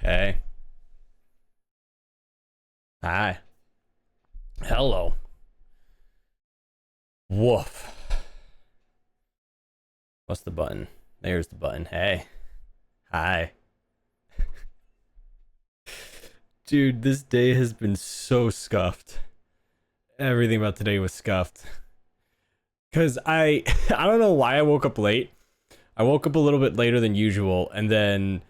Hey. Hi. Hello. Woof. What's the button? There's the button. Hey. Hi. Dude, this day has been so scuffed. Everything about today was scuffed. Cause I don't know why I woke up late. I woke up a little bit later than usual, and then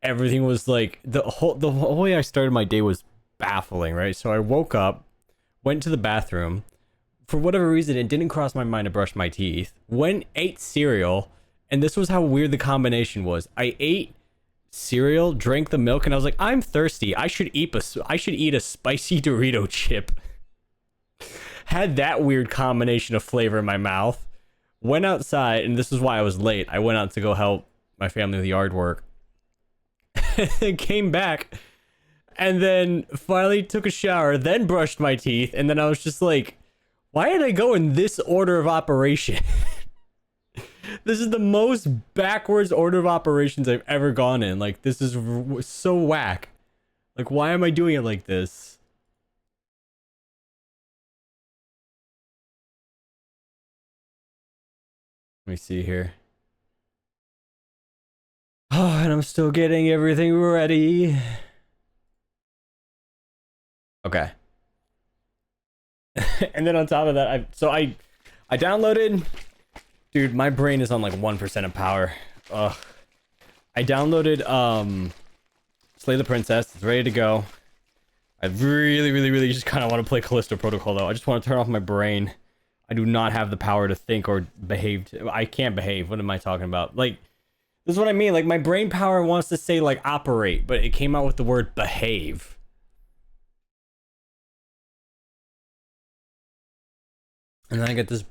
everything was like the whole way I started my day was baffling, right? So I woke up, went to the bathroom. For whatever reason, it didn't cross my mind to brush my teeth. Went, ate cereal, and this was how weird the combination was. I ate cereal, drank the milk, and I was like, I'm thirsty. I should eat a spicy Dorito chip. Had that weird combination of flavor in my mouth. Went outside, and this is why I was late. I went out to go help my family with yard work. Came back, and then finally took a shower, then brushed my teeth, and then I was just like, why did I go in this order of operation? This is the most backwards order of operations I've ever gone in. Like, this is so whack. Like, why am I doing it like this? Let me see here. Oh, and I'm still getting everything ready. Okay. And then on top of that, I downloaded. Dude, my brain is on like 1% of power. Ugh. I downloaded Slay the Princess. It's ready to go. I really just kind of want to play Callisto Protocol though. I just want to turn off my brain. I do not have the power to think or behave. I can't behave. What am I talking about? Like, this is what I mean. Like, my brain power wants to say like operate, but it came out with the word behave. And then I get this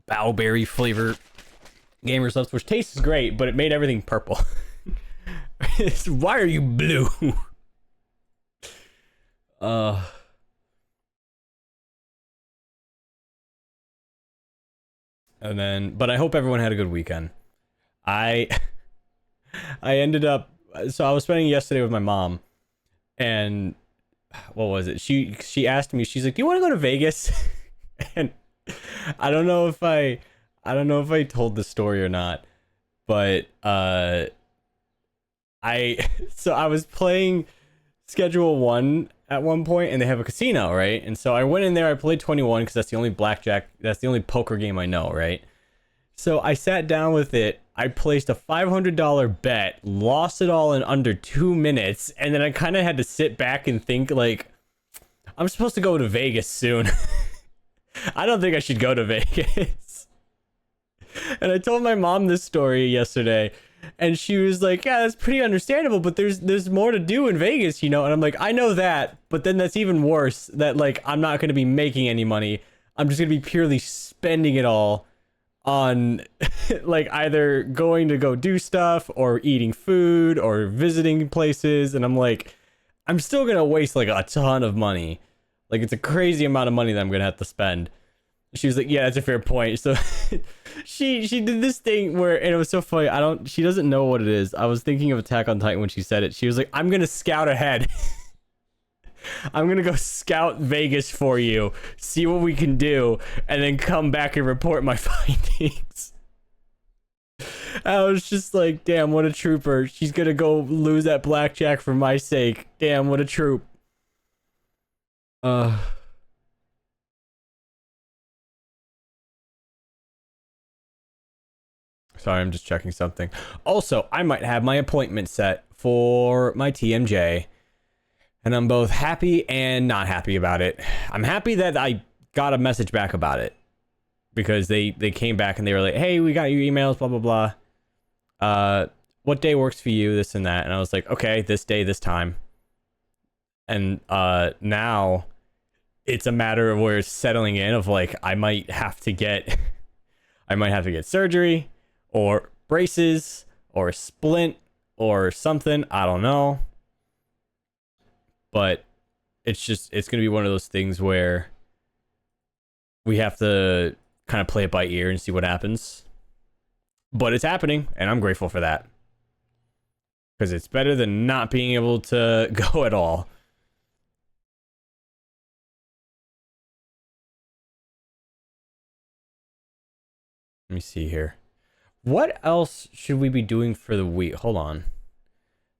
bowberry flavor gamer subs, which tastes great, but it made everything purple. Why are you blue? And then, but I hope everyone had a good weekend. I ended up, so I was spending yesterday with my mom, and what was it? She asked me, she's like, "Do you want to go to Vegas?" And I don't know if I told the story or not, but so I was playing Schedule 1 at one point, and they have a casino, right? And so I went in there, I played 21 because that's the only poker game I know, right? So I sat down with it, I placed a $500 bet, lost it all in under 2 minutes, and then I kind of had to sit back and think like, I'm supposed to go to Vegas soon. I don't think I should go to Vegas. And I told my mom this story yesterday, and she was like, yeah, that's pretty understandable, but there's more to do in Vegas, you know? And I'm like, I know that, but then that's even worse, that like I'm not going to be making any money. I'm just going to be purely spending it all on like either going to go do stuff or eating food or visiting places. And I'm like, I'm still going to waste like a ton of money. Like, it's a crazy amount of money that I'm going to have to spend. She was like, yeah, that's a fair point. So she did this thing where, and it was so funny. She doesn't know what it is. I was thinking of Attack on Titan when she said it. She was like, I'm going to scout ahead. I'm going to go scout Vegas for you, see what we can do, and then come back and report my findings. I was just like, damn, what a trooper. She's going to go lose at blackjack for my sake. Damn, what a troop. Sorry, I'm just checking something. Also, I might have my appointment set for my TMJ, and I'm both happy and not happy about it. I'm happy that I got a message back about it, because they came back and they were like, hey, we got your emails, blah, blah, blah. What day works for you, this and that. And I was like, okay, this day, this time. And now it's a matter of where it's settling in of like, I might have to get surgery or braces or a splint or something. I don't know. But it's going to be one of those things where we have to kind of play it by ear and see what happens. But it's happening, and I'm grateful for that. Because it's better than not being able to go at all. Let me see here. What else should we be doing for the week? Hold on.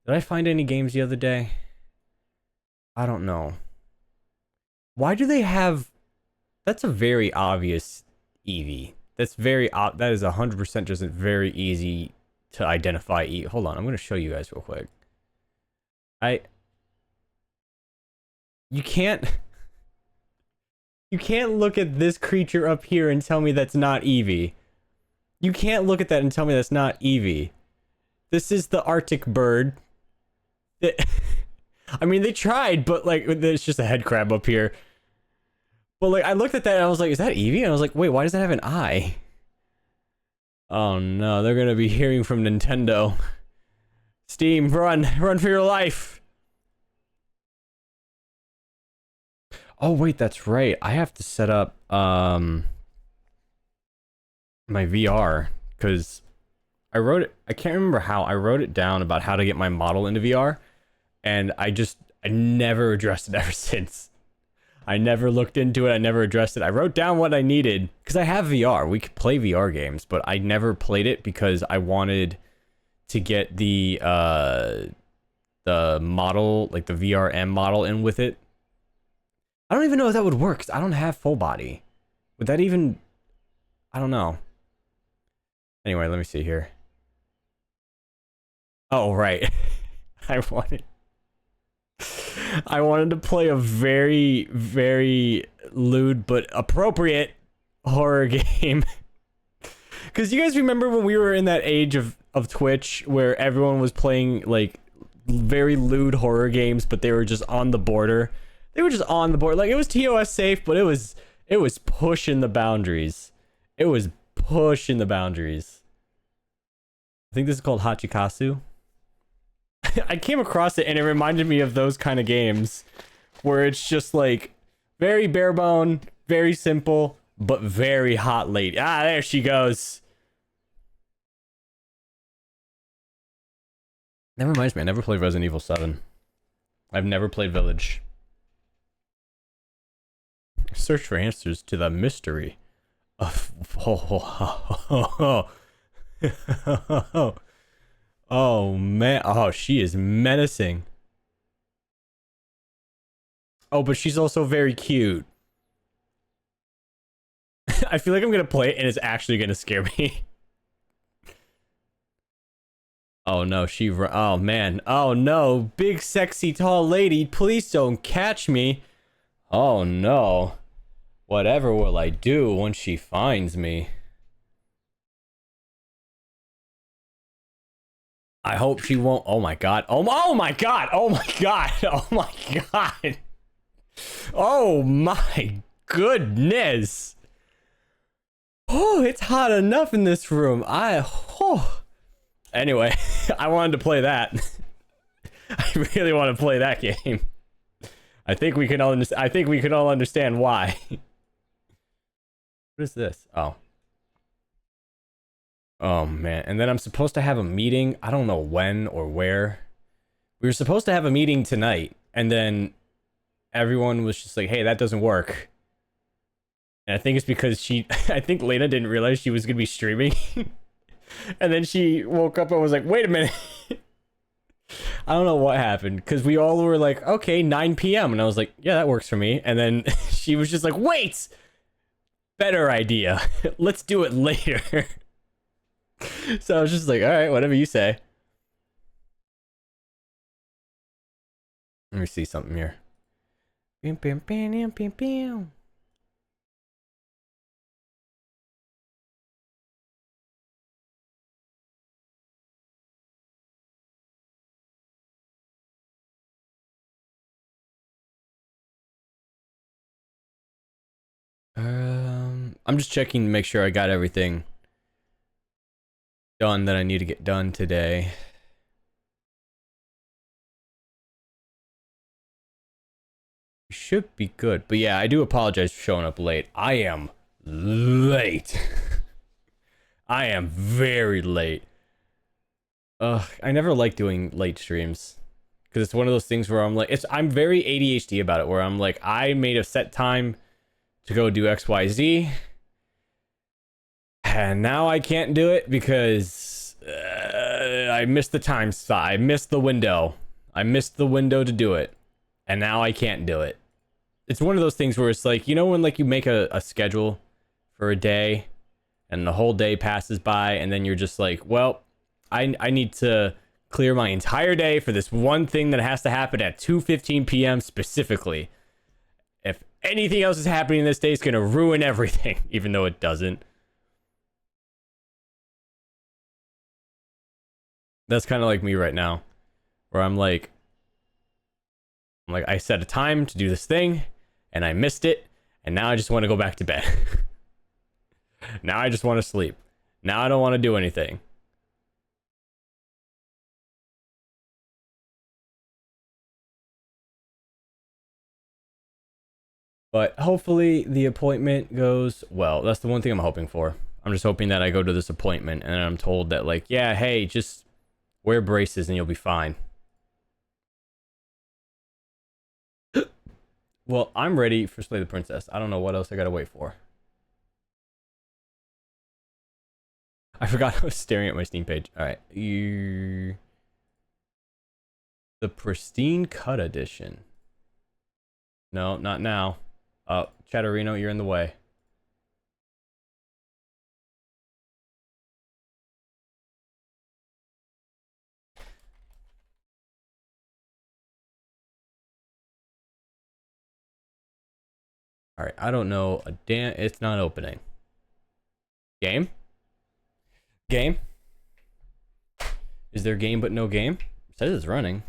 Did I find any games the other day? I don't know. Why do they have... That's a very obvious Eevee. That's very... that is 100% just very easy to identify. Hold on, I'm going to show you guys real quick. You can't... You can't look at this creature up here and tell me that's not Eevee. You can't look at that and tell me that's not Eevee. This is the Arctic bird. I mean, they tried, but like, there's just a head crab up here. But like, I looked at that and I was like, is that Eevee? And I was like, wait, why does that have an eye? Oh no, they're gonna be hearing from Nintendo. Steam, run for your life. Oh wait, that's right. I have to set up my VR, because I wrote it, I can't remember how, I wrote it down about how to get my model into VR, and I never addressed it ever since. I never looked into it, I never addressed it. I wrote down what I needed, because I have VR, we could play VR games, but I never played it because I wanted to get the model, like the VRM model in with it. I don't even know if that would work, because I don't have full body. Would that even... I don't know. Anyway, let me see here. Oh, right. I wanted to play a very, very lewd but appropriate horror game. Because you guys remember when we were in that age of Twitch where everyone was playing, like, very lewd horror games, but they were just on the border? They were just on the border. Like, it was TOS safe, but it was pushing the boundaries. It was pushing the boundaries. I think this is called Hachikasu. I came across it and it reminded me of those kind of games where it's just like very bare bone, very simple, but very hot lady. Ah, there she goes. That reminds me, I never played Resident Evil 7. I've never played Village. Search for answers to the mystery of... Oh man, oh, she is menacing. Oh, but she's also very cute. I feel like I'm gonna play it and it's actually gonna scare me. Oh no, oh man, oh no, big sexy tall lady, please don't catch me. Oh no, whatever will I do once she finds me? I hope she won't. Oh my god. Oh my god. Oh my god. Oh my god. Oh my goodness. Oh, it's hot enough in this room. Anyway, I wanted to play that. I really want to play that game. I think we can all understand why. What is this? Oh. Oh man, and then I'm supposed to have a meeting. I don't know when or where. We were supposed to have a meeting tonight, and then everyone was just like, hey, that doesn't work. And I think it's because I think Lena didn't realize she was gonna be streaming. And then she woke up and was like, wait a minute. I don't know what happened, because we all were like, okay, 9 p.m. And I was like, yeah, that works for me. And then she was just like, wait! Better idea. Let's do it later. So I was just like, all right, whatever you say. Let me see something here. I'm just checking to make sure I got everything done that I need to get done today. Should be good. But yeah, I do apologize for showing up late. I am late. I am very late. I never like doing late streams because it's one of those things where I'm like, I'm very ADHD about it, where I'm like, I made a set time to go do XYZ, and now I can't do it because I missed the time slot. I missed the window. I missed the window to do it, and now I can't do it. It's one of those things where it's like, you know, when like you make a schedule for a day and the whole day passes by and then you're just like, well, I need to clear my entire day for this one thing that has to happen at 2:15 p.m. specifically. If anything else is happening this day, it's going to ruin everything, even though it doesn't. That's kind of like me right now, where I'm like, I set a time to do this thing and I missed it, and now I just want to go back to bed. Now I just want to sleep. Now I don't want to do anything. But hopefully the appointment goes well. That's the one thing I'm hoping for. I'm just hoping that I go to this appointment and I'm told that, like, yeah, hey, just wear braces and you'll be fine. Well, I'm ready for Slay the Princess. I don't know what else I gotta wait for. I forgot I was staring at my Steam page. Alright. The Pristine Cut Edition. No, not now. Chatterino, you're in the way. Alright, I don't know. Damn, it's not opening. Game? Game? Is there game but no game? It says it's running.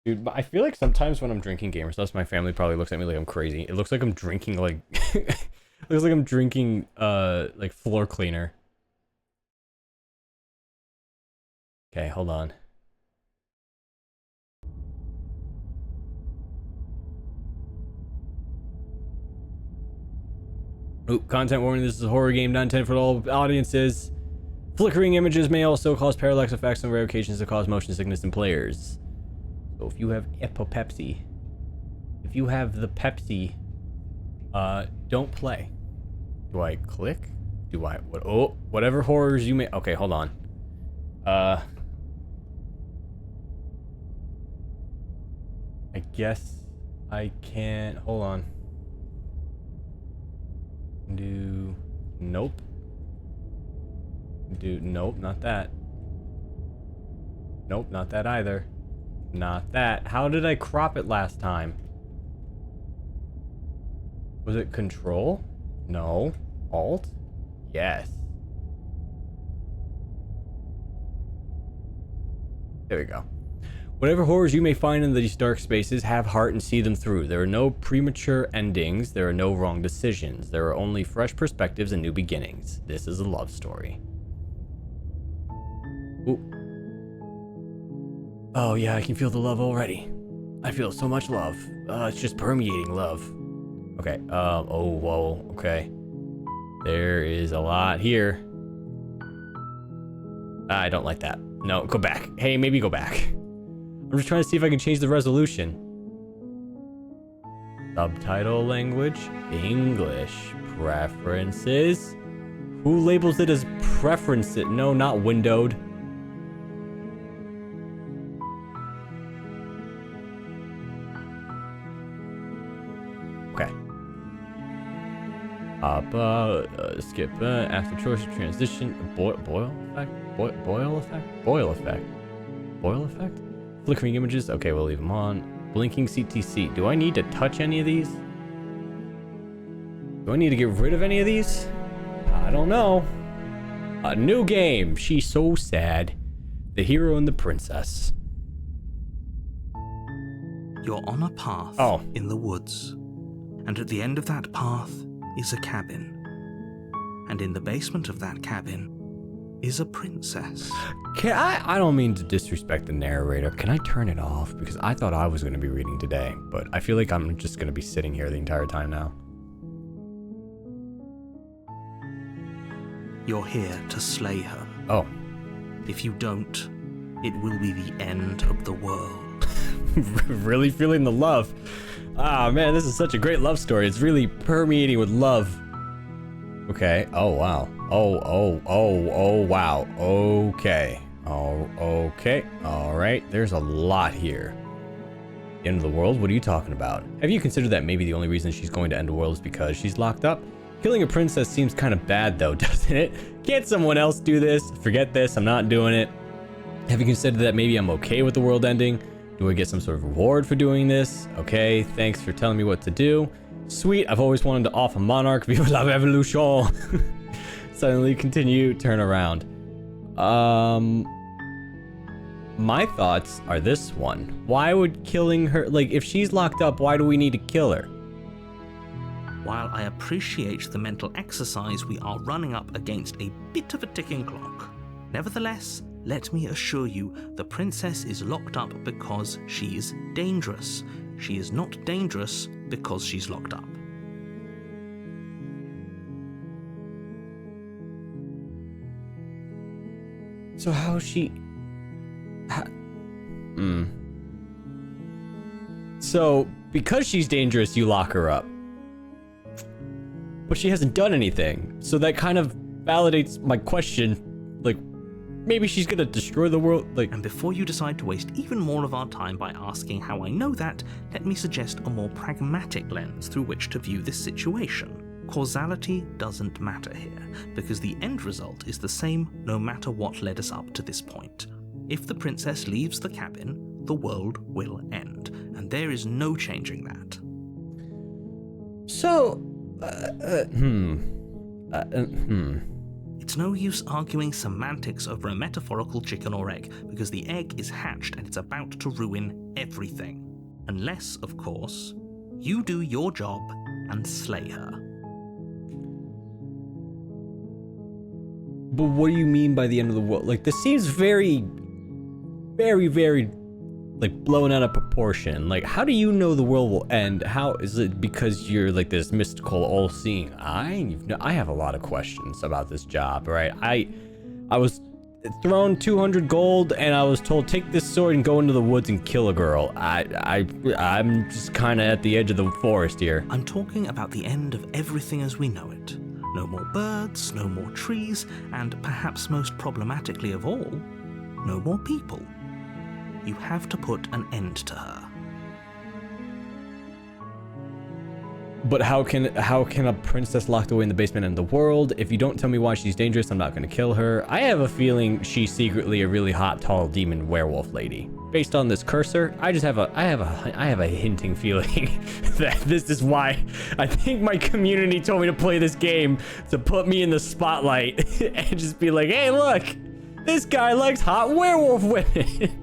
Dude, but I feel like sometimes when I'm drinking Gamer Stuff, my family probably looks at me like I'm crazy. It looks like I'm drinking like it looks like I'm drinking like floor cleaner. Okay, hold on. Oop, content warning, this is a horror game not intended for all audiences. Flickering images may also cause parallax effects on rare occasions that cause motion sickness in players. So if you have epopepsy, if you have the Pepsi, don't play. Do I click? Do I, what, oh, whatever horrors you may, okay, hold on. I guess I can't, hold on. Do, nope. Do, nope, not that. Nope, not that either. Not that. How did I crop it last time? Was it Control? No. Alt? Yes. There we go. Whatever horrors you may find in these dark spaces, have heart and see them through. There are no premature endings. There are no wrong decisions. There are only fresh perspectives and new beginnings. This is a love story. Ooh. Oh yeah, I can feel the love already. I feel so much love. It's just permeating love. Okay, oh, whoa, okay. There is a lot here. I don't like that. No, go back. Hey, maybe go back. I'm just trying to see if I can change the resolution. Subtitle language, English, preferences. Who labels it as preferences? No, not windowed. Okay. Skip, after choice of transition, boil effect? Boil effect? Boil effect? Boil effect? Flickering images, okay, we'll leave them on. Blinking CTC, do I need to touch any of these? Do I need to get rid of any of these? I don't know. A new game, she's so sad. The hero and the princess. You're on a path in the woods, and at the end of that path is a cabin. And in the basement of that cabin is a princess. I don't mean to disrespect the narrator. Can I turn it off? Because I thought I was going to be reading today, but I feel like I'm just going to be sitting here the entire time now. You're here to slay her. Oh. If you don't, it will be the end of the world. Really feeling the love. Ah, man, this is such a great love story. It's really permeating with love. Okay. Oh, wow. Oh, wow. Okay. Oh, okay. All right. There's a lot here. End of the world? What are you talking about? Have you considered that maybe the only reason she's going to end the world is because she's locked up? Killing a princess seems kind of bad though, doesn't it? Can't someone else do this? Forget this, I'm not doing it. Have you considered that maybe I'm okay with the world ending? Do I get some sort of reward for doing this? Okay, thanks for telling me what to do. Sweet, I've always wanted to off a monarch. Vive la revolution! Suddenly continue, turn around. My thoughts are this one. Why would killing her, like, if she's locked up, why do we need to kill her? While I appreciate the mental exercise, we are running up against a bit of a ticking clock. Nevertheless, let me assure you, the princess is locked up because she's dangerous. She is not dangerous because she's locked up. So how is she... So, because she's dangerous, you lock her up. But she hasn't done anything. So that kind of validates my question. Like, maybe she's gonna destroy the world, like... And before you decide to waste even more of our time by asking how I know that, let me suggest a more pragmatic lens through which to view this situation. Causality doesn't matter here, because the end result is the same no matter what led us up to this point. If the princess leaves the cabin, the world will end, and there is no changing that. So, It's no use arguing semantics over a metaphorical chicken or egg, because the egg is hatched and it's about to ruin everything. Unless, of course, you do your job and slay her. but what do you mean by the end of the world? Like, this seems very, like, blown out of proportion. Like, how do you know the world will end? How is it because you're like this mystical, all-seeing eye? I have a lot of questions about this job, right? I was thrown 200 gold and I was told, take this sword and go into the woods and kill a girl. I'm just kind of at the edge of the forest here. I'm talking about the end of everything as we know it. No more birds, no more trees, and perhaps most problematically of all, no more people. You have to put an end to her. But how can a princess locked away in the basement end the world? If you don't tell me why she's dangerous, I'm not going to kill her. I have a feeling she's secretly a really hot, tall demon werewolf lady. Based on this cursor, I have a hinting feeling that this is why I think my community told me to play this game, to put me in the spotlight and just be like, hey, look, this guy likes hot werewolf women.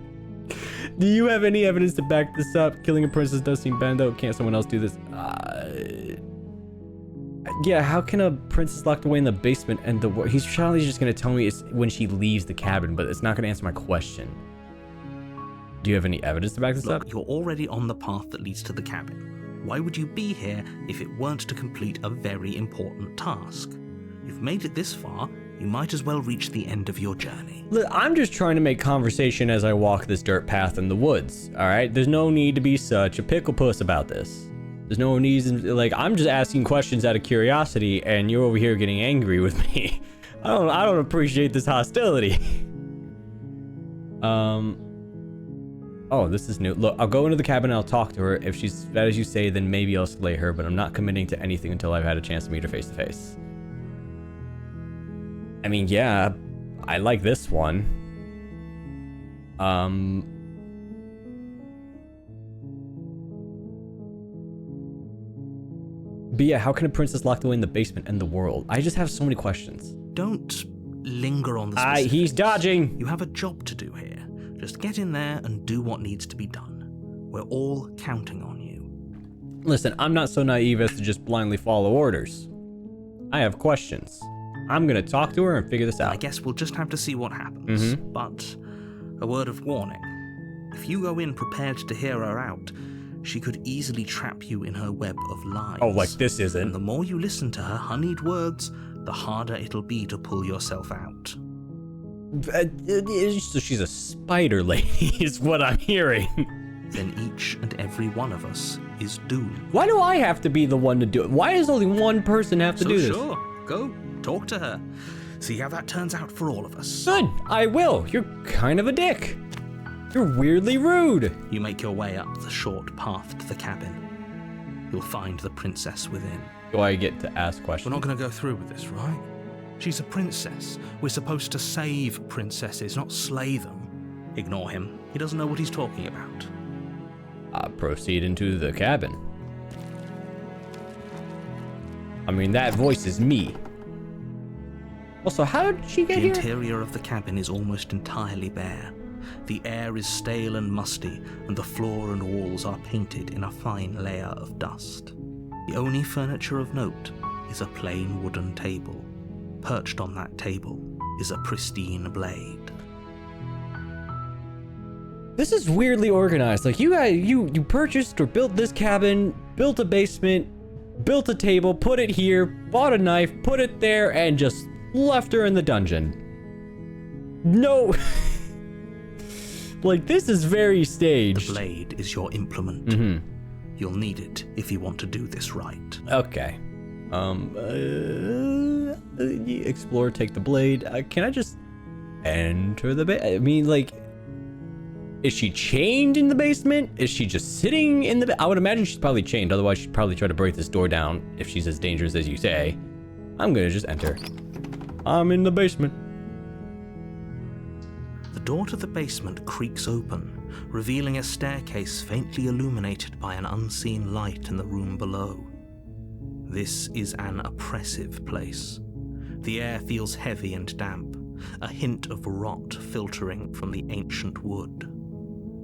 Do you have any evidence to back this up? Killing a princess does seem bad though. Can't someone else do this? Yeah, how can a princess locked away in the basement and he's probably just gonna tell me it's when she leaves the cabin, but it's not gonna answer my question. Do you have any evidence to back this up? You're already on the path that leads to the cabin. Why would you be here if it weren't to complete a very important task? You've made it this far, you might as well reach the end of your journey. Look, I'm just trying to make conversation as I walk this dirt path in the woods, alright? There's no need to be such a pickle puss about this. There's no reason, like, I'm just asking questions out of curiosity, and you're over here getting angry with me. I don't appreciate this hostility. Oh, this is new. Look, I'll go into the cabin and I'll talk to her. If she's bad as you say, then maybe I'll slay her, but I'm not committing to anything until I've had a chance to meet her face to face. I mean, yeah, I like this one. But yeah, how can a princess locked away in the basement end the world? I just have so many questions. Don't linger on the specifics. He's dodging. You have a job to do here. Just get in there and do what needs to be done. We're all counting on you. Listen, I'm not so naive as to just blindly follow orders. I have questions. I'm gonna talk to her and figure this out. I guess we'll just have to see what happens. But a word of warning. If you go in prepared to hear her out, she could easily trap you in her web of lies. Oh, like this isn't. And the more you listen to her honeyed words, the harder it'll be to pull yourself out. So she's a spider lady, is what I'm hearing. Then each and every one of us is doomed. Why do I have to be the one to do it? Why does only one person have to do this? Sure, go talk to her. See how that turns out for all of us. Good, I will. You're kind of a dick. You're weirdly rude. You make your way up the short path to the cabin. You'll find the princess within. Do I get to ask questions? We're not going to go through with this, right? She's a princess. We're supposed to save princesses, not slay them. Ignore him. He doesn't know what he's talking about. Proceed into the cabin. I mean, that voice is me. Also, how did she get here? The interior of the cabin is almost entirely bare. The air is stale and musty, and the floor and walls are painted in a fine layer of dust. The only furniture of note is a plain wooden table. Perched on that table is a pristine blade. This is weirdly organized. Like, you guys, you purchased or built this cabin, built a basement, built a table, put it here, bought a knife, put it there, and just left her in the dungeon. No. Like, this is very staged. The blade is your implement. Mm-hmm. You'll need it if you want to do this right. Okay. Explore, take the blade. Can I just enter the I mean, like, is she chained in the basement? Is she just sitting in the I would imagine she's probably chained. Otherwise, she'd probably try to break this door down if she's as dangerous as you say. I'm gonna just enter. I'm in the basement. The door to the basement creaks open, revealing a staircase faintly illuminated by an unseen light in the room below. This is an oppressive place. The air feels heavy and damp, a hint of rot filtering from the ancient wood.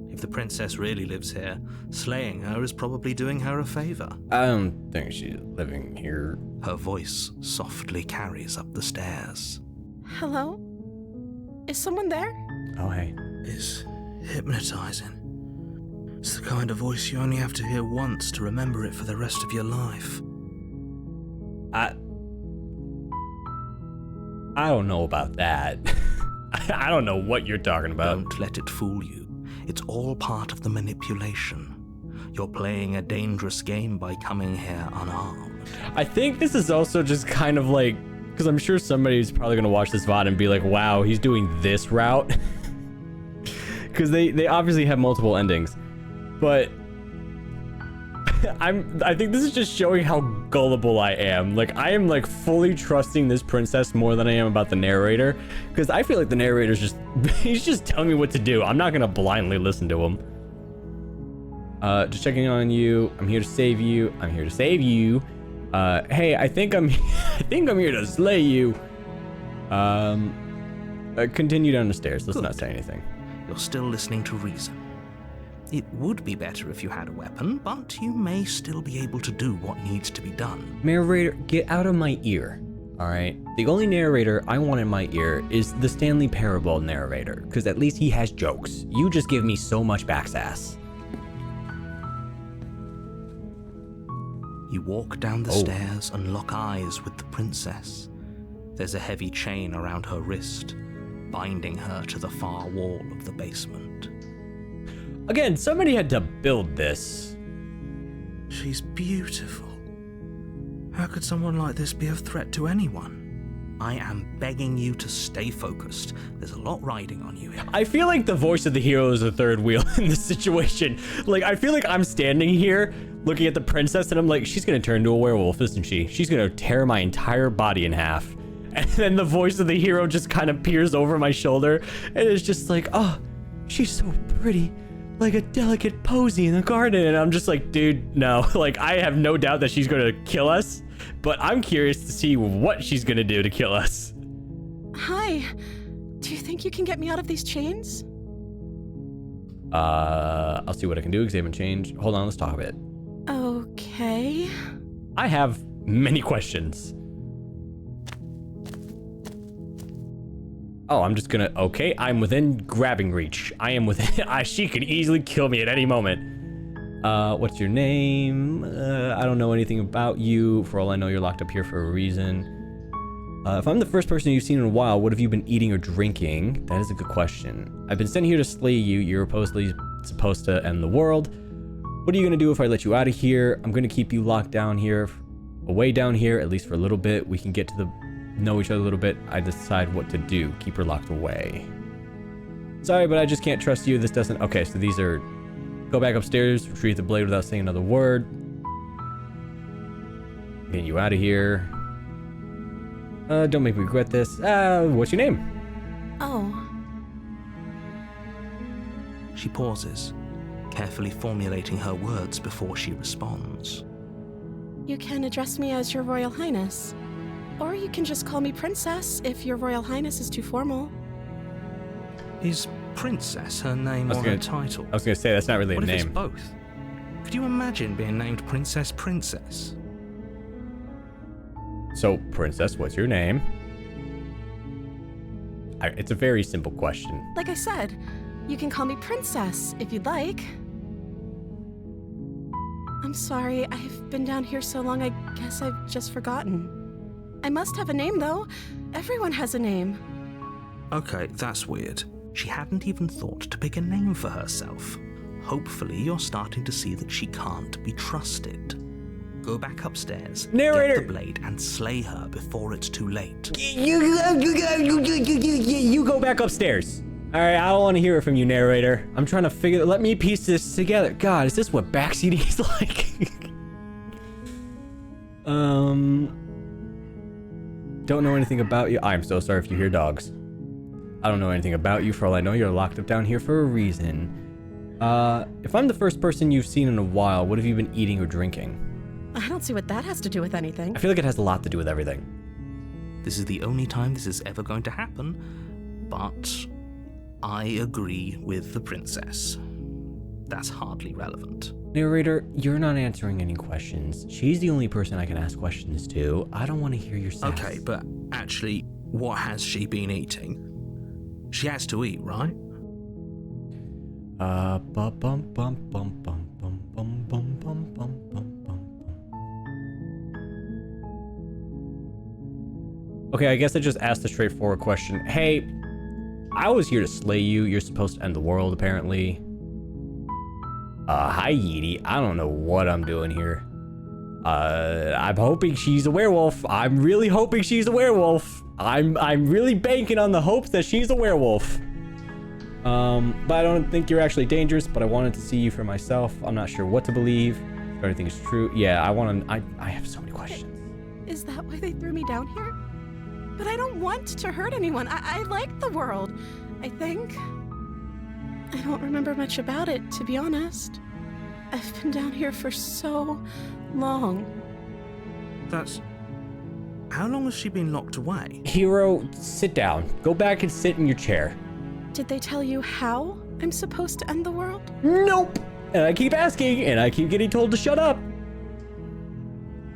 If the princess really lives here, slaying her is probably doing her a favor. I don't think she's living here. Her voice softly carries up the stairs. Hello? Is someone there? Oh, hey. It's hypnotizing. It's the kind of voice you only have to hear once to remember it for the rest of your life. I don't know about that. I don't know what you're talking about. Don't let it fool you. It's all part of the manipulation. You're playing a dangerous game by coming here unarmed. I think this is also just kind of like, because I'm sure somebody's probably going to watch this VOD and be like, wow, he's doing this route. Because they obviously have multiple endings. But I think this is just showing how gullible I am. Like, I am like fully trusting this princess more than I am about the narrator, because I feel like the narrator's just he's just telling me what to do. I'm not gonna blindly listen to him. Just checking on you. I'm here to save you. I'm here to save you. Hey, I think I'm here to slay you. Continue down the stairs. Let's Good. not say anything. You're still listening to reason. It would be better if you had a weapon, but you may still be able to do what needs to be done. Narrator, get out of my ear. All right. The only narrator I want in my ear is the Stanley Parable narrator, because at least he has jokes. You just give me so much backsass. You walk down the stairs and lock eyes with the princess. There's a heavy chain around her wrist, binding her to the far wall of the basement. Again, somebody had to build this. She's beautiful. How could someone like this be a threat to anyone? I am begging you to stay focused. There's a lot riding on you here. I feel like the voice of the hero is the third wheel in this situation. Like, I feel like I'm standing here looking at the princess and I'm like, she's gonna turn into a werewolf, isn't she? She's gonna tear my entire body in half. And then the voice of the hero just kind of peers over my shoulder and it's just like, oh, she's so pretty. Like a delicate posy in the garden. And I'm just like, dude, no. Like, I have no doubt that she's gonna kill us, but I'm curious to see what she's gonna do to kill us. Hi. Do you think you can get me out of these chains? I'll see what I can do. Examine change. Hold on, let's talk a bit. Okay. I have many questions. Oh, I'm just gonna, okay, I'm within grabbing reach. I am within, she could easily kill me at any moment. What's your name? I don't know anything about you. For all I know, you're locked up here for a reason. If I'm the first person you've seen in a while, what have you been eating or drinking? That is a good question. I've been sent here to slay you. You're supposedly supposed to end the world. What are you going to do if I let you out of here? I'm going to keep you locked down here, away down here, at least for a little bit. We can get to know each other a little bit. I decide what to do. Keep her locked away. Sorry, but I just can't trust you. This doesn't... Okay, so these are... Go back upstairs, retrieve the blade without saying another word. Getting you out of here. Don't make me regret this. What's your name? Oh. She pauses, carefully formulating her words before she responds. You can address me as Your Royal Highness. Or you can just call me Princess if Your Royal Highness is too formal. Is Princess her name or her title? I was going to say, that's not really a name. name. What if it's both? Could you imagine being named Princess? So, Princess, what's your name? It's a very simple question. Like I said, you can call me Princess if you'd like. I'm sorry, I've been down here so long, I guess I've just forgotten. I must have a name, though. Everyone has a name. Okay, that's weird. She hadn't even thought to pick a name for herself. Hopefully you're starting to see that she can't be trusted. Go back upstairs, Narrator. get the blade, and slay her before it's too late. You go back upstairs. All right, I don't want to hear it from you, narrator. I'm trying to let me piece this together. God, is this what backseating is like? Don't know anything about you. I'm so sorry if you hear dogs. I don't know anything about you. For all I know, you're locked up down here for a reason. If I'm the first person you've seen in a while, what have you been eating or drinking? I don't see what that has to do with anything. I feel like it has a lot to do with everything. This is the only time this is ever going to happen, but I agree with the princess. That's hardly relevant. Narrator, you're not answering any questions. She's the only person I can ask questions to. I don't want to hear your sass. Okay, but actually, what has she been eating? She has to eat, right? Bum bum bum bum bum bum bum bum bum bum bum. Okay, I guess I just asked a straightforward question. Hey, I was here to slay you. You're supposed to end the world, apparently. Hi, Yeety. I don't know what I'm doing here. I'm hoping she's a werewolf. I'm really hoping she's a werewolf. I'm really banking on the hopes that she's a werewolf. But I don't think you're actually dangerous, but I wanted to see you for myself. I'm not sure what to believe. If everything is true. Yeah, I have so many questions. Is that why they threw me down here? But I don't want to hurt anyone. I like the world, I think. I don't remember much about it, to be honest. I've been down here for so long. How long has she been locked away? Hero, sit down. Go back and sit in your chair. Did they tell you how I'm supposed to end the world? Nope. And I keep asking, and I keep getting told to shut up.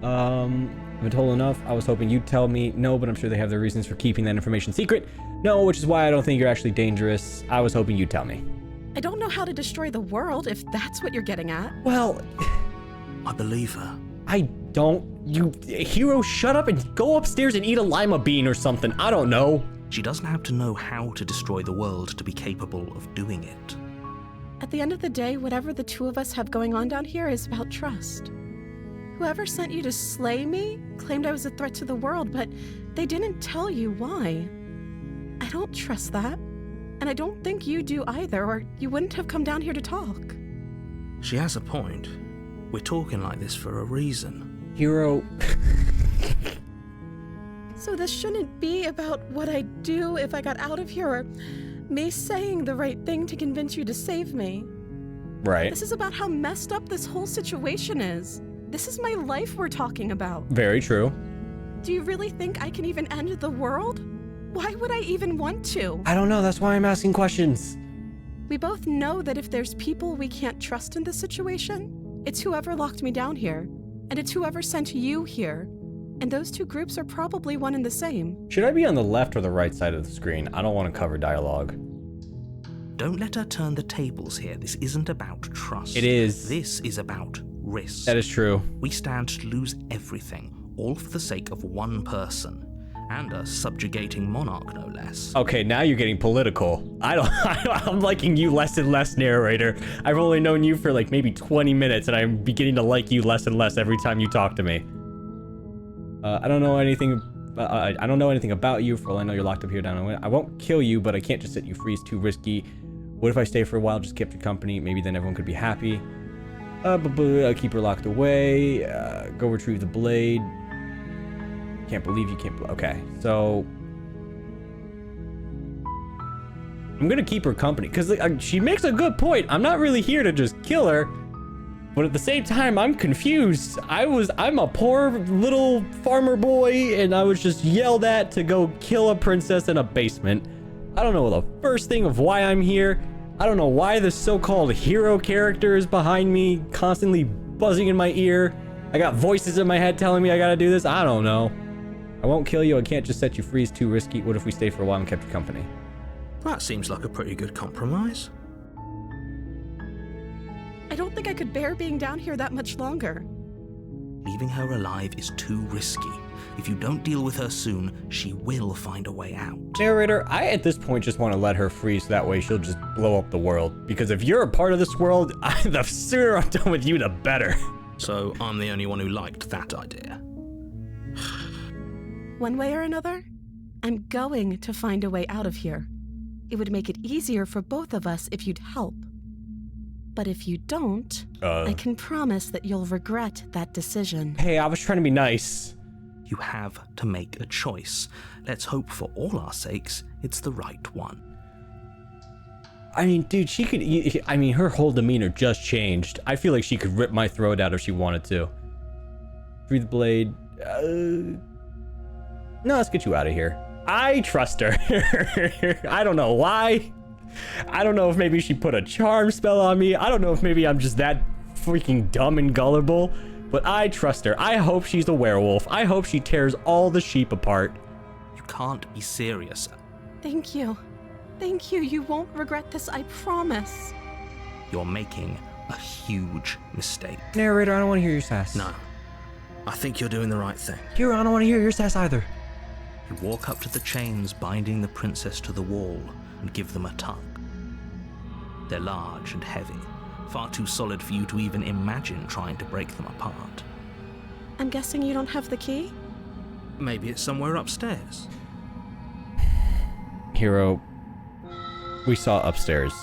I've been told enough. I was hoping you'd tell me. No, but I'm sure they have their reasons for keeping that information secret. No, which is why I don't think you're actually dangerous. I was hoping you'd tell me. I don't know how to destroy the world, if that's what you're getting at. Well, I believe her. I don't. You, Hero, shut up and go upstairs and eat a lima bean or something. I don't know. She doesn't have to know how to destroy the world to be capable of doing it. At the end of the day, whatever the two of us have going on down here is about trust. Whoever sent you to slay me claimed I was a threat to the world, but they didn't tell you why. I don't trust that. And I don't think you do either, or you wouldn't have come down here to talk. She has a point. We're talking like this for a reason. Hero. So this shouldn't be about what I'd do if I got out of here, or me saying the right thing to convince you to save me. Right. This is about how messed up this whole situation is. This is my life we're talking about. Very true. Do you really think I can even end the world? Why would I even want to? I don't know. That's why I'm asking questions. We both know that if there's people we can't trust in this situation, it's whoever locked me down here, and it's whoever sent you here. And those two groups are probably one and the same. Should I be on the left or the right side of the screen? I don't want to cover dialogue. Don't let her turn the tables here. This isn't about trust. It is. This is about risk. That is true. We stand to lose everything, all for the sake of one person. And a subjugating monarch, no less. Okay, now you're getting political. I'm liking you less and less, narrator. I've only known you for like maybe 20 minutes, and I'm beginning to like you less and less every time you talk to me. I don't know anything. I don't know anything about you. For all I know, you're locked up here down. I won't kill you, but I can't just set you free. It's too risky. What if I stay for a while, just kept your company? Maybe then everyone could be happy. Keep her locked away. Go retrieve the blade. Can't believe you can't. Okay, so I'm gonna keep her company because she makes a good point. I'm not really here to just kill her, but at the same time, I'm confused. I'm a poor little farmer boy, and I was just yelled at to go kill a princess in a basement. I don't know the first thing of why I'm here. I don't know why the so-called hero character is behind me, constantly buzzing in my ear. I got voices in my head telling me I gotta do this. I don't know. I won't kill you. I can't just set you free. It's too risky. What if we stay for a while and kept you company? That seems like a pretty good compromise. I don't think I could bear being down here that much longer. Leaving her alive is too risky. If you don't deal with her soon, she will find a way out. Narrator, I at this point just want to let her free so that way she'll just blow up the world. Because if you're a part of this world, the sooner I'm done with you, the better. So I'm the only one who liked that idea. One way or another, I'm going to find a way out of here. It would make it easier for both of us if you'd help. But if you don't, I can promise that you'll regret that decision. Hey, I was trying to be nice. You have to make a choice. Let's hope for all our sakes it's the right one. I mean, dude, she could... I mean, her whole demeanor just changed. I feel like she could rip my throat out if she wanted to. Free the blade. No, let's get you out of here. I trust her. I don't know why. I don't know if maybe she put a charm spell on me. I don't know if maybe I'm just that freaking dumb and gullible. But I trust her. I hope she's a werewolf. I hope she tears all the sheep apart. You can't be serious. Thank you. Thank you. You won't regret this, I promise. You're making a huge mistake. Narrator, I don't want to hear your sass. No. I think you're doing the right thing. Hero, I don't want to hear your sass either. You walk up to the chains binding the princess to the wall and give them a tug. They're large and heavy, far too solid for you to even imagine trying to break them apart. I'm guessing you don't have the key? Maybe it's somewhere upstairs. Hero, we saw upstairs.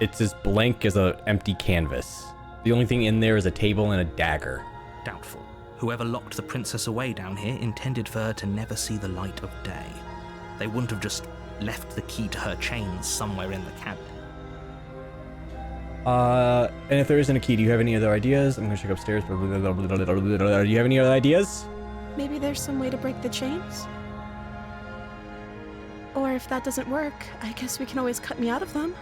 It's as blank as an empty canvas. The only thing in there is a table and a dagger. Doubtful. Whoever locked the princess away down here intended for her to never see the light of day. They wouldn't have just left the key to her chains somewhere in the cabin. And if there isn't a key, do you have any other ideas? I'm gonna check upstairs. Do you have any other ideas? Maybe there's some way to break the chains? Or if that doesn't work, I guess we can always cut me out of them.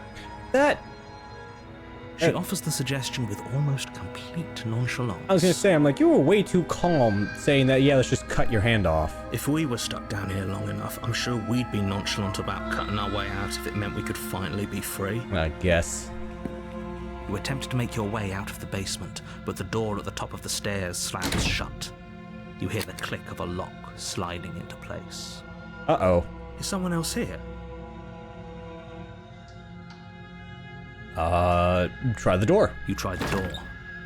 She offers the suggestion with almost complete nonchalance. I was gonna say, I'm like, you were way too calm saying that, yeah, let's just cut your hand off. If we were stuck down here long enough, I'm sure we'd be nonchalant about cutting our way out if it meant we could finally be free. I guess. You attempt to make your way out of the basement, but the door at the top of the stairs slams shut. You hear the click of a lock sliding into place. Uh-oh. Is someone else here? Try the door. You try the door,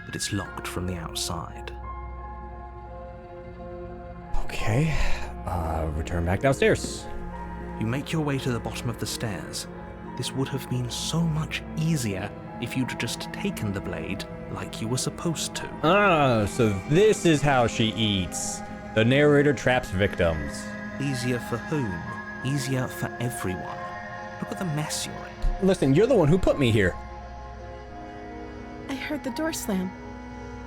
but it's locked from the outside. Okay. Return back downstairs. You make your way to the bottom of the stairs. This would have been so much easier if you'd just taken the blade like you were supposed to. Ah, so this is how she eats. The narrator traps victims. Easier for whom? Easier for everyone. Look at the mess you're in. Listen, you're the one who put me here. I heard the door slam.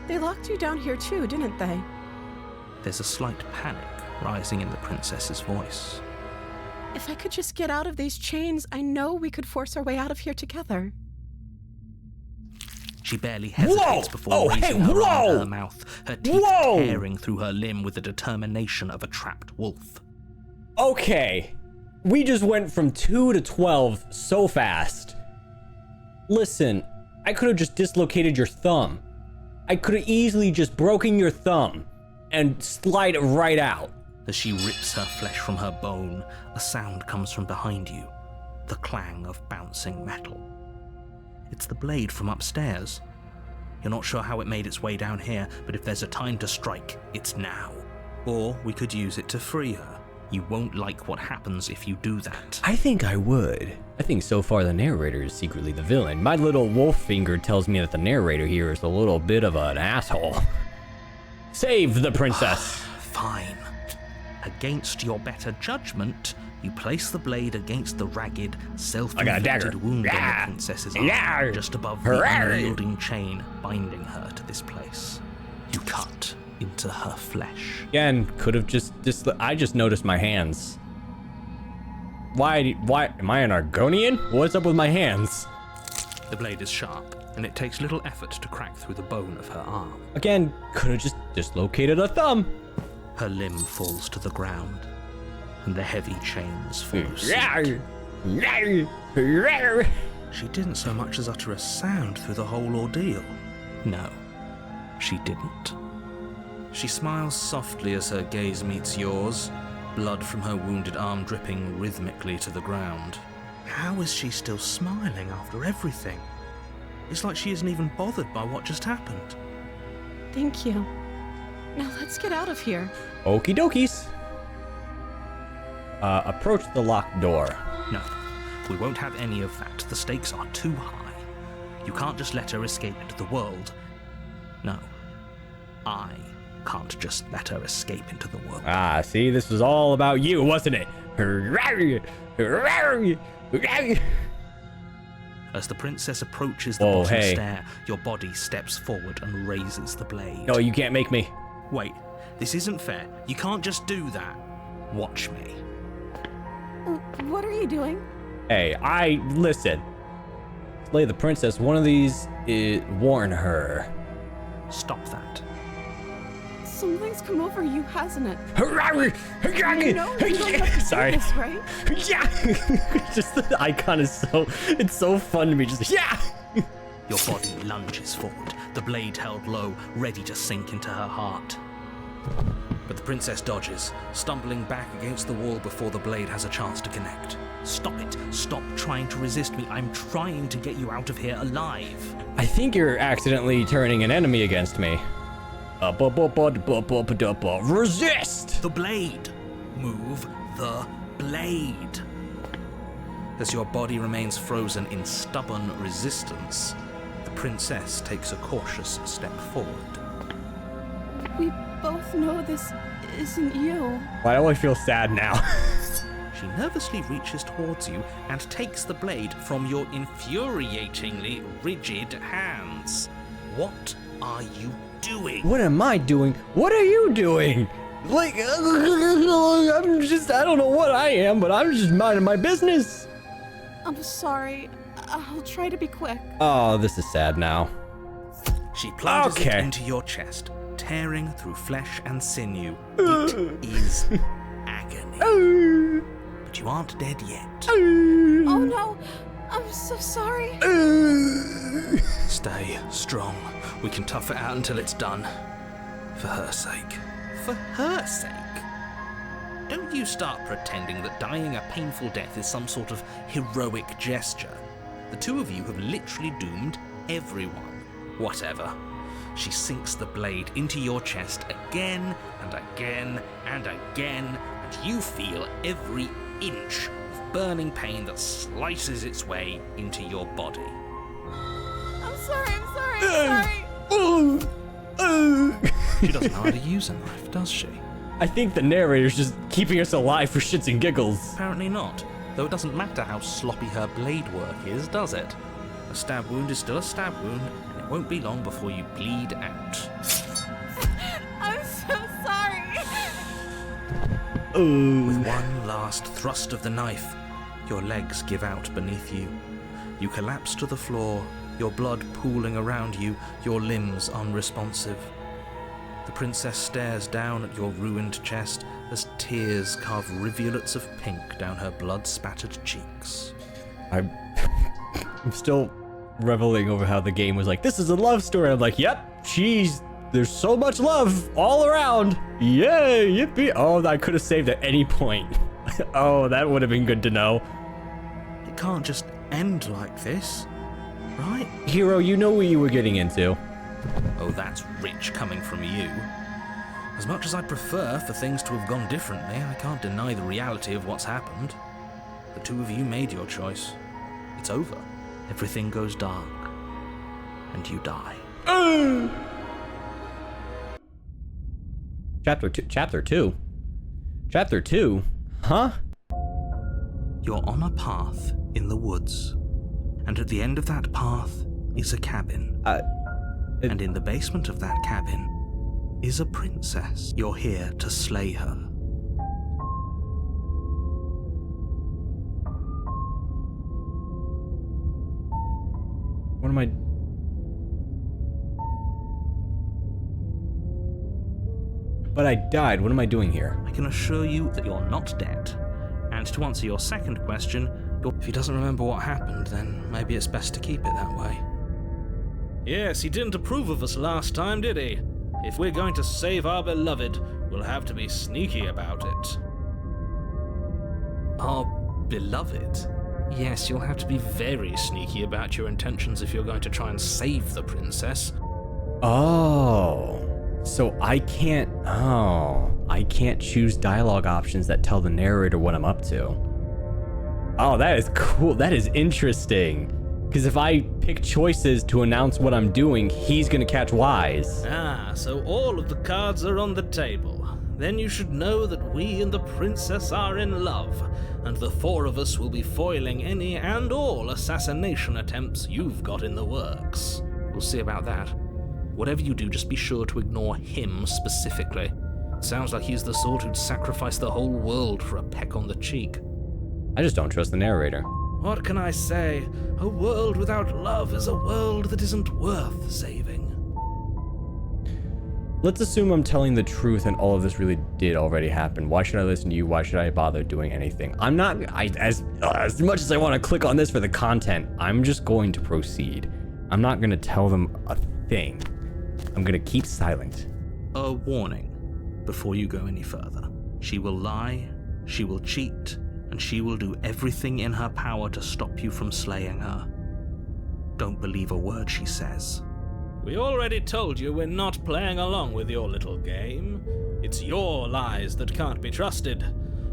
They locked you down here too, didn't they? There's a slight panic rising in the princess's voice. If I could just get out of these chains, I know we could force our way out of here together. She barely hesitates before raising her arm to her mouth, her teeth tearing through her limb with the determination of a trapped wolf. Okay. We just went from 2 to 12 so fast. Listen, I could have just dislocated your thumb. I could have easily just broken your thumb and slide it right out. As she rips her flesh from her bone, a sound comes from behind you, the clang of bouncing metal. It's the blade from upstairs. You're not sure how it made its way down here, but if there's a time to strike, it's now. Or we could use it to free her. You won't like what happens if you do that. I think I would. I think so far the narrator is secretly the villain. My little wolf finger tells me that the narrator here is a little bit of an asshole. Save the princess. Fine. Against your better judgment, you place the blade against the ragged, self-inflicted wound on the princess's arm, just above the unyielding chain binding her to this place. You cut into her flesh. Again, could have just I just noticed my hands. Why am I an Argonian? What's up with my hands? The blade is sharp, and it takes little effort to crack through the bone of her arm. Again, could have just dislocated a thumb. Her limb falls to the ground, and the heavy chains follow suit. She didn't so much as utter a sound through the whole ordeal. No, she didn't. She smiles softly as her gaze meets yours, blood from her wounded arm dripping rhythmically to the ground. How is she still smiling after everything? It's like she isn't even bothered by what just happened. Thank you. Now let's get out of here. Okie dokies. Approach the locked door. No, we won't have any of that. The stakes are too high. You can't just let her escape into the world. No, I can't just let her escape into the world. Ah, see, this was all about you, wasn't it? As the princess approaches the bottom stair, your body steps forward and raises the blade. No, you can't make me. Wait, this isn't fair. You can't just do that. Watch me. What are you doing? Hey, listen. Slay the princess, one of these, warn her. Stop that. Something's come over you, hasn't it? You know you don't have to Sorry. do this, right? Yeah. Just the icon is it's so fun to me. Just yeah. Your body lunges forward, the blade held low, ready to sink into her heart. But the princess dodges, stumbling back against the wall before the blade has a chance to connect. Stop it. Stop trying to resist me. I'm trying to get you out of here alive. I think you're accidentally turning an enemy against me. Resist! The blade. Move the blade. As your body remains frozen in stubborn resistance, the princess takes a cautious step forward. We both know this isn't you. Why do I feel sad now? She nervously reaches towards you and takes the blade from your infuriatingly rigid hands. What are you doing? What am I doing? What are you doing? Like, I don't know what I am, but I'm just minding my business. I'm sorry. I'll try to be quick. Oh, this is sad now. She plunges it into your chest, tearing through flesh and sinew. It is agony. But you aren't dead yet. Oh no, I'm so sorry. Stay strong. We can tough it out until it's done. For her sake. For her sake? Don't you start pretending that dying a painful death is some sort of heroic gesture. The two of you have literally doomed everyone. Whatever. She sinks the blade into your chest again and again and again, and you feel every inch of burning pain that slices its way into your body. I'm sorry. She doesn't know how to use a knife, does she? I think the narrator's just keeping us alive for shits and giggles. Apparently not, though it doesn't matter how sloppy her blade work is, does it? A stab wound is still a stab wound, and it won't be long before you bleed out. I'm so sorry. With one last thrust of the knife, your legs give out beneath you. You collapse to the floor, your blood pooling around you, your limbs unresponsive. The princess stares down at your ruined chest as tears carve rivulets of pink down her blood-spattered cheeks. I'm still reveling over how the game was like, this is a love story. I'm like, yep, she's There's so much love all around. Yay, yippee. Oh, I could have saved at any point. Oh, that would have been good to know. It can't just end like this, right? Hero, you know what you were getting into. Oh, that's rich coming from you. As much as I'd prefer for things to have gone differently, I can't deny the reality of what's happened. The two of you made your choice. It's over. Everything goes dark. And you die. Chapter 2? Chapter 2? Huh? You're on a path in the woods. And at the end of that path is a cabin. And in the basement of that cabin is a princess. You're here to slay her. What am I... But I died. What am I doing here? I can assure you that you're not dead. And to answer your second question, if he doesn't remember what happened, then maybe it's best to keep it that way. Yes, he didn't approve of us last time, did he? If we're going to save our beloved, we'll have to be sneaky about it. Our beloved? Yes, you'll have to be very sneaky about your intentions if you're going to try and save the princess. Oh. So I can't choose dialogue options that tell the narrator what I'm up to. Oh, that is cool. That is interesting. Because if I pick choices to announce what I'm doing, he's gonna catch wise. Ah, so all of the cards are on the table. Then you should know that we and the princess are in love, and the four of us will be foiling any and all assassination attempts you've got in the works. We'll see about that. Whatever you do, just be sure to ignore him specifically. Sounds like he's the sort who'd sacrifice the whole world for a peck on the cheek. I just don't trust the narrator. What can I say? A world without love is a world that isn't worth saving. Let's assume I'm telling the truth and all of this really did already happen. Why should I listen to you? Why should I bother doing anything? I'm not, as much as I want to click on this for the content, I'm just going to proceed. I'm not going to tell them a thing. I'm going to keep silent. A warning before you go any further. She will lie, she will cheat, and she will do everything in her power to stop you from slaying her. Don't believe a word she says. We already told you we're not playing along with your little game. It's your lies that can't be trusted.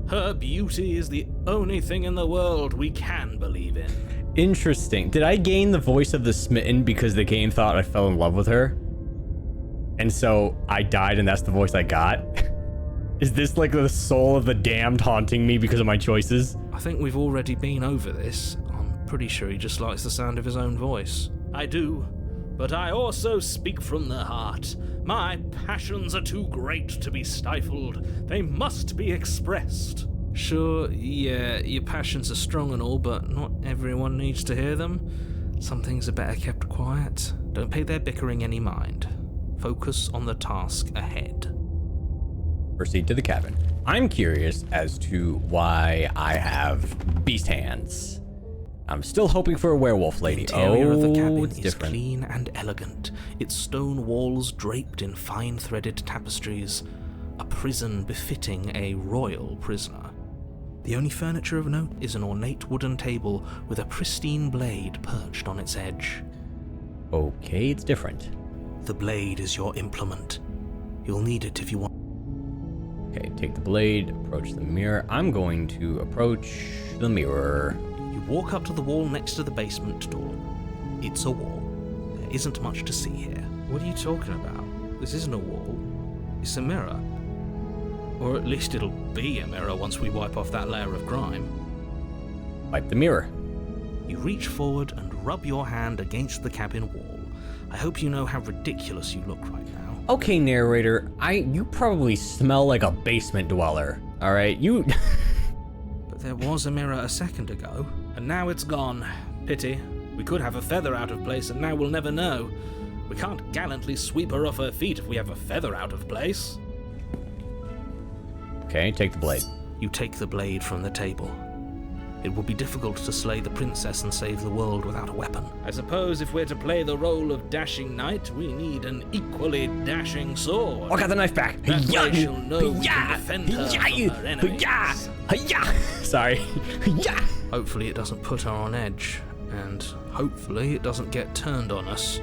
Her beauty is the only thing in the world we can believe in. Interesting. Did I gain the voice of the smitten because the game thought I fell in love with her? And so I died and that's the voice I got? Is this like the soul of the damned haunting me because of my choices? I think we've already been over this. I'm pretty sure he just likes the sound of his own voice. I do, but I also speak from the heart. My passions are too great to be stifled. They must be expressed. Sure, yeah, your passions are strong and all, but not everyone needs to hear them. Some things are better kept quiet. Don't pay their bickering any mind. Focus on the task ahead. Proceed to the cabin. I'm curious as to why I have beast hands. I'm still hoping for a werewolf lady. The interior of the cabin it's is different. clean and elegant, its stone walls draped in fine threaded tapestries, a prison befitting a royal prisoner. The only furniture of note is an ornate wooden table with a pristine blade perched on its edge. Okay, it's different. The blade is your implement. You'll need it if you want. Okay, take the blade, approach the mirror. I'm going to approach the mirror. You walk up to the wall next to the basement door. It's a wall. There isn't much to see here. What are you talking about? This isn't a wall. It's a mirror. Or at least it'll be a mirror once we wipe off that layer of grime. Wipe the mirror. You reach forward and rub your hand against the cabin wall. I hope you know how ridiculous you look right now. Okay, narrator, you probably smell like a basement dweller. All right, you. But there was a mirror a second ago, and now it's gone. Pity. We could have a feather out of place, and now we'll never know. We can't gallantly sweep her off her feet if we have a feather out of place. Okay, take the blade. You take the blade from the table. It would be difficult to slay the princess and save the world without a weapon. I suppose if we're to play the role of dashing knight, we need an equally dashing sword. I got the knife back. That way she'll know we can defend her from her enemies. Sorry. Hopefully it doesn't put her on edge, and hopefully it doesn't get turned on us.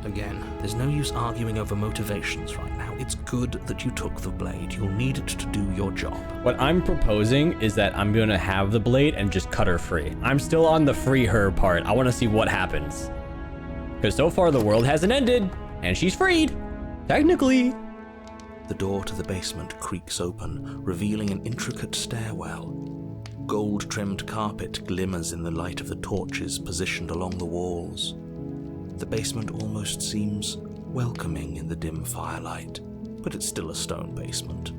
Again, there's no use arguing over motivations right now. It's good that you took the blade. You'll need it to do your job. What I'm proposing is that I'm gonna have the blade and just cut her free. I'm still on the free her part. I want to see what happens. Because so far the world hasn't ended, and she's freed. Technically. The door to the basement creaks open, revealing an intricate stairwell. Gold-trimmed carpet glimmers in the light of the torches positioned along the walls. The basement almost seems welcoming in the dim firelight, but it's still a stone basement.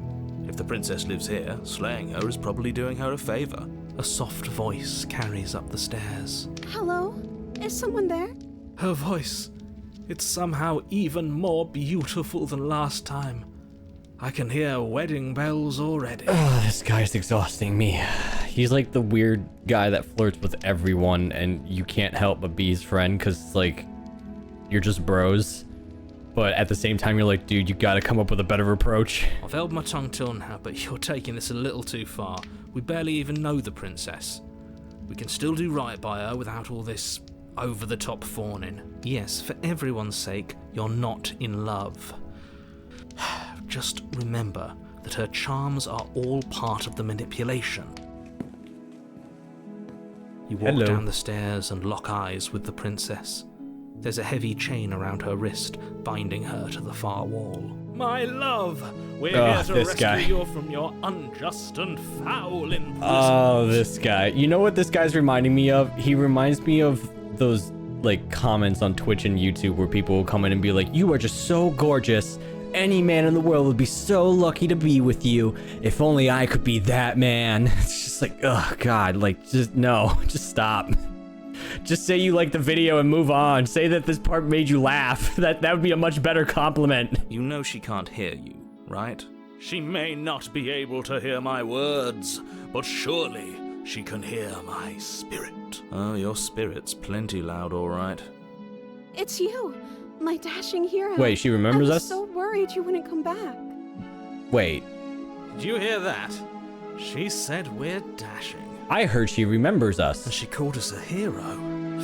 If the princess lives here, slaying her is probably doing her a favor. A soft voice carries up the stairs. Hello? Is someone there? Her voice, it's somehow even more beautiful than last time. I can hear wedding bells already. Oh, this guy's exhausting me. He's like the weird guy that flirts with everyone and you can't help but be his friend because, like, you're just bros. But at the same time, you're like, dude, you gotta come up with a better approach. I've held my tongue till now, but you're taking this a little too far. We barely even know the princess. We can still do right by her without all this over-the-top fawning. Yes, for everyone's sake, you're not in love. Just remember that her charms are all part of the manipulation. You walk Hello. down the stairs and lock eyes with the princess. There's a heavy chain around her wrist, binding her to the far wall. My love, we're Oh, here to this rescue guy. you from your unjust and foul imprisonment. Oh, this guy. You know what this guy's reminding me of? He reminds me of those, like, comments on Twitch and YouTube where people will come in and be like, you are just so gorgeous. Any man in the world would be so lucky to be with you. If only I could be that man. It's just like, oh, God. Like, just, no. Just stop. Just say you like the video and move on. Say that this part made you laugh. That would be a much better compliment. You know she can't hear you, right? She may not be able to hear my words, but surely she can hear my spirit. Oh, your spirit's plenty loud, all right. It's you, my dashing hero. Wait, she remembers I was us? so worried you wouldn't come back. Wait, Did you hear that? She said we're dashing. I heard she remembers And us. she called us a hero.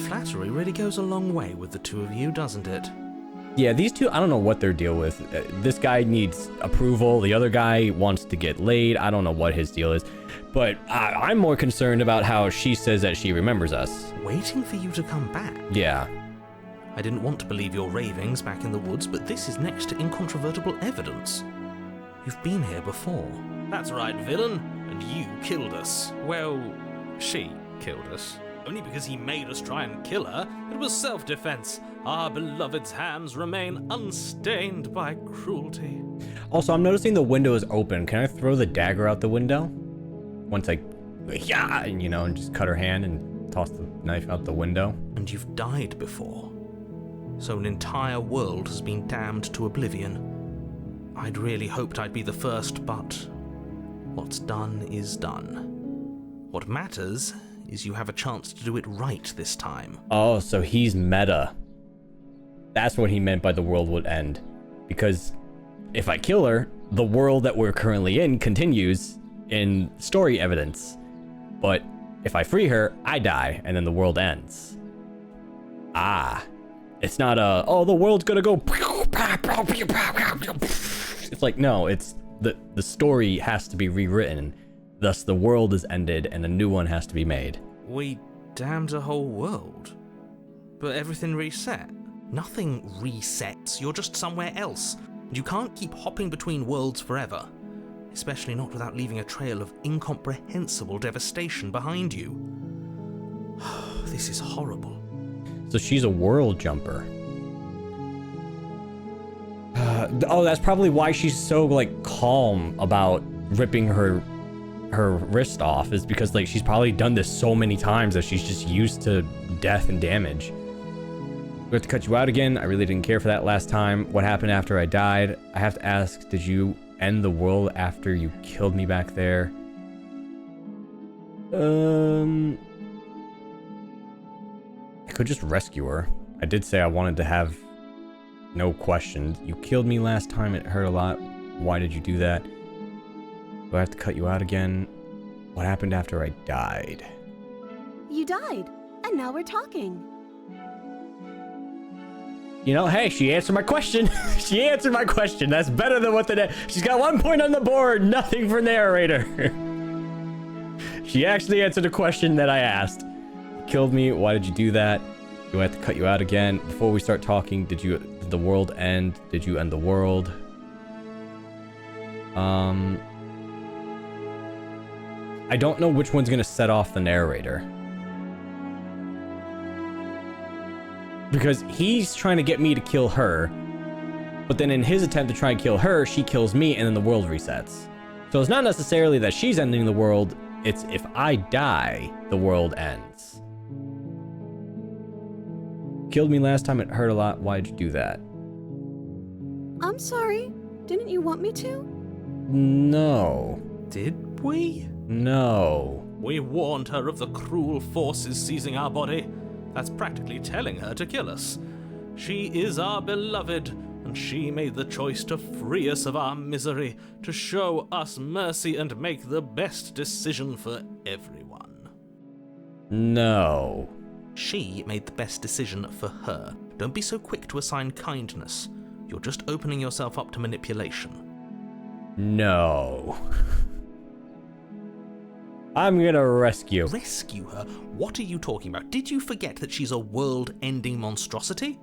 Flattery really goes a long way with the two of you, doesn't it? Yeah, these two, I don't know what their deal with. This guy needs approval. The other guy wants to get laid. I don't know what his deal is. But I'm more concerned about how she says that she remembers us. Waiting for you to come back. Yeah. I didn't want to believe your ravings back in the woods, but this is next to incontrovertible evidence. You've been here before. That's right, villain. And you killed us. Well, she killed us. Only because he made us try and kill her. It was self-defense. Our beloved's hands remain unstained by cruelty. Also, I'm noticing the window is open. Can I throw the dagger out the window? Once I, yeah, and, you know, and just cut her hand and toss the knife out the window. And you've died before. So an entire world has been damned to oblivion. I'd really hoped I'd be the first, but what's done is done. What matters is you have a chance to do it right this time. Oh, so he's meta. That's what he meant by the world would end. Because if I kill her, the world that we're currently in continues in story evidence. But if I free her, I die, and then the world ends. Ah. It's not a, oh, the world's gonna go. It's like, no, it's the story has to be rewritten. Thus, the world is ended, and a new one has to be made. We damned a whole world. But everything reset. Nothing resets, you're just somewhere else. And you can't keep hopping between worlds forever. Especially not without leaving a trail of incomprehensible devastation behind you. This is horrible. So she's a world jumper. Oh, that's probably why she's so, like, calm about ripping her wrist off, is because, like, she's probably done this so many times that she's just used to death and damage. We have to cut you out again. I really didn't care for that last time. What happened after I died? I have to ask, did you end the world after you killed me back there? I could just rescue her. I did say I wanted to have no questions. You killed me last time, it hurt a lot. Why did you do that? Do I have to cut you out again? What happened after I died? You died, and now we're talking. You know, hey, she answered my question. She answered my question. That's better than what she's got 1 point on the board. Nothing for narrator. She actually answered a question that I asked. You killed me. Why did you do that? Do I have to cut you out again? Before we start talking, did the world end? Did you end the world? I don't know which one's gonna set off the narrator. Because he's trying to get me to kill her, but then in his attempt to try and kill her, she kills me and then the world resets. So it's not necessarily that she's ending the world, it's if I die, the world ends. Killed me last time, it hurt a lot. Why'd you do that? I'm sorry. Didn't you want me to? No. Did we? No. We warned her of the cruel forces seizing our body. That's practically telling her to kill us. She is our beloved, and she made the choice to free us of our misery, to show us mercy and make the best decision for everyone. No. She made the best decision for her. Don't be so quick to assign kindness. You're just opening yourself up to manipulation. No. I'm gonna rescue. Rescue her? What are you talking about? Did you forget that she's a world-ending monstrosity?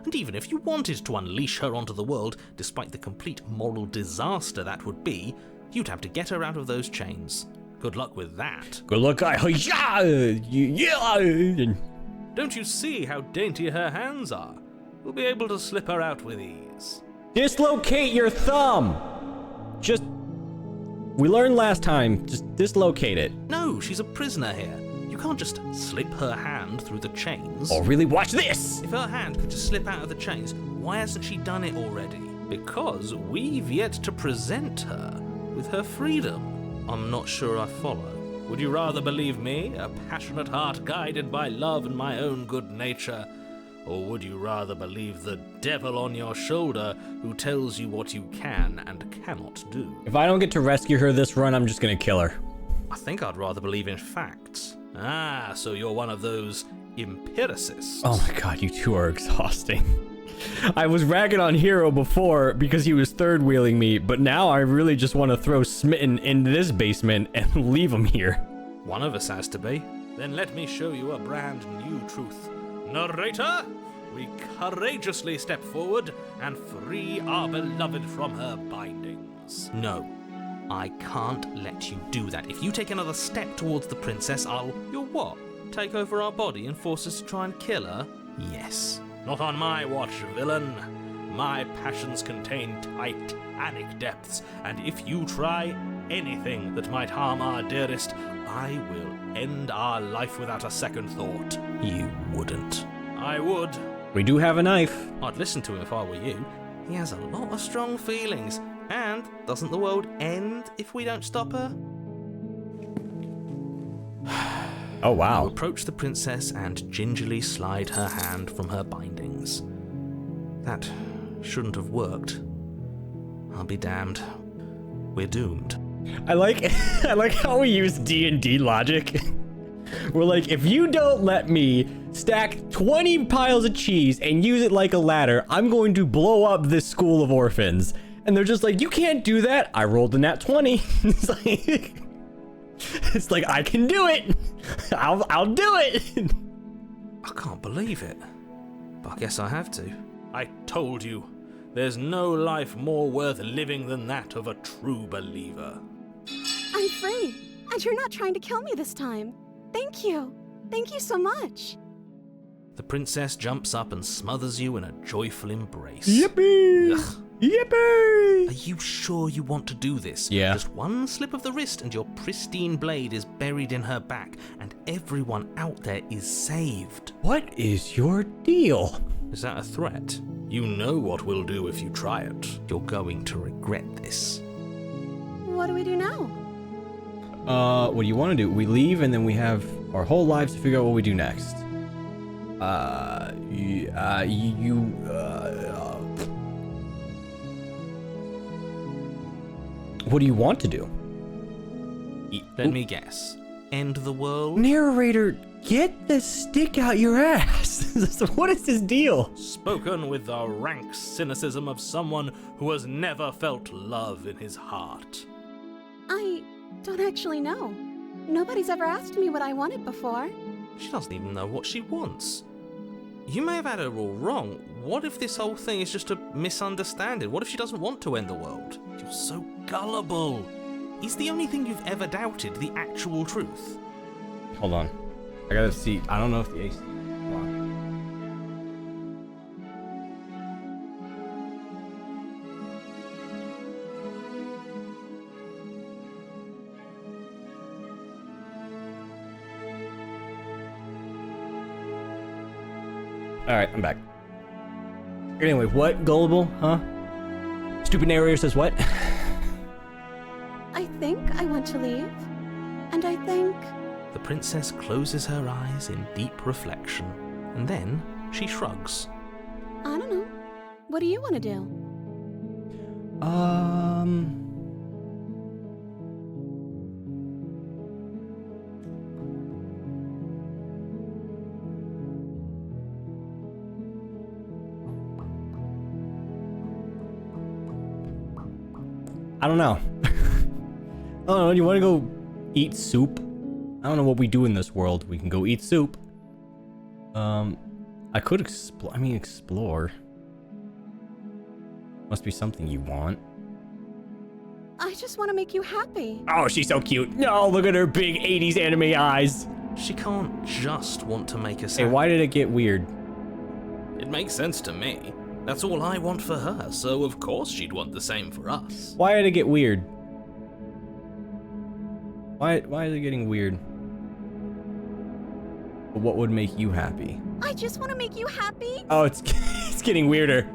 And even if you wanted to unleash her onto the world, despite the complete moral disaster that would be, you'd have to get her out of those chains. Good luck with that. Good luck, yeah. Don't you see how dainty her hands are? We'll be able to slip her out with ease. Dislocate your thumb. We learned last time, just dislocate it. No, she's a prisoner here. You can't just slip her hand through the chains. Oh, really? Watch this! If her hand could just slip out of the chains, why hasn't she done it already? Because we've yet to present her with her freedom. I'm not sure I follow. Would you rather believe me, a passionate heart guided by love and my own good nature? Or would you rather believe the devil on your shoulder who tells you what you can and cannot do? If I don't get to rescue her this run, I'm just gonna kill her. I think I'd rather believe in facts. Ah, so you're one of those empiricists. Oh my god, you two are exhausting. I was ragging on Hero before because he was third wheeling me, but now I really just want to throw Smitten into this basement and leave him here. One of us has to be. Then let me show you a brand new truth. Narrator, we courageously step forward and free our beloved from her bindings. No, I can't let you do that. If you take another step towards the princess, You'll what? Take over our body and force us to try and kill her? Yes. Not on my watch, villain. My passions contain titanic depths, and if you try anything that might harm our dearest, I will end our life without a second thought. You wouldn't. I would. We do have a knife. I'd listen to him if I were you. He has a lot of strong feelings. And doesn't the world end if we don't stop her? Oh, You wow. approach the princess and gingerly slide her hand from her bindings. That shouldn't have worked. I'll be damned. We're doomed. I like how we use D&D logic. We're like, if you don't let me stack 20 piles of cheese and use it like a ladder, I'm going to blow up this school of orphans. And they're just like, you can't do that. I rolled a nat 20. It's like, I can do it. I'll do it. I can't believe it. But I guess I have to. I told you, there's no life more worth living than that of a true believer. I'm free, and you're not trying to kill me this time. Thank you. Thank you so much. The princess jumps up and smothers you in a joyful embrace. Yippee! Ugh. Yippee! Are you sure you want to do this? Yeah. Just one slip of the wrist and your pristine blade is buried in her back, and everyone out there is saved. What is your deal? Is that a threat? You know what we'll do if you try it. You're going to regret this. What do we do now? What do you want to do? We leave and then we have our whole lives to figure out what we do next. What do you want to do? Let me guess. End the world? Narrator, get the stick out your ass. What is this deal? Spoken with the rank cynicism of someone who has never felt love in his heart. I don't actually know. Nobody's ever asked me what I wanted before. She doesn't even know what she wants. You may have had her all wrong. What if this whole thing is just a misunderstanding? What if she doesn't want to end the world? You're so gullible. Is the only thing you've ever doubted the actual truth? Hold on. I gotta see. I don't know if the AC. Hold on. Alright, I'm back. Anyway, what? Gullible? Huh? Stupid narrator says what? I think I want to leave. And I think... The princess closes her eyes in deep reflection, and then she shrugs. I don't know. What do you want to do? I don't know. I don't know. You want to go eat soup? I don't know what we do in this world. We can go eat soup. I could explore. I mean, explore. Must be something you want. I just want to make you happy. Oh, she's so cute. No, look at her big 80s anime eyes. She can't just want to make us Hey, happy. why did it get weird? It makes sense to me. That's all I want for her, so of course she'd want the same for us. Why did it get weird? Why is it getting weird? But what would make you happy? I just want to make you happy. Oh, it's it's getting weirder.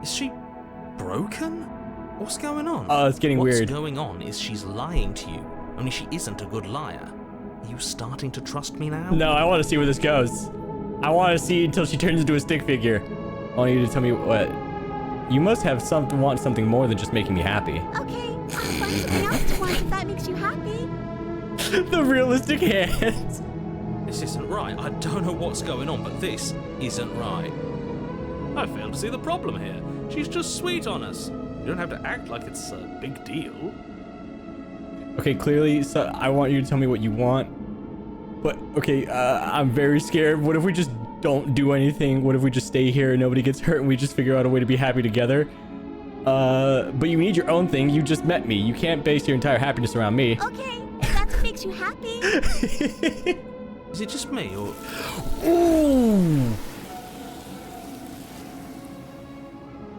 Is she broken? What's going on? Oh, it's getting weird. What's going on is she's lying to you, only she isn't a good liar. Are you starting to trust me now? No, I want to see where this goes. I want to see until she turns into a stick figure. I want you to tell me what. You must have want something more than just making me happy. Okay, I'll find something else to want if that makes you happy. The realistic hands. This isn't right. I don't know what's going on, but this isn't right. I fail to see the problem here. She's just sweet on us. You don't have to act like it's a big deal. Okay, clearly, so I want you to tell me what you want. But, okay, I'm very scared. What if we just don't do anything? What if we just stay here and nobody gets hurt and we just figure out a way to be happy together? But you need your own thing. You just met me. You can't base your entire happiness around me. Okay, if that's what makes you happy. Is it just me, or... Ooh!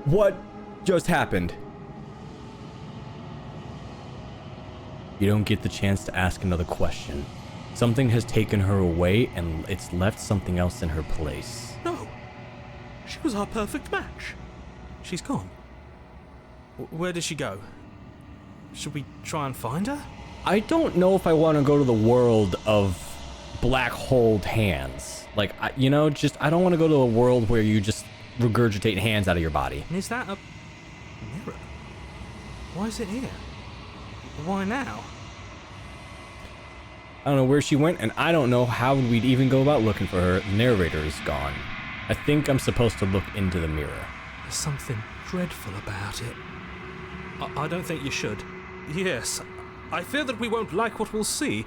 What just happened? You don't get the chance to ask another question. Something has taken her away and it's left something else in her place. No. She was our perfect match. She's gone. Where did she go? Should we try and find her? I don't know if I want to go to the world of black holed hands. Like, I don't want to go to a world where you just regurgitate hands out of your body. And is that a mirror? Why is it here? Why now? I don't know where she went, and I don't know how we'd even go about looking for her. The narrator is gone. I think I'm supposed to look into the mirror. There's something dreadful about it. I don't think you should. Yes, I fear that we won't like what we'll see.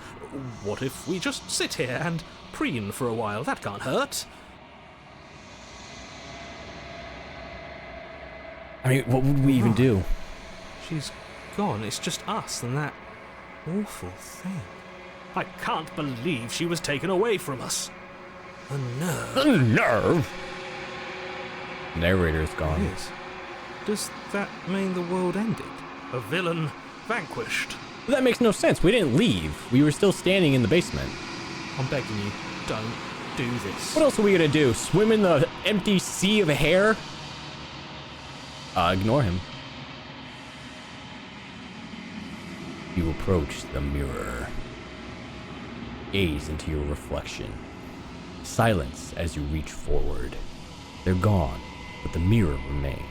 What if we just sit here and preen for a while? That can't hurt. I mean, what would we even do? She's gone. It's just us and that awful thing. I can't believe she was taken away from us. A nerve. The nerve! Narrator is gone. It is. Does that mean the world ended? A villain vanquished. That makes no sense. We didn't leave. We were still standing in the basement. I'm begging you, don't do this. What else are we gonna do? Swim in the empty sea of hair? Ignore him. You approach the mirror. Gaze into your reflection. Silence as you reach forward. They're gone, but the mirror remains.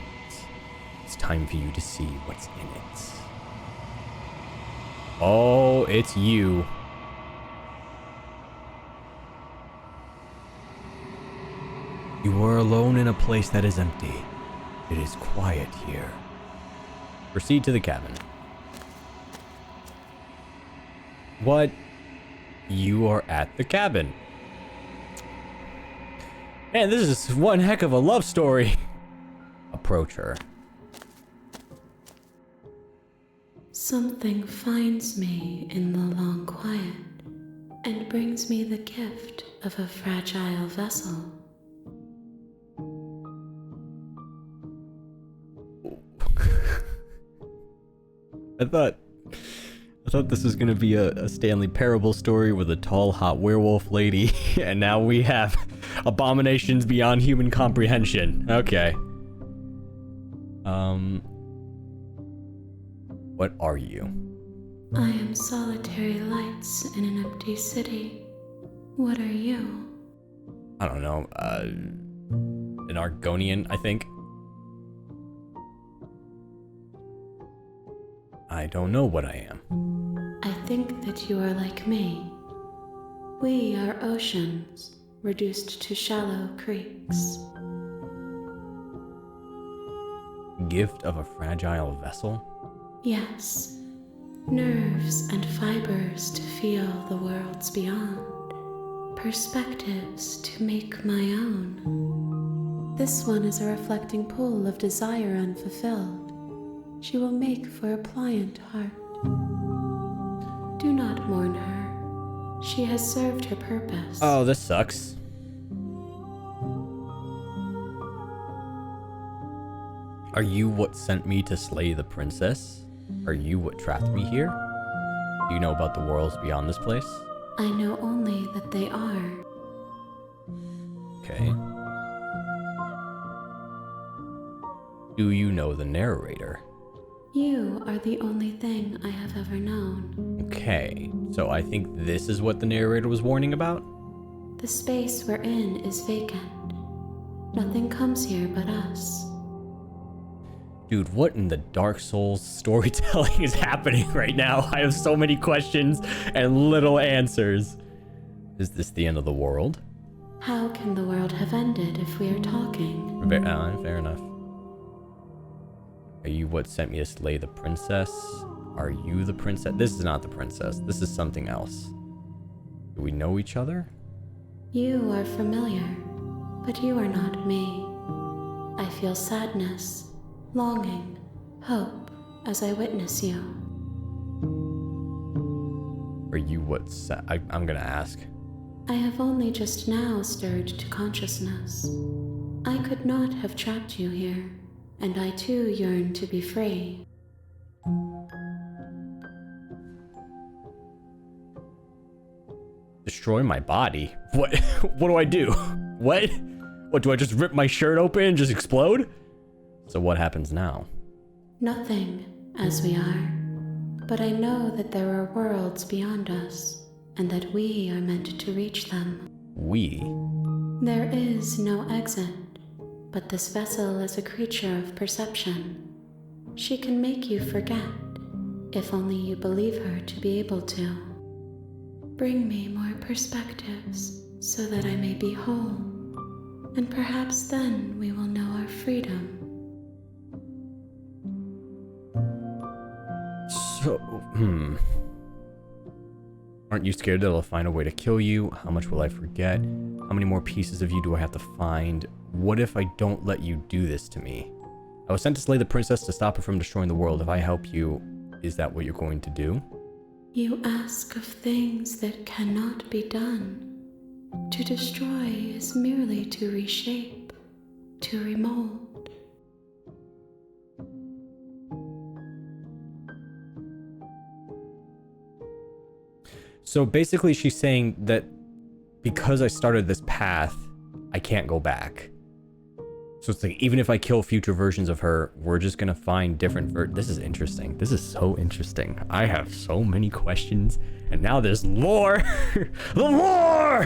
It's time for you to see what's in it. Oh, it's you. You are alone in a place that is empty. It is quiet here. Proceed to the cabin. What? You are at the cabin. Man, this is one heck of a love story. Approach her. Something finds me in the long quiet and brings me the gift of a fragile vessel. I thought this was gonna be a Stanley Parable story with a tall, hot werewolf lady, and now we have abominations beyond human comprehension. Okay. What are you? I am solitary lights in an empty city. What are you? I don't know, an Argonian, I think. I don't know what I am. I think that you are like me. We are oceans, reduced to shallow creeks. Gift of a fragile vessel? Yes, nerves and fibers to feel the worlds beyond, perspectives to make my own. This one is a reflecting pool of desire unfulfilled. She will make for a pliant heart. Do not mourn her. She has served her purpose. Oh, this sucks. Are you what sent me to slay the princess? Are you what trapped me here? Do you know about the worlds beyond this place? I know only that they are. Okay. Do you know the narrator? You are the only thing I have ever known. Okay, so I think this is what the narrator was warning about? The space we're in is vacant. Nothing comes here but us. Dude, what in the Dark Souls storytelling is happening right now? I have so many questions and little answers. Is this the end of the world? How can the world have ended if we are talking? Fair enough. Are you what sent me to slay the princess? Are you the princess? This is not the princess. This is something else. Do we know each other? You are familiar, but you are not me. I feel sadness, longing, hope as I witness you. Are you what I'm gonna ask. I have only just now stirred to consciousness. I could not have trapped you here, and I too yearn to be free. Destroy my body? What? What do I do? What? What, do I just rip my shirt open and just explode? So what happens now? Nothing, as we are. But I know that there are worlds beyond us, and that we are meant to reach them. We? There is no exit, but this vessel is a creature of perception. She can make you forget, if only you believe her to be able to. Bring me more perspectives, so that I may be whole, and perhaps then we will know our freedom. So, Aren't you scared that I'll find a way to kill you? How much will I forget? How many more pieces of you do I have to find? What if I don't let you do this to me? I was sent to slay the princess to stop her from destroying the world. If I help you, is that what you're going to do? You ask of things that cannot be done. To destroy is merely to reshape, to remold. So basically she's saying that because I started this path, I can't go back. So it's like, even if I kill future versions of her, we're just gonna find different this is interesting. This is so interesting. I have so many questions, and now there's lore. The lore!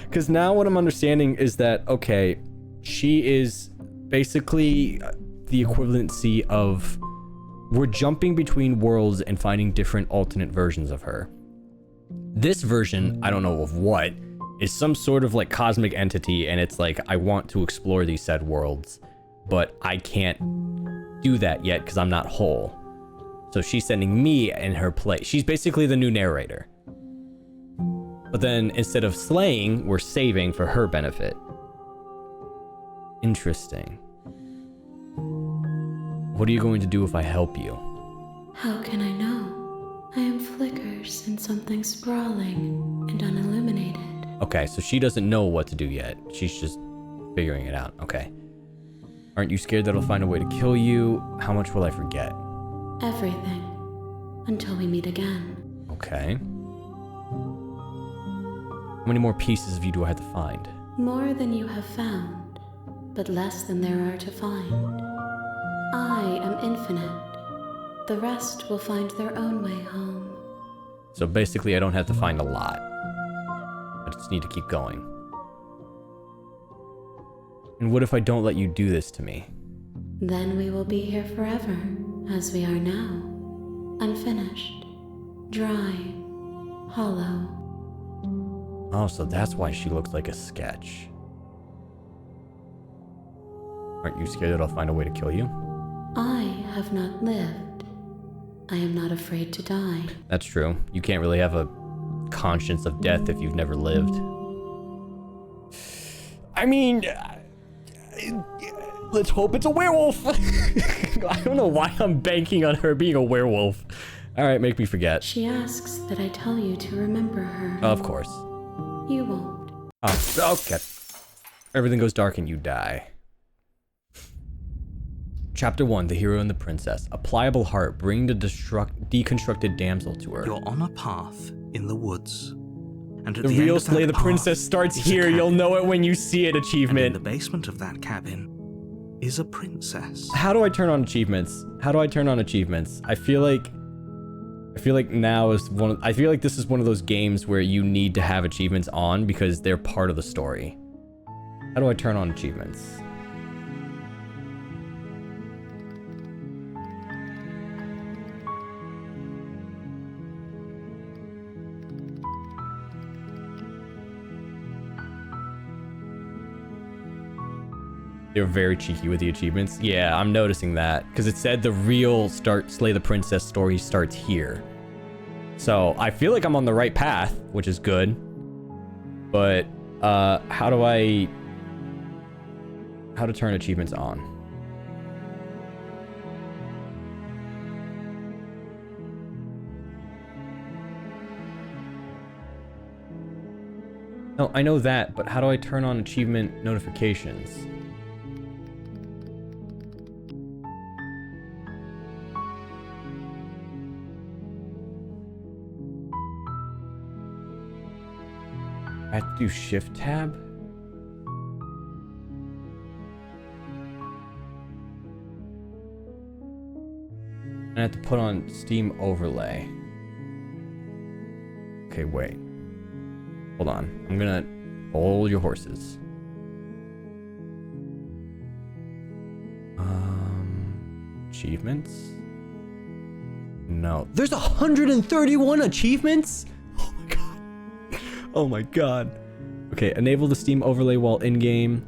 Because now what I'm understanding is that, okay, she is basically the equivalency of, we're jumping between worlds and finding different alternate versions of her. This version, I don't know of what, is some sort of like cosmic entity, and it's like, I want to explore these said worlds, but I can't do that yet because I'm not whole. So she's sending me in her place. She's basically the new narrator. But then instead of slaying, we're saving for her benefit. Interesting. What are you going to do if I help you? How can I know? I am flickers in something sprawling and unilluminated. Okay, so she doesn't know what to do yet. She's just figuring it out. Okay. Aren't you scared that I'll find a way to kill you? How much will I forget? Everything. Until we meet again. Okay. How many more pieces of you do I have to find? More than you have found, but less than there are to find. I am infinite. The rest will find their own way home. So basically, I don't have to find a lot. I just need to keep going. And what if I don't let you do this to me? Then we will be here forever, as we are now. Unfinished. Dry. Hollow. Oh, so that's why she looks like a sketch. Aren't you scared that I'll find a way to kill you? I have not lived. I am not afraid to die. That's true. You can't really have a conscience of death if you've never lived. I mean, let's hope it's a werewolf. I don't know why I'm banking on her being a werewolf. All right, make me forget. She asks that I tell you to remember her. Of course. You won't. Oh, okay. Everything goes dark and you die. Chapter 1, The Hero and the Princess. A pliable heart, bring the deconstructed damsel to her. You're on a path in the woods. And at The the real end of Slay that the Princess path starts is a here. You'll cabin. know it when you see it And in achievement. the basement of that cabin is a princess. How do I turn on achievements? How do I turn on achievements? I feel like now is I feel like this is one of those games where you need to have achievements on because they're part of the story. How do I turn on achievements? They're very cheeky with the achievements. Yeah, I'm noticing that because it said the real Slay the Princess story starts here. So I feel like I'm on the right path, which is good. But how to turn achievements on? No, I know that, but how do I turn on achievement notifications? I have to do shift tab? And I have to put on Steam overlay. Okay, wait. Hold on. I'm gonna hold your horses. Achievements? No. There's 131 achievements? Oh my god. Oh my god. Okay, enable the Steam overlay while in-game.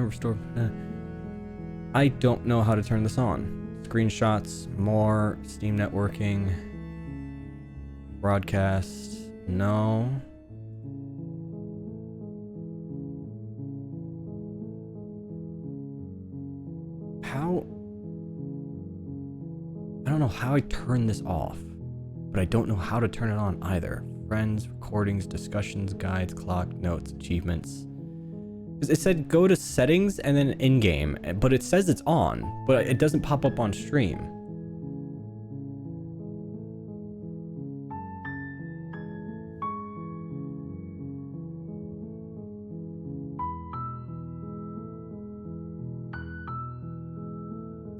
Restore. I don't know how to turn this on. Screenshots, more, Steam networking, broadcast, no. How? I don't know how I turn this off, but I don't know how to turn it on either. Friends, recordings, discussions, guides, clock, notes, achievements. It said go to settings and then in-game, but it says it's on, but it doesn't pop up on stream.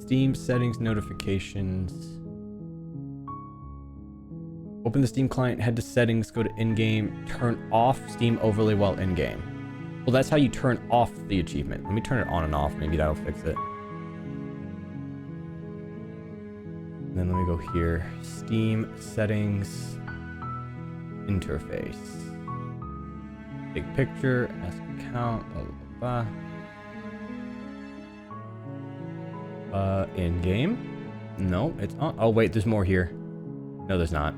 Steam settings, notifications. Open the Steam client, head to settings, go to in-game, turn off Steam overlay while in-game. Well, that's how you turn off the achievement. Let me turn it on and off. Maybe that'll fix it. And then let me go here. Steam settings, interface. Big picture, ask account, blah, blah, blah. In-game? No, it's on. Oh, wait, there's more here. No, there's not.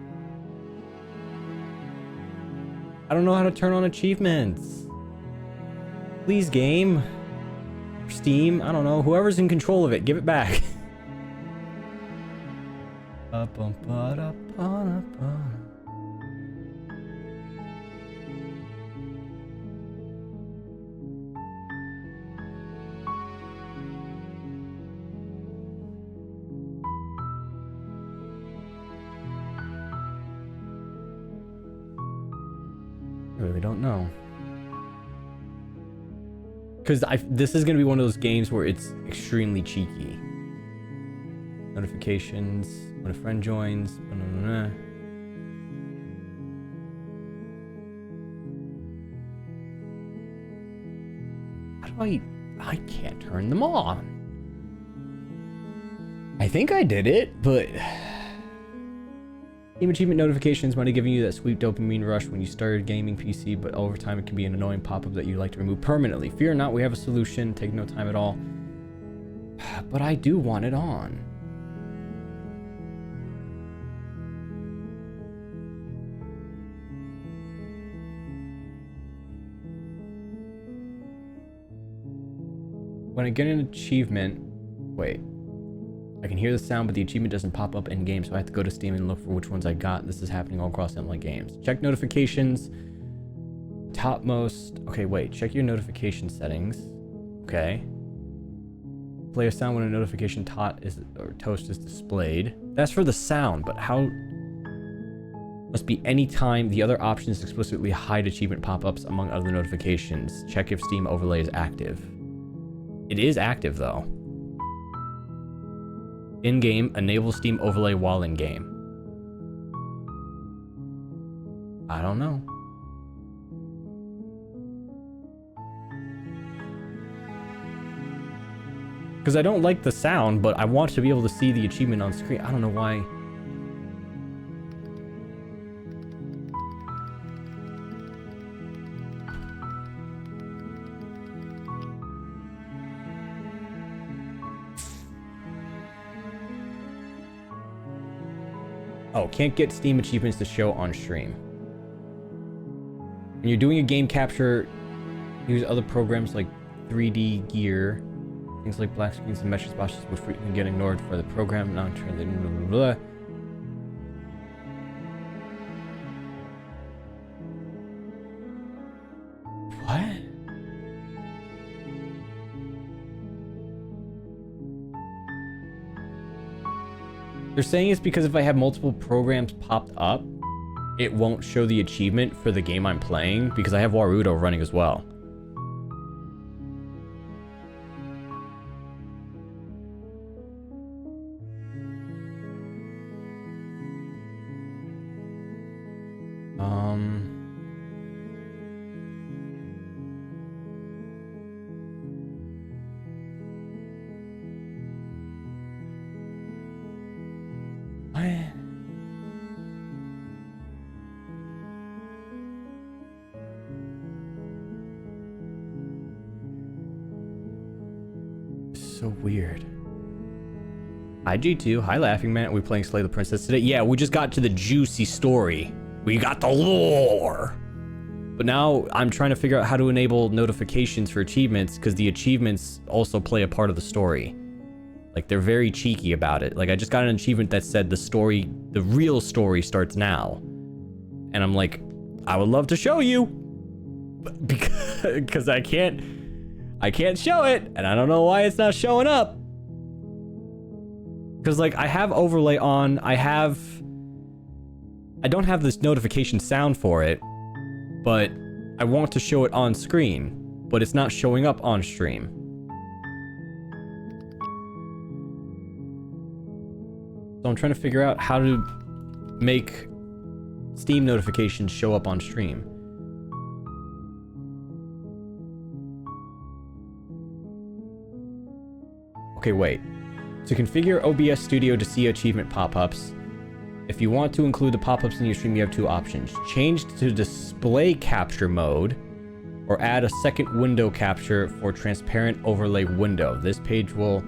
I don't know how to turn on achievements. Please, game. Steam, I don't know. Whoever's in control of it, give it back. I really don't know. Because this is going to be one of those games where it's extremely cheeky. Notifications, when a friend joins. How do I can't turn them on. I think I did it, but... Game achievement notifications might have given you that sweet dopamine rush when you started gaming PC, but over time it can be an annoying pop-up that you'd like to remove permanently. Fear not, we have a solution. Take no time at all. But I do want it on. When I get an achievement... Wait. I can hear the sound, but the achievement doesn't pop up in game, so I have to go to Steam and look for which ones I got. This is happening all across online games. Check notifications. Topmost. Okay, wait. Check your notification settings. Okay. Play a sound when a notification toast is displayed. That's for the sound, but how... Must be any time the other options explicitly hide achievement pop-ups among other notifications. Check if Steam overlay is active. It is active, though. In-game, enable Steam overlay while in-game. I don't know. Because I don't like the sound, but I want to be able to see the achievement on screen. I don't know why. Oh, can't get Steam achievements to show on stream. When you're doing a game capture, use other programs like 3D Gear. Things like black screens and mesh splashes would frequently get ignored for the program. Not blah, blah, blah. What? They're saying it's because if I have multiple programs popped up, it won't show the achievement for the game I'm playing because I have Warudo running as well. So weird. Hi G2, hi Laughing Man. Are we playing Slay the Princess today? Yeah, we just got to the juicy story. We got the lore. But now I'm trying to figure out how to enable notifications for achievements because the achievements also play a part of the story. Like they're very cheeky about it. Like I just got an achievement that said the real story starts now. And I'm like, I would love to show you. Because I can't show it, and I don't know why it's not showing up. Because, like, I have overlay on, I don't have this notification sound for it, but I want to show it on screen, but it's not showing up on stream. So I'm trying to figure out how to make Steam notifications show up on stream. Okay, wait. To configure OBS Studio to see achievement pop-ups, if you want to include the pop-ups in your stream, you have two options. Change to display capture mode, or add a second window capture for transparent overlay window. This page will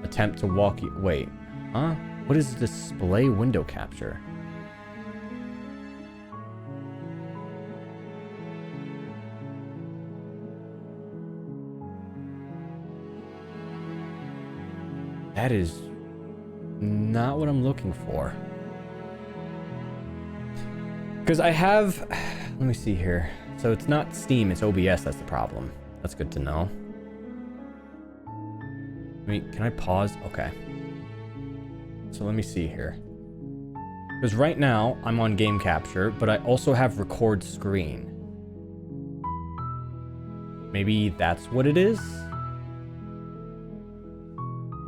attempt to walk you... Wait. Huh? What is display window capture? That is not what I'm looking for. Because I have... Let me see here. So it's not Steam, it's OBS that's the problem. That's good to know. I mean, can I pause? Okay. So let me see here. Because right now, I'm on game capture, but I also have record screen. Maybe that's what it is?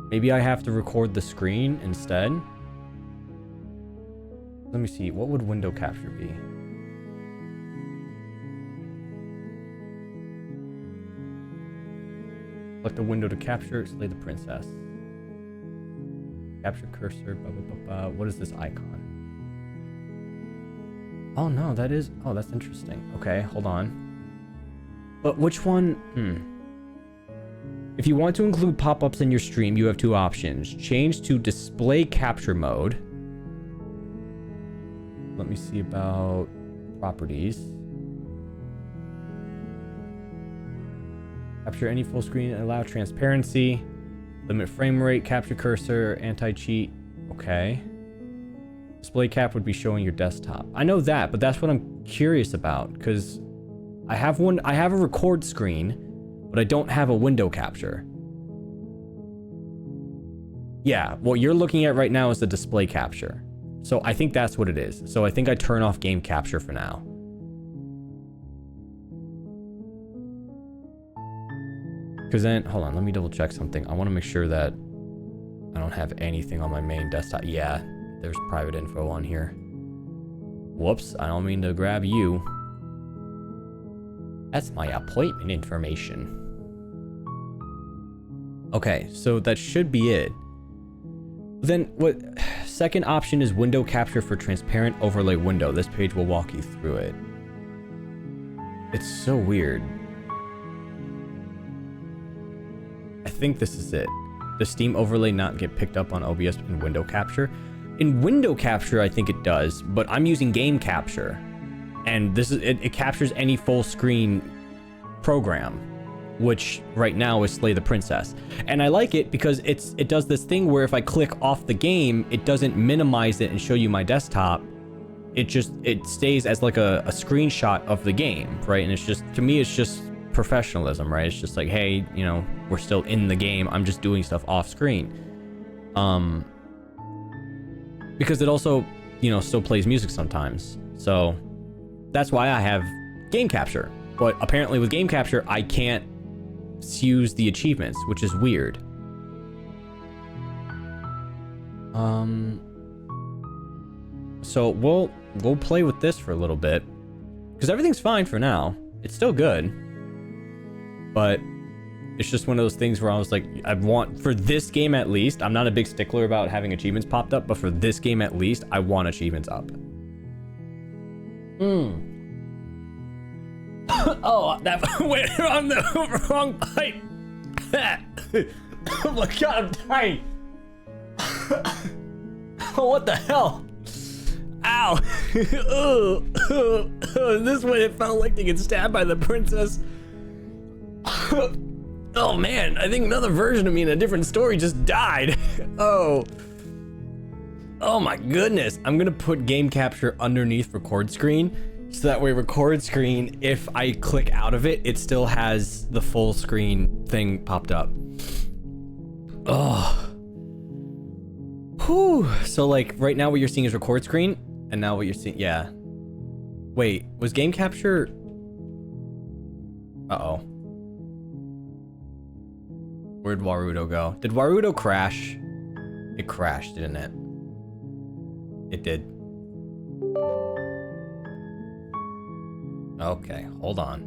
Maybe I have to record the screen instead? Let me see, what would window capture be? Select the window to capture, slay the princess. Capture cursor, blah, blah, blah, blah. What is this icon? Oh no, that is... Oh, that's interesting. Okay, hold on. But which one... If you want to include pop-ups in your stream, you have two options. Change to display capture mode. Let me see about properties. Capture any full screen and allow transparency. Limit frame rate, capture cursor, anti-cheat. Okay. Display cap would be showing your desktop. I know that, but that's what I'm curious about, because I have a record screen, but I don't have a window capture. Yeah, what you're looking at right now is the display capture. So I think that's what it is. So I think I turn off game capture for now. Because then, hold on, let me double check something. I want to make sure that I don't have anything on my main desktop. Yeah, there's private info on here. Whoops, I don't mean to grab you. That's my appointment information. Okay, so that should be it. Then what? Second option is window capture for transparent overlay window. This page will walk you through it. It's so weird. I think this is it. The Steam overlay not get picked up on OBS in window capture. In window capture, I think it does, but I'm using game capture. And this is it captures any full screen program, which right now is Slay the Princess. And I like it because it does this thing where if I click off the game, it doesn't minimize it and show you my desktop. It stays as like a screenshot of the game, right? And it's just, to me, it's just professionalism, right? It's just like, hey, you know, we're still in the game. I'm just doing stuff off screen. Because it also, you know, still plays music sometimes. So that's why I have game capture. But apparently with game capture, I can't use the achievements, which is weird. So we'll play with this for a little bit, because everything's fine for now. It's still good, but it's just one of those things where I was like, I want, for this game at least, I'm not a big stickler about having achievements popped up, but for this game at least, I want achievements up. Oh, that went on the wrong pipe. Oh my god, I'm dying. Oh, what the hell? Ow. This way it felt like they get stabbed by the princess. Oh man, I think another version of me in a different story just died. Oh my goodness. I'm gonna put game capture underneath record screen, so that way record screen, if I click out of it, it still has the full screen thing popped up. Oh. Whew. So like right now what you're seeing is record screen, and now what you're seeing, yeah. Wait, was game capture? Uh-oh. Where'd Warudo go? Did Warudo crash? It crashed, didn't it? It did. Okay, hold on.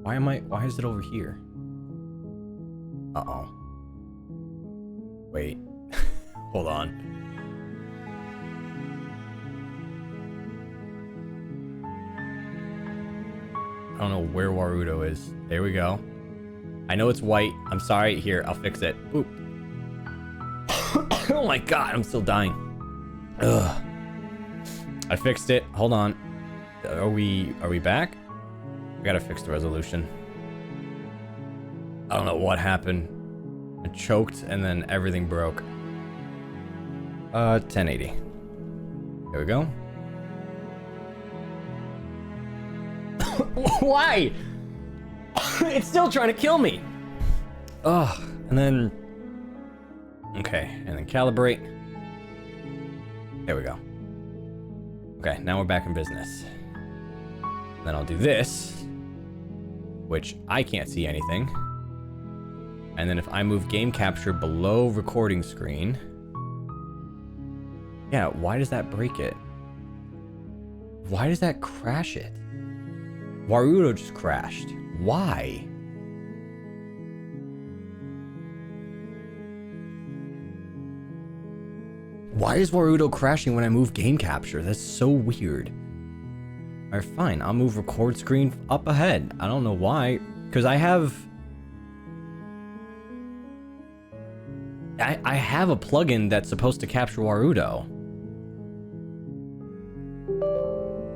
Why is it over here? Uh-oh. Wait. Hold on. I don't know where Warudo is. There we go. I know it's white. I'm sorry. Here, I'll fix it. Oop. Oh my god, I'm still dying. Ugh. I fixed it. Hold on. Are we back? I gotta fix the resolution. I don't know what happened. I choked and then everything broke. 1080. There we go. Why? It's still trying to kill me. Ugh. And then... Okay, and then calibrate. There we go. Okay, now we're back in business. Then I'll do this, which I can't see anything. And then if I move game capture below recording screen... Yeah, why does that break it? Why does that crash it? Warudo just crashed. Why? Why is Warudo crashing when I move game capture? That's so weird. Alright, fine. I'll move record screen up ahead. I don't know why. Because I have... I have a plugin that's supposed to capture Warudo.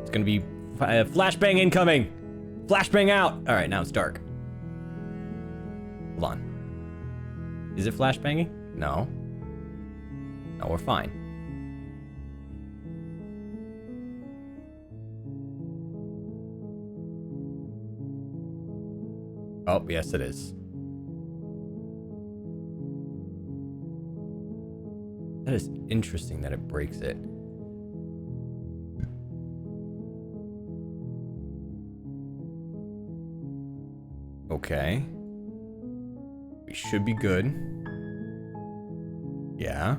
It's gonna be... flashbang incoming! Flashbang out! Alright, now it's dark. Hold on. Is it flashbanging? No. No, we're fine. Oh, yes it is. That is interesting that it breaks it. Okay. We should be good. Yeah.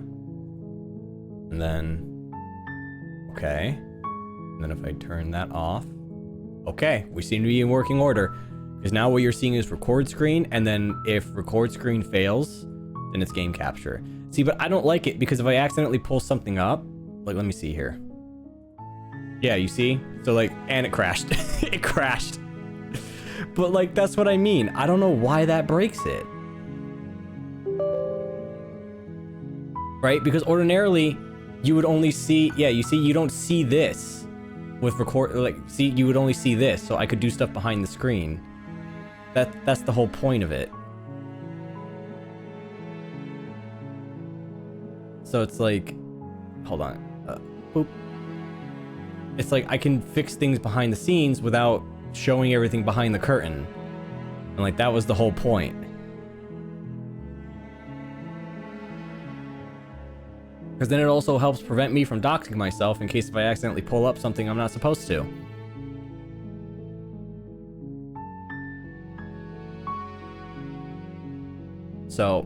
And then... Okay. And then if I turn that off... Okay, we seem to be in working order. Because now what you're seeing is record screen, and then if record screen fails, then it's game capture. See, but I don't like it, because if I accidentally pull something up... Like, let me see here. Yeah, you see? So, like, and it crashed. It crashed. But, like, that's what I mean. I don't know why that breaks it. Right? Because ordinarily, you would only see... Yeah, you see, you don't see this. With record... Like, see, you would only see this, so I could do stuff behind the screen. That's the whole point of it. So it's like... Hold on. Boop. It's like I can fix things behind the scenes without showing everything behind the curtain. And like, that was the whole point. Because then it also helps prevent me from doxing myself in case if I accidentally pull up something I'm not supposed to. So...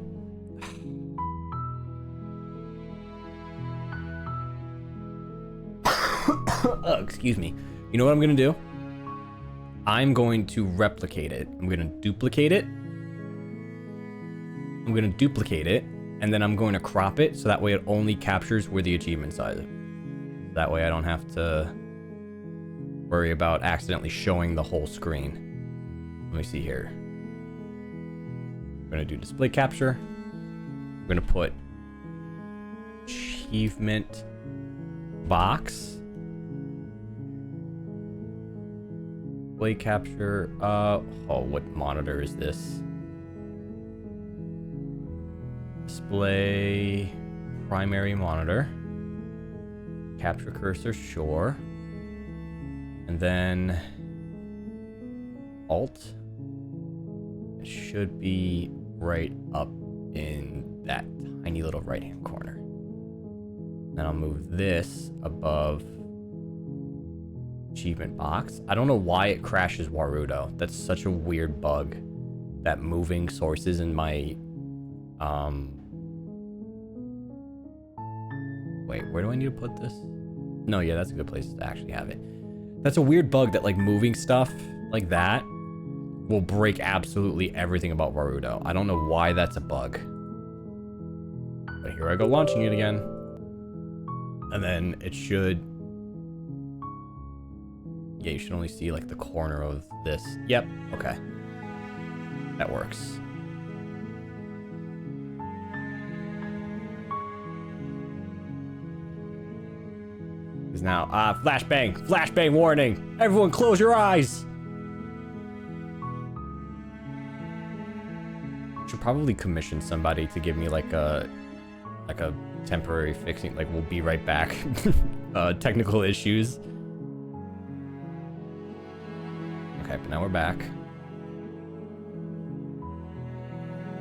Oh, excuse me. You know what I'm gonna do? I'm going to replicate it. I'm gonna duplicate it. I'm gonna duplicate it, and then I'm going to crop it so that way it only captures where the achievements are. That way I don't have to worry about accidentally showing the whole screen. Let me see here. I'm gonna do display capture. I'm gonna put achievement box. Display capture, oh, what monitor is this? Display primary monitor. Capture cursor, sure. And then Alt. It should be right up in that tiny little right-hand corner. Then I'll move this above achievement box. I don't know why it crashes Warudo. That's such a weird bug that moving sources in my Wait, where do I need to put this? No, yeah, that's a good place to actually have it. That's a weird bug that like moving stuff like that will break absolutely everything about Warudo. I don't know why that's a bug. But here I go launching it again. And then it should... Yeah, you should only see like the corner of this. Yep, okay. That works. Is now, flashbang warning. Everyone close your eyes. Should probably commission somebody to give me like a temporary fixing, like we'll be right back. Technical issues. Okay, but now we're back.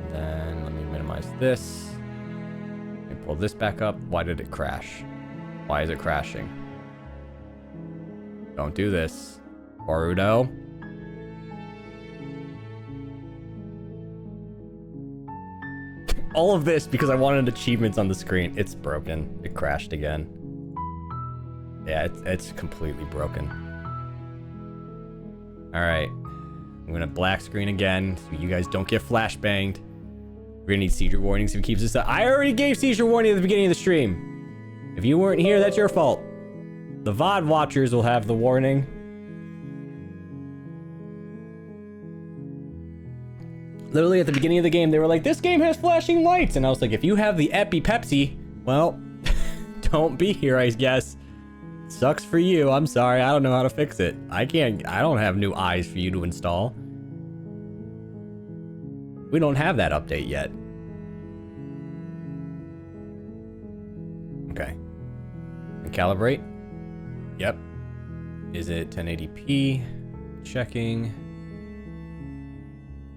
And then let me minimize this. Let me pull this back up. Why did it crash? Why is it crashing? Don't do this. Warudo. All of this because I wanted achievements on the screen. It's broken. It crashed again. Yeah, it's completely broken. Alright. I'm gonna black screen again so you guys don't get flashbanged. We're gonna need seizure warnings if he keeps this up. I already gave seizure warning at the beginning of the stream. If you weren't here, that's your fault. The VOD watchers will have the warning. Literally at the beginning of the game, they were like, this game has flashing lights. And I was like, if you have the Epi Pepsi, well, don't be here, I guess. Sucks for you. I'm sorry. I don't know how to fix it. I don't have new eyes for you to install. We don't have that update yet. Okay. And calibrate. Yep. Is it 1080p? Checking.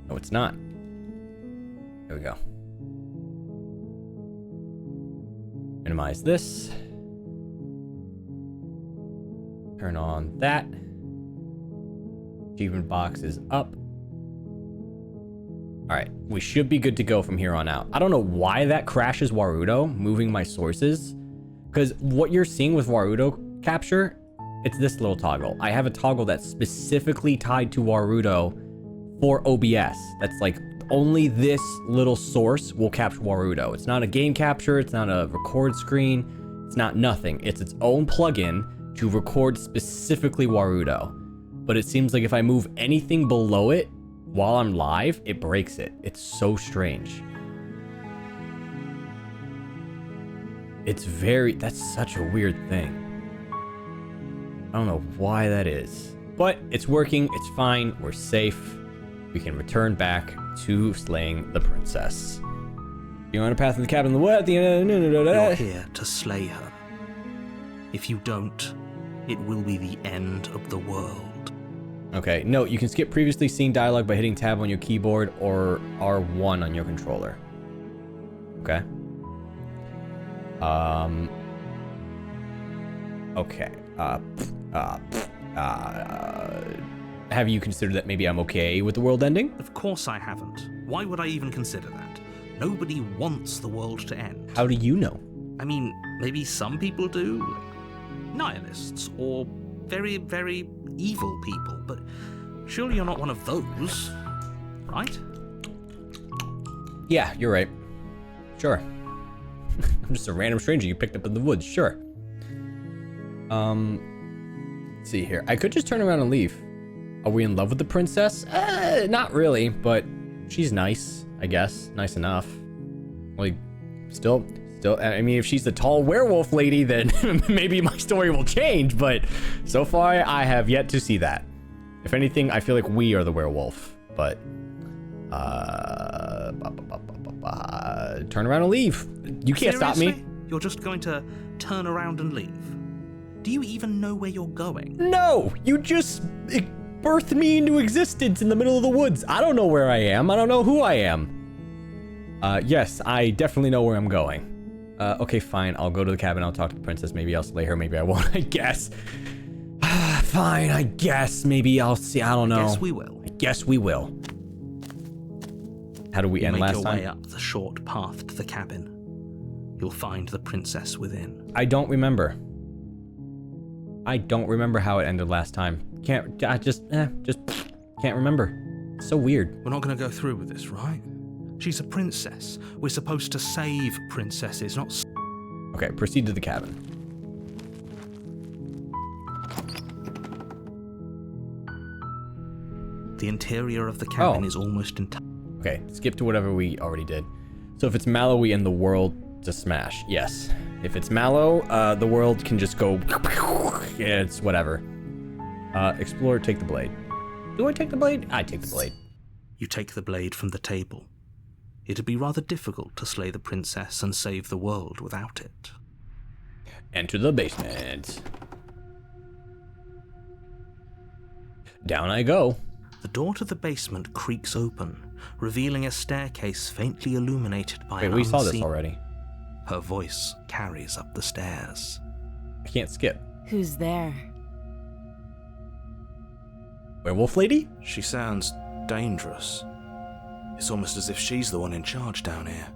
No, it's not. There we go. Minimize this. Turn on that. Achievement box is up. Alright, we should be good to go from here on out. I don't know why that crashes Warudo, moving my sources. Because what you're seeing with Warudo capture, it's this little toggle. I have a toggle that's specifically tied to Warudo for OBS. That's like, only this little source will capture Warudo. It's not a game capture, it's not a record screen, it's not nothing. It's its own plugin to record specifically Warudo. But it seems like if I move anything below it while I'm live, it breaks it. It's so strange. That's such a weird thing. I don't know why that is. But it's working, it's fine, we're safe. We can return back to slaying the princess. You on a path to the cabin in the wood at the end. You're here to slay her. If you don't, it will be the end of the world. Okay, note, you can skip previously seen dialogue by hitting tab on your keyboard or R1 on your controller. Okay. Okay. Have you considered that maybe I'm okay with the world ending? Of course I haven't. Why would I even consider that? Nobody wants the world to end. How do you know? I mean, maybe some people do, like nihilists or very, very evil people, but surely you're not one of those, right? Yeah, you're right. Sure. I'm just a random stranger you picked up in the woods, sure. Let's see here. I could just turn around and leave. Are we in love with the princess? Not really, but she's nice, I guess. Nice enough. Like, still, I mean, if she's the tall werewolf lady, then maybe my story will change, but so far I have yet to see that. If anything, I feel like we are the werewolf, but turn around and leave. You can't stop me. You're just going to turn around and leave? Do you even know where you're going? No, you just birthed me into existence in the middle of the woods. I don't know where I am. I don't know who I am. Yes, I definitely know where I'm going. Okay, fine. I'll go to the cabin. I'll talk to the princess. Maybe I'll slay her. Maybe I won't. I guess. Fine, I guess. Maybe I'll see. I don't know. I guess we will. I guess we will. How do we end Make last your time? way up the short path to the cabin. You'll find the princess within. I don't remember. I don't remember how it ended last time. Just can't remember. It's so weird. We're not going to go through with this, right? She's a princess. We're supposed to save princesses, not... Okay, proceed to the cabin. The interior of the cabin is almost entire. Okay, skip to whatever we already did. So if it's Mallow, we end the world to smash. Yes. If it's Mallow, the world can just go... Yeah, it's whatever. Explore, take the blade. Do I take the blade? I take the blade. You take the blade from the table. It'd be rather difficult to slay the princess and save the world without it. Enter the basement. Down I go. The door to the basement creaks open, revealing a staircase faintly illuminated by Wait, an we saw this unseen... already. Her voice carries up the stairs. I can't skip. Who's there? Werewolf lady? She sounds dangerous. It's almost as if she's the one in charge down here.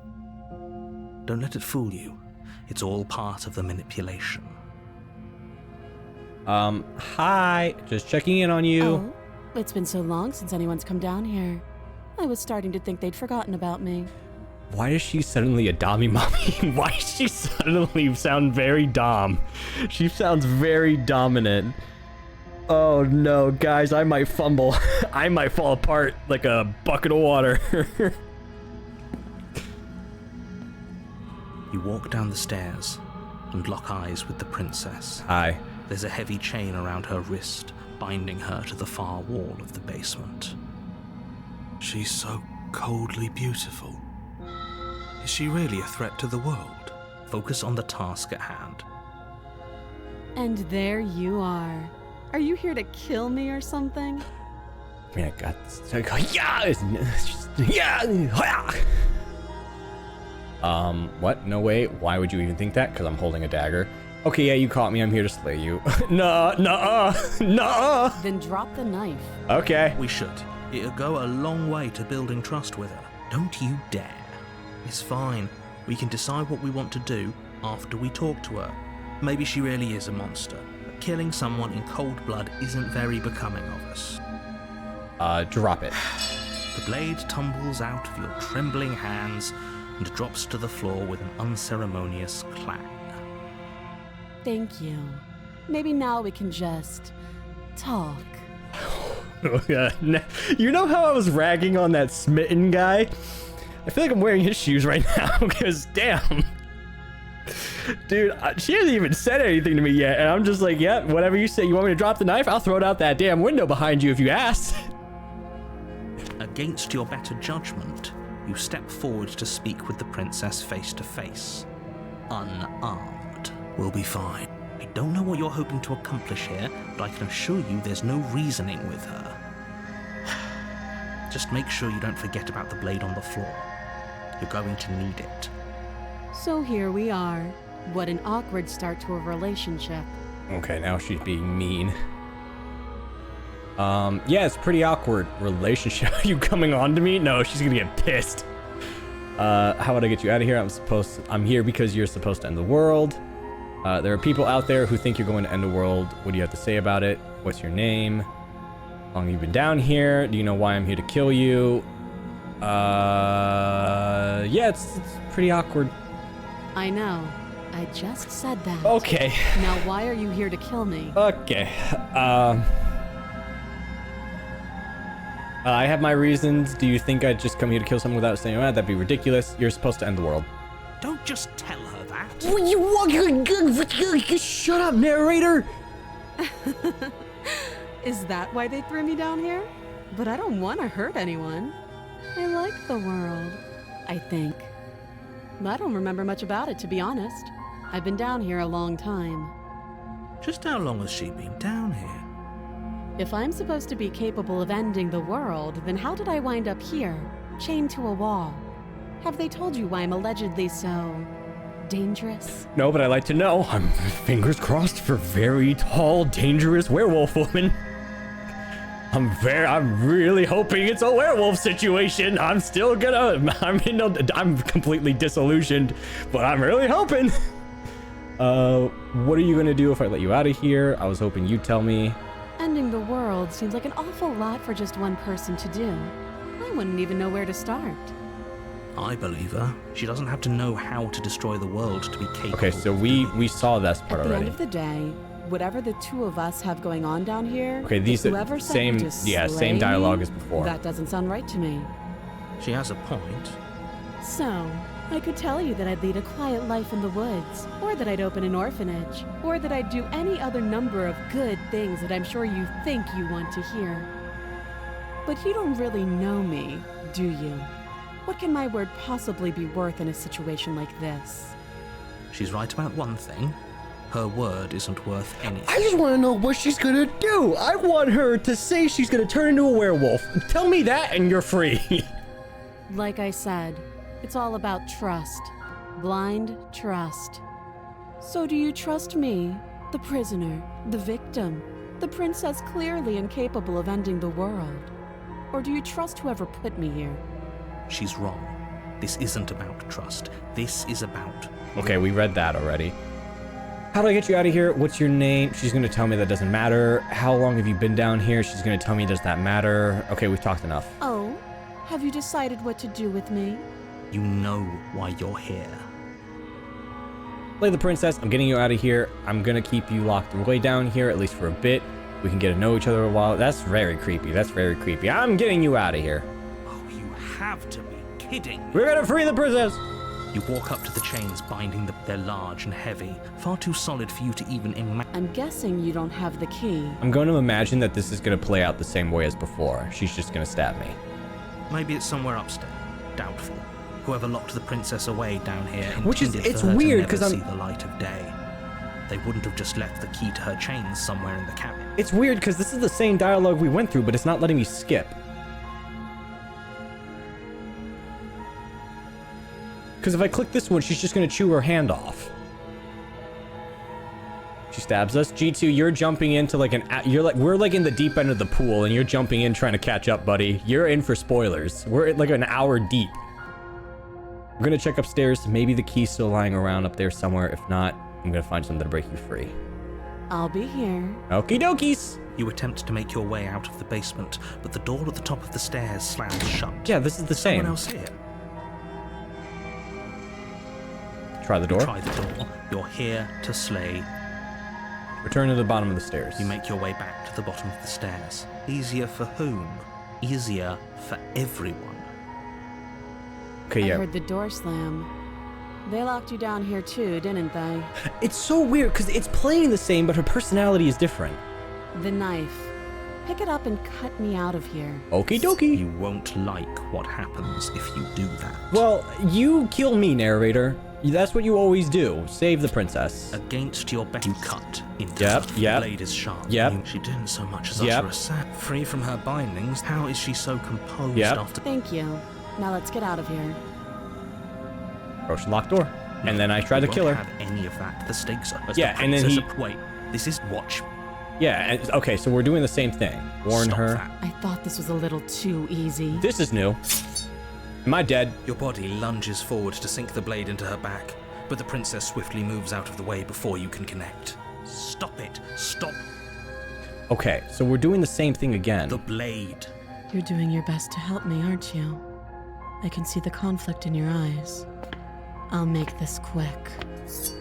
Don't let it fool you. It's all part of the manipulation. Hi. Just checking in on you. Oh, it's been so long since anyone's come down here. I was starting to think they'd forgotten about me. Why is she suddenly a dommy mommy? Why does she suddenly sound very dom? She sounds very dominant. Oh no, guys, I might fumble. I might fall apart like a bucket of water. You walk down the stairs and lock eyes with the princess. Hi. There's a heavy chain around her wrist, binding her to the far wall of the basement. She's so coldly beautiful. Is she really a threat to the world? Focus on the task at hand. And there you are. Are you here to kill me or something? I mean, I got this. Yeah! Yeah! What? No way. Why would you even think that? Because I'm holding a dagger. Okay, yeah, you caught me. I'm here to slay you. Nuh-uh. Then drop the knife. Okay. We should. It'll go a long way to building trust with her. Don't you dare. It's fine. We can decide what we want to do after we talk to her. Maybe she really is a monster, but killing someone in cold blood isn't very becoming of us. Drop it. The blade tumbles out of your trembling hands and drops to the floor with an unceremonious clang. Thank you. Maybe now we can just talk. You know how I was ragging on that smitten guy? I feel like I'm wearing his shoes right now because damn. Dude, she hasn't even said anything to me yet, and I'm just like, yeah, whatever you say. You want me to drop the knife? I'll throw it out that damn window behind you if you ask. Against your better judgment, you step forward to speak with the princess face to face. Unarmed. We'll be fine. I don't know what you're hoping to accomplish here, but I can assure you there's no reasoning with her. Just make sure you don't forget about the blade on the floor. You're going to need it. So here we are. What an awkward start to a relationship. Okay, now she's being mean. Yeah, it's pretty awkward relationship. Are you coming on to me? No, she's gonna get pissed. How would I get you out of here? I'm here because you're supposed to end the world. There are people out there who think you're going to end the world. What do you have to say about it? What's your name? How long have you been down here? Do you know why I'm here to kill you? Yeah, it's pretty awkward. I know. I just said that. Okay. Now why are you here to kill me? Okay. I have my reasons. Do you think I'd just come here to kill someone without saying that? That'd be ridiculous. You're supposed to end the world. Don't just tell her that. Shut up, narrator! Is that why they threw me down here? But I don't want to hurt anyone. I like the world, I think. I don't remember much about it, to be honest. I've been down here a long time. Just how long has she been down here? If I'm supposed to be capable of ending the world, then how did I wind up here, chained to a wall? Have they told you why I'm allegedly so dangerous? No, but I'd like to know. I'm fingers crossed for very tall, dangerous werewolf woman. I'm really hoping it's a werewolf situation. I'm completely disillusioned, but I'm really hoping. What are you gonna do if I let you out of here? I was hoping you'd tell me. Ending the world seems like an awful lot for just one person to do. I wouldn't even know where to start. I believe her. She doesn't have to know how to destroy the world to be capable. Okay, so we saw this part At the already. end of the day, whatever the two of us have going on down here, Okay, these whoever are sent same, you to yeah, slay same dialogue me, as before. That doesn't sound right to me. She has a point. So, I could tell you that I'd lead a quiet life in the woods, or that I'd open an orphanage, or that I'd do any other number of good things that I'm sure you think you want to hear. But you don't really know me, do you? What can my word possibly be worth in a situation like this? She's right about one thing. Her word isn't worth anything. I just want to know what she's gonna do. I want her to say she's gonna turn into a werewolf. Tell me that and you're free. Like I said, it's all about trust. Blind trust. So do you trust me, the prisoner, the victim, the princess clearly incapable of ending the world? Or do you trust whoever put me here? She's wrong. This isn't about trust. This is about... Okay, we read that already. How do I get you out of here? What's your name? She's gonna tell me that doesn't matter. How long have you been down here? She's gonna tell me does that matter? Okay, we've talked enough. Oh, have you decided what to do with me? You know why you're here. Play the princess. I'm getting you out of here. I'm gonna keep you locked away down here, at least for a bit. We can get to know each other a while. That's very creepy. That's very creepy. I'm getting you out of here. Oh, you have to be kidding. We're gonna free the princess. You walk up to the chains binding them. They're large and heavy, far too solid for you to even imagine. I'm guessing you don't have the key. I'm going to imagine that this is gonna play out the same way as before. She's just gonna stab me. Maybe it's somewhere upstairs. Doubtful. Whoever locked the princess away down here Which is- intended it's for her weird, to 'cause never I'm- see the light of day. They wouldn't have just left the key to her chains somewhere in the cabin. It's weird because this is the same dialogue we went through, but it's not letting me skip. Because if I click this one, she's just gonna chew her hand off. She stabs us. G2, you're jumping into like we're like in the deep end of the pool, and you're jumping in trying to catch up, buddy. You're in for spoilers. We're at like an hour deep. We're gonna check upstairs. Maybe the key's still lying around up there somewhere. If not, I'm gonna find something to break you free. I'll be here. Okie dokies. You attempt to make your way out of the basement, but the door at the top of the stairs slams shut. Yeah, this is the same. Someone else here. Try the door. Try the door. You're here to slay. Return to the bottom of the stairs. You make your way back to the bottom of the stairs. Easier for whom? Easier for everyone. Okay, I yeah. heard the door slam. They locked you down here too, didn't they? It's so weird because it's playing the same, but her personality is different. The knife. Pick it up and cut me out of here. Okie dokie. You won't like what happens if you do that. Well, you kill me, narrator. That's what you always do. Save the princess. Against your bet, you cut into Yep, her. yep. The blade is sharp. Yep. She didn't so much as Yep. utter a sound. Free from her bindings, how is she so composed Yep. after... Thank you. Now let's get out of here. Approach the locked door. And then I tried to You kill won't her. have any of that. The stakes are... as Yeah, the and then princess- Wait, this is... Watch. Yeah, and, okay, so we're doing the same thing. Warn Stop her. that. I thought this was a little too easy. This is new. Am I dead? Your body lunges forward to sink the blade into her back, but the princess swiftly moves out of the way before you can connect. Stop it. Stop Okay, so we're doing the same thing again. the blade. You're doing your best to help me, aren't you? I can see the conflict in your eyes. I'll make this quick.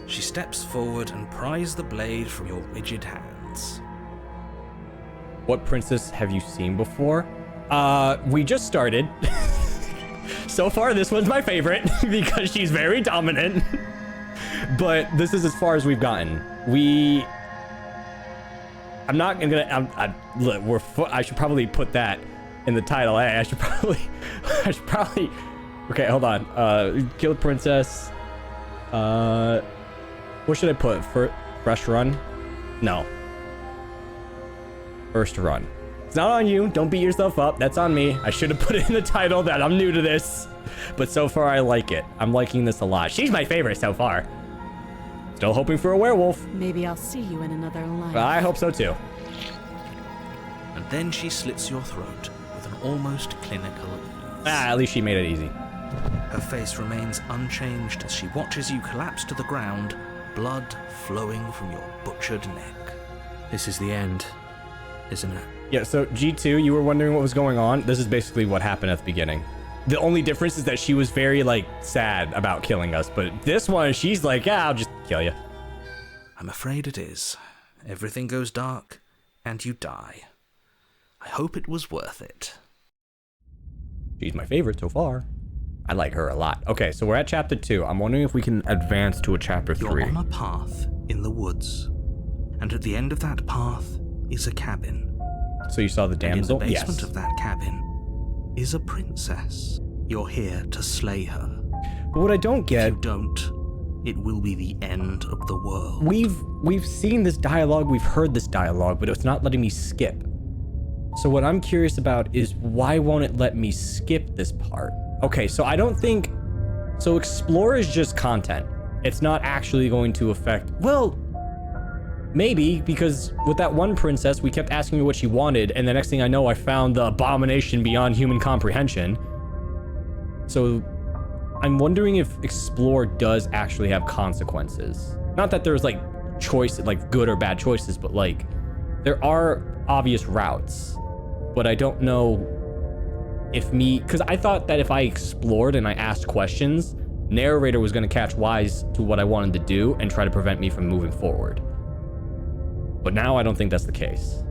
She steps forward and pries the blade from your rigid hands. What princess have you seen before? We just started. So far, this one's my favorite because she's very dominant. But this is as far as we've gotten. I'm not gonna. Look, I should probably put that in the title. I should probably. Okay, hold on. Kill princess. What should I put? Fresh run? No. First run. It's not on you. Don't beat yourself up. That's on me. I should have put it in the title that I'm new to this. But so far, I like it. I'm liking this a lot. She's my favorite so far. Still hoping for a werewolf. Maybe I'll see you in another life. I hope so too. And Then she slits your throat with an almost clinical ease. At least she made it easy. Her face remains unchanged as she watches you collapse to the ground, blood flowing from your butchered neck. This is the end, isn't it? Yeah, so G2, you were wondering what was going on. This is basically what happened at the beginning. The only difference is that she was very, sad about killing us. But this one, she's like, yeah, I'll just kill you. I'm afraid it is. Everything goes dark, and you die. I hope it was worth it. She's my favorite so far. I like her a lot. Okay, so we're at chapter 2. I'm wondering if we can advance to a chapter 3. You're on a path in the woods, and at the end of that path is a cabin. So you saw the damsel? And in the basement Yes. of that cabin is a princess. You're here to slay her. But what I don't get... If you don't, it will be the end of the world. We've seen this dialogue, we've heard this dialogue, but it's not letting me skip. So what I'm curious about is why won't it let me skip this part? Okay, so I don't think... So explore is just content. It's not actually going to affect... Well, maybe, because with that one princess, we kept asking her what she wanted, and the next thing I know, I found the abomination beyond human comprehension. So I'm wondering if explore does actually have consequences. Not that there's choice, good or bad choices, but there are obvious routes. But I don't know if because I thought that if I explored and I asked questions, narrator was going to catch wise to what I wanted to do and try to prevent me from moving forward. But now I don't think that's the case.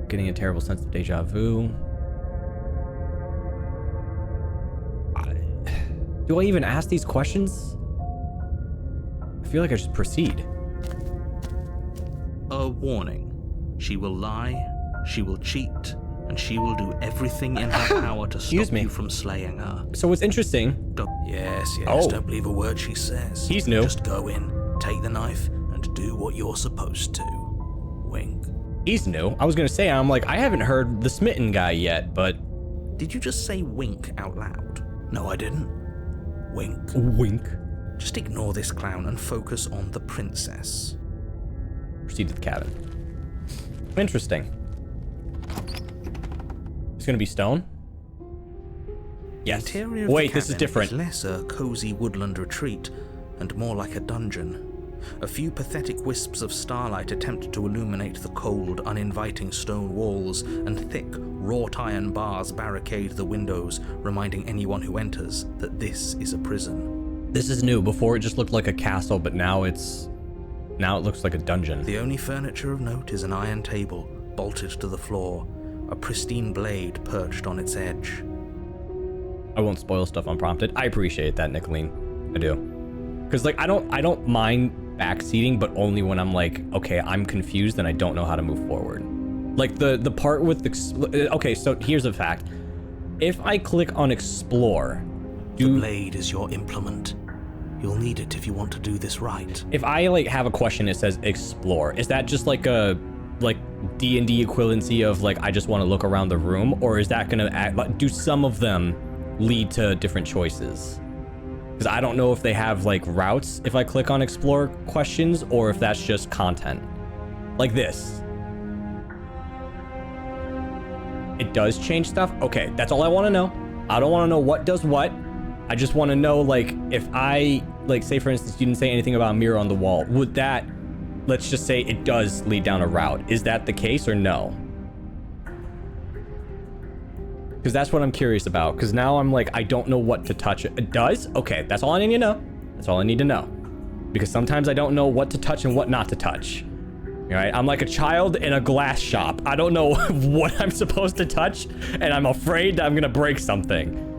Getting a terrible sense of deja vu. Do I even ask these questions? I feel like I should proceed. A warning. She will lie, she will cheat, and she will do everything in her power to stop you from slaying her. So what's interesting... Yes, Oh. don't believe a word she says. He's new. Just go in, take the knife, and do what you're supposed to. Wink. He's new. I was gonna say, I haven't heard the smitten guy yet, but... Did you just say wink out loud? No, I didn't. Wink. Wink. Just ignore this clown and focus on the princess. Proceed to the cabin. Interesting. It's gonna be stone? Yes. The interior of Wait, the this is cabin different. is less a cozy woodland retreat and more like a dungeon. A few pathetic wisps of starlight attempt to illuminate the cold, uninviting stone walls, and thick, wrought iron bars barricade the windows, reminding anyone who enters that this is a prison. This is new. Before it just looked like a castle, but now it looks like a dungeon. The only furniture of note is an iron table, bolted to the floor, a pristine blade perched on its edge. I won't spoil stuff unprompted. I appreciate that, Nicolene. I do. Because I don't mind backseating, but only when I'm okay, I'm confused and I don't know how to move forward. The part with okay, so here's a fact. If I click on explore, The blade is your implement. You'll need it if you want to do this right. If I have a question, it says explore. Is that just a D&D equivalency of I just want to look around the room, or is that gonna do some of them lead to different choices? Because I don't know if they have routes if I click on explore questions, or if that's just content. Like this. It does change stuff? Okay, that's all I want to know. I don't want to know what does what. I just want to know if I say for instance you didn't say anything about a mirror on the wall, would that, let's just say it does lead down a route. Is that the case or no? Because that's what I'm curious about. Because now I'm I don't know what to touch. It does? Okay, that's all I need to know. That's all I need to know. Because sometimes I don't know what to touch and what not to touch. All right, I'm like a child in a glass shop. I don't know what I'm supposed to touch, and I'm afraid that I'm gonna break something.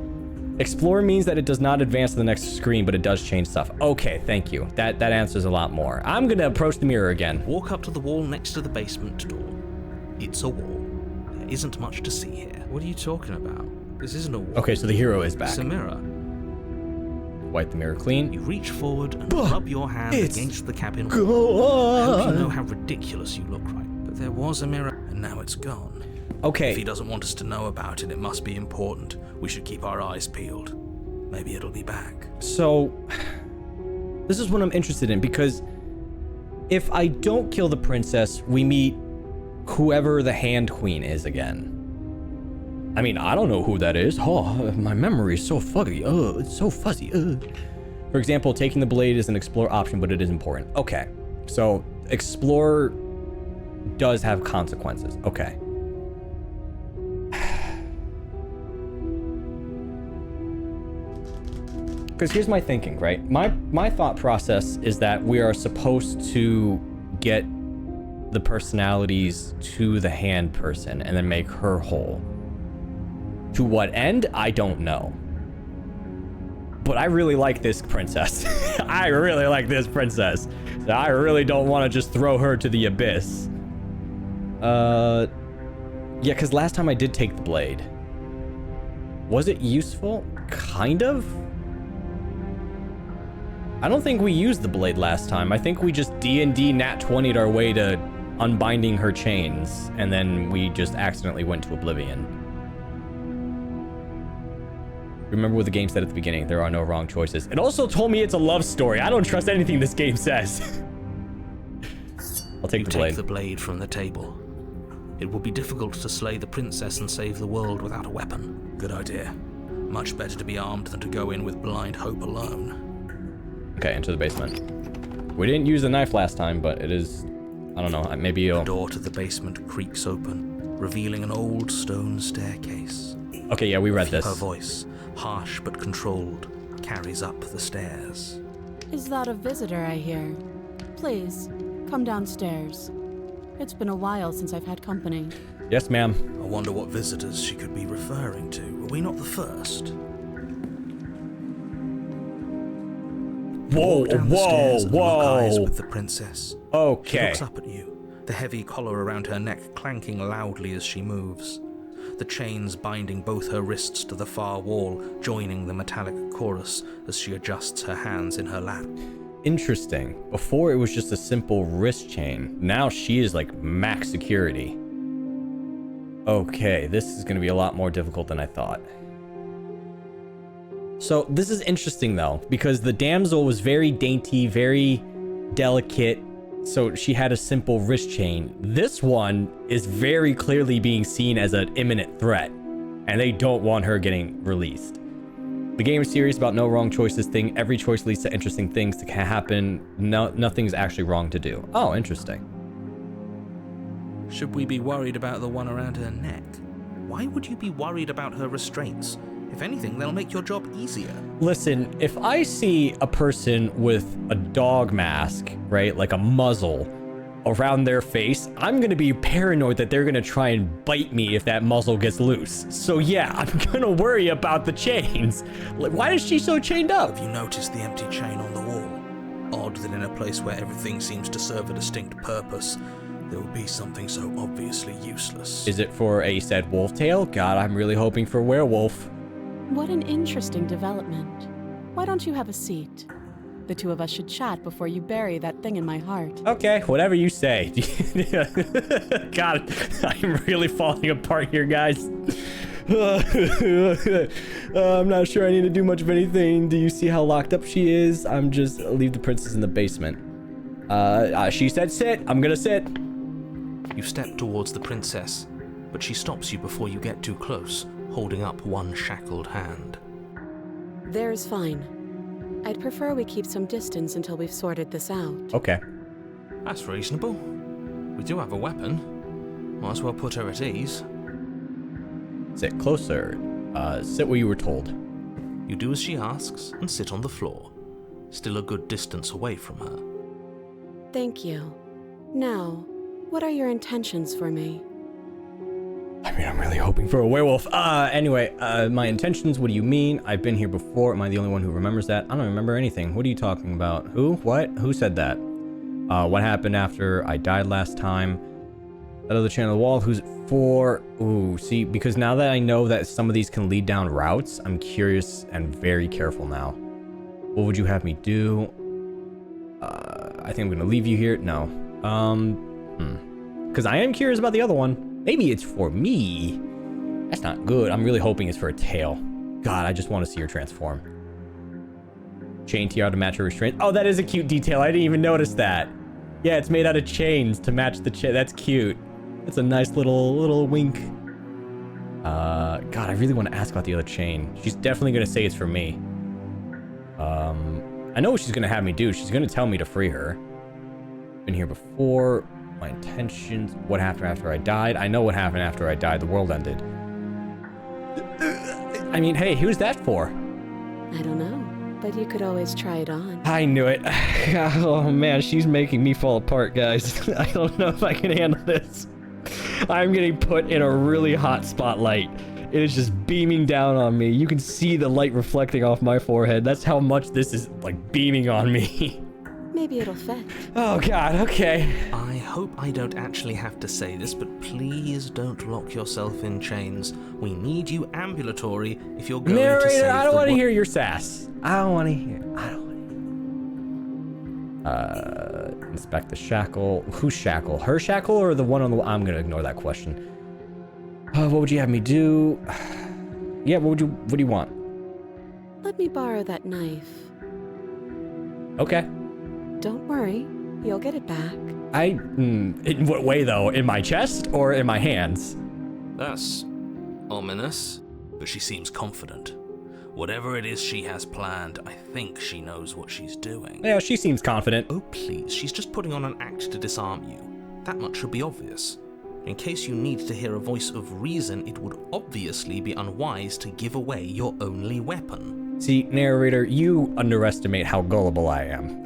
Explore means that it does not advance to the next screen, but it does change stuff. Okay, thank you. That answers a lot more. I'm gonna approach the mirror again. Walk up to the wall next to the basement door. It's a wall. There isn't much to see here. What are you talking about? This isn't a wall. Okay, so the hero is back. It's a mirror. Wipe the mirror clean. You reach forward and rub your hand it's against the cabin wall. I hope you know Gone. how ridiculous you look right. But there was a mirror, and now it's gone. If he Okay, doesn't want us to know about it, it must be important. We should keep our eyes peeled. Maybe it'll be back. so this is what I'm interested in, because if I don't kill the princess, we meet whoever the Hand Queen is again. I mean, I don't know who that is. Oh, my memory is so fuzzy. Oh, it's so fuzzy. For example, taking the blade is an explore option, but it is important. Okay, so explore does have consequences. Okay. Because here's my thinking, right? My thought process is that we are supposed to get the personalities to the hand person and then make her whole. To what end? I don't know. But I really like this princess. I really like this princess. So I really don't want to just throw her to the abyss. Yeah, because last time I did take the blade. Was it useful? Kind of? I don't think we used the blade last time. I think we just D&D nat 20'd our way to unbinding her chains, and then we just accidentally went to oblivion. Remember what the game said at the beginning, there are no wrong choices. It also told me it's a love story. I don't trust anything this game says. I'll take the blade. Take the blade from the table. It will be difficult to slay the princess and save the world without a weapon. Good idea. Much better to be armed than to go in with blind hope alone. Okay, into the basement. We didn't use the knife last time, but it is... I don't know, maybe you'll... The door to the basement creaks open, revealing an old stone staircase. Okay, yeah, we read this. Her voice, harsh but controlled, carries up the stairs. Is that a visitor I hear? Please, come downstairs. It's been a while since I've had company. Yes, ma'am. I wonder what visitors she could be referring to. Were we not the first? Whoa, whoa, lock eyes whoa. with the princess. Okay. She looks up at you, the heavy collar around her neck clanking loudly as she moves. The chains binding both her wrists to the far wall, joining the metallic chorus as she adjusts her hands in her lap. Interesting. Before it was just a simple wrist chain. Now she is like max security. Okay, this is going to be a lot more difficult than I thought. So this is interesting though, because the damsel was very dainty, very delicate, so she had a simple wrist chain. This one is very clearly being seen as an imminent threat, and they don't want her getting released. The game is serious about no wrong choices thing. Every choice leads to interesting things that can happen. Nothing's actually wrong to do. Oh, interesting. Should we be worried about the one around her neck? Why would you be worried about her restraints? If anything, they'll make your job easier. Listen, if I see a person with a dog mask, right, like a muzzle around their face, I'm gonna be paranoid that they're gonna try and bite me if that muzzle gets loose. So yeah, I'm gonna worry about the chains. Like, why is she so chained up? Have you noticed the empty chain on the wall? Odd that in a place where everything seems to serve a distinct purpose, there would be something so obviously useless. Is it for a said wolf tail? God, I'm really hoping for werewolf. What an interesting development. Why don't you have a seat? The two of us should chat before you bury that thing in my heart. Okay, whatever you say. God, I'm really falling apart here, guys. I'm not sure I need to do much of anything. Do you see how locked up she is? I'm just leave the princess in the basement. She said sit. I'm gonna sit. You step towards the princess, but she stops you before you get too close, holding up one shackled hand. There's fine. I'd prefer we keep some distance until we've sorted this out. Okay. That's reasonable. We do have a weapon. Might as well put her at ease. Sit closer. Sit where you were told. You do as she asks and sit on the floor, still a good distance away from her. Thank you. Now, what are your intentions for me? I mean, I'm really hoping for a werewolf. Anyway, my intentions, what do you mean? I've been here before. Am I the only one who remembers that? I don't remember anything. What are you talking about? Who? What? Who said that? What happened after I died last time? That other chain on the wall, who's it for? Ooh, see, because now that I know that some of these can lead down routes, I'm curious and very careful now. What would you have me do? I think I'm gonna leave you here. No. Because I am curious about the other one. Maybe it's for me. That's not good. I'm really hoping it's for a tail. God, I just want to see her transform. Chain tiara to match her restraint. Oh, that is a cute detail. I didn't even notice that. Yeah, it's made out of chains to match the chain. That's cute. That's a nice little wink. God, I really want to ask about the other chain. She's definitely gonna say it's for me. I know what she's gonna have me do. She's gonna tell me to free her. Been here before. My intentions. What happened after I died? I know what happened after I died. The world ended. I mean, hey, who's that for? I don't know, but you could always try it on. I knew it. Oh man, she's making me fall apart, guys. I don't know if I can handle this. I'm getting put in a really hot spotlight. It is just beaming down on me. You can see the light reflecting off my forehead. That's how much this is, like, beaming on me. Maybe it'll fit. Oh god, okay. I hope I don't actually have to say this, but please don't lock yourself in chains. We need you ambulatory if you're going to Narrator, save I don't want to wo- hear your sass. I don't want to hear. Inspect the shackle. Whose shackle? Her shackle or the one on the... I'm going to ignore that question. What would you have me do? Yeah, what do you want? Let me borrow that knife. Okay. Don't worry, you'll get it back. In what way though? In my chest or in my hands? That's ominous, but she seems confident. Whatever it is she has planned, I think she knows what she's doing. Yeah, she seems confident. Oh, please, she's just putting on an act to disarm you. That much should be obvious. In case you need to hear a voice of reason, it would obviously be unwise to give away your only weapon. See, narrator, you underestimate how gullible I am.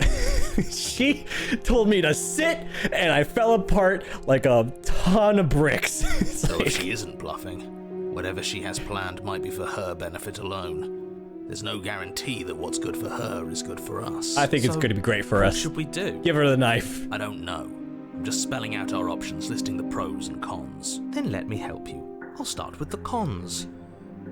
She told me to sit, and I fell apart like a ton of bricks. So if she isn't bluffing, whatever she has planned might be for her benefit alone. There's no guarantee that what's good for her is good for us. I think it's going to be great for What us. should we do? Give her the knife. I don't know. I'm just spelling out our options, listing the pros and cons. Then let me help you. I'll start with the cons.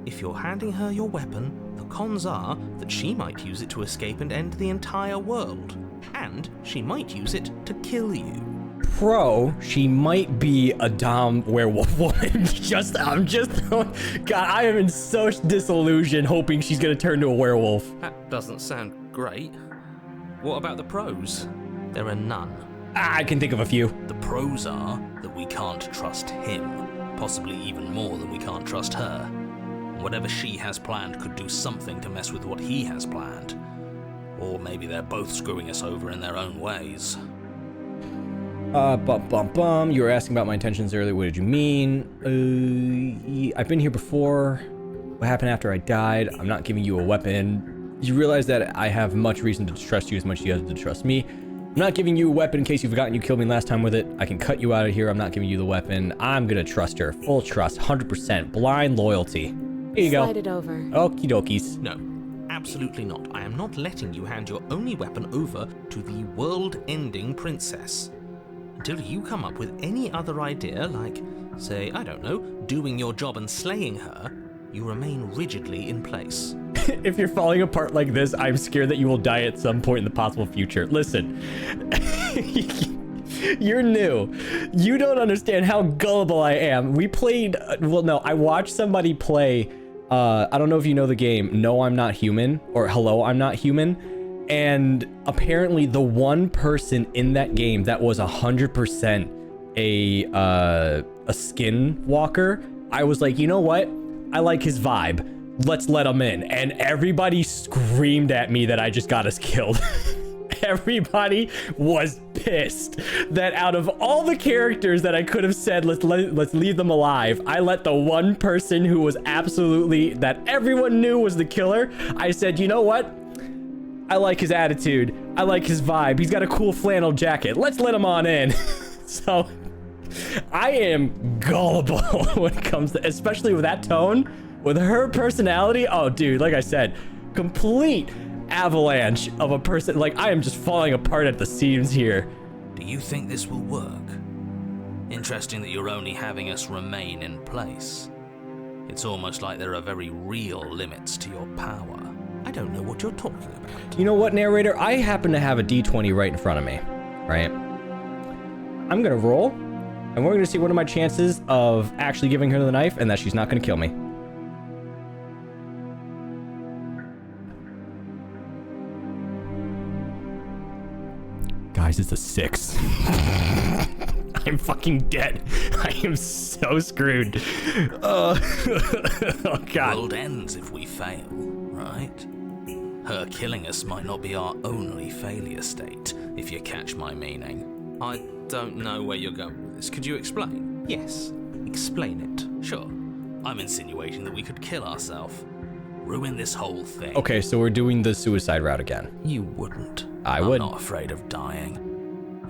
If you're handing her your weapon, the cons are that she might use it to escape and end the entire world. And she might use it to kill you. Pro, she might be a dom werewolf woman. I'm just God, I am in such disillusion hoping she's gonna turn to a werewolf. That doesn't sound great. What about the pros? There are none. I can think of a few. The pros are that we can't trust him, possibly even more than we can't trust her. Whatever she has planned could do something to mess with what he has planned. Or maybe they're both screwing us over in their own ways. You were asking about my intentions earlier. What did you mean? I've been here before. What happened after I died? I'm not giving you a weapon. You realize that I have much reason to trust you as much as you have to trust me. I'm not giving you a weapon in case you've forgotten you killed me last time with it. I can cut you out of here. I'm not giving you the weapon. I'm gonna trust her. Full trust. 100%. Blind loyalty. Here you go. Slide it over. Okie dokies. No, absolutely not. I am not letting you hand your only weapon over to the world-ending princess. Until you come up with any other idea, like, say, I don't know, doing your job and slaying her, you remain rigidly in place. If you're falling apart like this, I'm scared that you will die at some point in the possible future. Listen, you're new. You don't understand how gullible I am. We played, I watched somebody play, I don't know if you know the game, No, I'm Not Human, or Hello, I'm Not Human. And apparently the one person in that game that was 100% a skinwalker, I was like, you know what? I like his vibe. Let's let him in. And everybody screamed at me that I just got us killed. Everybody was pissed that out of all the characters that I could have said, let's leave them alive, I let the one person who was absolutely, that everyone knew was the killer, I said, you know what? I like his attitude. I like his vibe. He's got a cool flannel jacket. Let's let him on in. So I am gullible when it comes to, especially with that tone, with her personality. Oh, dude, like I said, complete avalanche of a person. Like, I am just falling apart at the seams here. Do you think this will work? Interesting that you're only having us remain in place. It's almost like there are very real limits to your power. I don't know what you're talking about. You know what, narrator? I happen to have a D20 right in front of me, right? I'm gonna roll, and we're gonna see what are my chances of actually giving her the knife and that she's not gonna kill me. Guys, guys, it's a 6. I'm fucking dead. I am so screwed. Oh God. World ends if we fail, right? Her killing us might not be our only failure state, if you catch my meaning. I don't know where you're going with this. Could you explain? Yes, explain it. Sure. I'm insinuating that we could kill ourselves. Ruin this whole thing. Okay, so we're doing the suicide route again. You wouldn't. I'm would. not afraid of dying.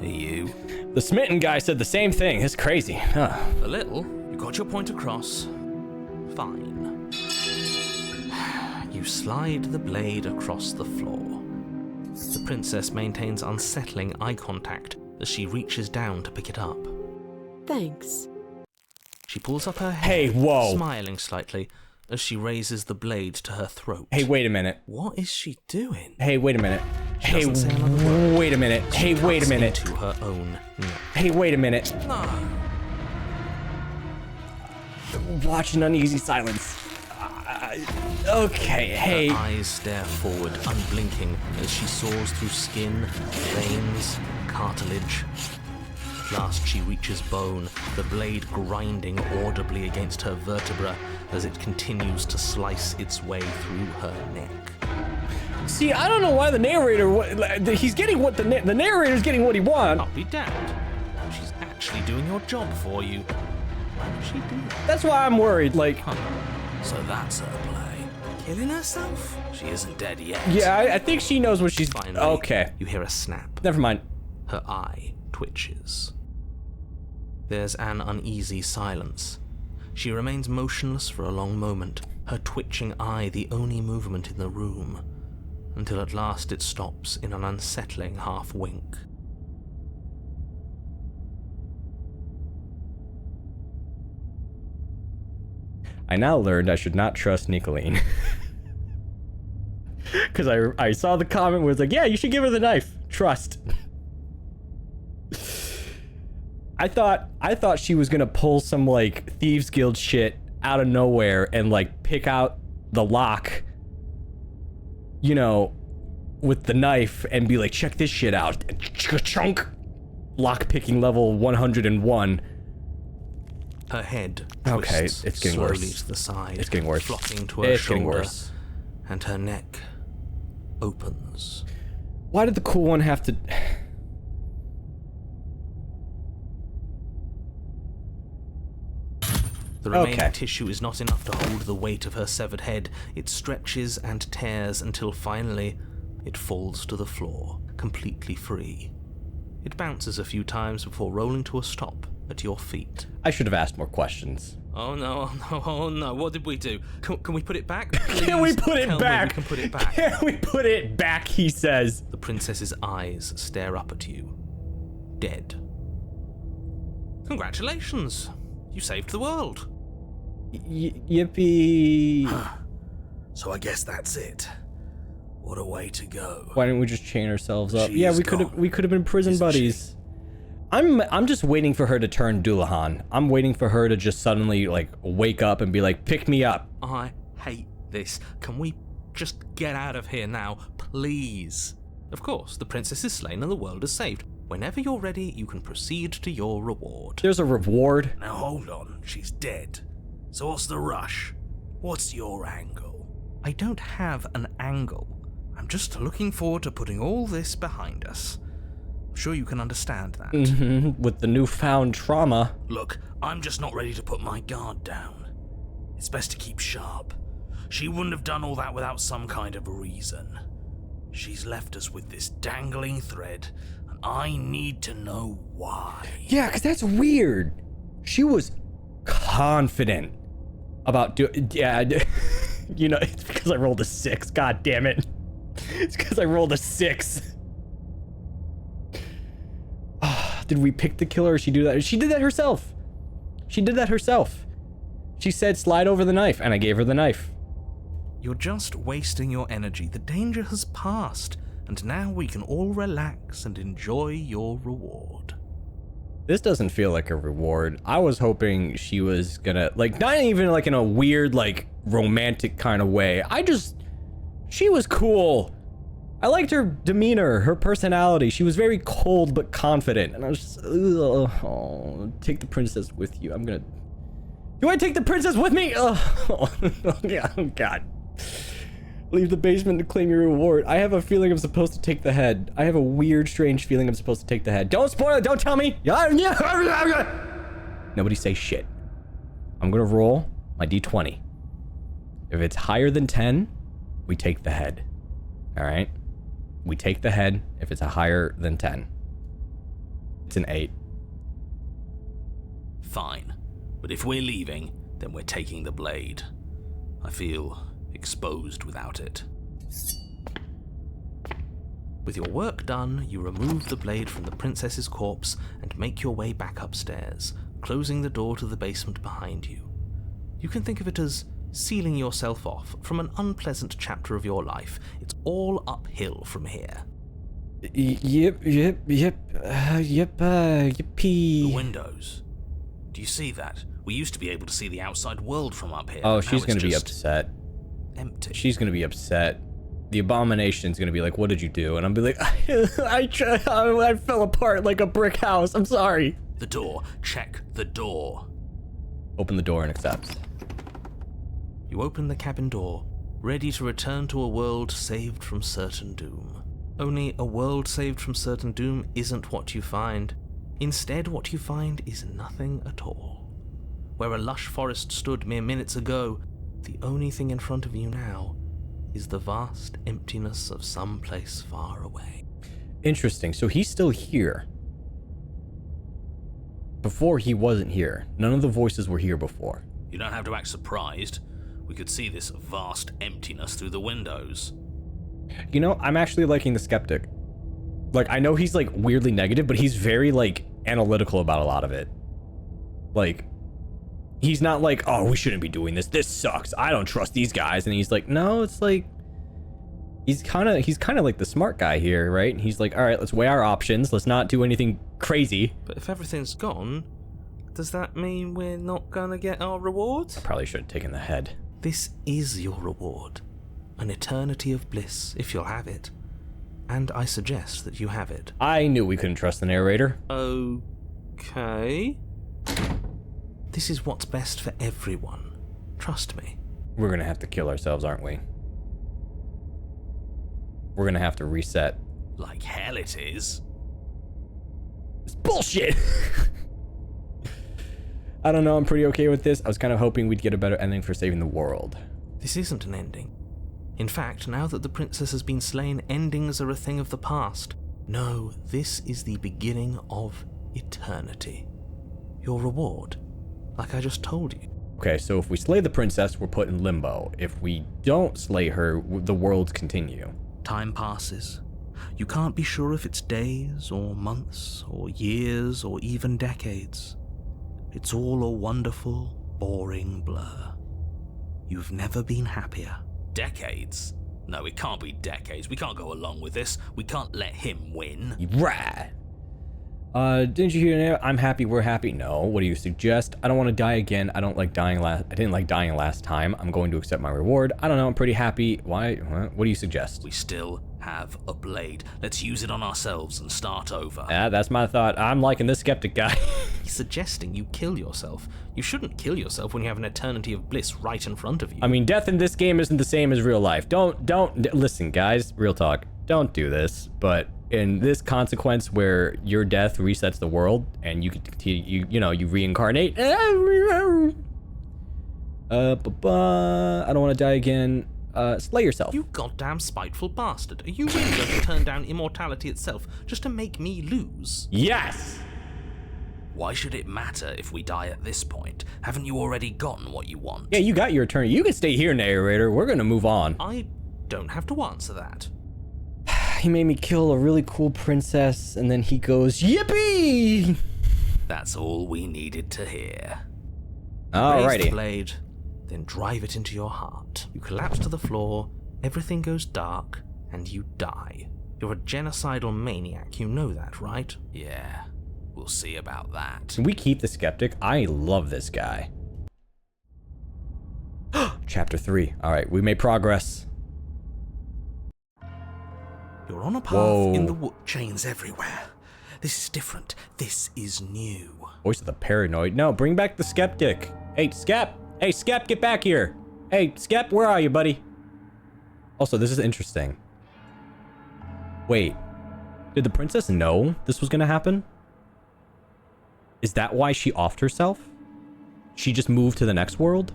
Are you? The smitten guy said the same thing. It's crazy. Huh. A little. You got your point across. Fine. You slide the blade across the floor. The princess maintains unsettling eye contact as she reaches down to pick it up. Thanks. She pulls up her Hey, head, whoa. smiling slightly as she raises the blade to her throat. Hey, wait a minute. What is she doing? Hey, wait a minute. She Hey, doesn't say another word. wait a minute. Hey, wait a Cuts minute. into her own neck. Hey, wait a minute. No. Watch an uneasy silence. Okay, hey. Her eyes stare forward, unblinking, as she soars through skin, veins, cartilage. At last she reaches bone, the blade grinding audibly against her vertebra as it continues to slice its way through her neck. See, I don't know why the narrator, he's getting what the narrator's getting what he wants. I'll be damned. She's actually doing your job for you. Why would she do that? That's why I'm worried, like, So that's her play. Killing herself? She isn't dead yet. yeah, I think she knows what she's, Finally, okay. you hear a snap. Never mind. Her eye twitches. There's an uneasy silence. She remains motionless for a long moment, her twitching eye the only movement in the room, until at last it stops in an unsettling half-wink. I now learned I should not trust Nicolene. Because I saw the comment where it's like, yeah, you should give her the knife. Trust. I thought she was gonna pull some like Thieves Guild shit out of nowhere and like pick out the lock, you know, with the knife and be like, check this shit out. Chunk. Lock picking level 101. Her head Okay, twists it's getting slowly worse. to the side, It's getting worse. flopping to her It's getting shoulder, worse. and her neck opens. Why did the cool one have to? The remaining Okay. tissue is not enough to hold the weight of her severed head. It stretches and tears until finally it falls to the floor, completely free. It bounces a few times before rolling to a stop at your feet. I should have asked more questions. Oh no, oh no, oh no. What did we do? Can we put it back? Can we Please put it tell me back? we can put it back. Can we put it back? He says. The princess's eyes stare up at you. Dead. Congratulations. You saved the world. Yippee! So I guess that's it. What a way to go. Why didn't we just chain ourselves up? She Yeah, is we could have. gone, We could have been prison isn't buddies. I'm just waiting for her to turn Doulahan. I'm waiting for her to just suddenly like wake up and be like, pick me up. I hate this. Can we just get out of here now, please? Of course, the princess is slain and the world is saved. Whenever you're ready, you can proceed to your reward. There's a reward. Now hold on, she's dead. So what's the rush? What's your angle? I don't have an angle. I'm just looking forward to putting all this behind us. I'm sure you can understand that. With the newfound trauma. Look, I'm just not ready to put my guard down. It's best to keep sharp. She wouldn't have done all that without some kind of a reason. She's left us with this dangling thread, and I need to know why. Yeah, because that's weird. She was confident about you know, it's because I rolled a 6. God damn it. It's because I rolled a 6. Did we pick the killer or she do that? She did that herself. She did that herself. She said slide over the knife and I gave her the knife. You're just wasting your energy. The danger has passed, and now we can all relax and enjoy your reward. This doesn't feel like a reward. I was hoping she was gonna, like, not even like in a weird, like, romantic kind of way. She was cool. I liked her demeanor, her personality. She was very cold but confident. And I was just, ugh, oh, take the princess with you. I'm gonna... Do I take the princess with me? Oh, oh God. Leave the basement to claim your reward. I have a feeling I'm supposed to take the head. I have a weird, strange feeling I'm supposed to take the head. Don't spoil it. Don't tell me. Nobody say shit. I'm gonna roll my d20. If it's higher than 10, we take the head. All right? We take the head if it's a higher than 10. It's an 8. Fine. But if we're leaving, then we're taking the blade. I feel exposed without it. With your work done, you remove the blade from the princess's corpse and make your way back upstairs, closing the door to the basement behind you. You can think of it as sealing yourself off from an unpleasant chapter of your life. It's all uphill from here. Yippee. The windows. Do you see that? We used to be able to see the outside world from up here. Oh, Now she's it's gonna be just upset. empty. She's gonna be upset. The abomination's gonna be like, what did you do? And I'll be like, I fell apart like a brick house. I'm sorry. The door. Check the door. Open the door and accept. You open the cabin door, ready to return to a world saved from certain doom. Only a world saved from certain doom isn't what you find. Instead, what you find is nothing at all. Where a lush forest stood mere minutes ago, the only thing in front of you now is the vast emptiness of some place far away. Interesting. So he's still here. Before, he wasn't here. None of the voices were here before. You don't have to act surprised. We could see this vast emptiness through the windows. You know, I'm actually liking the skeptic. Like, I know he's, like, weirdly negative, but he's very, like, analytical about a lot of it. Like, he's not like, oh, we shouldn't be doing this. This sucks. I don't trust these guys. And he's like, no, it's like, he's kind of like the smart guy here, right? He's like, all right, let's weigh our options. Let's not do anything crazy. But if everything's gone, does that mean we're not gonna get our rewards? I probably should have taken the head. This is your reward. An eternity of bliss, if you'll have it. And I suggest that you have it. I knew we couldn't trust the narrator. Okay. This is what's best for everyone. Trust me. We're gonna have to kill ourselves, aren't we? We're gonna have to reset. Like hell it is. It's bullshit! I don't know, I'm pretty okay with this. I was kind of hoping we'd get a better ending for saving the world. This isn't an ending. In fact, now that the princess has been slain, endings are a thing of the past. No, this is the beginning of eternity. Your reward, like I just told you. Okay, so if we slay the princess, we're put in limbo. If we don't slay her, the worlds continue. Time passes. You can't be sure if it's days, or months, or years, or even decades. It's all a wonderful, boring blur. You've never been happier. Decades? No, it can't be decades. We can't go along with this. We can't let him win. Right. Didn't you hear? I'm happy, we're happy. No, what do you suggest? I don't want to die again. I didn't like dying last time. I'm going to accept my reward. I don't know, I'm pretty happy. Why? What do you suggest? We still have a blade. Let's use it on ourselves and start over. Yeah, that's my thought. I'm liking this skeptic guy. He's suggesting you kill yourself. You shouldn't kill yourself when you have an eternity of bliss right in front of you. I mean, death in this game isn't the same as real life. Listen, guys, real talk. Don't do this, but in this consequence where your death resets the world and you continue, you reincarnate. I don't want to die again. Slay yourself. You goddamn spiteful bastard. Are you really going to turn down immortality itself just to make me lose? Yes! Why should it matter if we die at this point? Haven't you already gotten what you want? Yeah, you got your turn. You can stay here, narrator. We're gonna move on. I don't have to answer that. He made me kill a really cool princess, and then he goes, yippee! That's all we needed to hear. Raise the blade, then drive it into your heart. You collapse to the floor, everything goes dark, and you die. You're a genocidal maniac, you know that, right? Yeah, we'll see about that. Can we keep the skeptic? I love this guy. Chapter 3. Alright, we made progress. You're on a path Whoa. in the wood. Chains everywhere. This is different. This is new. Voice of the paranoid. No, bring back the skeptic. Hey, Skep. Hey, Skep, get back here. Hey, Skep, where are you, buddy? Also, this is interesting. Wait. Did the princess know this was gonna happen? Is that why she offed herself? She just moved to the next world?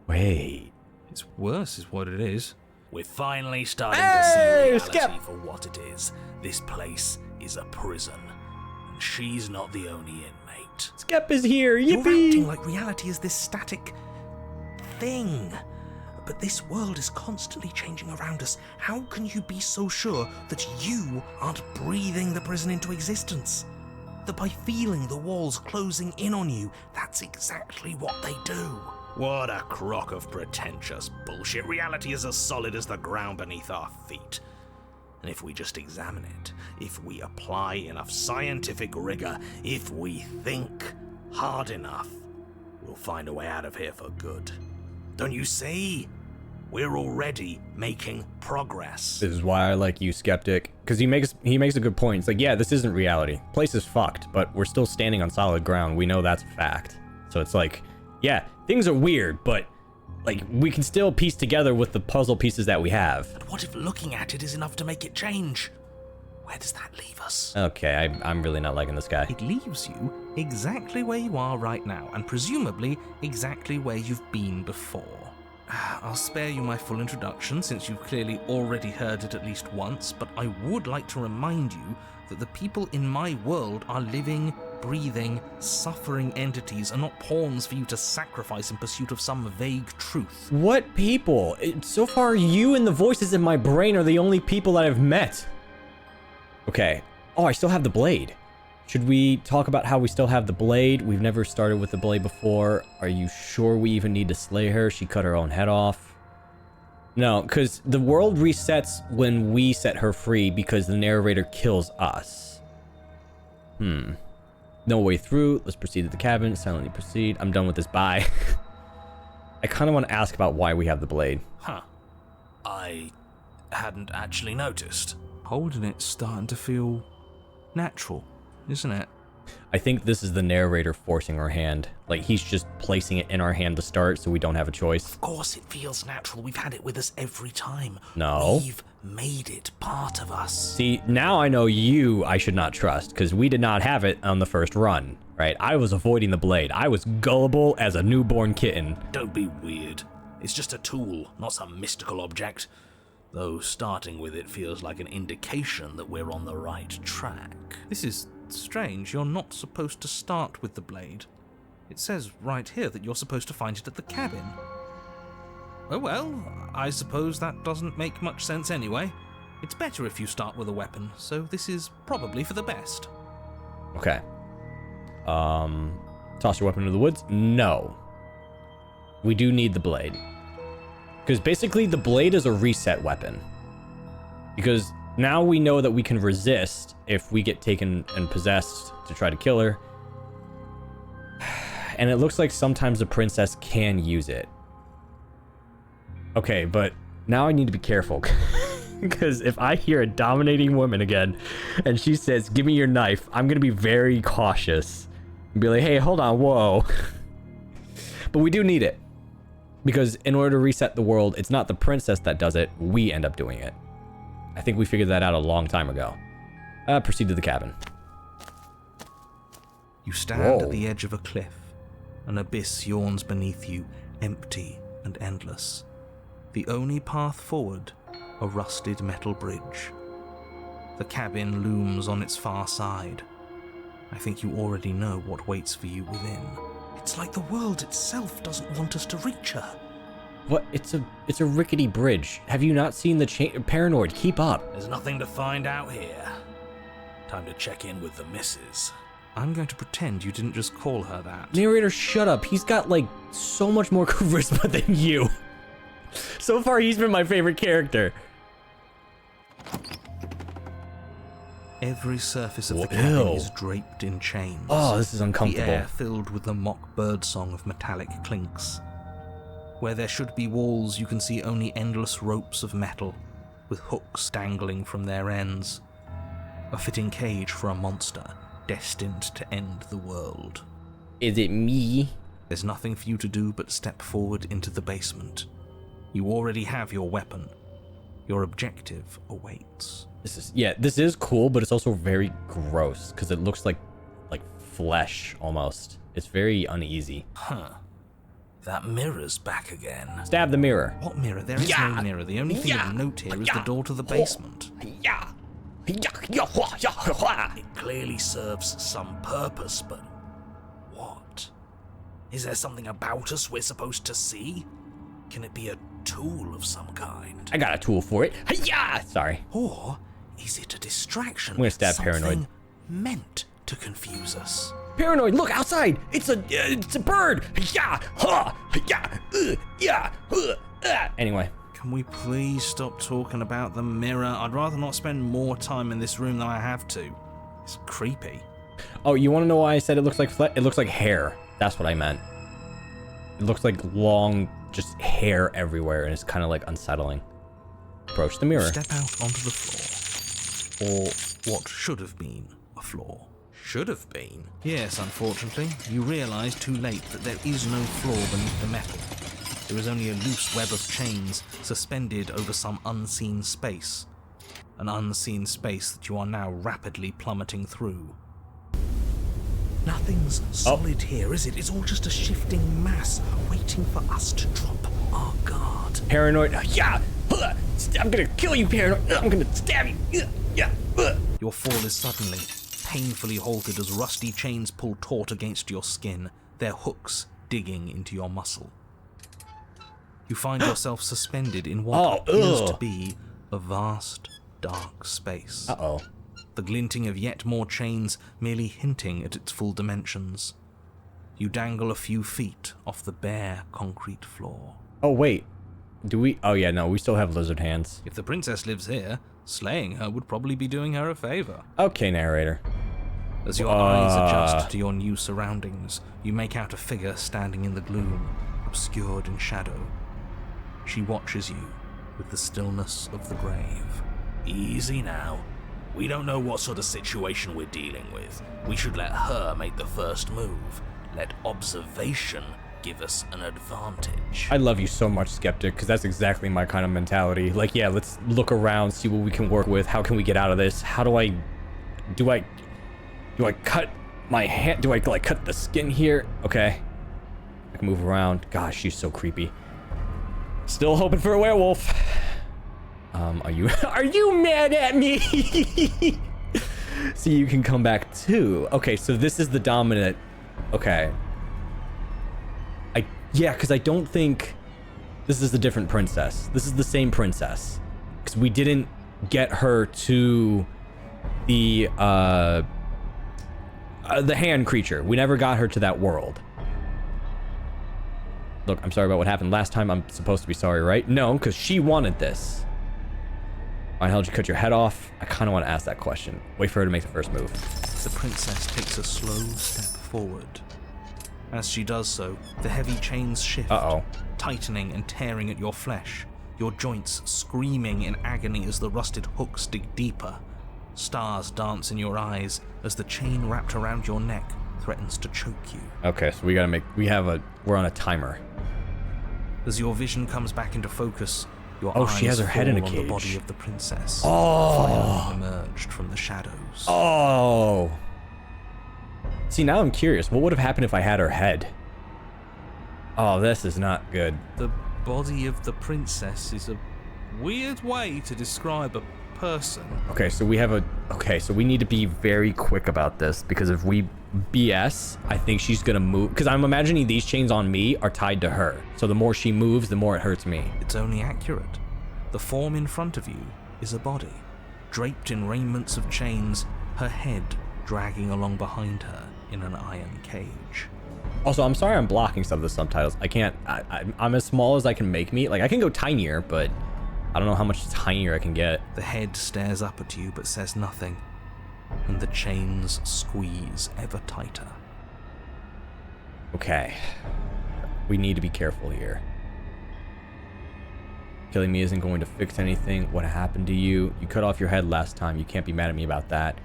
Wait. It's worse is what it is. We're finally starting Hey, to see reality Skep! for what it is. This place is a prison, and she's not the only inmate. Skep is here. You're Yippee! acting like reality is this static thing. But this world is constantly changing around us. How can you be so sure that you aren't breathing the prison into existence? That by feeling the walls closing in on you, that's exactly what they do. What a crock of pretentious bullshit. Reality is as solid as the ground beneath our feet. And if we just examine it, if we apply enough scientific rigor, if we think hard enough, we'll find a way out of here for good. Don't you see? We're already making progress. This is why I like you, Skeptic, because he makes a good point. It's like, yeah, this isn't reality. Place is fucked, but we're still standing on solid ground. We know that's a fact. So it's like, yeah, things are weird, but like we can still piece together with the puzzle pieces that we have. But what if looking at it is enough to make it change? Where does that leave us? Okay, I'm really not liking this guy. It leaves you exactly where you are right now, and presumably exactly where you've been before. I'll spare you my full introduction since you've clearly already heard it at least once, but I would like to remind you that the people in my world are living, breathing, suffering entities and not pawns for you to sacrifice in pursuit of some vague truth. What people? So far, you and the voices in my brain are the only people that I've met. Okay. Oh, I still have the blade. Should we talk about how we still have the blade? We've never started with the blade before. Are you sure we even need to slay her? She cut her own head off. No, because the world resets when we set her free because the narrator kills us. No way through. Let's proceed to the cabin. Silently proceed. I'm done with this. Bye. I kind of want to ask about why we have the blade. Huh. I hadn't actually noticed. Holding it's starting to feel natural, isn't it? I think this is the narrator forcing our hand. Like, he's just placing it in our hand to start so we don't have a choice. Of course it feels natural. We've had it with us every time. No. We've made it part of us. See, now I know you I should not trust, because we did not have it on the first run, right? I was avoiding the blade. I was gullible as a newborn kitten. Don't be weird. It's just a tool, not some mystical object. Though starting with it feels like an indication that we're on the right track. This is strange. You're not supposed to start with the blade. It says right here that you're supposed to find it at the cabin. Oh well, I suppose that doesn't make much sense anyway. It's better if you start with a weapon, so this is probably for the best. Okay. Toss your weapon into the woods? No. We do need the blade. Because basically the blade is a reset weapon. Because now we know that we can resist if we get taken and possessed to try to kill her. And it looks like sometimes the princess can use it. Okay, but now I need to be careful. Because if I hear a dominating woman again and she says, "Give me your knife," I'm going to be very cautious. And be like, "Hey, hold on, whoa." But we do need it. Because in order to reset the world, it's not the princess that does it, we end up doing it. I think we figured that out a long time ago. Proceed to the cabin. You stand Whoa. at the edge of a cliff. An abyss yawns beneath you, empty and endless. The only path forward, a rusted metal bridge. The cabin looms on its far side. I think you already know what waits for you within. It's like the world itself doesn't want us to reach her. What? It's a rickety bridge. Have you not seen the Paranoid? Keep up. There's nothing to find out here. Time to check in with the missus. I'm going to pretend you didn't just call her that. Narrator, shut up. He's got, like, so much more charisma than you. So far, he's been my favorite character. Every surface of the Ew. cabin is draped in chains. Oh, this is uncomfortable. The air filled with the mock bird song of metallic clinks. Where there should be walls, you can see only endless ropes of metal, with hooks dangling from their ends. A fitting cage for a monster destined to end the world. Is it me? There's nothing for you to do but step forward into the basement. You already have your weapon. Your objective awaits. This is cool, but it's also very gross because it looks like flesh almost. It's very uneasy. Huh. That mirror's back again. Stab the mirror. What mirror? There is no mirror. The only thing of note here is the door to the basement. It clearly serves some purpose, but what? Is there something about us we're supposed to see? Can it be a tool of some kind? I got a tool for it. Sorry. Or is it a distraction? I'm gonna stab Something Paranoid. meant to confuse us. Paranoid, look outside! It's a bird! Anyway. Can we please stop talking about the mirror? I'd rather not spend more time in this room than I have to. It's creepy. Oh, you want to know why I said it looks like flesh? It looks like hair. That's what I meant. It looks like long, just hair everywhere, and it's kind of like unsettling. Approach the mirror. Step out onto the floor. Or what should have been a floor. Should have been. Yes, unfortunately, you realise too late that there is no floor beneath the metal. There is only a loose web of chains suspended over some unseen space. An unseen space that you are now rapidly plummeting through. Nothing's solid here, is it? It's all just a shifting mass waiting for us to drop our guard. Paranoid. I'm gonna kill you, Paranoid. I'm gonna stab you. Your fall is suddenly, painfully halted as rusty chains pull taut against your skin, their hooks digging into your muscle. You find yourself suspended in what appears to be a vast, dark space. Uh-oh. The glinting of yet more chains merely hinting at its full dimensions. You dangle a few feet off the bare concrete floor. Oh, wait. Do we? Oh, yeah, no, we still have lizard hands. If the princess lives here, slaying her would probably be doing her a favor. Okay, narrator. As your eyes adjust to your new surroundings, you make out a figure standing in the gloom, obscured in shadow. She watches you with the stillness of the grave. Easy now. We don't know what sort of situation we're dealing with. We should let her make the first move. Let observation give us an advantage. I love you so much, Skeptic, because that's exactly my kind of mentality. Like, yeah, let's look around, see what we can work with. How can we get out of this? How do I cut my hand? Do I like cut the skin here? Okay. I can move around. Gosh, she's so creepy. Still hoping for a werewolf. Are you mad at me? So you can come back too. Okay, so this is the dominant. Okay. Because I don't think this is a different princess. This is the same princess. Because we didn't get her to the hand creature. We never got her to that world. Look, I'm sorry about what happened last time. I'm supposed to be sorry, right? No, because she wanted this. Why the hell did you cut your head off? I kind of want to ask that question. Wait for her to make the first move. The princess takes a slow step forward. As she does so, the heavy chains shift, tightening and tearing at your flesh, your joints screaming in agony as the rusted hooks dig deeper. Stars dance in your eyes as the chain wrapped around your neck threatens to choke you. Okay, so we're on a timer. As your vision comes back into focus, your eyes she has her head in a fall on cage. the body of the princess. Oh. Finally emerged from the shadows. Oh. See, now I'm curious. What would have happened if I had her head? Oh, this is not good. The body of the princess is a weird way to describe a person. Okay, so we need to be very quick about this, because if we BS, I think she's gonna move, because I'm imagining these chains on me are tied to her. So the more she moves, the more it hurts me. It's only accurate. The form in front of you is a body, draped in raiments of chains, her head dragging along behind her in an iron cage. Also, I'm sorry I'm blocking some of the subtitles. I can't, I'm as small as I can make me. Like, I can go tinier, but I don't know how much tinier I can get. The head stares up at you but says nothing, and the chains squeeze ever tighter. Okay. We need to be careful here. Killing me isn't going to fix anything. What happened to you? You cut off your head last time. You can't be mad at me about that.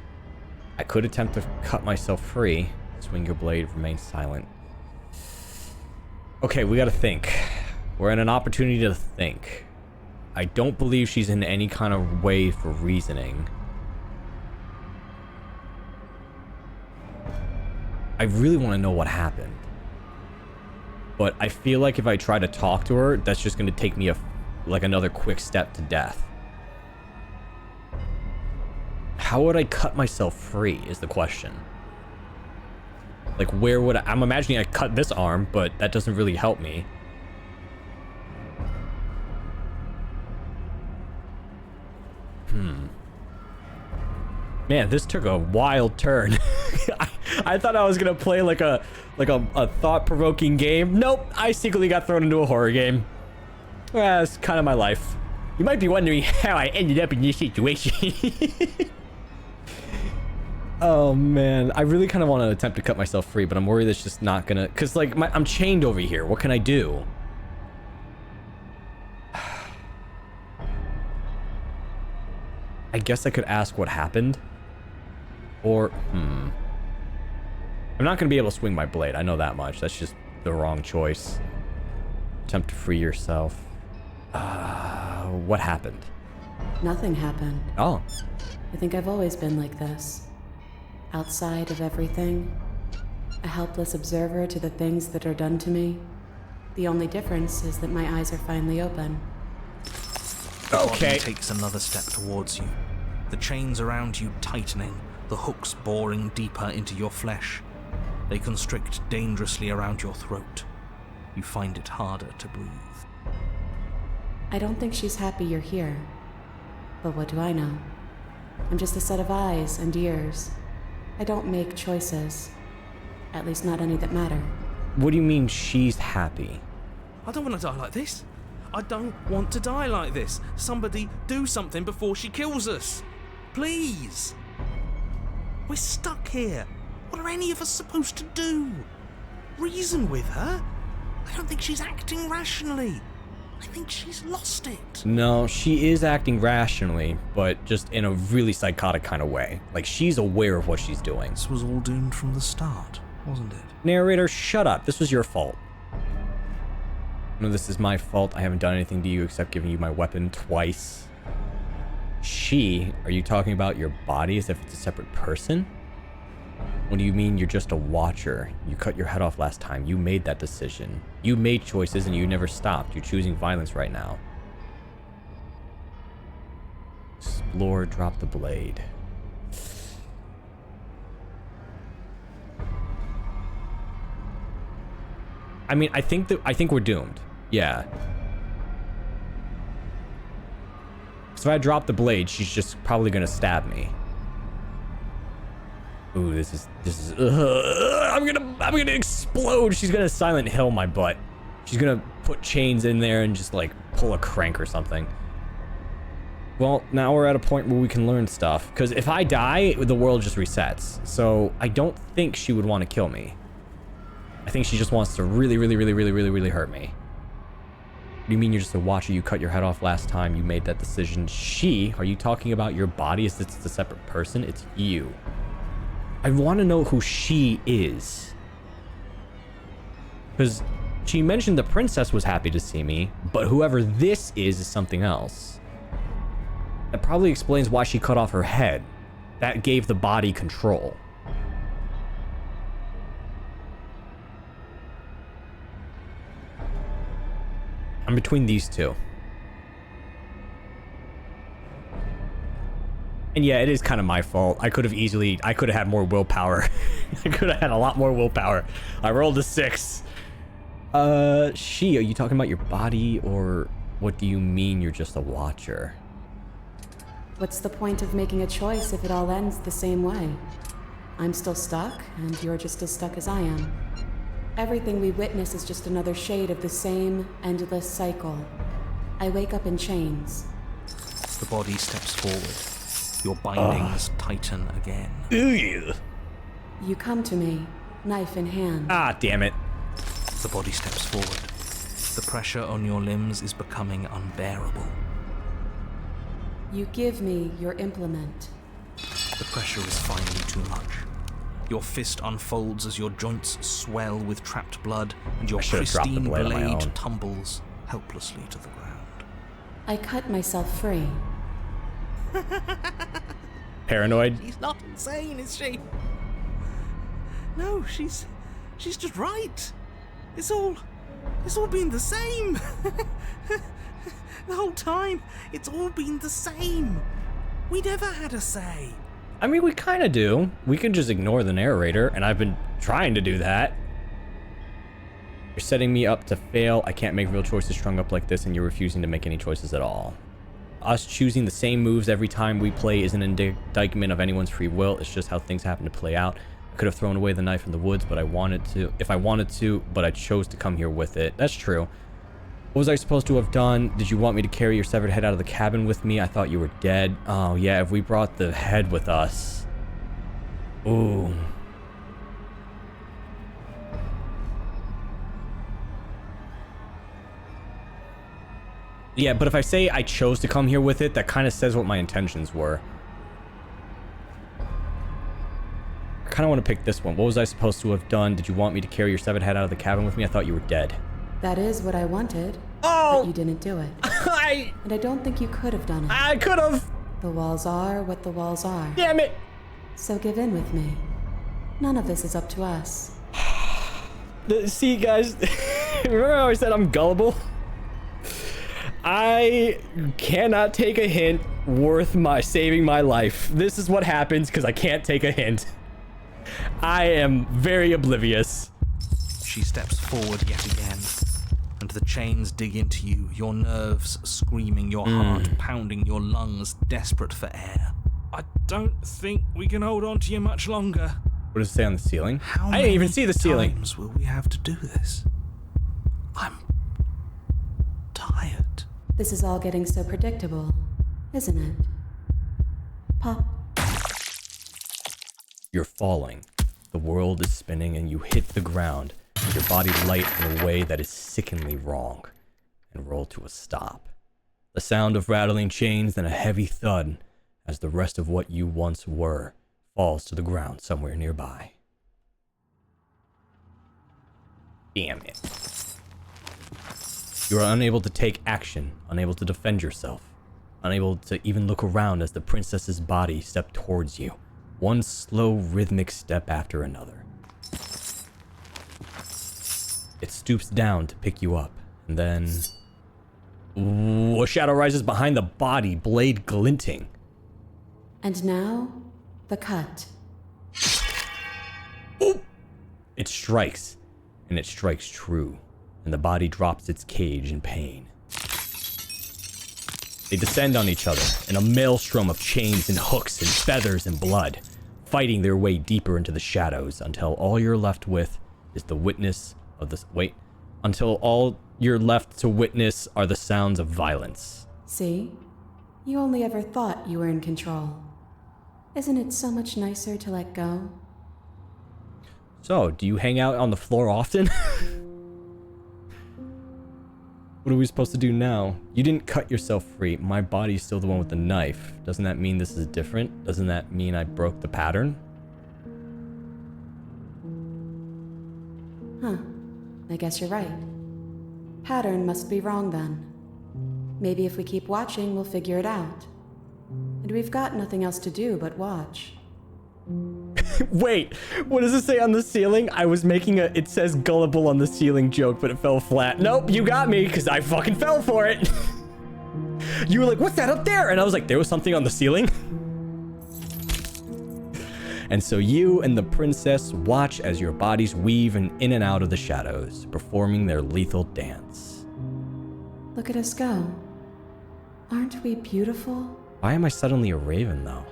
I could attempt to cut myself free. Swing your blade, remain silent. Okay, we gotta think. We're in an opportunity to think. I don't believe she's in any kind of way for reasoning. I really want to know what happened. But I feel like if I try to talk to her, that's just going to take me like another quick step to death. How would I cut myself free is the question. Like, where would I'm imagining I cut this arm, but that doesn't really help me. Man, this took a wild turn. I thought I was gonna play like a thought-provoking game. Nope, I secretly got thrown into a horror game. That's kind of my life. You might be wondering how I ended up in this situation. Oh man, I really kind of want to attempt to cut myself free, but I'm worried it's just not gonna. Cause like I'm chained over here. What can I do? I guess I could ask what happened. Or, I'm not going to be able to swing my blade. I know that much. That's just the wrong choice. Attempt to free yourself. What happened? Nothing happened. Oh. I think I've always been like this. Outside of everything. A helpless observer to the things that are done to me. The only difference is that my eyes are finally open. Okay. The body takes another step towards you. The chains around you tightening, the hooks boring deeper into your flesh. They constrict dangerously around your throat. You find it harder to breathe. I don't think she's happy you're here. But what do I know? I'm just a set of eyes and ears. I don't make choices. At least not any that matter. What do you mean she's happy? I don't want to die like this. I don't want to die like this. Somebody do something before she kills us. Please. We're stuck here. What are any of us supposed to do? Reason with her? I don't think she's acting rationally. I think she's lost it. No, she is acting rationally, but just in a really psychotic kind of way. Like, she's aware of what she's doing. This was all doomed from the start, wasn't it? Narrator, shut up. This was your fault. No, this is my fault. I haven't done anything to you except giving you my weapon twice. She? Are you talking about your body as if it's a separate person? What do you mean you're just a watcher? You cut your head off last time. You made that decision. You made choices and you never stopped. You're choosing violence right now. Explore, drop the blade. I mean, I think we're doomed. Yeah. So if I drop the blade, she's just probably gonna stab me. Ooh, this is I'm gonna explode. She's gonna Silent Hill my butt. She's gonna put chains in there and just like pull a crank or something. Well, now we're at a point where we can learn stuff. Because if I die, the world just resets. So I don't think she would want to kill me. I think she just wants to really hurt me. What do you mean you're just a watcher? You cut your head off last time. You made that decision. She? Are you talking about your body as it's a separate person? It's you. I want to know who she is. Because she mentioned the princess was happy to see me, but whoever this is something else. That probably explains why she cut off her head. That gave the body control. I'm between these two. And yeah, it is kind of my fault. I could have had more willpower. I could have had a lot more willpower. I rolled a 6. Are you talking about your body, or what do you mean you're just a watcher? What's the point of making a choice if it all ends the same way? I'm still stuck, and you're just as stuck as I am. Everything we witness is just another shade of the same endless cycle. I wake up in chains. The body steps forward. Your bindings tighten again. Ew. You come to me, knife in hand. Ah, damn it. The body steps forward. The pressure on your limbs is becoming unbearable. You give me your implement. The pressure is finally too much. Your fist unfolds as your joints swell with trapped blood, and your pristine blade tumbles helplessly to the ground. I cut myself free. Paranoid? She's not insane, is she? No, she's just right. It's all been the same. The whole time, it's all been the same. We never had a say. I mean, we kind of do. We can just ignore the narrator, and I've been trying to do that. You're setting me up to fail. I can't make real choices strung up like this, and you're refusing to make any choices at all. Us choosing the same moves every time we play isn't an indictment of anyone's free will. It's just how things happen to play out. I could have thrown away the knife in the woods, but I wanted to, but I chose to come here with it. That's true. What was I supposed to have done? Did you want me to carry your severed head out of the cabin with me? I thought you were dead. Oh, yeah, if we brought the head with us. Ooh. Yeah, but if I say I chose to come here with it, that kind of says what my intentions were. I kind of want to pick this one. What was I supposed to have done? Did you want me to carry your severed head out of the cabin with me? I thought you were dead. That is what I wanted. Oh! But you didn't do it. And I don't think you could have done it. I could have! The walls are what the walls are. Damn it! So give in with me. None of this is up to us. See, guys, remember how I said I'm gullible? I cannot take a hint worth saving my life. This is what happens because I can't take a hint. I am very oblivious. She steps forward yet again, and the chains dig into you, your nerves screaming, your heart pounding, your lungs desperate for air. I don't think we can hold on to you much longer. What does it say on the ceiling? How I didn't even see the ceiling. How many times will we have to do this? I'm tired. This is all getting so predictable, isn't it? Pop. You're falling. The world is spinning and you hit the ground. Your body light in a way that is sickeningly wrong, and roll to a stop. The sound of rattling chains, then a heavy thud as the rest of what you once were falls to the ground somewhere nearby. Damn it. You are unable to take action, unable to defend yourself, unable to even look around as the princess's body stepped towards you, one slow rhythmic step after another. It stoops down to pick you up, and then... Ooh, a shadow rises behind the body, blade glinting. And now, the cut. Ooh! It strikes, and it strikes true, and the body drops its cage in pain. They descend on each other in a maelstrom of chains and hooks and feathers and blood, fighting their way deeper into the shadows until all you're left with is the witness of this. Until all you're left to witness are the sounds of violence. See? You only ever thought you were in control. Isn't it so much nicer to let go? So, do you hang out on the floor often? What are we supposed to do now? You didn't cut yourself free. My body's still the one with the knife. Doesn't that mean this is different? Doesn't that mean I broke the pattern? Huh. I guess you're right. Pattern must be wrong then. Maybe if we keep watching, we'll figure it out. And we've got nothing else to do but watch. Wait, what does it say on the ceiling? I was making it says gullible on the ceiling joke, but it fell flat. Nope, you got me, because I fucking fell for it. You were like, what's that up there? And I was like, there was something on the ceiling. And so you and the princess watch as your bodies weave in and out of the shadows, performing their lethal dance. Look at us go. Aren't we beautiful? Why am I suddenly a raven, though?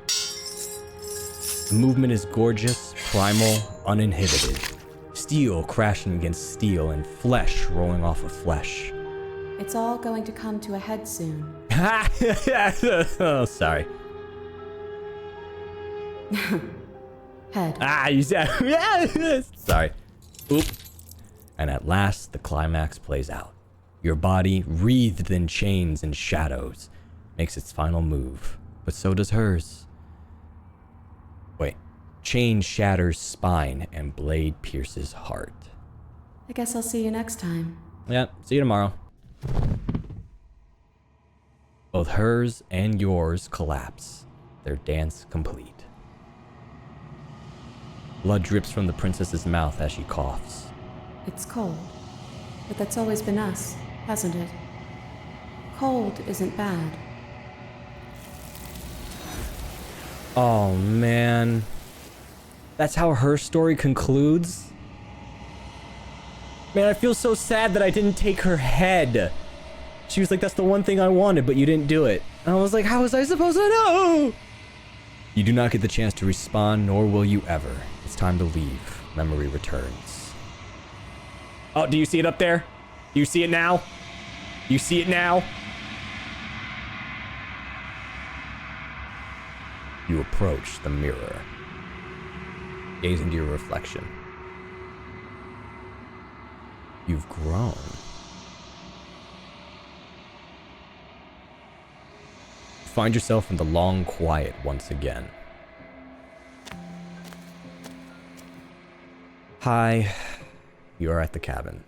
The movement is gorgeous, primal, uninhibited. Steel crashing against steel and flesh rolling off of flesh. It's all going to come to a head soon. Oh, sorry. Head. You said, yeah. Sorry. Oop. And at last, the climax plays out. Your body, wreathed in chains and shadows, makes its final move, but so does hers. Wait. Chain shatters spine and blade pierces heart. I guess I'll see you next time. Yeah, see you tomorrow. Both hers and yours collapse, their dance complete. Blood drips from the princess's mouth as she coughs. It's cold. But that's always been us, hasn't it? Cold isn't bad. Oh man. That's how her story concludes? Man, I feel so sad that I didn't take her head. She was like, that's the one thing I wanted, but you didn't do it. And I was like, how was I supposed to know? You do not get the chance to respawn, nor will you ever. It's time to leave. Memory returns. Oh, do you see it up there? Do you see it now? Do you see it now? You approach the mirror. Gaze into your reflection. You've grown. You find yourself in the long quiet once again. Hi, you are at the cabin.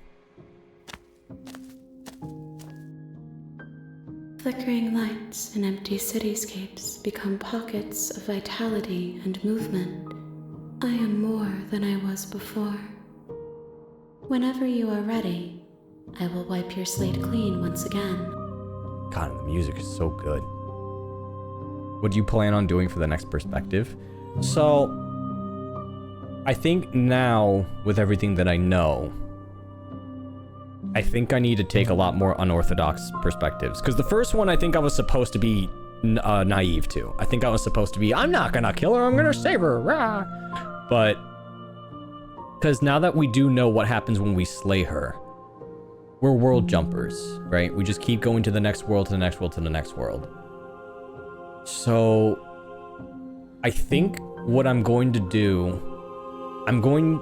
Flickering lights and empty cityscapes become pockets of vitality and movement. I am more than I was before. Whenever you are ready, I will wipe your slate clean once again. God, the music is so good. What do you plan on doing for the next perspective? So, I think now, with everything that I know, I think I need to take a lot more unorthodox perspectives. Because the first one, I think I was supposed to be naive to. I think I was supposed to be, I'm not gonna kill her, I'm gonna save her, rah! But, because now that we do know what happens when we slay her, we're world jumpers, right? We just keep going to the next world, to the next world, to the next world. So, I think what I'm going to do, I'm going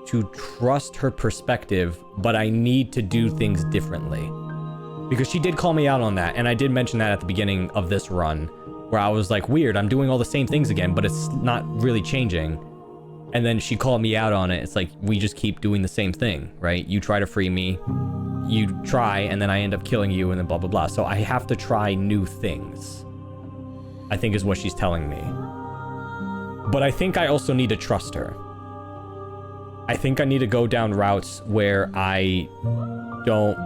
to trust her perspective, but I need to do things differently. Because she did call me out on that, and I did mention that at the beginning of this run, where I was like, weird, I'm doing all the same things again, but it's not really changing. And then she called me out on it. It's like, we just keep doing the same thing, right? You try to free me, you try, and then I end up killing you, and then blah, blah, blah. So I have to try new things, I think is what she's telling me. But I think I also need to trust her. I think I need to go down routes where I don't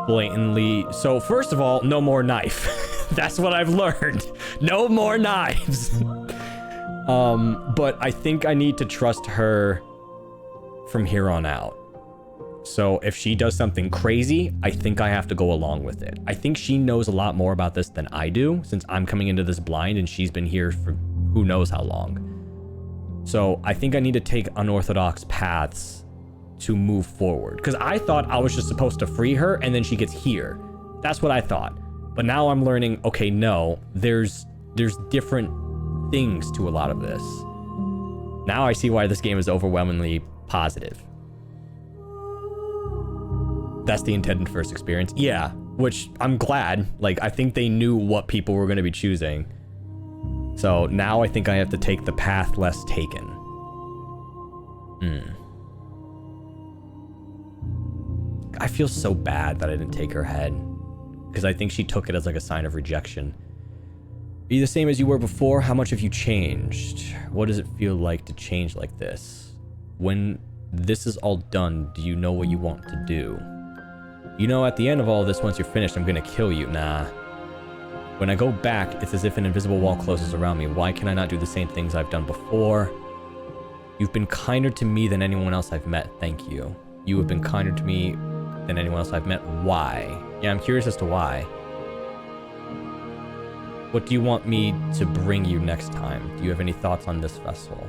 blatantly... So first of all, no more knife. That's what I've learned. No more knives. But I think I need to trust her from here on out. So if she does something crazy, I think I have to go along with it. I think she knows a lot more about this than I do, since I'm coming into this blind and she's been here for who knows how long. So I think I need to take unorthodox paths to move forward. Because I thought I was just supposed to free her and then she gets here. That's what I thought. But now I'm learning, okay, no, there's different things to a lot of this. Now I see why this game is overwhelmingly positive. That's the intended first experience. Yeah, which I'm glad. Like, I think they knew what people were going to be choosing. So now I think I have to take the path less taken. I feel so bad that I didn't take her head, because I think she took it as like a sign of rejection. Are you the same as you were before? How much have you changed? What does it feel like to change like this? When this is all done, do you know what you want to do? You know, at the end of all this, once you're finished, I'm gonna kill you. Nah. When I go back, it's as if an invisible wall closes around me. Why can I not do the same things I've done before? You've been kinder to me than anyone else I've met. Thank you. You have been kinder to me than anyone else I've met. Why? Yeah, I'm curious as to why. What do you want me to bring you next time? Do you have any thoughts on this vessel?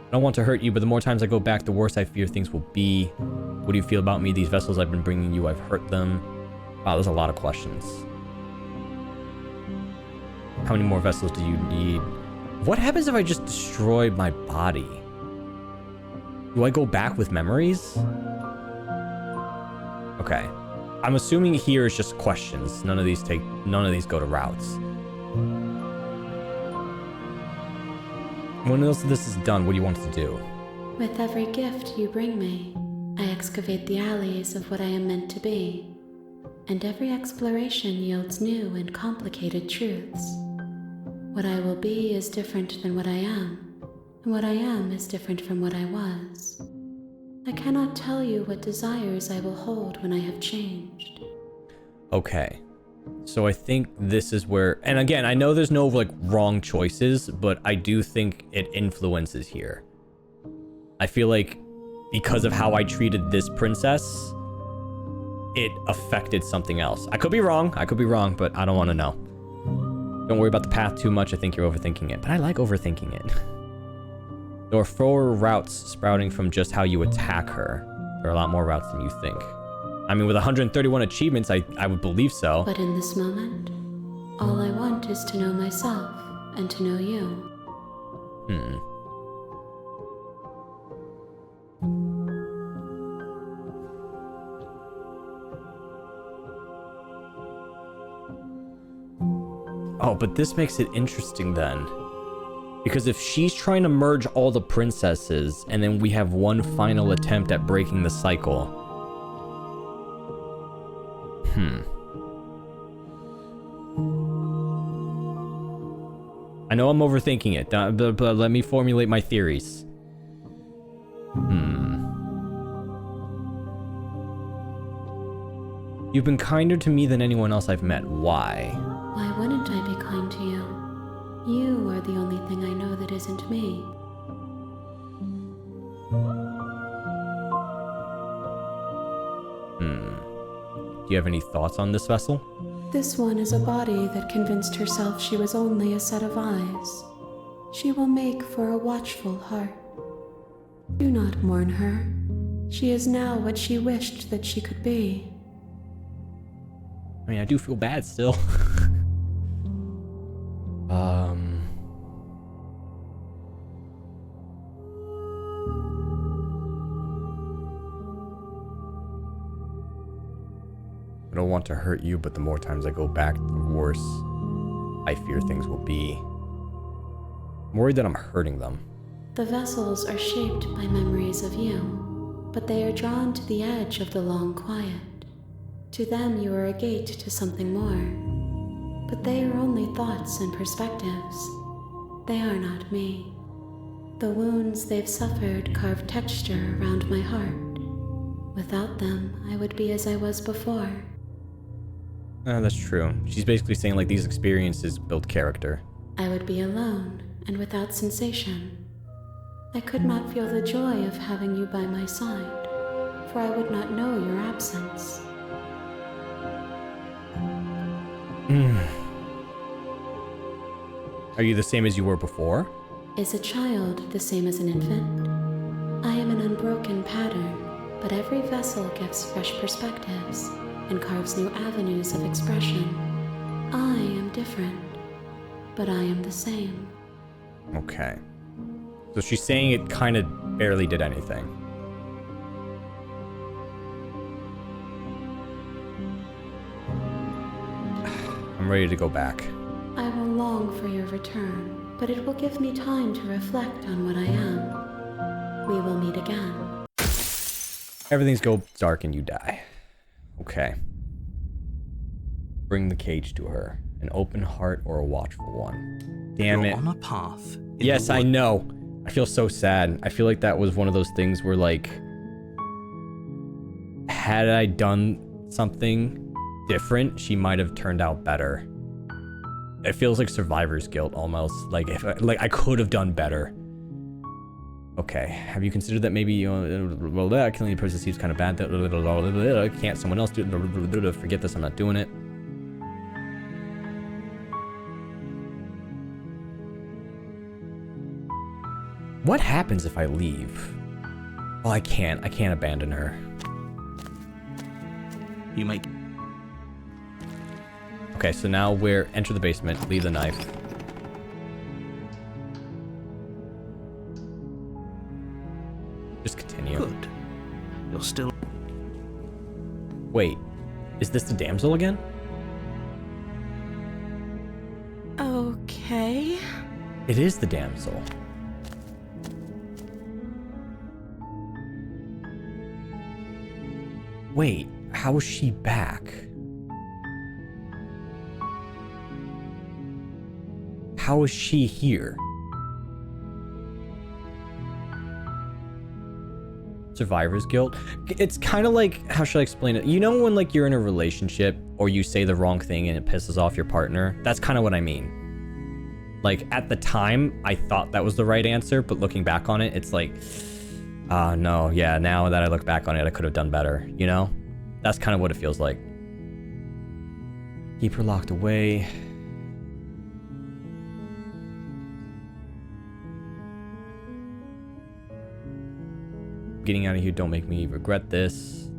I don't want to hurt you, but the more times I go back, the worse I fear things will be. What do you feel about me? These vessels I've been bringing you, I've hurt them. Wow, there's a lot of questions. How many more vessels do you need? What happens if I just destroy my body? Do I go back with memories? Okay. I'm assuming here is just questions. None of these go to routes. When else this is done, what do you want to do? With every gift you bring me, I excavate the alleys of what I am meant to be, and every exploration yields new and complicated truths. What I will be is different than what I am, and what I am is different from what I was. I cannot tell you what desires I will hold when I have changed. Okay. So I think this is where, and again, I know there's no like wrong choices, but I do think it influences here. I feel like because of how I treated this princess, it affected something else. I could be wrong, but I don't want to know. Don't worry about the path too much. I think you're overthinking it, but I like overthinking it. There are 4 routes sprouting from just how you attack her. There are a lot more routes than you think. I mean, with 131 achievements, I would believe so. But in this moment, all I want is to know myself and to know you. Oh, but this makes it interesting then. Because if she's trying to merge all the princesses, and then we have one final attempt at breaking the cycle. I know I'm overthinking it, but let me formulate my theories. You've been kinder to me than anyone else I've met. Why? Why wouldn't I be kind to you? You are the only thing I know that isn't me. Do you have any thoughts on this vessel? This one is a body that convinced herself she was only a set of eyes. She will make for a watchful heart. Do not mourn her. She is now what she wished that she could be. I mean, I do feel bad still. I don't want to hurt you, but the more times I go back, the worse I fear things will be. I'm worried that I'm hurting them. The vessels are shaped by memories of you, but they are drawn to the edge of the long quiet. To them you are a gate to something more, but they are only thoughts and perspectives. They are not me. The wounds they've suffered carve texture around my heart. Without them, I would be as I was before. That's true. She's basically saying like these experiences build character. I would be alone and without sensation. I could not feel the joy of having you by my side, for I would not know your absence. Are you the same as you were before? Is a child the same as an infant? I am an unbroken pattern, but every vessel gives fresh perspectives and carves new avenues of expression. I am different, but I am the same. Okay. So she's saying it kind of barely did anything. I'm ready to go back. I will long for your return, but it will give me time to reflect on what I am. We will meet again. Everything's go dark and you die. Okay. Bring the cage to her. An open heart or a watchful one. Damn You're it. on a path. Yes, I know. I feel so sad. I feel like that was one of those things where, like, had I done something different, she might have turned out better. It feels like survivor's guilt almost. Like, if I could have done better. Okay, have you considered that maybe killing a person seems kind of bad? Can't someone else do it? Forget this, I'm not doing it. What happens if I leave? Well, I can't abandon her. You make... Okay, so now we're enter the basement, leave the knife. Just continue. Good. You're still... Wait, Is this the damsel again? Okay. It is the damsel. Wait, how is she back? How is she here? Survivor's guilt. It's kind of like, how should I explain it? You know when like you're in a relationship or you say the wrong thing and it pisses off your partner? That's kind of what I mean. Like at the time, I thought that was the right answer, but looking back on it, it's like, no, yeah, now that I look back on it, I could have done better, you know? That's kind of what it feels like. Keep her locked away. Getting out of here, don't make me regret this.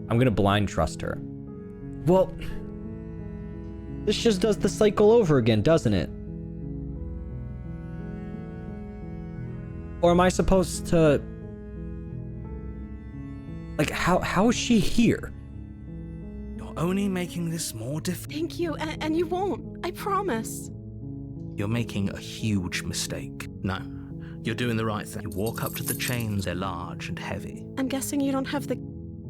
I'm gonna blind trust her. Well, this just does the cycle over again, doesn't it? Or am I supposed to... Like, how is she here? You're only making this more difficult. Thank you, and you won't. I promise. You're making a huge mistake. No, you're doing the right thing. You walk up to the chains, they're large and heavy. I'm guessing you don't have the...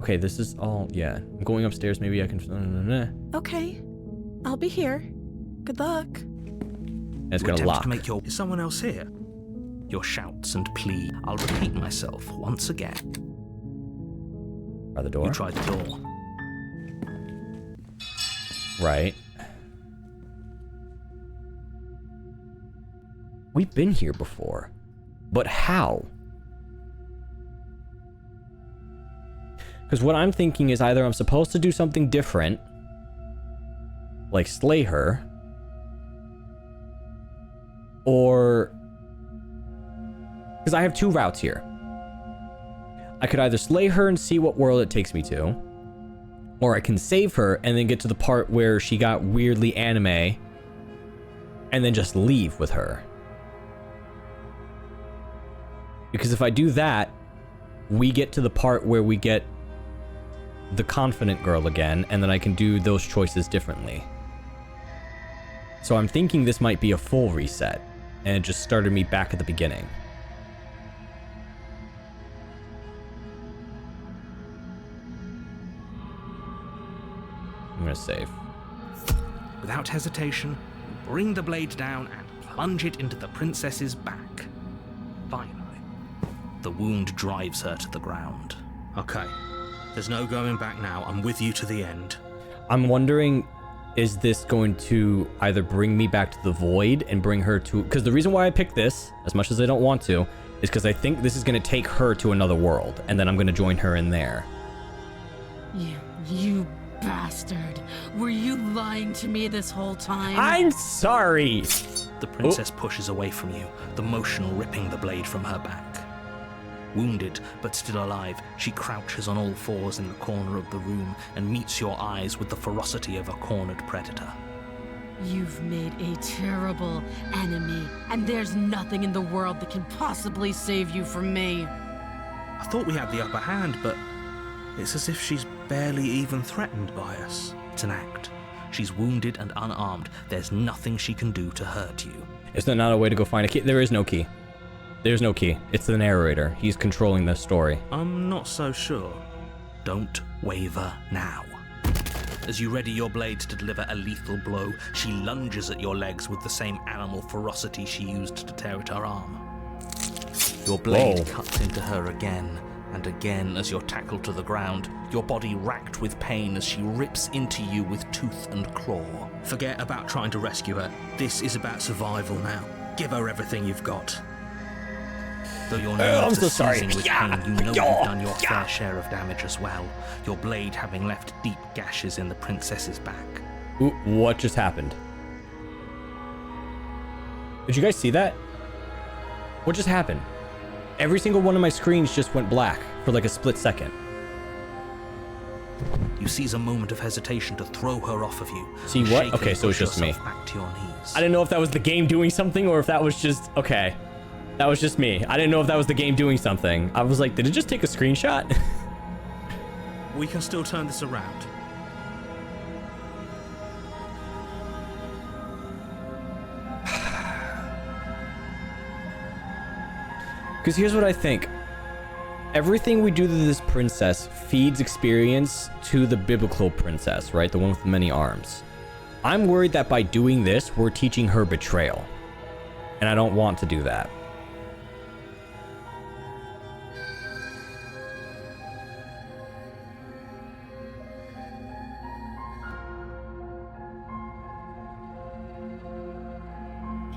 Okay, this is all... Yeah, I'm going upstairs, maybe I can... Okay, I'll be here. Good luck. It's gonna lock. To make your... Is someone else here? Your shouts and plea. I'll repeat myself once again. By the door? You tried the door. Right. We've been here before. But how? Because what I'm thinking is either I'm supposed to do something different, like slay her, or... Because I have two routes here. I could either slay her and see what world it takes me to, or I can save her and then get to the part where she got weirdly anime and then just leave with her. Because if I do that, we get to the part where we get the confident girl again, and then I can do those choices differently. So I'm thinking this might be a full reset, and it just started me back at the beginning. I'm gonna save. Without hesitation, you bring the blade down and plunge it into the princess's back. Finally, the wound drives her to the ground. Okay, there's no going back now. I'm with you to the end. I'm wondering, is this going to either bring me back to the void and bring her to... Because the reason why I picked this, as much as I don't want to, is because I think this is going to take her to another world, and then I'm going to join her in there. You bastard. Were you lying to me this whole time? I'm sorry! The princess pushes away from you, the motion ripping the blade from her back. Wounded, but still alive, she crouches on all fours in the corner of the room and meets your eyes with the ferocity of a cornered predator. You've made a terrible enemy, and there's nothing in the world that can possibly save you from me. I thought we had the upper hand, but it's as if she's barely even threatened by us. It's an act. She's wounded and unarmed. There's nothing she can do to hurt you. Is there not a way to go find a key? There is no key. There's no key. It's the narrator. He's controlling the story. I'm not so sure. Don't waver now. As you ready your blade to deliver a lethal blow, she lunges at your legs with the same animal ferocity she used to tear at her arm. Your blade cuts into her again and again as you're tackled to the ground, your body racked with pain as she rips into you with tooth and claw. Forget about trying to rescue her. This is about survival now. Give her everything you've got. Though your nerves are seizing with pain, you know you've done your fair share of damage as well, your blade having left deep gashes in the princess's back. Ooh, what just happened? Did you guys see that? What just happened? Every single one of my screens just went black for like a split second. You seize a moment of hesitation to throw her off of you. See what? Okay, so it's just me. Back to your knees. I didn't know if that was the game doing something or if that was just... Okay. That was just me. I didn't know if that was the game doing something. I was like, did it just take a screenshot? We can still turn this around. Because here's what I think. Everything we do to this princess feeds experience to the biblical princess, right? The one with many arms. I'm worried that by doing this, we're teaching her betrayal. And I don't want to do that.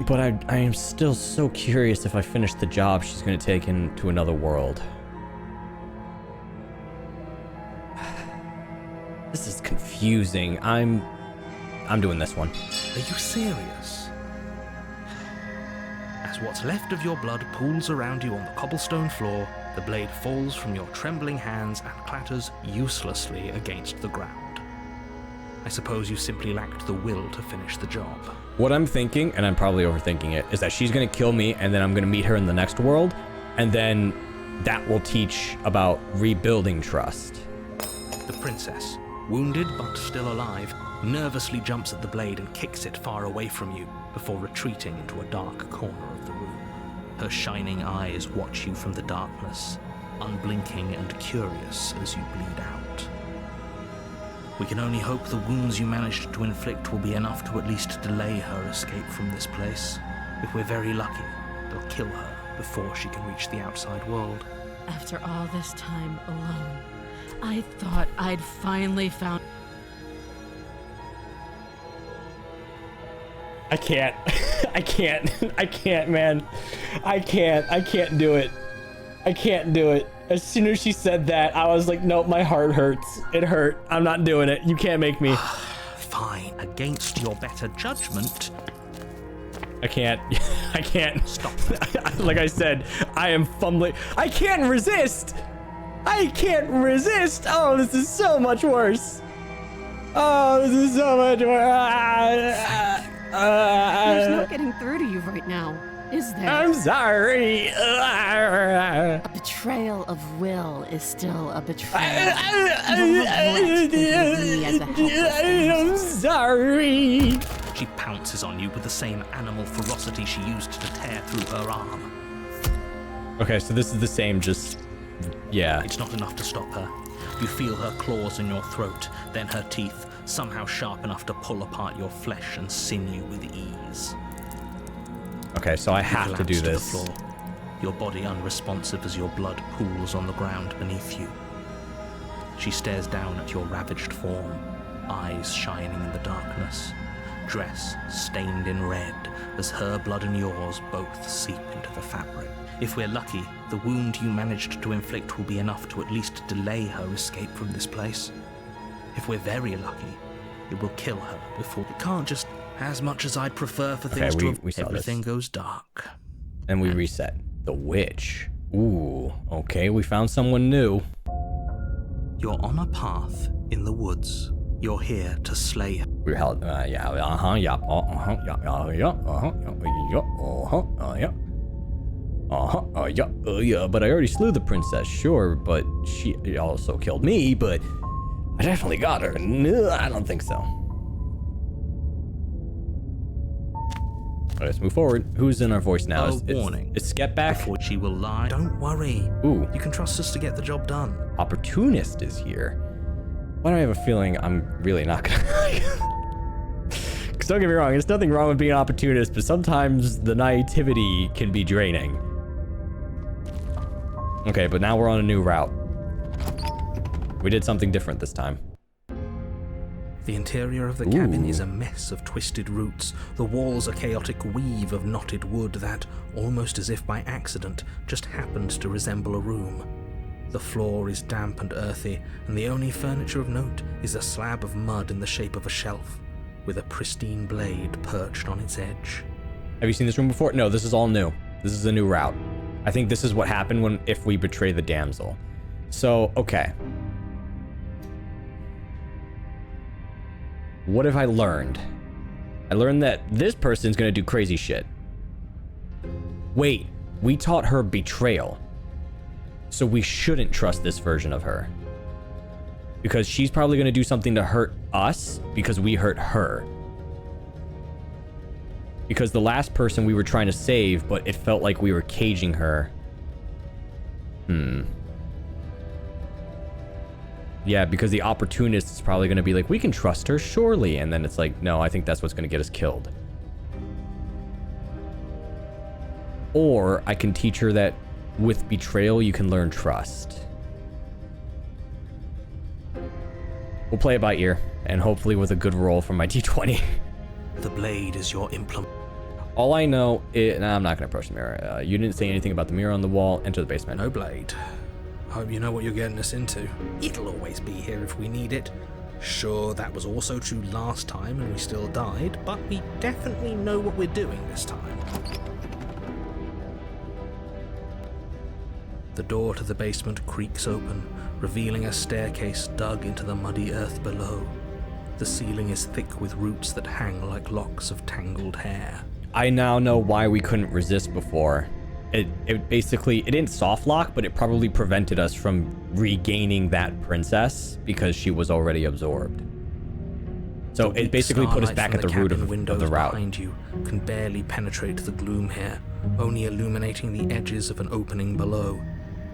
But I am still so curious if I finish the job she's going to take into another world. This is confusing. I'm doing this one. Are you serious? As what's left of your blood pools around you on the cobblestone floor, the blade falls from your trembling hands and clatters uselessly against the ground. I suppose you simply lacked the will to finish the job. What I'm thinking, and I'm probably overthinking it, is that she's going to kill me and then I'm going to meet her in the next world, and then that will teach about rebuilding trust. The princess, wounded but still alive, nervously jumps at the blade and kicks it far away from you before retreating into a dark corner of the room. Her shining eyes watch you from the darkness, unblinking and curious as you bleed out. We can only hope the wounds you managed to inflict will be enough to at least delay her escape from this place. If we're very lucky, they'll kill her before she can reach the outside world. After all this time alone, I thought I'd finally found... I can't. I can't, man. I can't do it. I can't do it. As soon as she said that, I was like, nope, my heart hurts. It hurt. I'm not doing it. You can't make me. Fine. Against your better judgment. I can't. I can't. Stop. Like I said, I am fumbling. I can't resist. I can't resist. Oh, this is so much worse. Oh, this is so much worse. There's no getting through to you right now, is there? I'm sorry. A betrayal of will is still a betrayal. You won't let me as a helpless I'm sorry. She pounces on you with the same animal ferocity she used to tear through her arm. Okay, so this is the same, just... yeah. It's not enough to stop her. You feel her claws in your throat, then her teeth, somehow sharp enough to pull apart your flesh and sinew with ease. Okay, so I have to do this. To the floor, your body unresponsive as your blood pools on the ground beneath you. She stares down at your ravaged form, eyes shining in the darkness, dress stained in red as her blood and yours both seep into the fabric. If we're lucky, the wound you managed to inflict will be enough to at least delay her escape from this place. If we're very lucky, it will kill her before... It can't just... As much as I'd prefer for things we saw everything this. Goes dark. And we reset. The witch. Ooh, okay, we found someone new. You're on a path in the woods. You're here to slay her. We held, yeah, but I already slew the princess, sure, but she also killed me, but I definitely got her. No, I don't think so. Let's move forward. Who's in our voice now? Warning. It's Get Back. Before she will lie. Don't worry. Ooh. You can trust us to get the job done. Opportunist is here. Why do I have a feeling I'm really not gonna... Because don't get me wrong, there's nothing wrong with being an opportunist, but sometimes the naivety can be draining. Okay, but now we're on a new route. We did something different this time. The interior of the cabin is a mess of twisted roots. The walls a chaotic weave of knotted wood that, almost as if by accident, just happened to resemble a room. The floor is damp and earthy, and the only furniture of note is a slab of mud in the shape of a shelf, with a pristine blade perched on its edge. Have you seen this room before? No, this is all new. This is a new route. I think this is what happened if we betray the damsel. So, okay. What have I learned? I learned that this person's gonna do crazy shit. Wait, we taught her betrayal. So we shouldn't trust this version of her. Because she's probably gonna do something to hurt us because we hurt her. Because the last person we were trying to save, but it felt like we were caging her Yeah, because the opportunist is probably going to be like, we can trust her, surely. And then it's like, no, I think that's what's going to get us killed. Or I can teach her that with betrayal, you can learn trust. We'll play it by ear, and hopefully with a good roll from my D20. The blade is your implement. All I know is... Nah, I'm not going to approach the mirror. You didn't say anything about the mirror on the wall. Enter the basement. No blade. Hope you know what you're getting us into. It'll always be here if we need it. Sure, that was also true last time and we still died, but we definitely know what we're doing this time. The door to the basement creaks open, revealing a staircase dug into the muddy earth below. The ceiling is thick with roots that hang like locks of tangled hair. I now know why we couldn't resist before. It basically, it didn't soft lock, but it probably prevented us from regaining that princess because she was already absorbed. So it basically put us back at the root of the route. Behind you can barely penetrate the gloom here, only illuminating the edges of an opening below.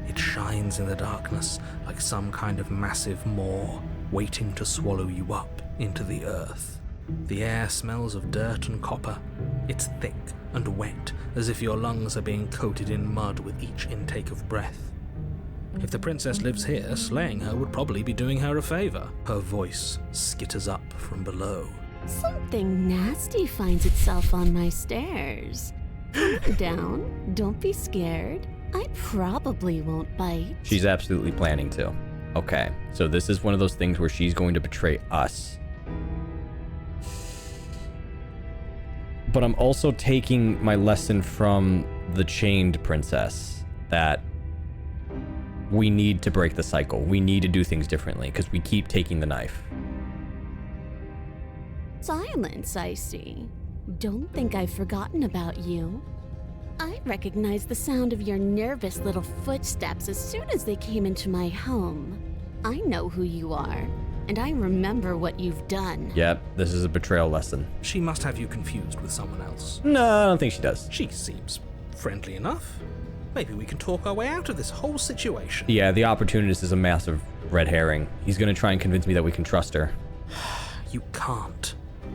It shines in the darkness like some kind of massive maw waiting to swallow you up into the earth. The air smells of dirt and copper. It's thick and wet, as if your lungs are being coated in mud with each intake of breath. If the princess lives here, slaying her would probably be doing her a favor. Her voice skitters up from below. Something nasty finds itself on my stairs. Come on down. Don't be scared. I probably won't bite. She's absolutely planning to. Okay, so this is one of those things where she's going to betray us. But I'm also taking my lesson from the chained princess that we need to break the cycle. We need to do things differently because we keep taking the knife. Silence, I see. Don't think I've forgotten about you. I recognized the sound of your nervous little footsteps as soon as they came into my home. I know who you are, and I remember what you've done. Yep, this is a betrayal lesson. She must have you confused with someone else. No, I don't think she does. She seems friendly enough. Maybe we can talk our way out of this whole situation. Yeah, the opportunist is a massive red herring. He's going to try and convince me that we can trust her. You can't.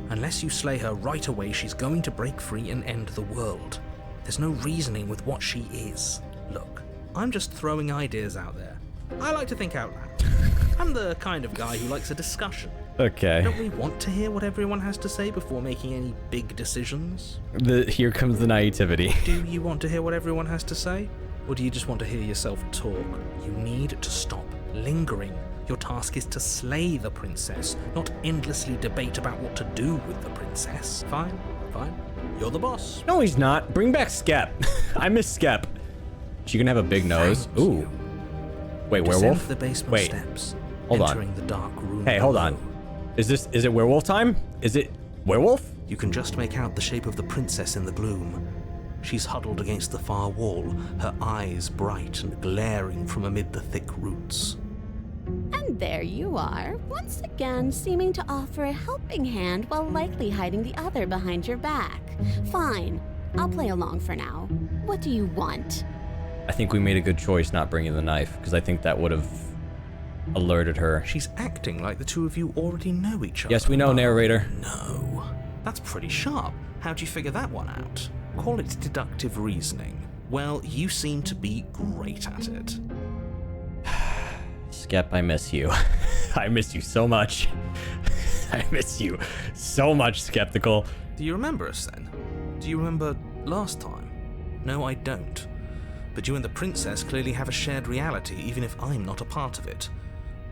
Unless you slay her right away, she's going to break free and end the world. There's no reasoning with what she is. Look, I'm just throwing ideas out there. I like to think out loud. I'm the kind of guy who likes a discussion. Okay. Don't we want to hear what everyone has to say before making any big decisions? Here comes the naivety. Do you want to hear what everyone has to say? Or do you just want to hear yourself talk? You need to stop lingering. Your task is to slay the princess, not endlessly debate about what to do with the princess. Fine. You're the boss. No, he's not. Bring back Skep. I miss Skep. She gonna have a big nose. Thank Ooh. you. Wait, Descend werewolf? the basement Wait. steps, Hold on. entering the dark room. Hey, hold below. on. Is it werewolf time? Is it werewolf? You can just make out the shape of the princess in the gloom. She's huddled against the far wall, her eyes bright and glaring from amid the thick roots. And there you are, once again seeming to offer a helping hand while likely hiding the other behind your back. Fine, I'll play along for now. What do you want? I think we made a good choice not bringing the knife, because I think that would have alerted her. She's acting like the two of you already know each other. Yes, we know, narrator. No. That's pretty sharp. How'd you figure that one out? Call it deductive reasoning. Well, you seem to be great at it. Skep, I miss you. I miss you so much. I miss you so much, Skeptical. Do you remember us then? Do you remember last time? No, I don't. But you and the princess clearly have a shared reality, even if I'm not a part of it.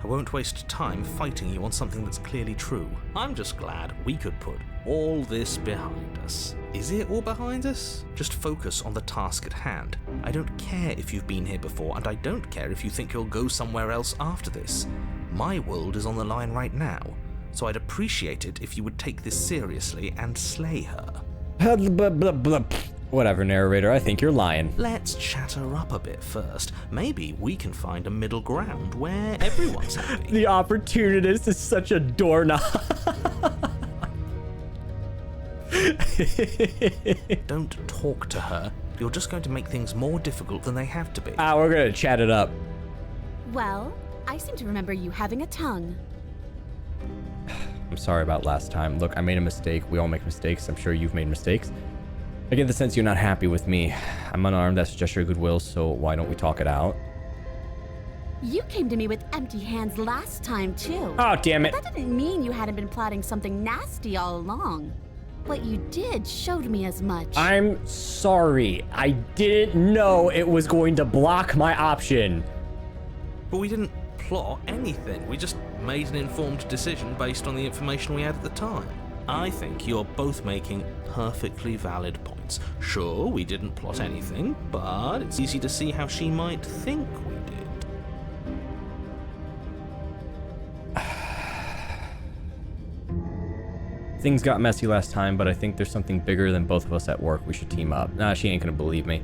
I won't waste time fighting you on something that's clearly true. I'm just glad we could put all this behind us. Is it all behind us? Just focus on the task at hand. I don't care if you've been here before, and I don't care if you think you'll go somewhere else after this. My world is on the line right now, so I'd appreciate it if you would take this seriously and slay her. Whatever, narrator, I think you're lying. Let's chat her up a bit first. Maybe we can find a middle ground where everyone's happy. The opportunist is such a doorknob. Don't talk to her, you're just going to make things more difficult than they have to be. We're gonna chat it up. Well, I seem to remember you having a tongue. I'm sorry about last time. Look, I made a mistake. We all make mistakes. I'm sure you've made mistakes. I get the sense you're not happy with me. I'm unarmed. That's a gesture of goodwill, so why don't we talk it out? You came to me with empty hands last time, too. Oh, damn it. But that didn't mean you hadn't been plotting something nasty all along. What you did showed me as much. I'm sorry. I didn't know it was going to block my option. But we didn't plot anything. We just made an informed decision based on the information we had at the time. I think you're both making perfectly valid points. Sure, we didn't plot anything, but it's easy to see how she might think we did. Things got messy last time, but I think there's something bigger than both of us at work. We should team up. Nah, she ain't gonna believe me.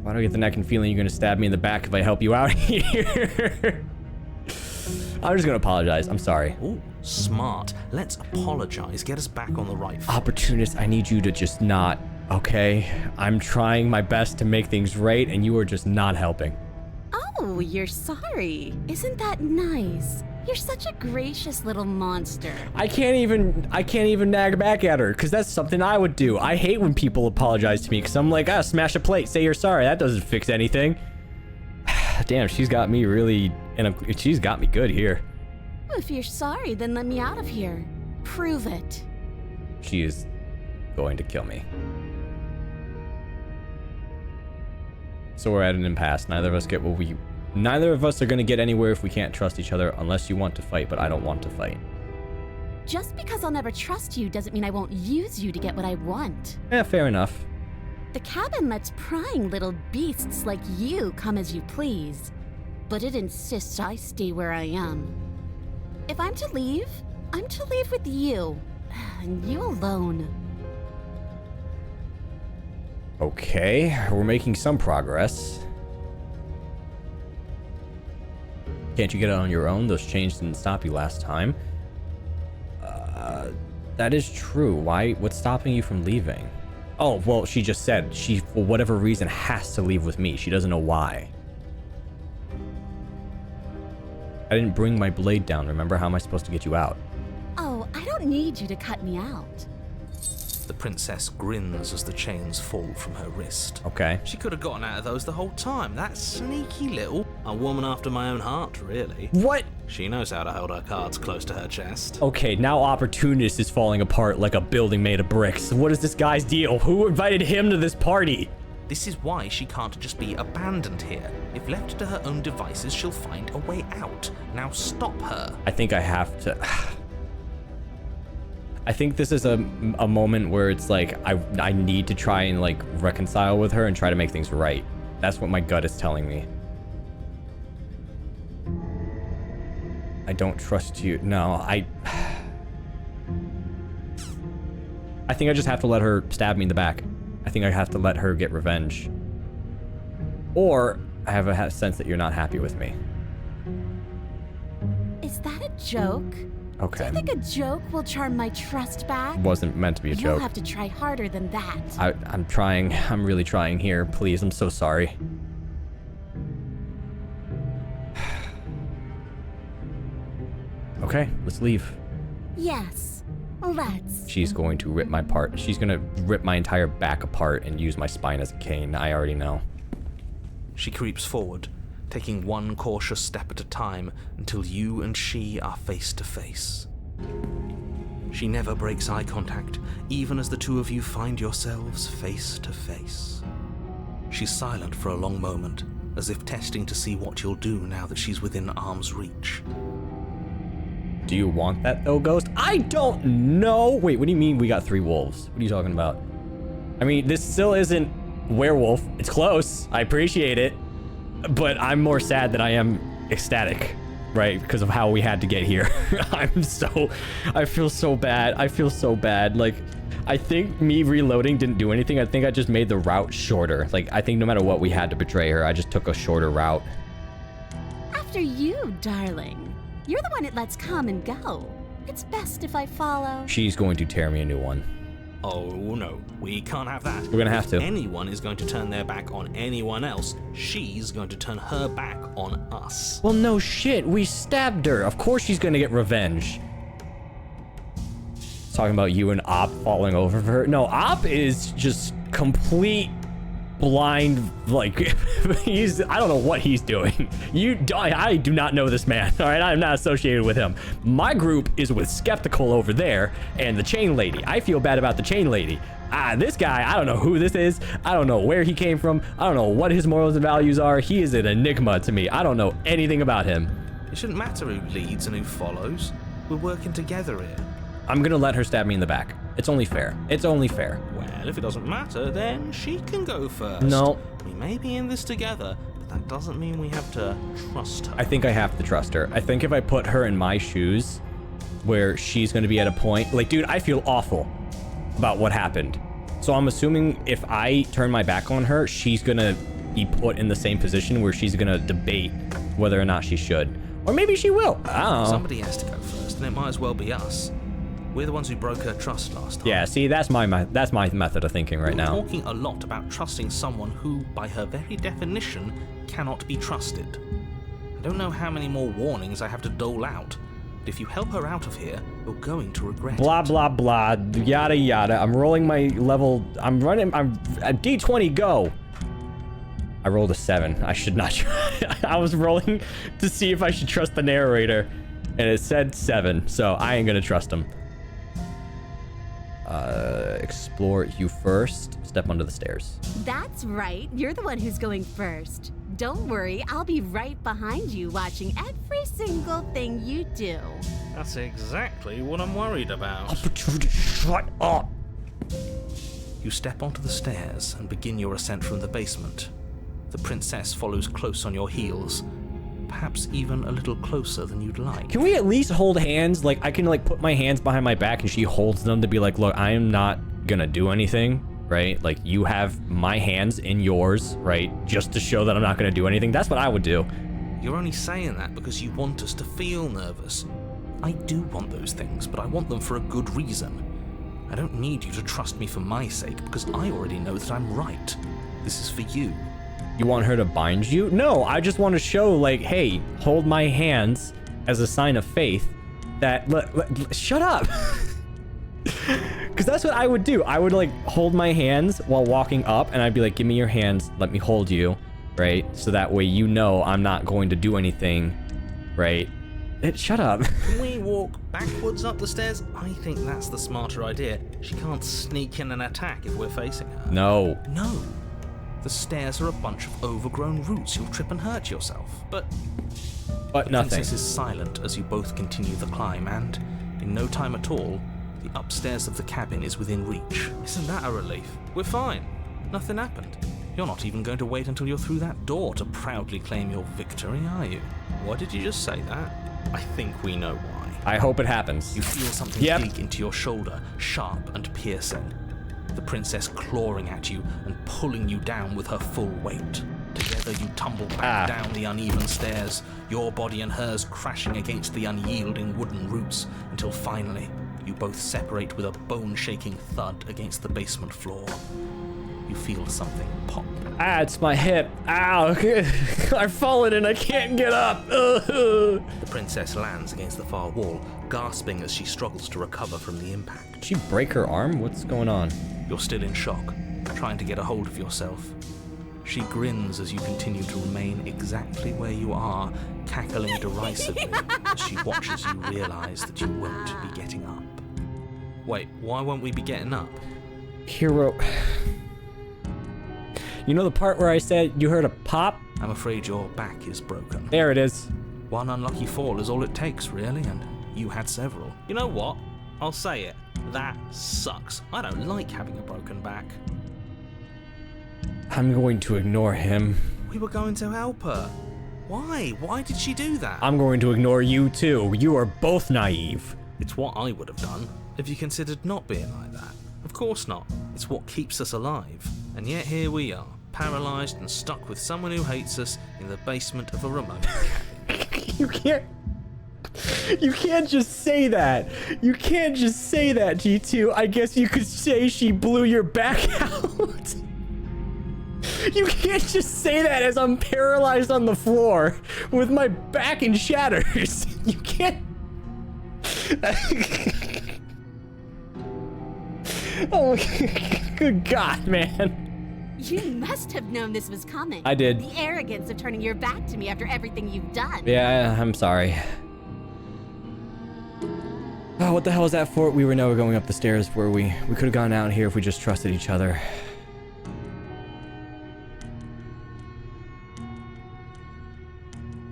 Why do I get the nagging feeling you're gonna stab me in the back if I help you out here? I'm just gonna apologize. I'm sorry. Ooh, smart. Let's apologize. Get us back on the right foot. Opportunist, I need you to just not, okay? I'm trying my best to make things right, and you are just not helping. Oh, you're sorry. Isn't that nice? You're such a gracious little monster. I can't even nag back at her, because that's something I would do. I hate when people apologize to me, because I'm like, smash a plate, say you're sorry. That doesn't fix anything. Damn, she's got me really, she's got me good here. If you're sorry, then let me out of here. Prove it. She is going to kill me. So we're at an impasse. Neither of us are going to get anywhere if we can't trust each other, unless you want to fight, but I don't want to fight. Just because I'll never trust you doesn't mean I won't use you to get what I want. Yeah, fair enough. The cabin lets prying little beasts like you come as you please, but it insists I stay where I am. If I'm to leave, I'm to leave with you, and you alone. Okay, we're making some progress. Can't you get it on your own? Those chains didn't stop you last time. That is true. Why? What's stopping you from leaving? Oh, well, she just said she, for whatever reason, has to leave with me. She doesn't know why. I didn't bring my blade down. Remember? How am I supposed to get you out? Oh, I don't need you to cut me out. The princess grins as the chains fall from her wrist. Okay. She could have gotten out of those the whole time. That sneaky little... A woman after my own heart, really. What? She knows how to hold her cards close to her chest. Okay, now Opportunist is falling apart like a building made of bricks. What is this guy's deal? Who invited him to this party? This is why she can't just be abandoned here. If left to her own devices, she'll find a way out. Now stop her. I think I have to... I think this is a moment where it's like I need to try and like reconcile with her and try to make things right. That's what my gut is telling me. I don't trust you. No, I think I just have to let her stab me in the back. I think I have to let her get revenge. Or I have a sense that you're not happy with me. Is that a joke? Okay. Do you think a joke will charm my trust back? Wasn't meant to be a joke. You'll have to try harder than that. I'm trying. I'm really trying here. Please, I'm so sorry. Okay, let's leave. Yes, let's. She's going to rip my part. She's going to rip my entire back apart and use my spine as a cane. I already know. She creeps forward, taking one cautious step at a time until you and she are face to face. She never breaks eye contact, even as the two of you find yourselves face to face. She's silent for a long moment, as if testing to see what you'll do now that she's within arm's reach. Do you want that though, Ghost? I don't know. Wait, what do you mean we got 3 wolves? What are you talking about? I mean, this still isn't werewolf. It's close. I appreciate it. But I'm more sad than I am ecstatic, right? Because of how we had to get here. I feel so bad. I feel so bad. Like, I think me reloading didn't do anything. I think I just made the route shorter. Like, I think no matter what we had to betray her, I just took a shorter route. After you, darling. You're the one it lets come and go. It's best if I follow. She's going to tear me a new one. Oh no, we can't have that. We're gonna have to. If anyone is going to turn their back on anyone else, she's going to turn her back on us. Well, no shit. We stabbed her. Of course she's gonna get revenge. Talking about you and Op falling over for her. No, Op is just complete blind, like, I don't know what he's doing. I do not know this man, all right? I'm not associated with him. My group is with Skeptical over there and the Chain Lady. I feel bad about the Chain Lady. This guy, I don't know who this is. I don't know where he came from. I don't know what his morals and values are. He is an enigma to me. I don't know anything about him. It shouldn't matter who leads and who follows. We're working together here. I'm gonna let her stab me in the back. It's only fair. It's only fair. Well, if it doesn't matter, then she can go first. No. We may be in this together, but that doesn't mean we have to trust her. I think I have to trust her. I think if I put her in my shoes, where she's gonna be at a point, like, dude, I feel awful about what happened. So I'm assuming if I turn my back on her, she's gonna be put in the same position where she's gonna debate whether or not she should. Or maybe she will. I don't know. Somebody has to go first, and it might as well be us. We're the ones who broke her trust last time. Yeah, see, that's my method of thinking right now. We're talking a lot about trusting someone who, by her very definition, cannot be trusted. I don't know how many more warnings I have to dole out, but if you help her out of here, you're going to regret Blah, it. blah, blah, yada, yada. I'm rolling my level. I'm at D20, go. I rolled a 7. I should not try. I was rolling to see if I should trust the narrator, and it said 7, so I ain't gonna trust him. Explore you first. Step under the stairs. That's right. You're the one who's going first. Don't worry, I'll be right behind you watching every single thing you do. That's exactly what I'm worried about. Shut up. You step onto the stairs and begin your ascent from the basement. The princess follows close on your heels, perhaps even a little closer than you'd like. Can we at least hold hands? Like, I can, like, put my hands behind my back and she holds them to be like, look, I am not gonna do anything, right? Like, you have my hands in yours, right? Just to show that I'm not gonna do anything. That's what I would do. You're only saying that because you want us to feel nervous. I do want those things, but I want them for a good reason. I don't need you to trust me for my sake, because I already know that I'm right. This is for you. You want her to bind you? No, I just want to show, like, hey, hold my hands as a sign of faith that... shut up! Because that's what I would do. I would, like, hold my hands while walking up, and I'd be like, give me your hands, let me hold you, right? So that way you know I'm not going to do anything, right? Shut up. Can we walk backwards up the stairs? I think that's the smarter idea. She can't sneak in and attack if we're facing her. No. No. The stairs are a bunch of overgrown roots. You'll trip and hurt yourself. But nothing. The princess is silent as you both continue the climb, and in no time at all, the upstairs of the cabin is within reach. Isn't that a relief? We're fine. Nothing happened. You're not even going to wait until you're through that door to proudly claim your victory, are you? Why did you just say that? I think we know why. I hope it happens. You feel something dig into your shoulder, sharp and piercing. The princess clawing at you and pulling you down with her full weight. Together you tumble back down the uneven stairs, your body and hers crashing against the unyielding wooden roots, until finally you both separate with a bone-shaking thud against the basement floor. You feel something pop. It's my hip. Ow. I've fallen and I can't get up. The princess lands against the far wall, gasping as she struggles to recover from the impact. Did she break her arm? What's going on? You're still in shock, trying to get a hold of yourself. She grins as you continue to remain exactly where you are, cackling derisively as she watches you realize that you won't be getting up. Wait, why won't we be getting up? Hero... You know the part where I said you heard a pop? I'm afraid your back is broken. There it is. One unlucky fall is all it takes, really, and you had several. You know what? I'll say it. That sucks. I don't like having a broken back. I'm going to ignore him. We were going to help her. Why? Why did she do that? I'm going to ignore you too. You are both naive. It's what I would have done if you considered not being like that. Of course not. It's what keeps us alive. And yet here we are, paralyzed and stuck with someone who hates us in the basement of a remote cabin. You can't... You can't just say that. You can't just say that, G2. I guess you could say she blew your back out. You can't just say that as I'm paralyzed on the floor with my back in shatters. You can't. Oh, good God, man. You must have known this was coming. I did. The arrogance of turning your back to me after everything you've done. Yeah, I'm sorry. Oh, what the hell is that for? We were never going up the stairs where we could have gone out here if we just trusted each other.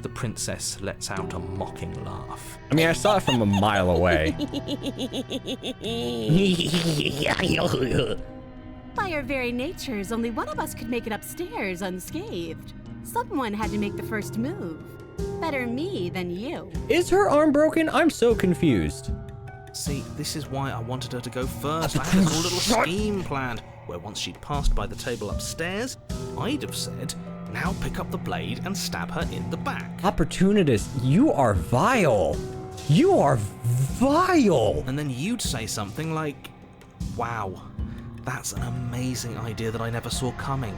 The princess lets out a mocking laugh. I mean, I saw it from a mile away. By our very natures, only one of us could make it upstairs unscathed. Someone had to make the first move. Better me than you. Is her arm broken? I'm so confused. See, this is why I wanted her to go first. I had this whole little scheme planned, where once she'd passed by the table upstairs, I'd have said, now pick up the blade and stab her in the back. Opportunist, you are vile. You are vile. And then you'd say something like, wow, that's an amazing idea that I never saw coming.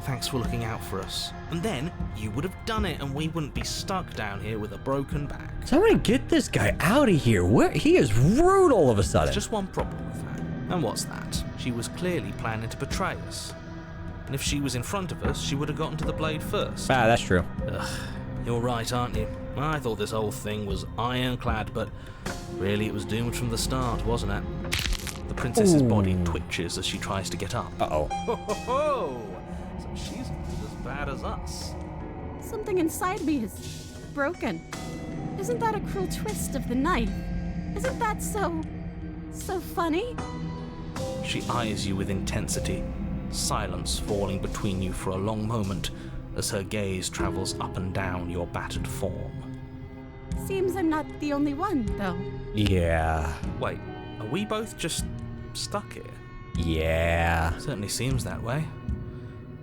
Thanks for looking out for us. And then you would have done it and we wouldn't be stuck down here with a broken back. Somebody get this guy out of here. He is rude all of a sudden. There's just one problem with that. And what's that? She was clearly planning to betray us. And if she was in front of us, she would have gotten to the blade first. Ah, that's true. Ugh, you're right, aren't you? I thought this whole thing was ironclad, but really it was doomed from the start, wasn't it? The princess's body twitches as she tries to get up. Uh-oh. Ho ho ho! So she's not as bad as us. Something inside me is broken. Isn't that a cruel twist of the knife? Isn't that so funny? She eyes you with intensity, silence falling between you for a long moment as her gaze travels up and down your battered form. Seems I'm not the only one, though. Yeah. Wait, are we both just stuck here? Yeah. Certainly seems that way.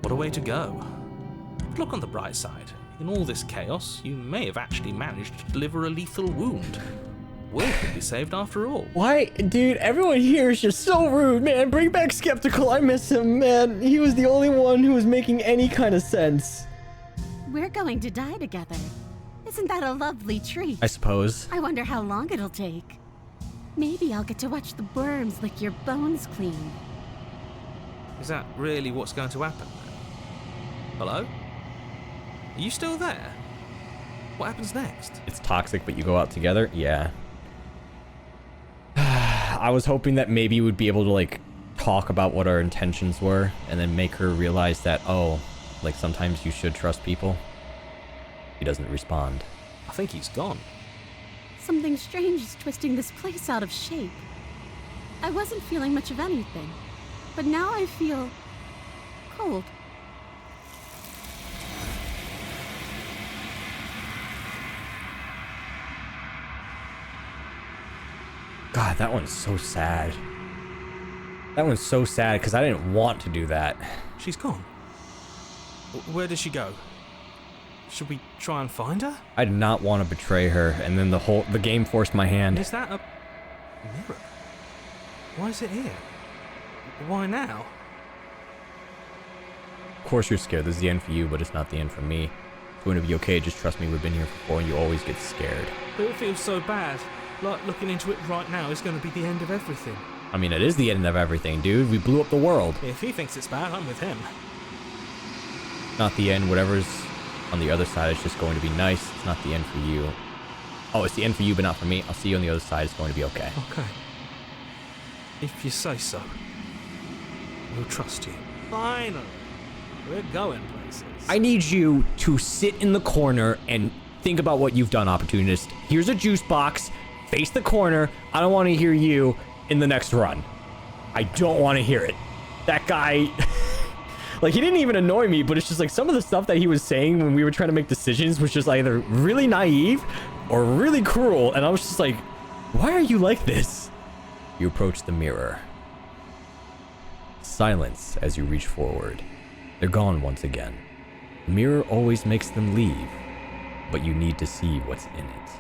What a way to go. But look on the bright side. In all this chaos, you may have actually managed to deliver a lethal wound. Will could be saved after all. Why, dude, everyone here is just so rude, man. Bring back Skeptical. I miss him, man. He was the only one who was making any kind of sense. We're going to die together. Isn't that a lovely treat? I suppose. I wonder how long it'll take. Maybe I'll get to watch the worms lick your bones clean. Is that really what's going to happen? Hello? Are you still there? What happens next? It's toxic, but you go out together? Yeah. I was hoping that maybe we would be able to, like, talk about what our intentions were and then make her realize that, oh, like, sometimes you should trust people. He doesn't respond. I think he's gone. Something strange is twisting this place out of shape. I wasn't feeling much of anything, but now I feel cold. God, that one's so sad. That one's so sad because I didn't want to do that. She's gone. Where did she go? Should we try and find her? I did not want to betray her, and then the game forced my hand. Is that a mirror? Why is it here? Why now? Of course you're scared. This is the end for you, but it's not the end for me. It's going to be okay. Just trust me. We've been here before, and you always get scared. But it feels so bad. Like looking into it right now is going to be the end of everything. I mean, it is the end of everything, dude. We blew up the world. If he thinks it's bad, I'm with him. Not the end. Whatever's on the other side is just going to be nice. It's not the end for you. Oh, it's the end for you, but not for me. I'll see you on the other side. It's going to be okay. Okay. If you say so. We'll trust you. Finally, we're going places. I need you to sit in the corner and think about what you've done, opportunist. Here's a juice box. Face the corner. I don't want to hear you in the next run. I don't want to hear it. That guy... like, he didn't even annoy me, but it's just like some of the stuff that he was saying when we were trying to make decisions was just either really naive or really cruel. And I was just like, why are you like this? You approach the mirror. Silence as you reach forward. They're gone once again. The mirror always makes them leave, but you need to see what's in it.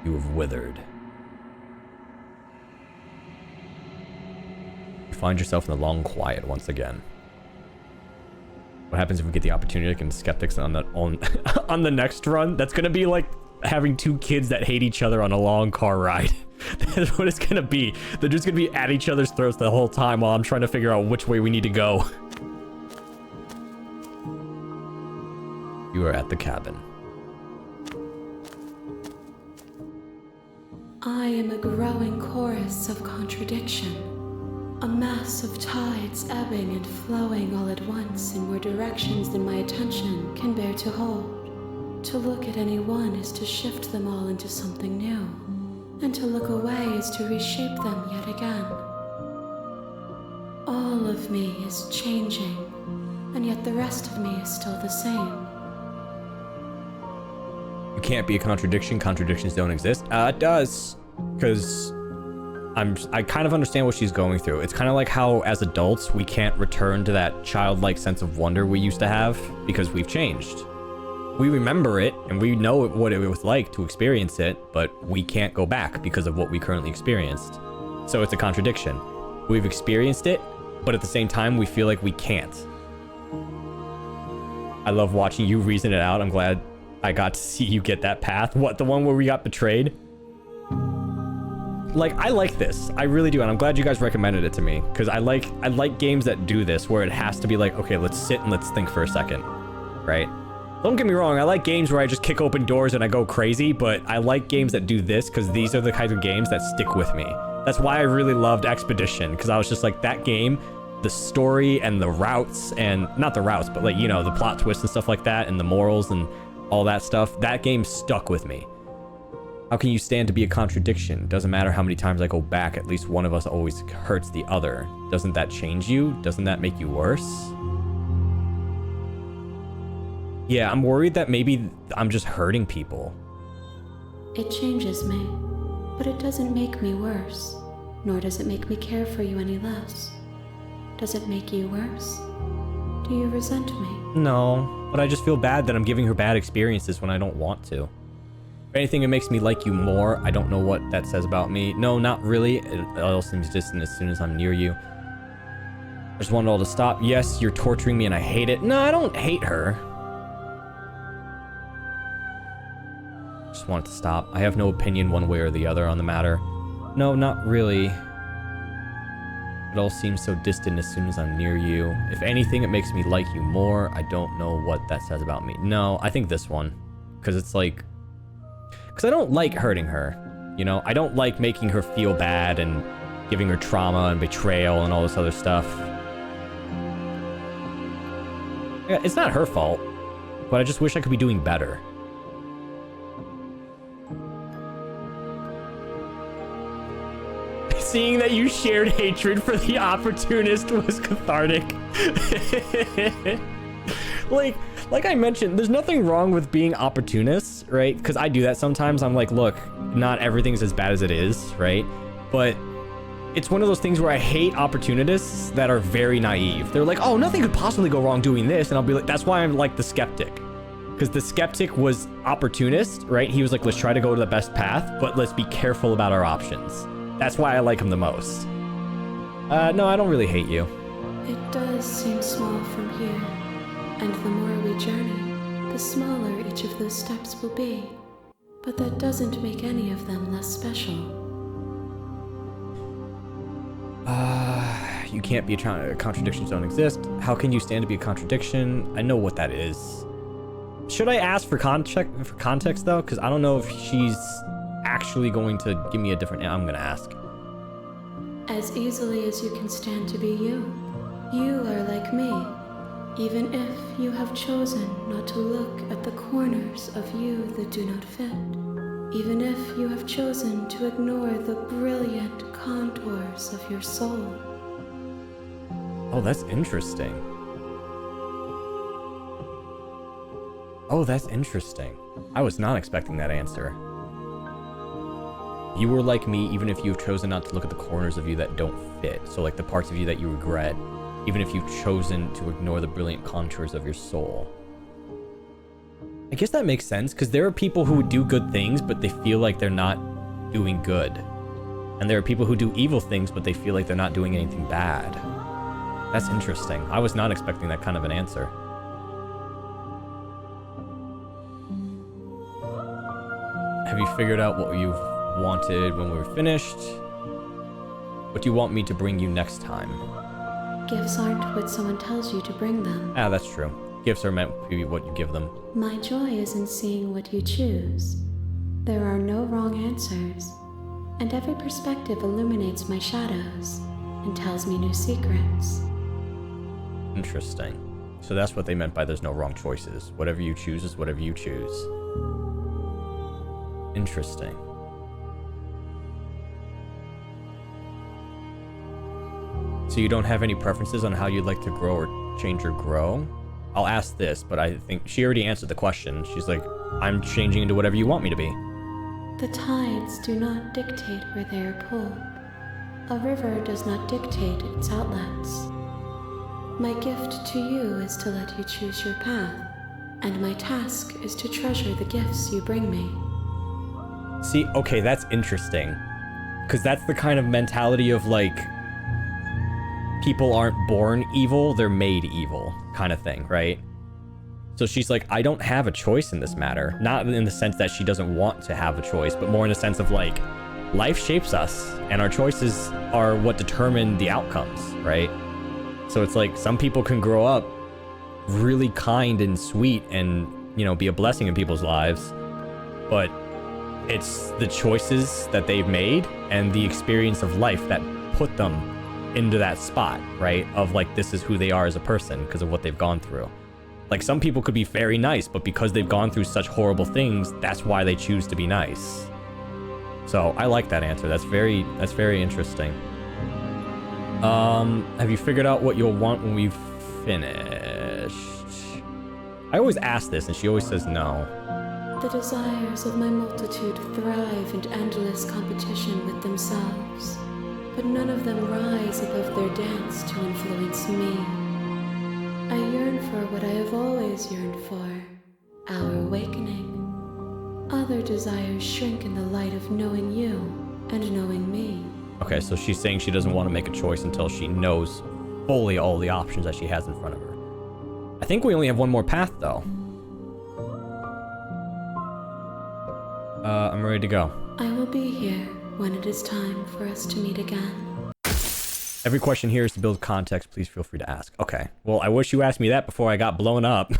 You have withered. You find yourself in the long quiet once again. What happens if we get the opportunity to get skeptics on on the next run? That's gonna be like having two kids that hate each other on a long car ride. That's what it's gonna be. They're just gonna be at each other's throats the whole time while I'm trying to figure out which way we need to go. You are at the cabin. I am a growing chorus of contradiction, a mass of tides ebbing and flowing all at once in more directions than my attention can bear to hold. To look at any one is to shift them all into something new, and to look away is to reshape them yet again. All of me is changing, and yet the rest of me is still the same. You can't be a contradiction. Contradictions don't exist. It does, because I kind of understand what she's going through. It's kind of like how as adults we can't return to that childlike sense of wonder we used to have because we've changed. We remember it and we know what it was like to experience it, but we can't go back because of what we currently experienced. So it's a contradiction. We've experienced it, but at the same time we feel like we can't. I love watching you reason it out. I'm glad I got to see you get that path. What, the one where we got betrayed? Like, I like this. I really do, and I'm glad you guys recommended it to me, because I like games that do this, where it has to be like, okay, let's sit and let's think for a second, right? Don't get me wrong, I like games where I just kick open doors and I go crazy, but I like games that do this, because these are the kinds of games that stick with me. That's why I really loved Expedition, because I was just like, that game, the story and the routes, and not the routes, but like, you know, the plot twists and stuff like that, and the morals and all that stuff, that game stuck with me. How can you stand to be a contradiction? Doesn't matter how many times I go back, at least one of us always hurts the other. Doesn't that change you? Doesn't that make you worse? Yeah, I'm worried that maybe I'm just hurting people. It changes me, but it doesn't make me worse, nor does it make me care for you any less. Does it make you worse? Do you resent me? No, but I just feel bad that I'm giving her bad experiences when I don't want to. If anything, it makes me like you more. I don't know what that says about me. No, not really. It all seems distant as soon as I'm near you. I just want it all to stop. Yes, you're torturing me and I hate it. No, I don't hate her. I just want it to stop. I have no opinion one way or the other on the matter. No, not really. It all seems so distant as soon as I'm near you. If anything, it makes me like you more. I don't know what that says about me. No, I think this one. Because it's like... Because I don't like hurting her, you know? I don't like making her feel bad and giving her trauma and betrayal and all this other stuff. Yeah, it's not her fault, but I just wish I could be doing better. Seeing that you shared hatred for the opportunist was cathartic. Like I mentioned, there's nothing wrong with being opportunists, right? Because I do that sometimes. I'm like, look, not everything's as bad as it is, right? But it's one of those things where I hate opportunists that are very naive. They're like, oh, nothing could possibly go wrong doing this. And I'll be like, that's why I'm like the skeptic. Because the skeptic was opportunist, right? He was like, let's try to go to the best path, but let's be careful about our options. That's why I like him the most. No, I don't really hate you. It does seem small from here. And the more we journey, the smaller each of those steps will be. But that doesn't make any of them less special. You can't be a contradictions don't exist. How can you stand to be a contradiction? I know what that is. Should I ask for context though? Because I don't know if she's actually going to give me a different... I'm going to ask. As easily as you can stand to be you. You are like me. Even if you have chosen not to look at the corners of you that do not fit. Even if you have chosen to ignore the brilliant contours of your soul. Oh, that's interesting. Oh, that's interesting. I was not expecting that answer. You were like me even if you've chosen not to look at the corners of you that don't fit. So like the parts of you that you regret. Even if you've chosen to ignore the brilliant contours of your soul. I guess that makes sense, because there are people who do good things, but they feel like they're not doing good. And there are people who do evil things, but they feel like they're not doing anything bad. That's interesting. I was not expecting that kind of an answer. Have you figured out what you wanted when we were finished? What do you want me to bring you next time? Gifts aren't what someone tells you to bring them. Ah, that's true. Gifts are meant to be what you give them. My joy is in seeing what you choose. There are no wrong answers, and every perspective illuminates my shadows and tells me new secrets. Interesting. So that's what they meant by there's no wrong choices. Whatever you choose is whatever you choose. Interesting. So you don't have any preferences on how you'd like to grow or change or grow? I'll ask this, but I think she already answered the question. She's like, I'm changing into whatever you want me to be. The tides do not dictate where they are pulled. A river does not dictate its outlets. My gift to you is to let you choose your path, and my task is to treasure the gifts you bring me. See, okay, that's interesting. Because that's the kind of mentality of like, people aren't born evil, they're made evil kind of thing, right? So she's like, I don't have a choice in this matter. Not in the sense that she doesn't want to have a choice, but more in the sense of like, life shapes us and our choices are what determine the outcomes, right? So it's like some people can grow up really kind and sweet and, you know, be a blessing in people's lives, but it's the choices that they've made and the experience of life that put them into that spot, right? Of like, this is who they are as a person because of what they've gone through. Like some people could be very nice, but because they've gone through such horrible things, that's why they choose to be nice. So I like that answer. That's very interesting. Have you figured out what you'll want when we've finished? I always ask this and she always says no. The desires of my multitude thrive in endless competition with themselves, but none of them rise above their dance to influence me. I yearn for what I have always yearned for, our awakening. Other desires shrink in the light of knowing you and knowing me. Okay, so she's saying she doesn't want to make a choice until she knows fully all the options that she has in front of her. I think we only have one more path, though. I'm ready to go. I will be here when it is time for us to meet again. Every question here is to build context. Please feel free to ask. Okay. Well, I wish you asked me that before I got blown up.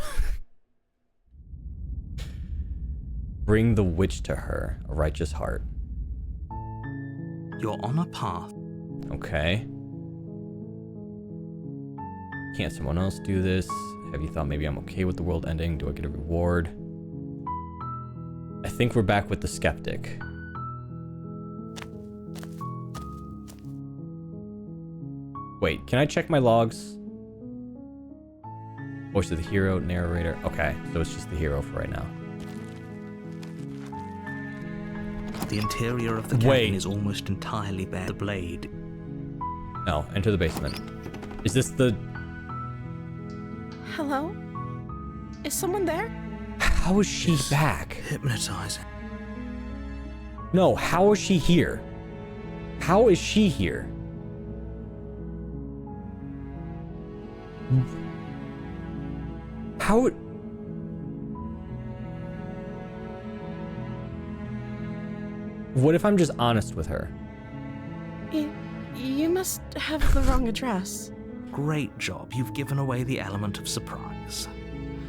Bring the witch to her, a righteous heart. You're on a path. Okay. Can't someone else do this? Have you thought maybe I'm okay with the world ending? Do I get a reward? I think we're back with the skeptic. Wait, can I check my logs? Voice of the hero, narrator. Okay, so it's just the hero for right now. The interior of the cabin is almost entirely bare. The blade. No, enter the basement. Is this the... Hello? Is someone there? How is she back? Hypnotizing. No, how is she here? How is she here? How... What if I'm just honest with her? You must have the wrong address. Great job. You've given away the element of surprise.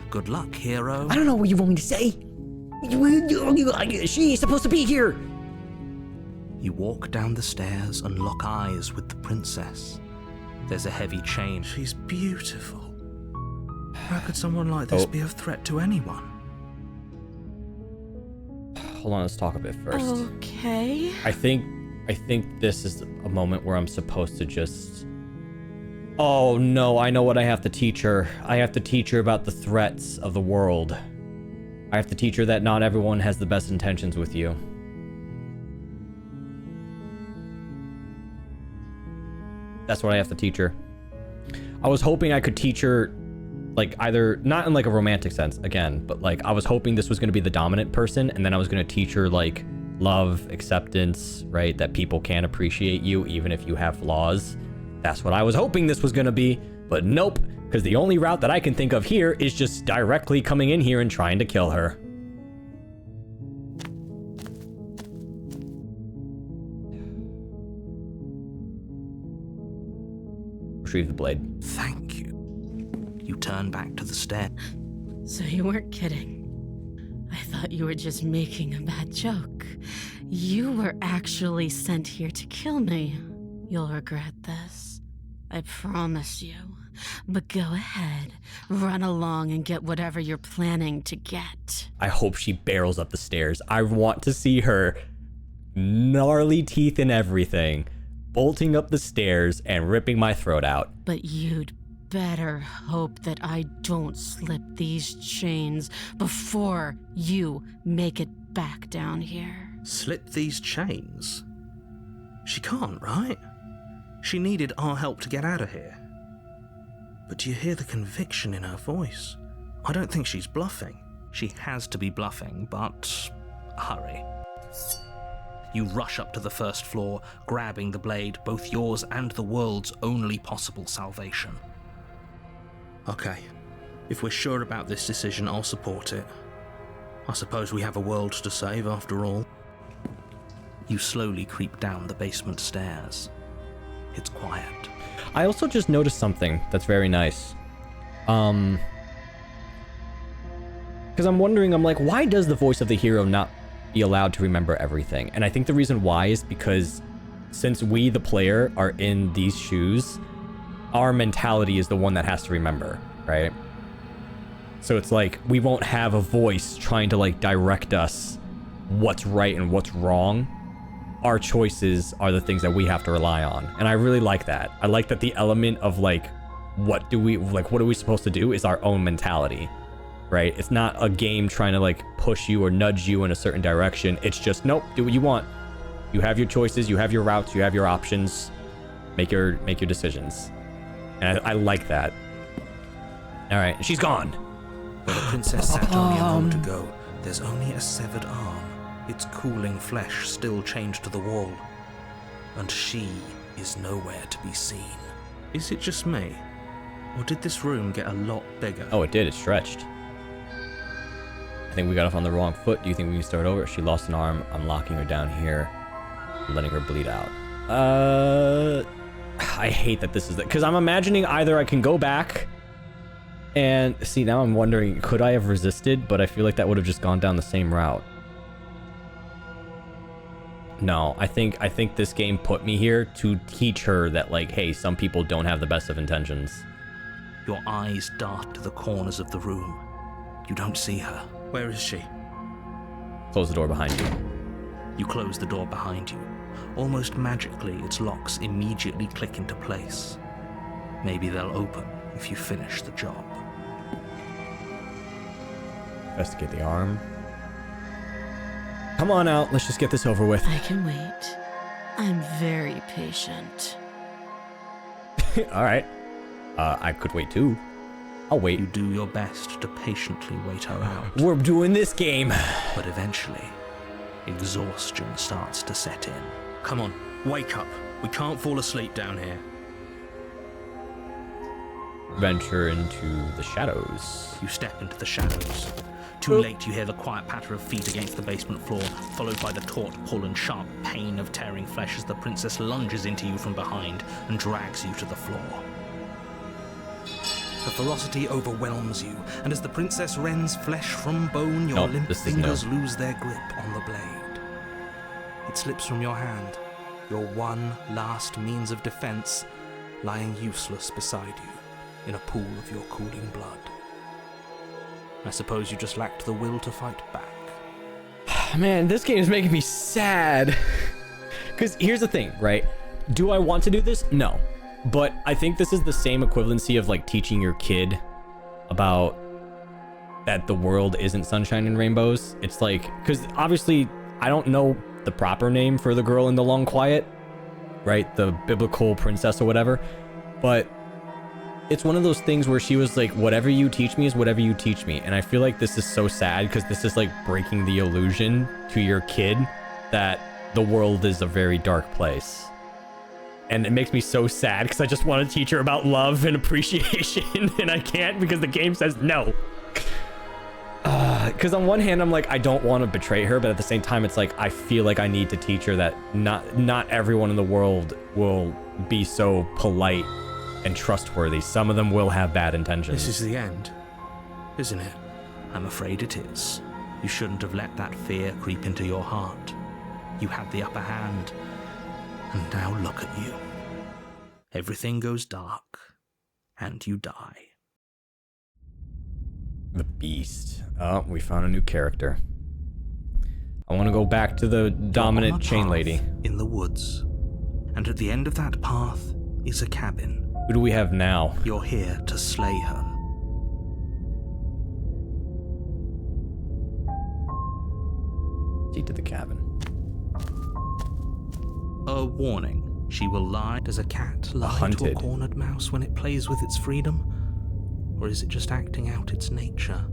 Good luck, hero. I don't know what you want me to say. She's supposed to be here. You walk down the stairs and lock eyes with the princess. There's a heavy chain. She's beautiful. How could someone like this be a threat to anyone? Hold on, let's talk a bit first. Okay. I think this is a moment where I'm supposed to just... Oh no, I know what I have to teach her. I have to teach her about the threats of the world. I have to teach her that not everyone has the best intentions with you. That's what I have to teach her. I was hoping I could teach her like either not in like a romantic sense again, but like I was hoping this was going to be the dominant person, and then I was going to teach her like love, acceptance, right? That people can appreciate you even if you have flaws. That's what I was hoping this was going to be, but nope, because the only route that I can think of here is just directly coming in here and trying to kill her. Retrieve the blade. Thank you. You turn back to the stair. So you weren't kidding. I thought you were just making a bad joke. You were actually sent here to kill me. You'll regret this. I promise you. But go ahead. Run along and get whatever you're planning to get. I hope she barrels up the stairs. I want to see her, gnarly teeth and everything, bolting up the stairs and ripping my throat out. But you'd better hope that I don't slip these chains before you make it back down here. Slip these chains? She can't, right? She needed our help to get out of here. But do you hear the conviction in her voice? I don't think she's bluffing. She has to be bluffing, but hurry. You rush up to the first floor, grabbing the blade, both yours and the world's only possible salvation. Okay, if we're sure about this decision, I'll support it. I suppose we have a world to save after all. You slowly creep down the basement stairs. It's quiet. I also just noticed something that's very nice. Because I'm wondering, I'm like, why does the voice of the hero not be allowed to remember everything? And I think the reason why is because since we, the player, are in these shoes, our mentality is the one that has to remember, right? So it's like, we won't have a voice trying to like direct us what's right and what's wrong. Our choices are the things that we have to rely on. And I really like that. I like that the element of like, what are we supposed to do is our own mentality, right? It's not a game trying to like push you or nudge you in a certain direction. It's just, nope, do what you want. You have your choices, you have your routes, you have your options. Make your decisions. And I like that. All right, she's gone. Where the princess sat only a moment ago, there's only a severed arm. Its cooling flesh still chained to the wall. And she is nowhere to be seen. Is it just me? Or did this room get a lot bigger? Oh, it did. It stretched. I think we got off on the wrong foot. Do you think we can start over? She lost an arm. I'm locking her down here, letting her bleed out. I hate that this is because I'm imagining either I can go back and see, now I'm wondering, could I have resisted? But I feel like that would have just gone down the same route. No, I think this game put me here to teach her that, like, hey, some people don't have the best of intentions. Your eyes dart to the corners of the room. You don't see her. Where is she? Close the door behind you. You close the door behind you. Almost magically, its locks immediately click into place. Maybe they'll open if you finish the job. Investigate the arm. Come on out, let's just get this over with. I can wait. I'm very patient. All right. I could wait too. I'll wait. You do your best to patiently wait her out. We're doing this game. But eventually, exhaustion starts to set in. Come on, wake up. We can't fall asleep down here. Venture into the shadows. You step into the shadows. Too late, you hear the quiet patter of feet against the basement floor, followed by the taut pull and sharp pain of tearing flesh as the princess lunges into you from behind and drags you to the floor. The ferocity overwhelms you, and as the princess rends flesh from bone, your limp fingers lose their grip on the blade. It slips from your hand, your one last means of defense, lying useless beside you in a pool of your cooling blood. I suppose you just lacked the will to fight back. Man, this game is making me sad. Because here's the thing, right? Do I want to do this? No. But I think this is the same equivalency of like teaching your kid about that the world isn't sunshine and rainbows. It's like, because obviously I don't know the proper name for the girl in the long quiet, right? The biblical princess or whatever. But it's one of those things where she was like, whatever you teach me is whatever you teach me. And I feel like this is so sad because this is like breaking the illusion to your kid that the world is a very dark place. And it makes me so sad because I just want to teach her about love and appreciation, and I can't because the game says no. Because on one hand, I'm like, I don't want to betray her, but at the same time, it's like, I feel like I need to teach her that not everyone in the world will be so polite and trustworthy. Some of them will have bad intentions. This is the end, isn't it? I'm afraid it is. You shouldn't have let that fear creep into your heart. You had the upper hand, and now look at you. Everything goes dark, and you die. The Beast. Oh, we found a new character. I want to go back to the dominant chain lady. In the woods. And at the end of that path is a cabin. Who do we have now? You're here to slay her. See to the cabin. A warning. She will lie. Does a cat lie to a cornered mouse when it plays with its freedom? Or is it just acting out its nature?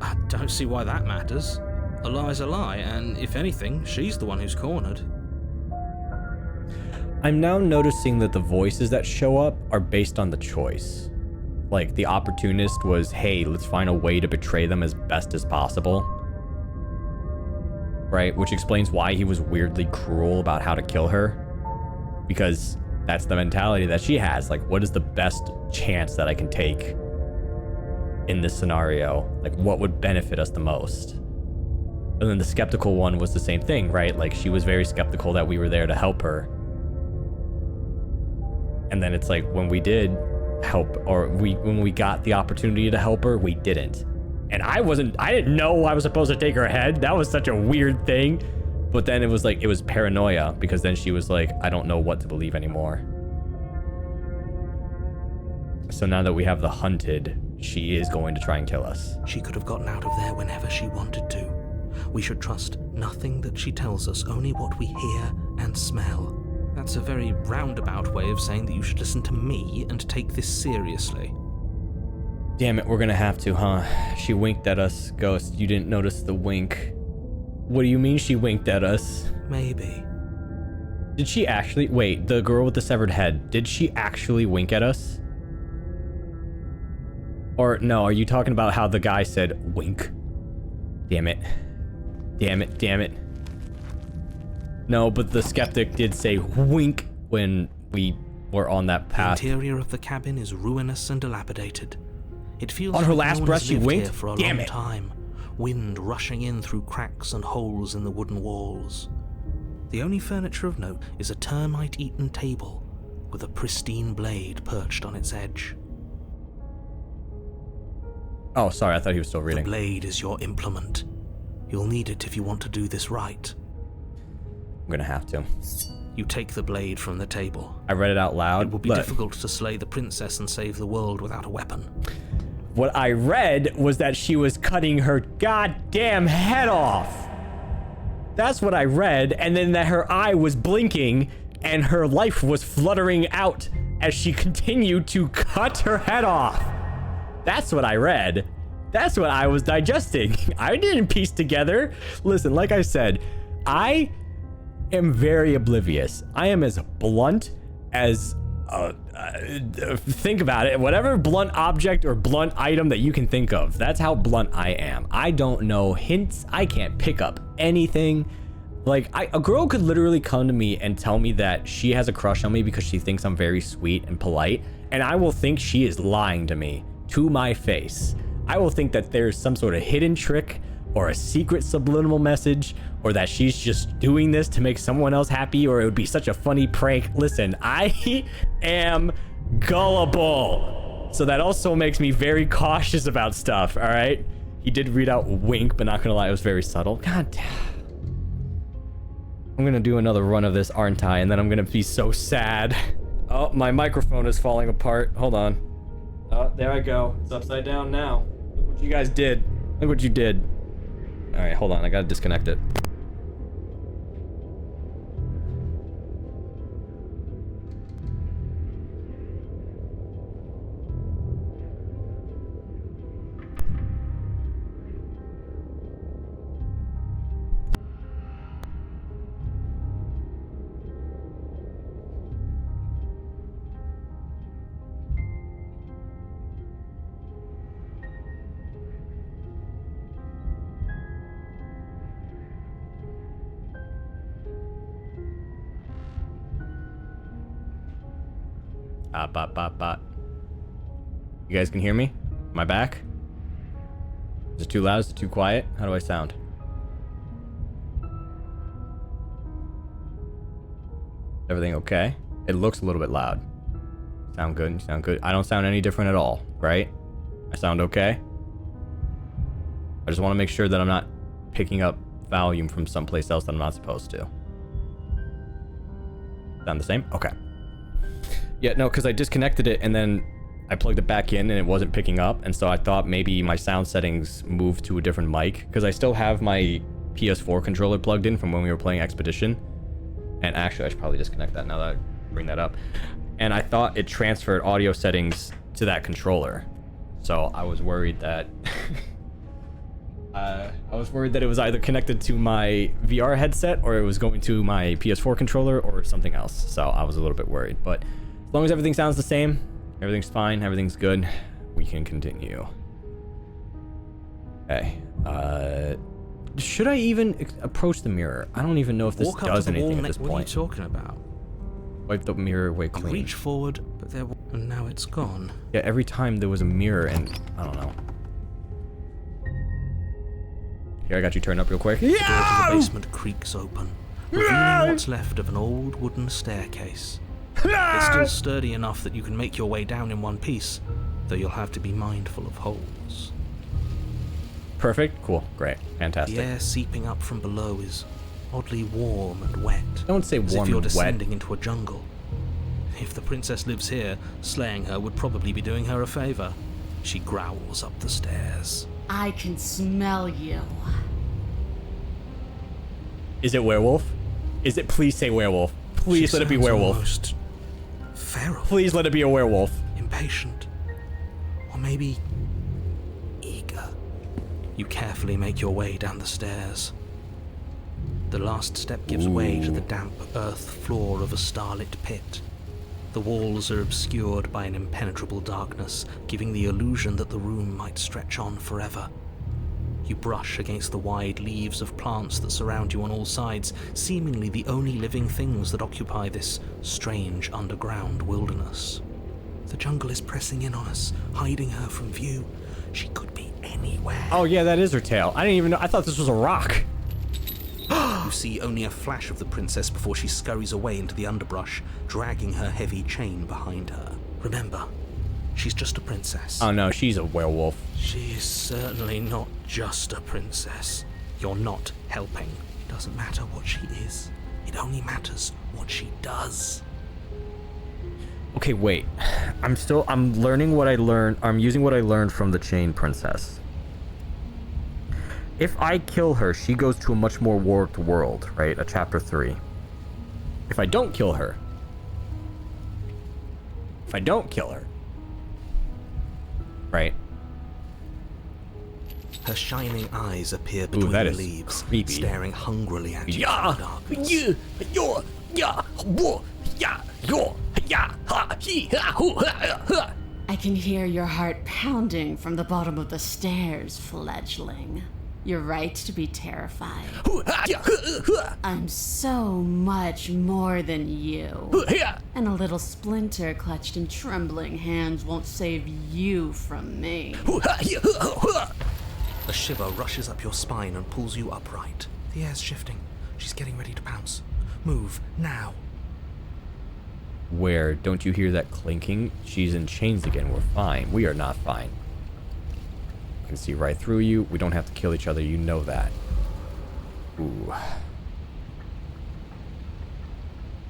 I don't see why that matters. A lie's a lie, and if anything, she's the one who's cornered. I'm now noticing that the voices that show up are based on the choice. Like, the opportunist was, hey, let's find a way to betray them as best as possible. Right? Which explains why he was weirdly cruel about how to kill her. Because that's the mentality that she has. Like, what is the best chance that I can take in this scenario? Like, what would benefit us the most? And then the skeptical one was the same thing, right? Like, she was very skeptical that we were there to help her. And then it's like, when we did help, or when we got the opportunity to help her, we didn't. And I didn't know I was supposed to take her head. That was such a weird thing. But then it was like, it was paranoia, because then she was like, I don't know what to believe anymore. So now that we have the hunted, she is going to try and kill us. She could have gotten out of there whenever she wanted to. We should trust nothing that she tells us, only what we hear and smell. That's a very roundabout way of saying that you should listen to me and take this seriously. Damn it, we're gonna have to, huh? She winked at us, Ghost. You didn't notice the wink. What do you mean she winked at us? Maybe. Did she actually... Wait, the girl with the severed head, did she actually wink at us? Or, no, are you talking about how the guy said, wink? Damn it. Damn it, damn it. No, but the skeptic did say wink when we were on that path. The interior of the cabin is ruinous and dilapidated. It feels on her like last no breath she winked? for a Damn long it. time. Wind rushing in through cracks and holes in the wooden walls. The only furniture of note is a termite-eaten table with a pristine blade perched on its edge. Oh, sorry, I thought he was still reading. The blade is your implement. You'll need it if you want to do this right. I'm gonna have to. You take the blade from the table. I read it out loud. It will be difficult to slay the princess and save the world without a weapon. What I read was that she was cutting her goddamn head off. That's what I read, and then that her eye was blinking and her life was fluttering out as she continued to cut her head off. That's what I read. That's what I was digesting. I didn't piece together. Listen, like I said, I am very oblivious. I am as blunt as think about it, whatever blunt object or blunt item that you can think of, that's how blunt I am. I don't know hints. I can't pick up anything. Like, a girl could literally come to me and tell me that she has a crush on me because she thinks I'm very sweet and polite, and I will think she is lying to me to my face. I will think that there's some sort of hidden trick or a secret subliminal message, or that she's just doing this to make someone else happy, or it would be such a funny prank. Listen, I am gullible. So that also makes me very cautious about stuff, all right? He did read out wink, but not gonna lie, it was very subtle. God damn. I'm gonna do another run of this, aren't I? And then I'm gonna be so sad. Oh, my microphone is falling apart. Hold on. Oh, there I go. It's upside down now. Look what you guys did. Look what you did. All right, hold on. I gotta disconnect it. Bot. You guys can hear me? Am I back? Is it too loud? Is it too quiet? How do I sound? Everything okay? It looks a little bit loud. Sound good? You sound good? I don't sound any different at all, right? I sound okay? I just want to make sure that I'm not picking up volume from someplace else that I'm not supposed to. Sound the same? Okay. Yeah, no, because I disconnected it and then I plugged it back in and it wasn't picking up, and so I thought maybe my sound settings moved to a different mic, because I still have my PS4 controller plugged in from when we were playing Expedition. And actually, I should probably disconnect that now that I bring that up. And I thought it transferred audio settings to that controller. So I was worried that... it was either connected to my VR headset or it was going to my PS4 controller or something else. So I was a little bit worried. But as long as everything sounds the same, everything's fine, everything's good, we can continue. Okay. Should I even approach the mirror? I don't even know if this does anything at this point. What are you talking about? Wipe the mirror away clean. You reach forward, but and now it's gone. Yeah, every time there was a mirror and I don't know. Here, I got you turned up real quick. The door to the basement creaks open, revealing what's left of an old wooden staircase. It's still sturdy enough that you can make your way down in one piece, though you'll have to be mindful of holes. Perfect. Cool. Great. Fantastic. The air seeping up from below is oddly warm and wet. Don't say warm as if you're and wet. descending into a jungle. If the princess lives here, slaying her would probably be doing her a favor. She growls up the stairs. I can smell you. Is it werewolf? Is it? Please say werewolf. Please let it be werewolf. Almost feral. Please let it be a werewolf. Impatient. Or maybe eager. You carefully make your way down the stairs. The last step gives way to the damp earth floor of a starlit pit. The walls are obscured by an impenetrable darkness, giving the illusion that the room might stretch on forever. You brush against the wide leaves of plants that surround you on all sides, seemingly the only living things that occupy this strange underground wilderness. The jungle is pressing in on us, hiding her from view. She could be anywhere. Oh yeah, that is her tail. I didn't even know. I thought this was a rock. You see only a flash of the princess before she scurries away into the underbrush, dragging her heavy chain behind her. Remember, she's just a princess. Oh no, she's a werewolf. She is certainly not just a princess. You're not helping. It doesn't matter what she is. It only matters what she does. Okay, wait. I'm learning what I learned. I'm using what I learned from the Chain Princess. If I kill her, she goes to a much more warped world, right? A chapter 3. If I don't kill her, right? Her shining eyes appear between the leaves, creepy. staring hungrily at you from the darkness. I can hear your heart pounding from the bottom of the stairs, fledgling. You're right to be terrified. I'm so much more than you. And a little splinter clutched in trembling hands won't save you from me. A shiver rushes up your spine and pulls you upright. The air's shifting. She's getting ready to pounce. Move, now. Where? Don't you hear that clinking? She's in chains again. We're fine. We are not fine. I can see right through you. We don't have to kill each other. You know that. Ooh.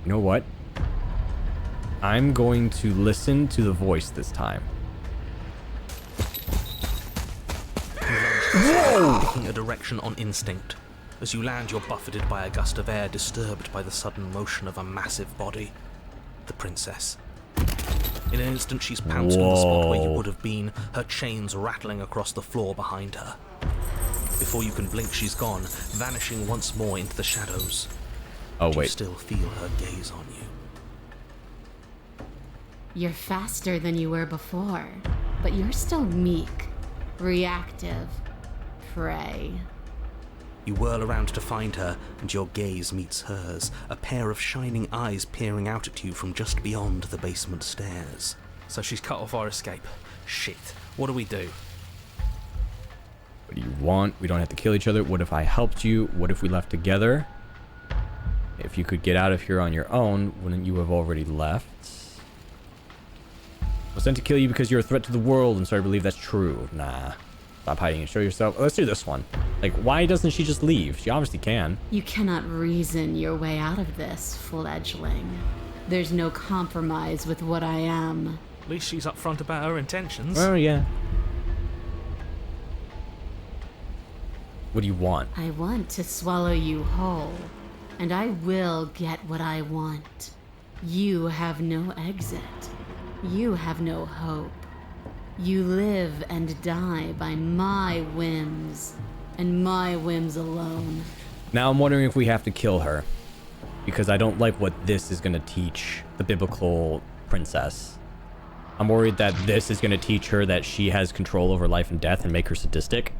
You know what? I'm going to listen to the voice this time. Whoa! Picking a direction on instinct. As you land, you're buffeted by a gust of air disturbed by the sudden motion of a massive body. The princess. In an instant, she's pounced on the spot where you would have been, her chains rattling across the floor behind her. Before you can blink, she's gone, vanishing once more into the shadows. Oh, wait. You still feel her gaze on you. You're faster than you were before, but you're still meek, reactive, prey. You whirl around to find her, and your gaze meets hers, a pair of shining eyes peering out at you from just beyond the basement stairs. So she's cut off our escape. Shit. What do we do? What do you want? We don't have to kill each other. What if I helped you? What if we left together? If you could get out of here on your own, wouldn't you have already left? I was sent to kill you because you're a threat to the world, and so I believe that's true. Nah. Stop hiding and show yourself. Let's do this one. Like, why doesn't she just leave? She obviously can. You cannot reason your way out of this, fledgling. There's no compromise with what I am. At least she's upfront about her intentions. Oh, yeah. What do you want? I want to swallow you whole, and I will get what I want. You have no exit. You have no hope. You live and die by my whims, and my whims alone. Now I'm wondering if we have to kill her, because I don't like what this is going to teach the biblical princess. I'm worried that this is going to teach her that she has control over life and death and make her sadistic.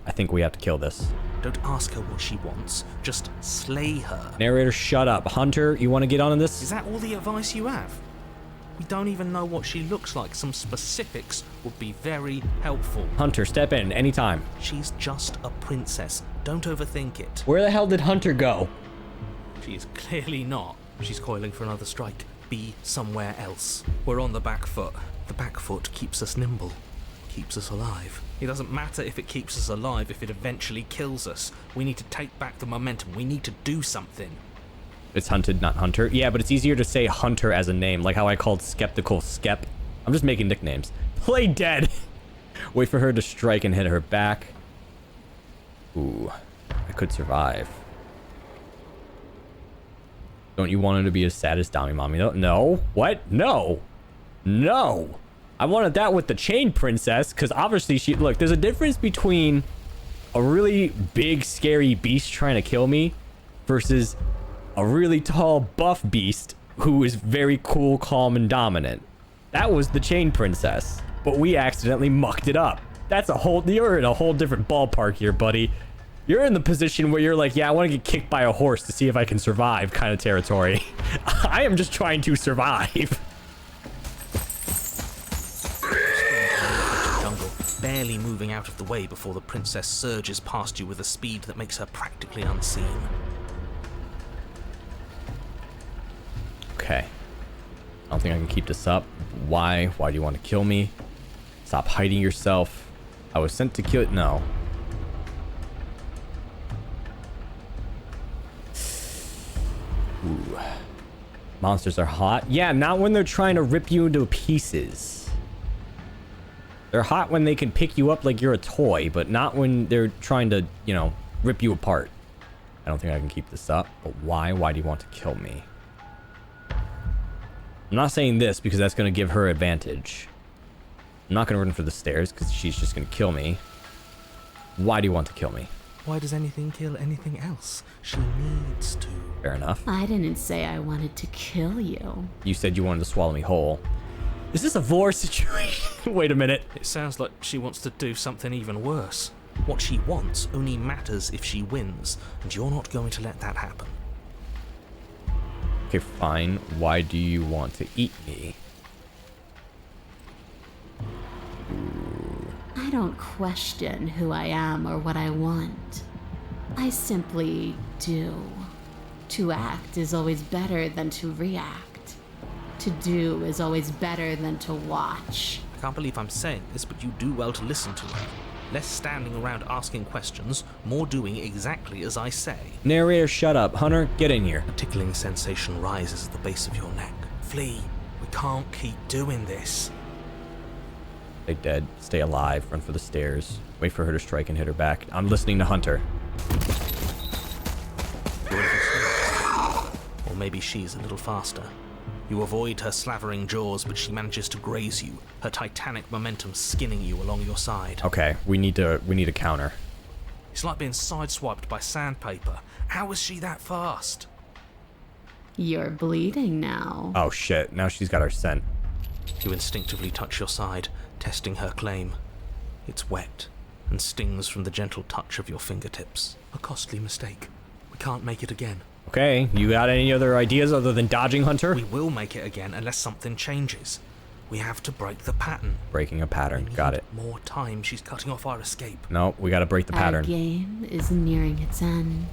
I think we have to kill this. Don't ask her what she wants, just slay her. Narrator, shut up. Hunter, you want to get on this? Is that all the advice you have? We don't even know what she looks like. Some specifics would be very helpful. Hunter, step in anytime. She's just a princess. Don't overthink it. Where the hell did Hunter go? She is clearly not. She's coiling for another strike. Be somewhere else. We're on the back foot. The back foot keeps us nimble, keeps us alive. It doesn't matter if it keeps us alive if it eventually kills us. We need to take back the momentum. We need to do something. It's Hunted, not Hunter. Yeah, but it's easier to say Hunter as a name, like how I called Skeptical Skep. I'm just making nicknames. Play dead! Wait for her to strike and hit her back. Ooh, I could survive. Don't you want her to be as sad as Dami Mommy? No. What? No. No. I wanted that with the chain princess, because obviously she... Look, there's a difference between a really big, scary beast trying to kill me versus a really tall, buff beast who is very cool, calm, and dominant. That was the chain princess, but we accidentally mucked it up. That's a whole... You're in a whole different ballpark here, buddy. You're in the position where you're like, yeah, I want to get kicked by a horse to see if I can survive kind of territory. I am just trying to survive. Jungle, barely moving out of the way before the princess surges past you with a speed that makes her practically unseen. Okay. I don't think I can keep this up. Why? Why do you want to kill me? Stop hiding yourself. I was sent to kill it. No. Ooh. Monsters are hot. Yeah, not when they're trying to rip you into pieces. They're hot when they can pick you up like you're a toy, but not when they're trying to, you know, rip you apart. I don't think I can keep this up. But why? Why do you want to kill me? I'm not saying this because that's going to give her advantage. I'm not going to run for the stairs because she's just going to kill me. Why do you want to kill me? Why does anything kill anything else? She needs to. Fair enough. I didn't say I wanted to kill you. You said you wanted to swallow me whole. Is this a vor situation? Wait a minute. It sounds like she wants to do something even worse. What she wants only matters if she wins, and you're not going to let that happen. Okay, fine. Why do you want to eat me? I don't question who I am or what I want. I simply do. To act is always better than to react. To do is always better than to watch. I can't believe I'm saying this, but you do well to listen to her. Less standing around asking questions, more doing exactly as I say. Narrator, shut up. Hunter, get in here. A tickling sensation rises at the base of your neck. Flee. We can't keep doing this. Stay dead. Stay alive. Run for the stairs. Wait for her to strike and hit her back. I'm listening to Hunter. Or maybe she's a little faster. You avoid her slavering jaws, but she manages to graze you, her titanic momentum skinning you along your side. Okay, we need a counter. It's like being sideswiped by sandpaper. How is she that fast? You're bleeding now. Oh shit, now she's got our scent. You instinctively touch your side, testing her claim. It's wet. and stings from the gentle touch of your fingertips. A costly mistake. We can't make it again. Okay, you got any other ideas other than dodging Hunter? We will make it again unless something changes. We have to break the pattern. Breaking a pattern. Got it. More time. She's cutting off our escape. No, we gotta break the Our pattern. game is nearing its end.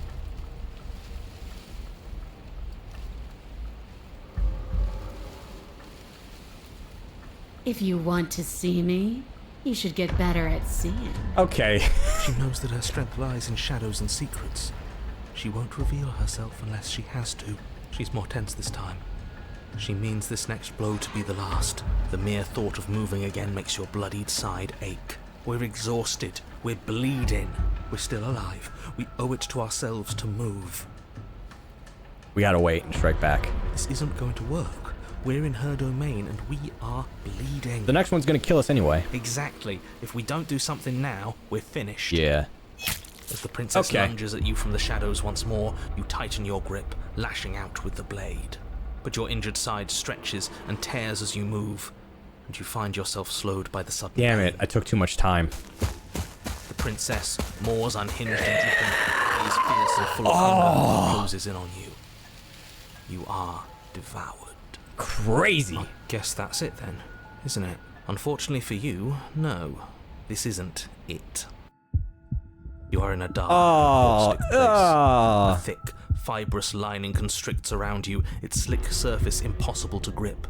If you want to see me, you should get better at seeing. Okay. She knows that her strength lies in shadows and secrets. She won't reveal herself unless she has to. She's more tense this time. She means this next blow to be the last. The mere thought of moving again makes your bloodied side ache. We're exhausted. We're bleeding. We're still alive. We owe it to ourselves to move. We gotta wait and strike back. This isn't going to work. We're in her domain and we are bleeding. The next one's gonna kill us anyway. Exactly. If we don't do something now, we're finished. Yeah. As the princess lunges at you from the shadows once more, you tighten your grip, lashing out with the blade. But your injured side stretches and tears as you move, and you find yourself slowed by the sudden Damn pain. it, I took too much time. The princess, Moore's unhinged and dripping, is fierce and full of hunger, and closes in on you. You are devoured. Crazy. I guess that's it then, isn't it? Unfortunately for you, no. This isn't it. You are in a dark, caustic place. A thick, fibrous lining constricts around you, its slick surface impossible to grip.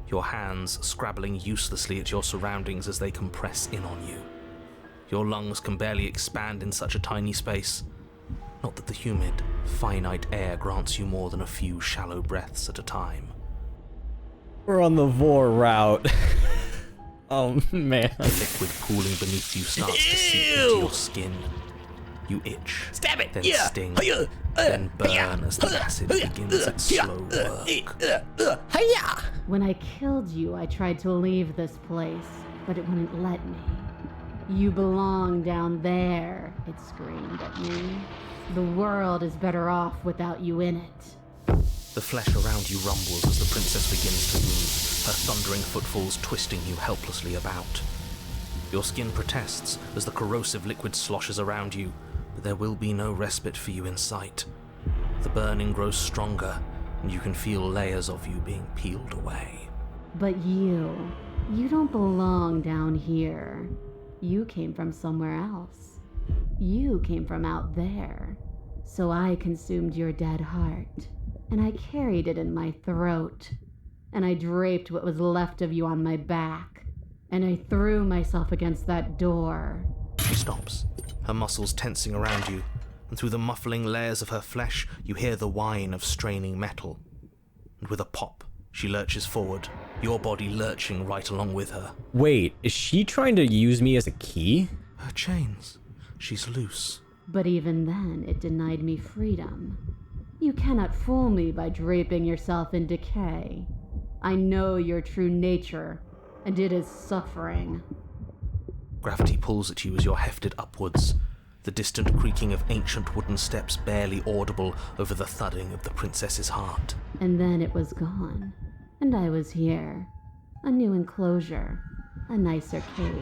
Your hands scrabbling uselessly at your surroundings as they compress in on you. Your lungs can barely expand in such a tiny space. Not that the humid, finite air grants you more than a few shallow breaths at a time. We're on the Vor route. Oh, man. The liquid pooling beneath you starts to seep into your skin. You itch, Stab it! then sting, then burn as the acid begins its slow work. When I killed you, I tried to leave this place, but it wouldn't let me. You belong down there, it screamed at me. The world is better off without you in it. The flesh around you rumbles as the princess begins to move, her thundering footfalls twisting you helplessly about. Your skin protests as the corrosive liquid sloshes around you, but there will be no respite for you in sight. The burning grows stronger, and you can feel layers of you being peeled away. But you don't belong down here. You came from somewhere else. You came from out there. So I consumed your dead heart, and I carried it in my throat, and I draped what was left of you on my back, and I threw myself against that door. She stops, her muscles tensing around you, and through the muffling layers of her flesh, you hear the whine of straining metal. And with a pop, she lurches forward, your body lurching right along with her. Wait, is she trying to use me as a key? Her chains. She's loose. But even then, it denied me freedom. You cannot fool me by draping yourself in decay. I know your true nature, and it is suffering. Gravity pulls at you as you're hefted upwards, the distant creaking of ancient wooden steps barely audible over the thudding of the princess's heart. And then it was gone, and I was here. A new enclosure, a nicer cage,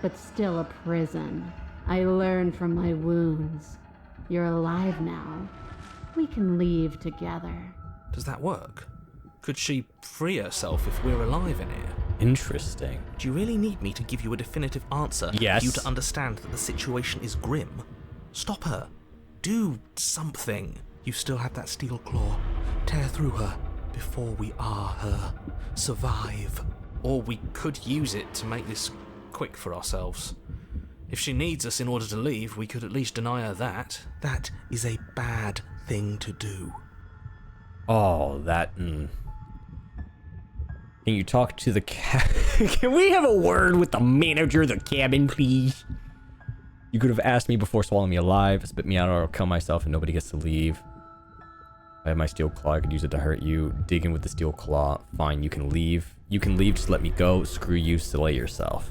but still a prison. I learned from my wounds. You're alive now. We can leave together. Does that work? Could she free herself if we're alive in here? Interesting. Do you really need me to give you a definitive answer Yes. for you to understand that the situation is grim? Stop her. Do something. You still have that steel claw. Tear through her before we are her. Survive. Or we could use it to make this quick for ourselves. If she needs us in order to leave, we could at least deny her that. That is a bad thing to do. Oh, that... Can you talk to the Can we have a word with the manager of the cabin, please? You could have asked me before swallowing me alive. Spit me out or I'll kill myself and nobody gets to leave. I have my steel claw. I could use it to hurt you. Dig in with the steel claw. Fine, you can leave. You can leave, just let me go. Screw you, slay yourself.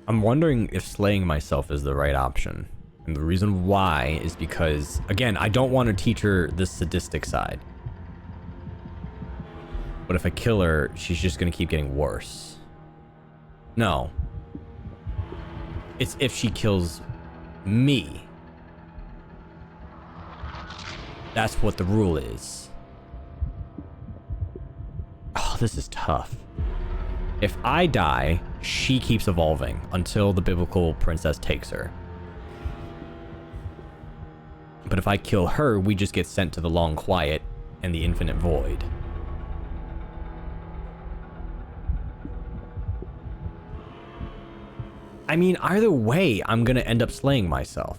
I'm wondering if slaying myself is the right option. And the reason why is because, again, I don't want to teach her this sadistic side. But if I kill her, she's just going to keep getting worse. No. It's if she kills me. That's what the rule is. Oh, this is tough. If I die, she keeps evolving until the biblical princess takes her. But if I kill her, we just get sent to the long quiet and the infinite void. I mean, either way, I'm gonna end up slaying myself.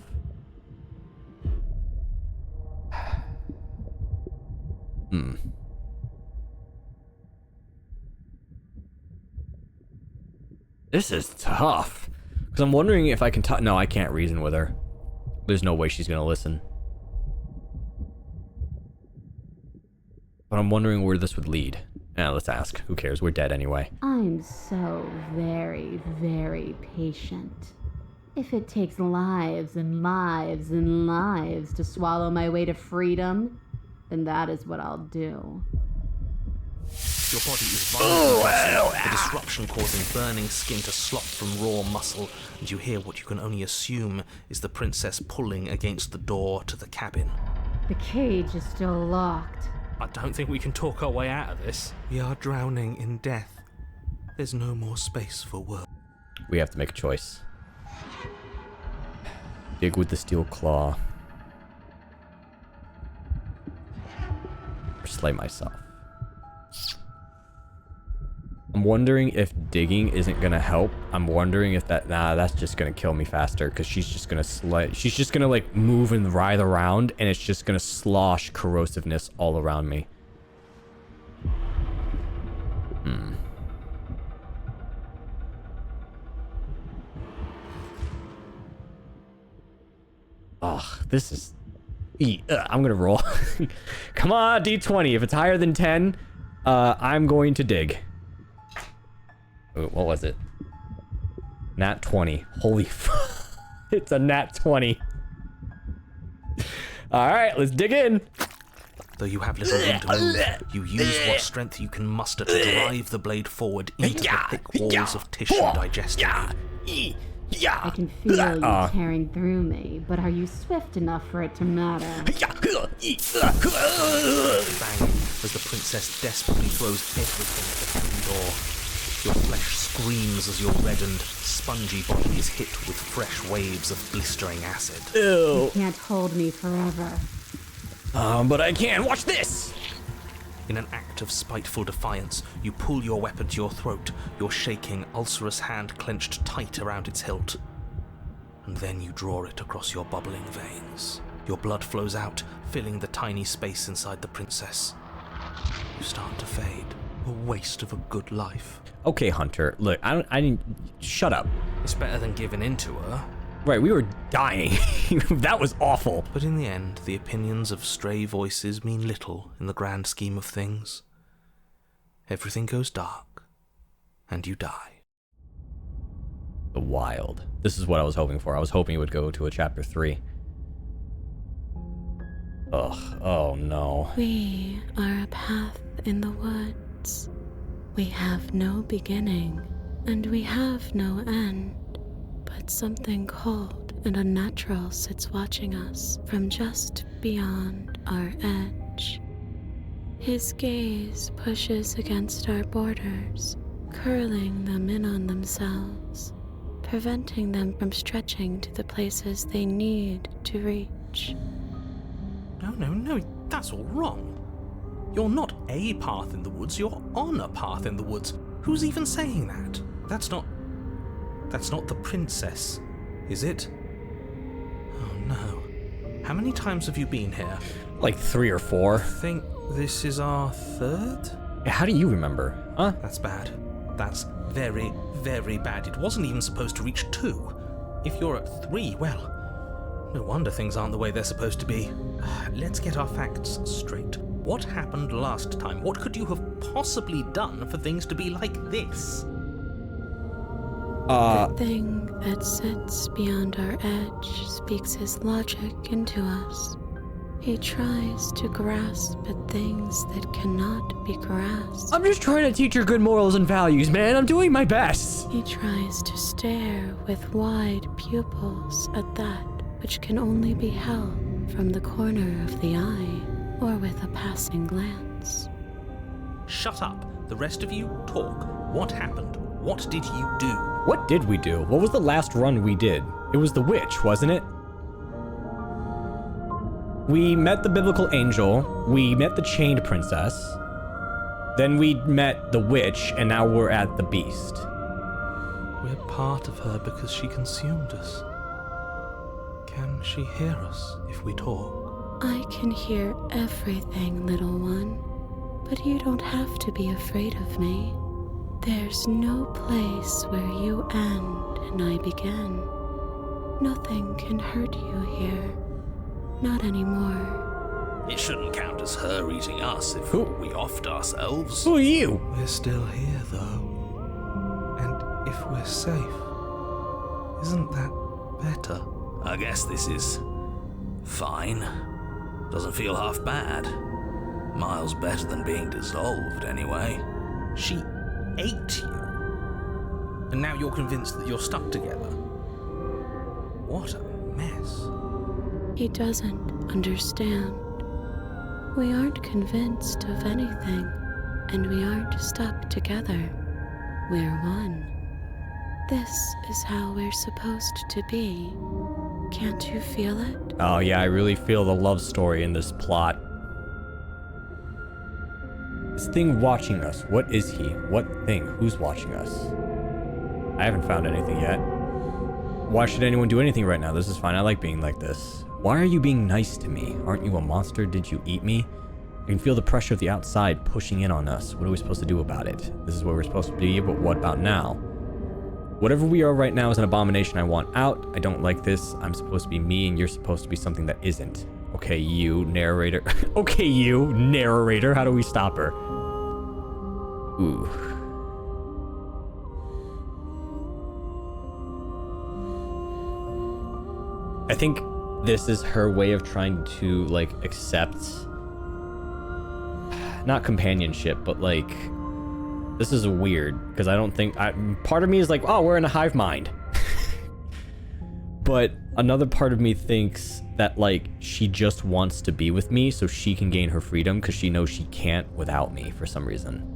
This is tough. Because I'm wondering if I can talk. No, I can't reason with her. There's no way she's gonna listen. But I'm wondering where this would lead. Let's ask. Who cares? We're dead anyway. I'm so very, very patient. If it takes lives and lives and lives to swallow my way to freedom, then that is what I'll do. Your body is violently the disruption causing burning skin to slop from raw muscle, and you hear what you can only assume is the princess pulling against the door to the cabin. The cage is still locked. I don't think we can talk our way out of this. We are drowning in death. There's no more space for words. We have to make a choice. Dig with the steel claw. Or slay myself. I'm wondering if digging isn't gonna help. I'm wondering if that's just gonna kill me faster, because she's just gonna she's just gonna like move and writhe around, and it's just gonna slosh corrosiveness all around me. Oh, this is... I'm gonna roll. Come on, D20. If it's higher than 10, I'm going to dig. Ooh, what was it? Nat 20. Holy fuck. It's a nat 20. Alright, let's dig in. Though you have little room to move, you use what strength you can muster to drive the blade forward into the thick walls of tissue digesting you. I can feel you tearing through me, but are you swift enough for it to matter? Bang, as the princess desperately throws everything at the cabin door. Your flesh screams as your reddened, spongy body is hit with fresh waves of blistering acid. Ew. You can't hold me forever. But I can. Watch this! In an act of spiteful defiance, you pull your weapon to your throat, your shaking, ulcerous hand clenched tight around its hilt. And then you draw it across your bubbling veins. Your blood flows out, filling the tiny space inside the princess. You start to fade, a waste of a good life. Okay, Hunter. Look, I didn't... Shut up. It's better than giving in to her. Right, we were dying. That was awful. But in the end, the opinions of stray voices mean little in the grand scheme of things. Everything goes dark, and you die. The wild. This is what I was hoping for. I was hoping it would go to a chapter 3. Ugh. Oh, no. We are a path in the woods. We have no beginning, and we have no end. But something cold and unnatural sits watching us from just beyond our edge. His gaze pushes against our borders, curling them in on themselves, preventing them from stretching to the places they need to reach. No, that's all wrong. You're not a path in the woods, you're on a path in the woods. Who's even saying that? That's not the princess, is it? Oh no. How many times have you been here? Like 3 or 4. I think this is our 3rd? How do you remember? Huh? That's bad. That's very, very bad. It wasn't even supposed to reach 2. If you're at 3, well, no wonder things aren't the way they're supposed to be. Let's get our facts straight. What happened last time? What could you have possibly done for things to be like this? The thing that sits beyond our edge speaks his logic into us. He tries to grasp at things that cannot be grasped. I'm just trying to teach her good morals and values, man. I'm doing my best. He tries to stare with wide pupils at that which can only be held from the corner of the eye or with a passing glance. Shut up. The rest of you, talk. What happened? What did you do? What did we do? What was the last run we did? It was the witch, wasn't it? We met the biblical angel, we met the chained princess, then we met the witch, and now we're at the beast. We're part of her because she consumed us. Can she hear us if we talk? I can hear everything, little one, but you don't have to be afraid of me. There's no place where you end and I begin. Nothing can hurt you here. Not anymore. It shouldn't count as her eating us if we offed ourselves. Who are you? We're still here, though. And if we're safe, isn't that better? I guess this is fine. Doesn't feel half bad. Miles better than being dissolved, anyway. She ate you. And now you're convinced that you're stuck together. What a mess. He doesn't understand. We aren't convinced of anything, and we aren't stuck together. We're one. This is how we're supposed to be. Can't you feel it? Oh yeah, I really feel the love story in this plot. This thing watching us, what is he? What thing? Who's watching us? I haven't found anything yet. Why should anyone do anything right now? This is fine, I like being like this. Why are you being nice to me? Aren't you a monster? Did you eat me? I can feel the pressure of the outside pushing in on us. What are we supposed to do about it? This is where we're supposed to be, but what about now? Whatever we are right now is an abomination I want out. I don't like this. I'm supposed to be me and you're supposed to be something that isn't. Okay, you, narrator. Okay, you, narrator. How do we stop her? Ooh. I think this is her way of trying to, like, accept... not companionship, but, like... This is weird, because I don't think... part of me is like, oh, we're in a hive mind. But another part of me thinks that, like, she just wants to be with me so she can gain her freedom, because she knows she can't without me for some reason.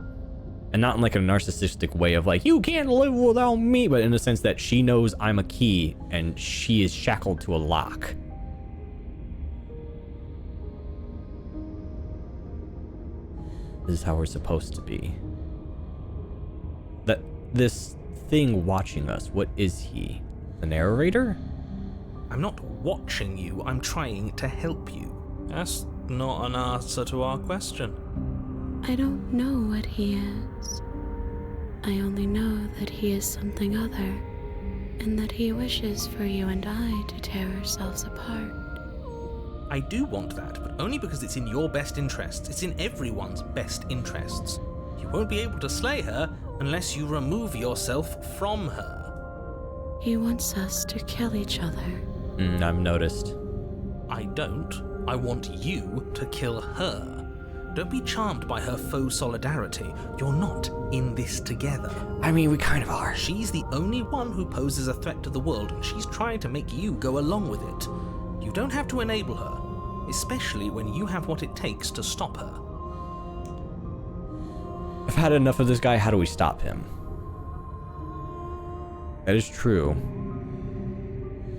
And not in, like, a narcissistic way of, like, you can't live without me, but in the sense that she knows I'm a key, and she is shackled to a lock. This is how we're supposed to be. That this thing watching us, what is he? The narrator? I'm not watching you, I'm trying to help you. That's not an answer to our question. I don't know what he is. I only know that he is something other, and that he wishes for you and I to tear ourselves apart. I do want that, but only because it's in your best interests. It's in everyone's best interests. You won't be able to slay her unless you remove yourself from her. He wants us to kill each other. I've noticed. I don't. I want you to kill her. Don't be charmed by her faux solidarity. You're not in this together. I mean, we kind of are. She's the only one who poses a threat to the world, and she's trying to make you go along with it. You don't have to enable her, especially when you have what it takes to stop her. I've had enough of this guy. How do we stop him? That is true.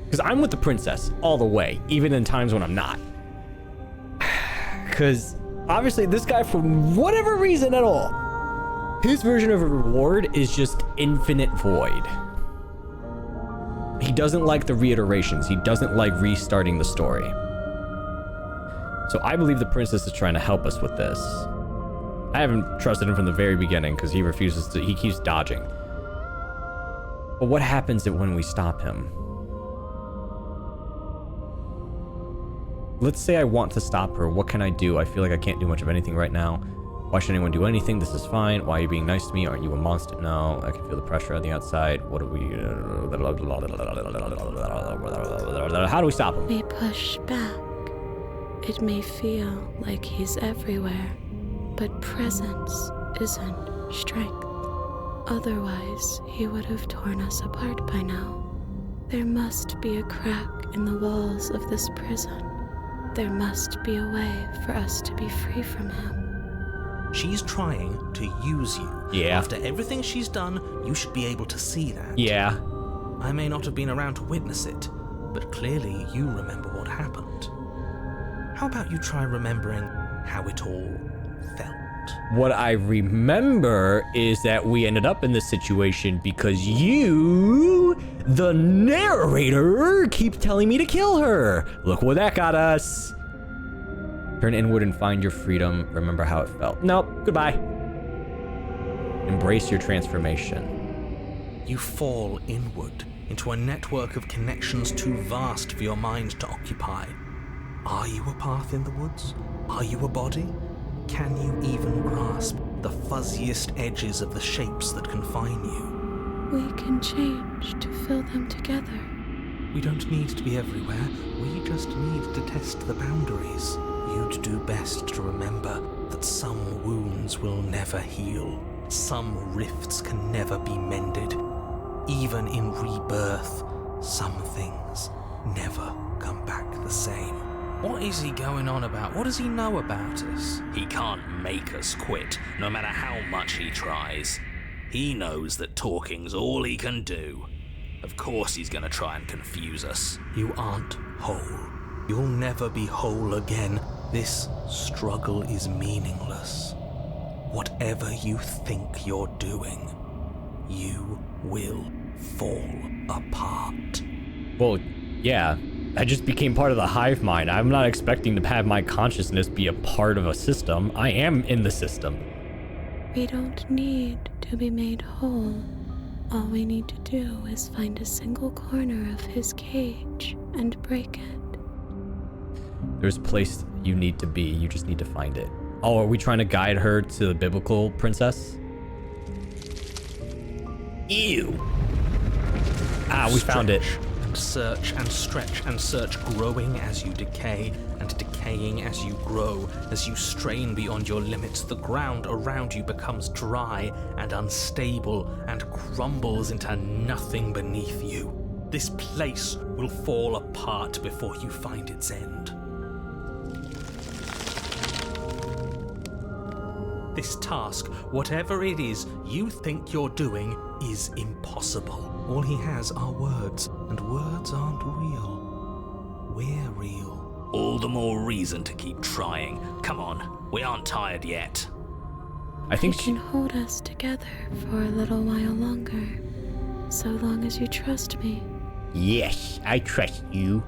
Because I'm with the princess all the way, even in times when I'm not. Because obviously this guy, for whatever reason at all, his version of a reward is just infinite void. He doesn't like the reiterations. He doesn't like restarting the story. So I believe the princess is trying to help us with this. I haven't trusted him from the very beginning because he refuses to, he keeps dodging. But what happens when we stop him? Let's say I want to stop her. What can I do? I feel like I can't do much of anything right now. Why should anyone do anything? This is fine. Why are you being nice to me? Aren't you a monster? No, I can feel the pressure on the outside. What do we... How do we stop him? We push back. It may feel like he's everywhere, but presence isn't strength. Otherwise, he would have torn us apart by now. There must be a crack in the walls of this prison. There must be a way for us to be free from him. She's trying to use you. Yeah. After everything she's done, you should be able to see that. Yeah. I may not have been around to witness it, but clearly you remember what happened. How about you try remembering how it all felt? What I remember is that we ended up in this situation because you, the narrator, keep telling me to kill her. Look where that got us. Turn inward and find your freedom. Remember how it felt. Nope. Goodbye. Embrace your transformation. You fall inward into a network of connections too vast for your mind to occupy. Are you a path in the woods? Are you a body? Can you even grasp the fuzziest edges of the shapes that confine you? We can change to fill them together. We don't need to be everywhere. We just need to test the boundaries. You'd do best to remember that some wounds will never heal. Some rifts can never be mended. Even in rebirth, some things never come back the same. What is he going on about? What does he know about us? He can't make us quit, no matter how much he tries. He knows that talking's all he can do. Of course he's gonna try and confuse us. You aren't whole. You'll never be whole again. This struggle is meaningless. Whatever you think you're doing, you will fall apart. Well, yeah. I just became part of the hive mind. I'm not expecting to have my consciousness be a part of a system. I am in the system. We don't need to be made whole. All we need to do is find a single corner of his cage and break it. There's a place you need to be. You just need to find it. Oh, are we trying to guide her to the biblical princess? Ew. Ah, we found it. And search and stretch and search, growing as you decay and decaying as you grow. As you strain beyond your limits, the ground around you becomes dry and unstable and crumbles into nothing beneath you. This place will fall apart before you find its end. This task, whatever it is you think you're doing, is impossible. All he has are words, and words aren't real. We're real. All the more reason to keep trying. Come on, we aren't tired yet. I think can hold us together for a little while longer, so long as you trust me. Yes, I trust you.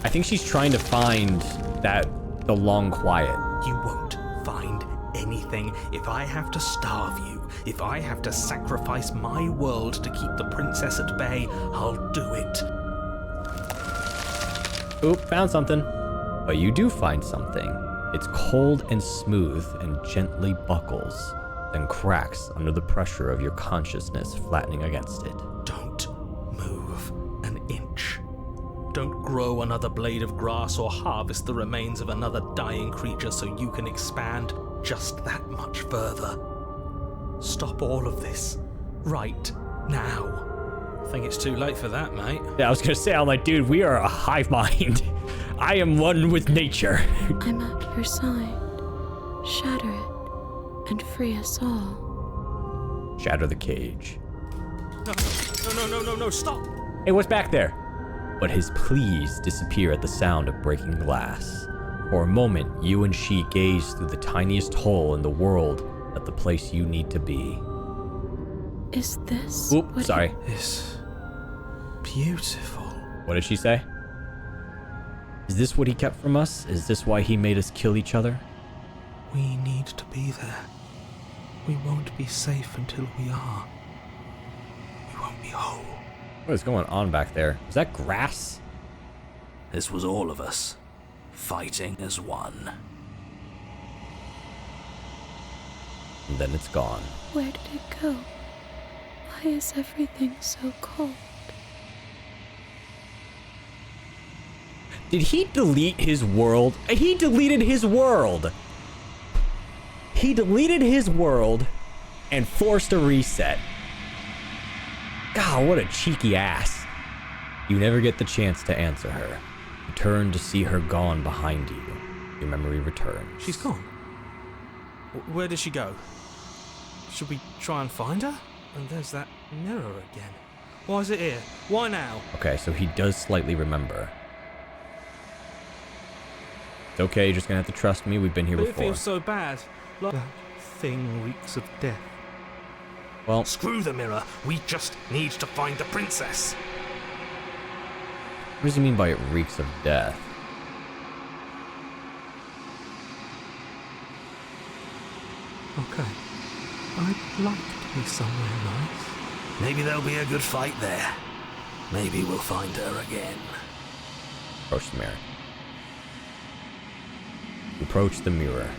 I think she's trying to find the long quiet. You won't find anything. If I have to starve you, if I have to sacrifice my world to keep the princess at bay, I'll do it. Oop, found something. But you do find something. It's cold and smooth and gently buckles, then cracks under the pressure of your consciousness flattening against it. Don't move an inch. Don't grow another blade of grass or harvest the remains of another dying creature so you can expand just that much further. Stop all of this right now. I think it's too late for that, mate. Yeah, I was gonna say, I'm like, dude, we are a hive mind. I am one with nature. I'm at your side. Shatter it and free us all. Shatter the cage. No, stop! Hey, what's back there? But his pleas disappear at the sound of breaking glass. For a moment, you and she gaze through the tiniest hole in the world at the place you need to be. Is this? Oop, sorry. It's beautiful. What did she say? Is this what he kept from us? Is this why he made us kill each other? We need to be there. We won't be safe until we are. We won't be whole. What is going on back there? Is that grass? This was all of us, fighting as one. and then it's gone. Where did it go? Why is everything so cold? Did he delete his world? He deleted his world! He deleted his world and forced a reset. God, what a cheeky ass. You never get the chance to answer her. You turn to see her gone behind you. Your memory returns. She's gone. Where did she go? Should we try and find her? And there's that mirror again. Why is it here? Why now? Okay, so he does slightly remember. It's okay, you're just gonna have to trust me. We've been here But before. it feels so bad. Like that thing reeks of death. Well, Screw the mirror. We just need to find the princess. what does he mean by it reeks of death? Okay. I'd like to be somewhere nice. Maybe there'll be a good fight there. Maybe we'll find her again. Approach the mirror. You approach the mirror.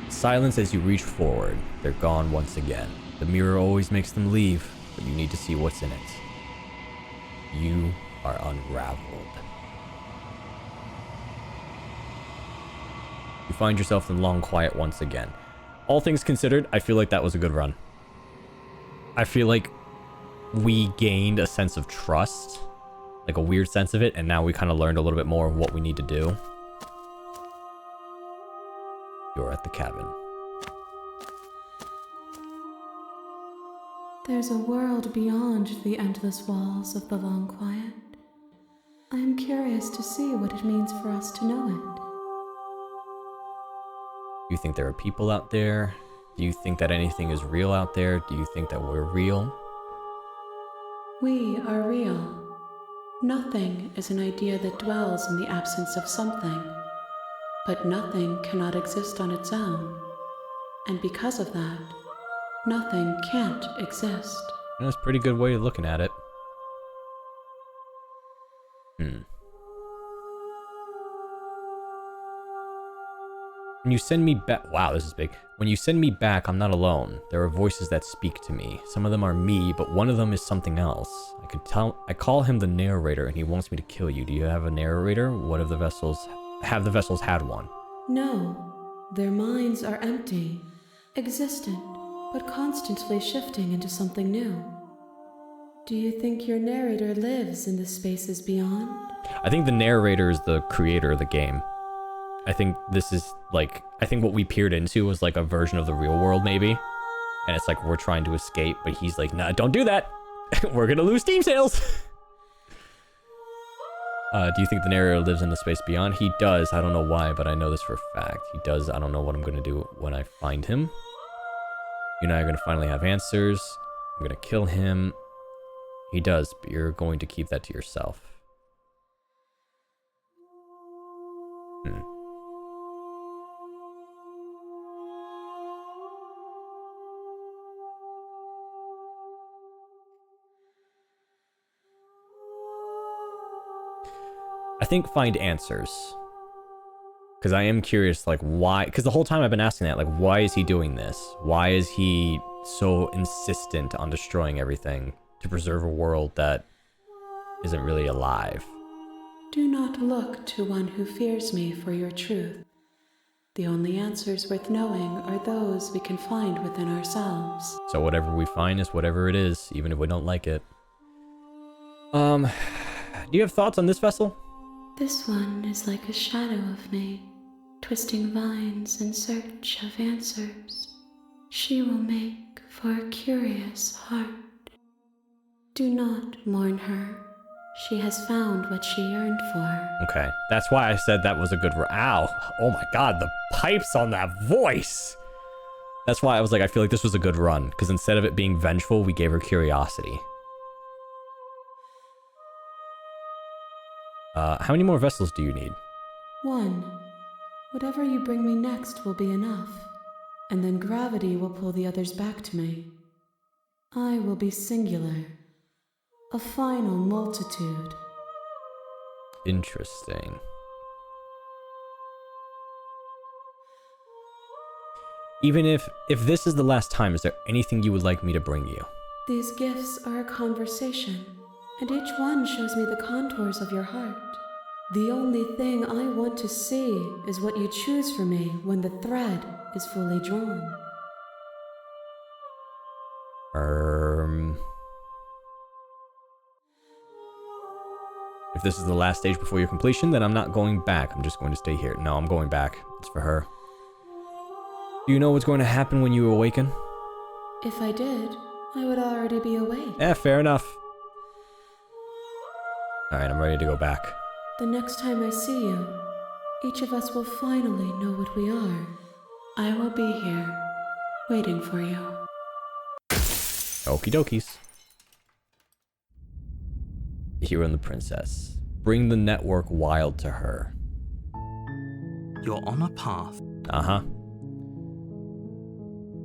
Silence as you reach forward. They're gone once again. The mirror always makes them leave, but you need to see what's in it. You are unraveled. You find yourself in long quiet once again. All things considered, I feel like that was a good run. I feel like we gained a sense of trust, like a weird sense of it, and now we kind of learned a little bit more of what we need to do. You're at the cabin. There's a world beyond the endless walls of the long quiet. I am curious to see what it means for us to know it. Do you think there are people out there? Do you think that anything is real out there? Do you think that we're real? We are real. Nothing is an idea that dwells in the absence of something. But nothing cannot exist on its own. And because of that, nothing can't exist. That's a pretty good way of looking at it. When you send me back, wow, this is big. When you send me back, I'm not alone. There are voices that speak to me. Some of them are me, but one of them is something else. I call him the narrator, and he wants me to kill you. Do you have a narrator? What of the vessels? Have the vessels had one? No, their minds are empty, existent, but constantly shifting into something new. Do you think your narrator lives in the spaces beyond? I think the narrator is the creator of the game. I think this is like, I think what we peered into was like a version of the real world maybe. And it's like we're trying to escape, but he's like, nah, don't do that. We're gonna lose Steam sales. Do you think the narrator lives in the space beyond? He does. I don't know why, but I know this for a fact. He does. I don't know what I'm gonna do when I find him. You and I are gonna finally have answers. I'm gonna kill him. He does, but you're going to keep that to yourself. I think find answers. Because I am curious, like, why? Because the whole time I've been asking that, like, why is he doing this? Why is he so insistent on destroying everything to preserve a world that isn't really alive? Do not look to one who fears me for your truth. The only answers worth knowing are those we can find within ourselves. So whatever we find is whatever it is, even if we don't like it. Do you have thoughts on this vessel? This one is like a shadow of me, twisting vines in search of answers. She will make for a curious heart. Do not mourn her. She has found what she yearned for. Okay, that's why I said that was a good... Ow! Oh my god, the pipes on that voice! That's why I was like, I feel like this was a good run, because instead of it being vengeful, we gave her curiosity. How many more vessels do you need? One. Whatever you bring me next will be enough, and then gravity will pull the others back to me. I will be singular. A final multitude. Interesting. Even if this is the last time, is there anything you would like me to bring you? These gifts are a conversation, and each one shows me the contours of your heart. The only thing I want to see is what you choose for me when the thread is fully drawn. If this is the last stage before your completion, then I'm not going back. I'm just going to stay here. No, I'm going back. It's for her. Do you know what's going to happen when you awaken? If I did, I would already be awake. Fair enough. Alright, I'm ready to go back. The next time I see you, each of us will finally know what we are. I will be here, waiting for you. Okie dokies. The hero and the princess. Bring the network wild to her. You're on a path. Uh-huh.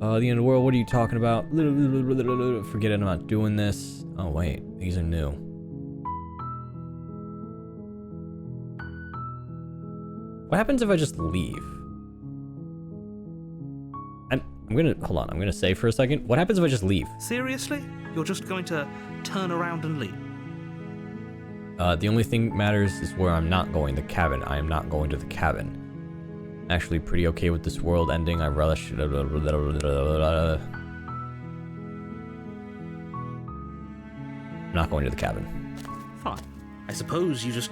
The end of the world, what are you talking about? Forget it, I'm not doing this. Oh wait, these are new. What happens if I just leave? I'm gonna say for a second, what happens if I just leave? Seriously? You're just going to turn around and leave? The only thing matters is where I'm not going, the cabin. I am not going to the cabin. Actually pretty okay with this world ending. I relish. I'm not going to the cabin. Fine. I suppose you just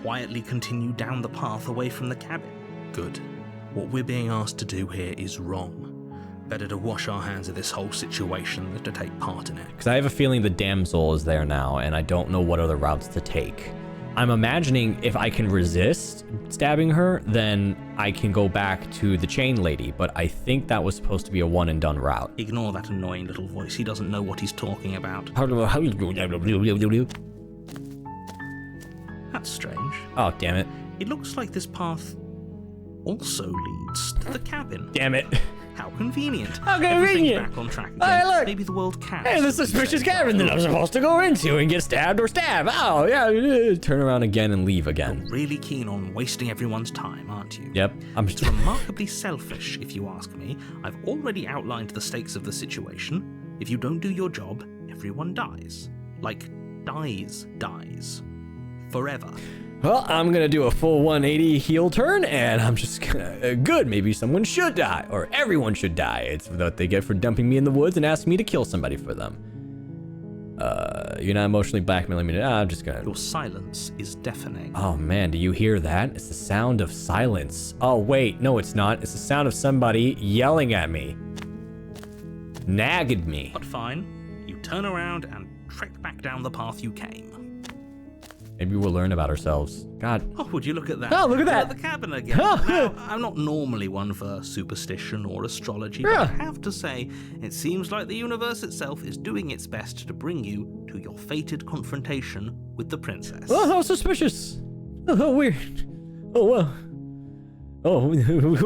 quietly continue down the path away from the cabin. Good. What we're being asked to do here is wrong. Better to wash our hands of this whole situation than to take part in it. Because I have a feeling the damsel is there now, and I don't know what other routes to take. I'm imagining if I can resist stabbing her, then I can go back to the chain lady, but I think that was supposed to be a one and done route. Ignore that annoying little voice. He doesn't know what he's talking about. That's strange. Oh, damn it. It looks like this path also leads to the cabin. Damn it. How convenient. How Everything's convenient. back on track again. Hey, look. Maybe the world can. Hey, the suspicious cabin that I'm supposed to go into and get stabbed or stab. Oh, yeah. Turn around again and leave again. You're really keen on wasting everyone's time, aren't you? Yep. It's remarkably selfish, if you ask me. I've already outlined the stakes of the situation. If you don't do your job, everyone dies. Like, dies. Forever. Well, I'm gonna do a full 180 heel turn, and I'm just gonna... good, maybe someone should die, or everyone should die. It's what they get for dumping me in the woods and asking me to kill somebody for them. You're not emotionally blackmailing me. I'm just gonna... Your silence is deafening. Oh man, do you hear that? It's the sound of silence. Oh wait, no it's not. It's the sound of somebody yelling at me. Nagged me. But fine. You turn around and trek back down the path you came. Maybe we'll learn about ourselves. God. Oh, would you look at that? Oh, look at We're that. at the cabin again. Now, I'm not normally one for superstition or astrology, but I have to say, it seems like the universe itself is doing its best to bring you to your fated confrontation with the princess. Oh, how suspicious. Oh, how weird. Oh, well. Oh,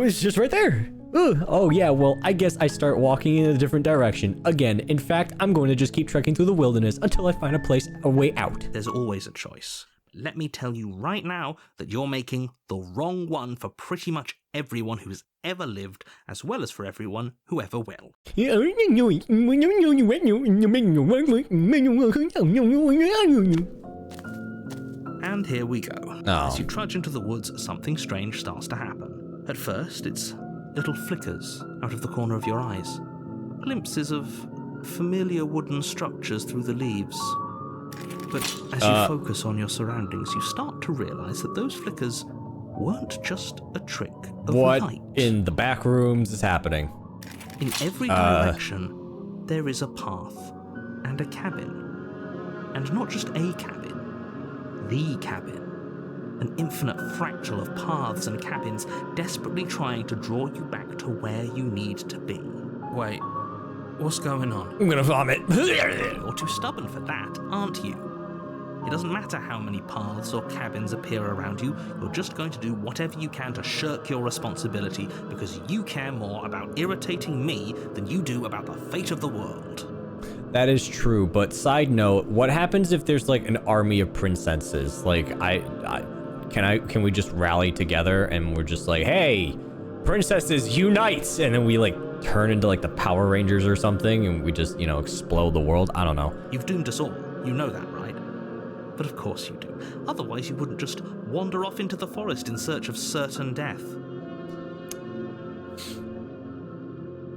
it's just right there. Oh, yeah, well, I guess I start walking in a different direction. Again, in fact, I'm going to just keep trekking through the wilderness until I find a way out. There's always a choice. Let me tell you right now that you're making the wrong one for pretty much everyone who's ever lived, as well as for everyone who ever will. And here we go. Oh. As you trudge into the woods, something strange starts to happen. At first, it's little flickers out of the corner of your eyes. Glimpses of familiar wooden structures through the leaves. But as you focus on your surroundings, you start to realize that those flickers weren't just a trick of What light. in the back rooms is happening? In every direction, there is a path and a cabin. And not just a cabin, the cabin. An infinite fractal of paths and cabins desperately trying to draw you back to where you need to be. Wait, what's going on? I'm gonna vomit. You're too stubborn for that, aren't you? It doesn't matter how many paths or cabins appear around you, you're just going to do whatever you can to shirk your responsibility because you care more about irritating me than you do about the fate of the world. That is true, but side note, what happens if there's like an army of princesses? Like, can we just rally together and we're just like, hey, princesses unite, and then we like turn into like the Power Rangers or something and we just, you know, explode the world. I don't know. You've doomed us all. You know that, right? But of course you do. Otherwise you wouldn't just wander off into the forest in search of certain death.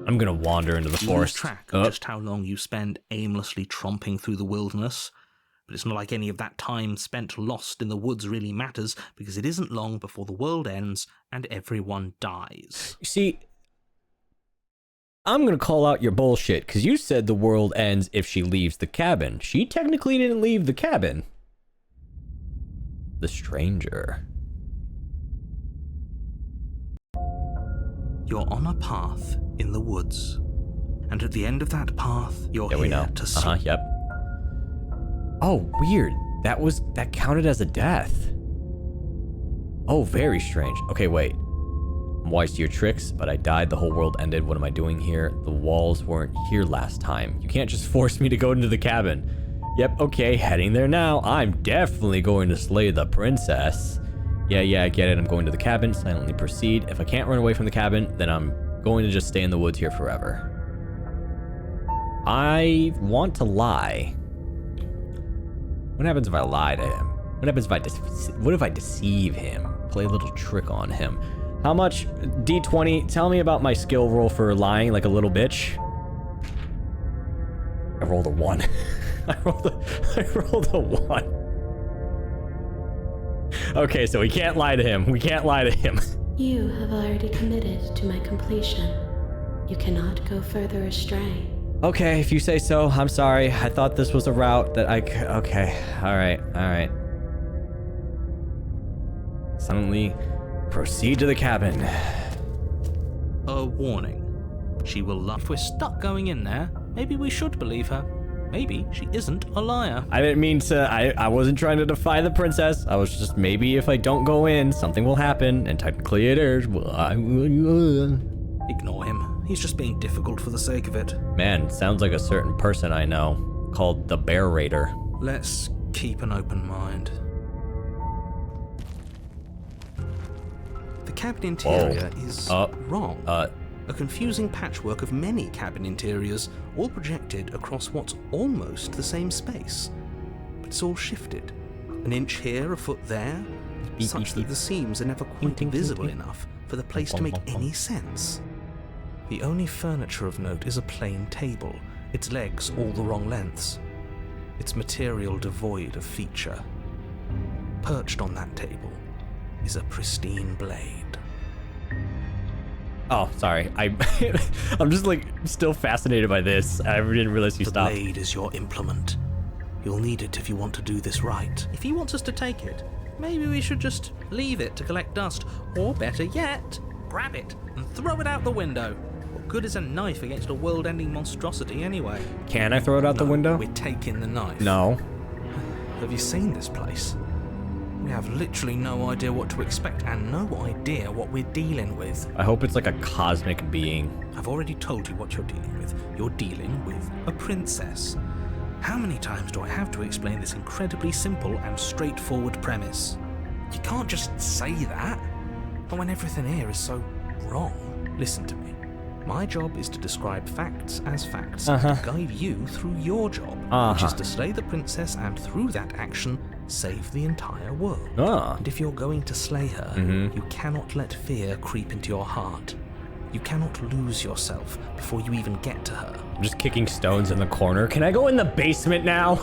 I'm gonna wander into the You lose forest. track of just how long you spend aimlessly tromping through the wilderness. But it's not like any of that time spent lost in the woods really matters, because it isn't long before the world ends and everyone dies. You see, I'm gonna call out your bullshit, because you said the world ends if she leaves the cabin. She technically didn't leave the cabin. The stranger. You're on a path in the woods. And at the end of that path, you're Yeah, we know. here to see. Yep. Oh, weird. That counted as a death. Oh, very strange. Okay, wait. I'm wise to your tricks, but I died. The whole world ended. What am I doing here? The walls weren't here last time. You can't just force me to go into the cabin. Yep, okay, heading there now. I'm definitely going to slay the princess. Yeah, I get it. I'm going to the cabin. Silently proceed. If I can't run away from the cabin, then I'm going to just stay in the woods here forever. I want to lie. What happens if I lie to him? What happens if I deceive him? Play a little trick on him. How much? D20, tell me about my skill roll for lying like a little bitch. I rolled a 1. I rolled a 1. Okay, so we can't lie to him. We can't lie to him. You have already committed to my completion. You cannot go further astray. Okay, if you say so. I'm sorry. I thought this was a route that I could... Okay, alright. Suddenly, proceed to the cabin. A warning. She will lie. If we're stuck going in there, maybe we should believe her. Maybe she isn't a liar. I didn't mean to... I wasn't trying to defy the princess. I was just, maybe if I don't go in, something will happen, and technically it is. Ignore him. He's just being difficult for the sake of it. Man, sounds like a certain person I know, called the Bear Raider. Let's keep an open mind. The cabin interior is wrong. A confusing patchwork of many cabin interiors, all projected across what's almost the same space. But it's all shifted. An inch here, a foot there, such that the seams are never quite visible enough for the place to make any sense. The only furniture of note is a plain table, its legs all the wrong lengths, its material devoid of feature. Perched on that table is a pristine blade. Oh, sorry. I'm just like still fascinated by this. I didn't realize you stopped. The blade is your implement. You'll need it if you want to do this right. If he wants us to take it, maybe we should just leave it to collect dust, or better yet, grab it and throw it out the window. What good is a knife against a world-ending monstrosity anyway? Can I throw it out the window? We're taking the knife. No. Have you seen this place? We have literally no idea what to expect and no idea what we're dealing with. I hope it's like a cosmic being. I've already told you what you're dealing with. You're dealing with a princess. How many times do I have to explain this incredibly simple and straightforward premise? You can't just say that. But when everything here is so wrong. Listen to me. My job is to describe facts as facts and to guide you through your job, which is to slay the princess and through that action, save the entire world. And if you're going to slay her, you cannot let fear creep into your heart. You cannot lose yourself before you even get to her. I'm just kicking stones in the corner. Can I go in the basement now?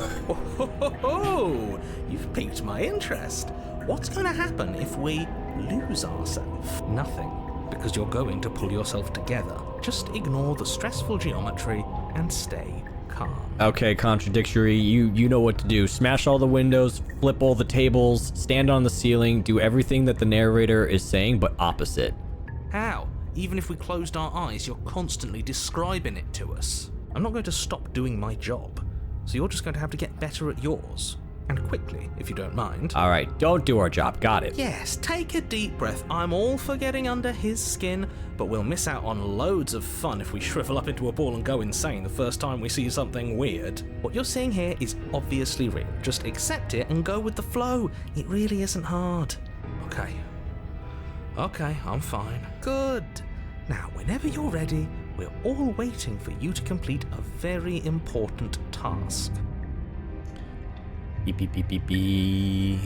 Oh, you've piqued my interest. What's going to happen if we lose ourselves? Nothing, because you're going to pull yourself together. Just ignore the stressful geometry and stay calm. Okay, contradictory. You know what to do. Smash all the windows, flip all the tables, stand on the ceiling, do everything that the narrator is saying, but opposite. How? Even if we closed our eyes, you're constantly describing it to us. I'm not going to stop doing my job, so you're just going to have to get better at yours. And quickly, if you don't mind. All right, don't do our job. Got it. Yes, take a deep breath. I'm all for getting under his skin, but we'll miss out on loads of fun if we shrivel up into a ball and go insane the first time we see something weird. What you're seeing here is obviously real. Just accept it and go with the flow. It really isn't hard. Okay, I'm fine. Good. Now, whenever you're ready, We're all waiting for you to complete a very important task. Beep, beep, beep, beep, beep.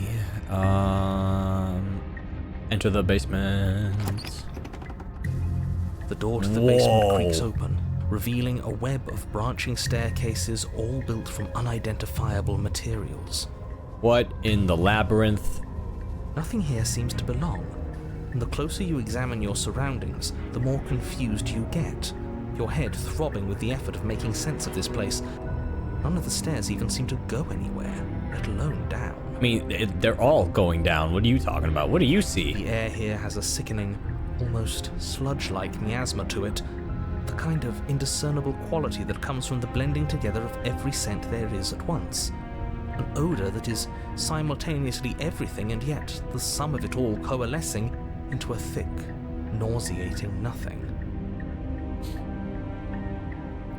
Enter the basement. The door to the basement creaks open, revealing a web of branching staircases all built from unidentifiable materials. What in the labyrinth? Nothing here seems to belong, and the closer you examine your surroundings, the more confused you get, your head throbbing with the effort of making sense of this place. None of the stairs even seem to go anywhere, let alone down. I mean, they're all going down. What are you talking about? What do you see? The air here has a sickening, almost sludge-like miasma to it, the kind of indiscernible quality that comes from the blending together of every scent there is at once. An odor that is simultaneously everything and yet the sum of it all coalescing into a thick, nauseating nothing.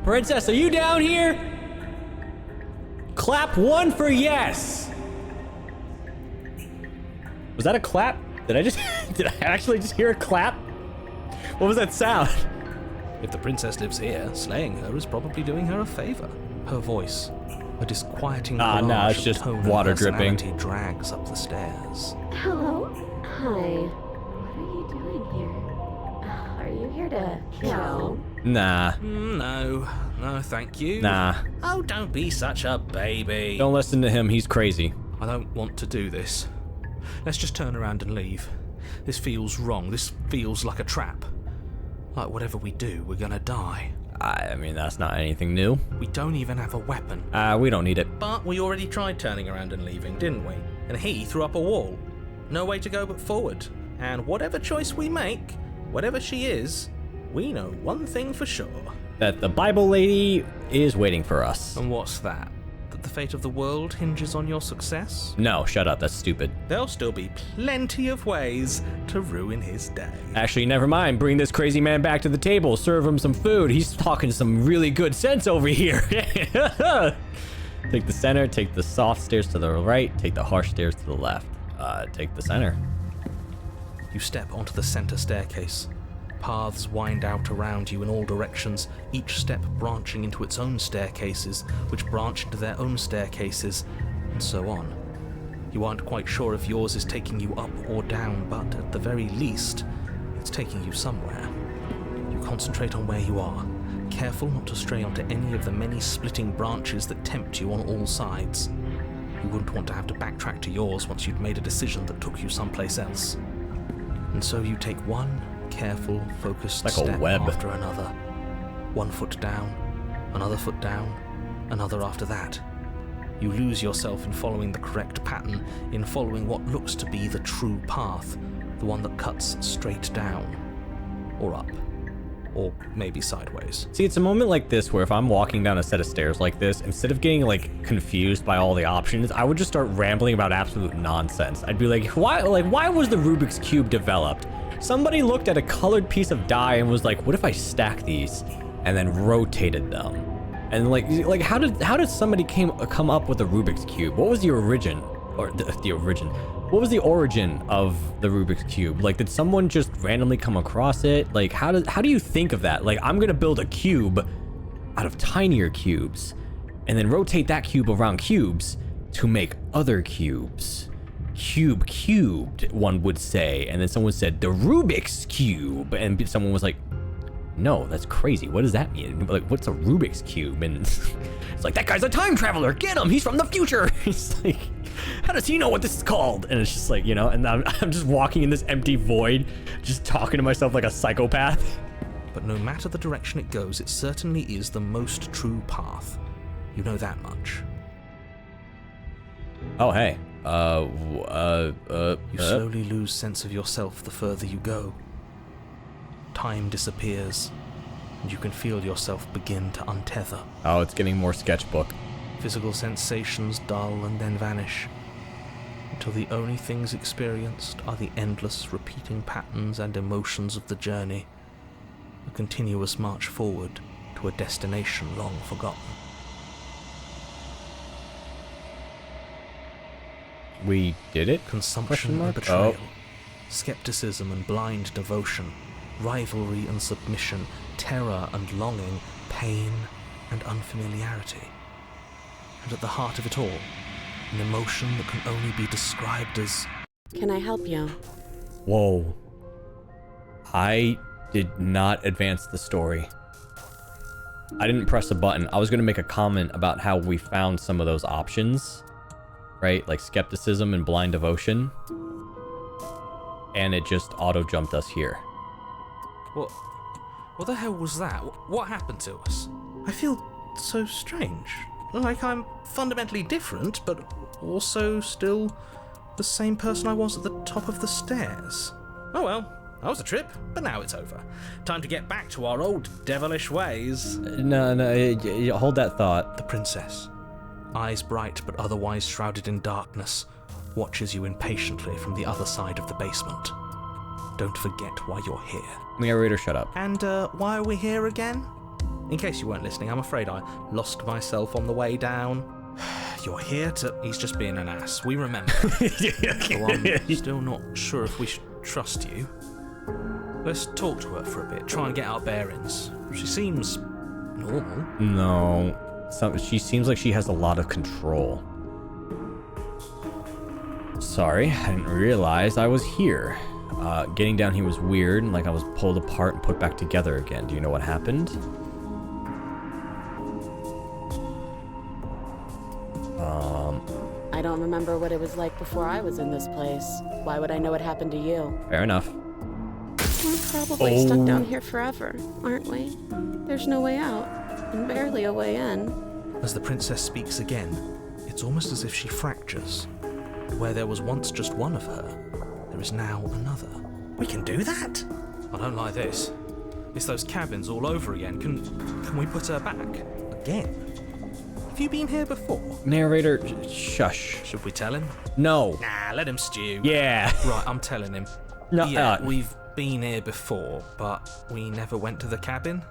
Princess, are you down here? Clap 1 for yes. Was that a clap? Did I actually just hear a clap? What was that sound? If the princess lives here, slaying her is probably doing her a favor. Her voice, a disquieting no, it's of just tone and water dripping. personality, drags up the stairs. Hello? Hi. What are you doing here? Are you here to kill? Nah. No, thank you. Nah. Oh, don't be such a baby. Don't listen to him. He's crazy. I don't want to do this. Let's just turn around and leave. This feels wrong. This feels like a trap. Like whatever we do, we're gonna die. I mean, that's not anything new. We don't even have a weapon. We don't need it. But we already tried turning around and leaving, didn't we? And he threw up a wall. No way to go but forward. And whatever choice we make, whatever she is, we know one thing for sure. That the Bible lady is waiting for us. And what's that? That the fate of the world hinges on your success? No, shut up. That's stupid. There'll still be plenty of ways to ruin his day. Actually, never mind. Bring this crazy man back to the table. Serve him some food. He's talking some really good sense over here. Take the center. Take the soft stairs to the right. Take the harsh stairs to the left. Take the center. You step onto the center staircase. Paths wind out around you in all directions, each step branching into its own staircases, which branch into their own staircases, and so on. You aren't quite sure if yours is taking you up or down, but at the very least, it's taking you somewhere. You concentrate on where you are, careful not to stray onto any of the many splitting branches that tempt you on all sides. You wouldn't want to have to backtrack to yours once you'd made a decision that took you someplace else. And so you take one careful, focused like a step web. after another. 1 foot down, another foot down, another after that. You lose yourself in following the correct pattern, in following what looks to be the true path, the one that cuts straight down, or up, or maybe sideways. See, it's a moment like this where if I'm walking down a set of stairs like this, instead of getting like confused by all the options, I would just start rambling about absolute nonsense. I'd be like, why was the Rubik's Cube developed? Somebody looked at a colored piece of dye and was like, what if I stack these and then rotated them? And like how did somebody come up with the Rubik's Cube? What was the origin? Or the origin? What was the origin of the Rubik's Cube? Like, did someone just randomly come across it? Like, how do you think of that? Like, I'm gonna build a cube out of tinier cubes and then rotate that cube around cubes to make other cubes. Cubed, one would say, and then someone said the Rubik's Cube, and someone was like, no, that's crazy. What does that mean? Like, what's a Rubik's Cube? And it's like, that guy's a time traveler. Get him. He's from the future. He's like, how does he know what this is called? And it's just like, you know, and I'm just walking in this empty void, just talking to myself like a psychopath. But no matter the direction it goes, it certainly is the most true path. You know that much. Oh, hey. You slowly lose sense of yourself the further you go. Time disappears, and you can feel yourself begin to untether. Oh, it's getting more sketchbook. Physical sensations dull and then vanish, until the only things experienced are the endless repeating patterns and emotions of the journey, a continuous march forward to a destination long forgotten. We did it? Consumption and betrayal, skepticism and blind devotion, rivalry and submission, terror and longing, pain and unfamiliarity. And at the heart of it all, an emotion that can only be described as... Can I help you? Whoa. I did not advance the story. I didn't press a button. I was going to make a comment about how we found some of those options, right? Like skepticism and blind devotion. And it just auto-jumped us here. What the hell was that? What happened to us? I feel so strange. Like I'm fundamentally different, but also still the same person I was at the top of the stairs. Oh well, that was a trip, but now it's over. Time to get back to our old devilish ways. No, hold that thought. The princess, eyes bright but otherwise shrouded in darkness, watches you impatiently from the other side of the basement. Don't forget why you're here. Narrator, shut up. And why are we here again? In case you weren't listening, I'm afraid I lost myself on the way down. You're here to... He's just being an ass. We remember. So I'm still not sure if we should trust you. Let's talk to her for a bit, try and get our bearings. She seems normal. No. She seems like she has a lot of control. Sorry, I didn't realize I was here. Getting down here was weird, like I was pulled apart and put back together again. Do you know what happened? I don't remember what it was like before I was in this place. Why would I know what happened to you? Fair enough. We're probably stuck down here forever, aren't we? There's no way out, and barely a way in. As the princess speaks again, it's almost as if she fractures. Where there was once just one of her, there is now another. We can do that? I don't like this. It's those cabins all over again. Can we put her back? Again? Have you been here before? Narrator, shush. Should we tell him? No. Nah, let him stew. Yeah. Right, I'm telling him. No, yeah, we've been here before, but we never went to the cabin.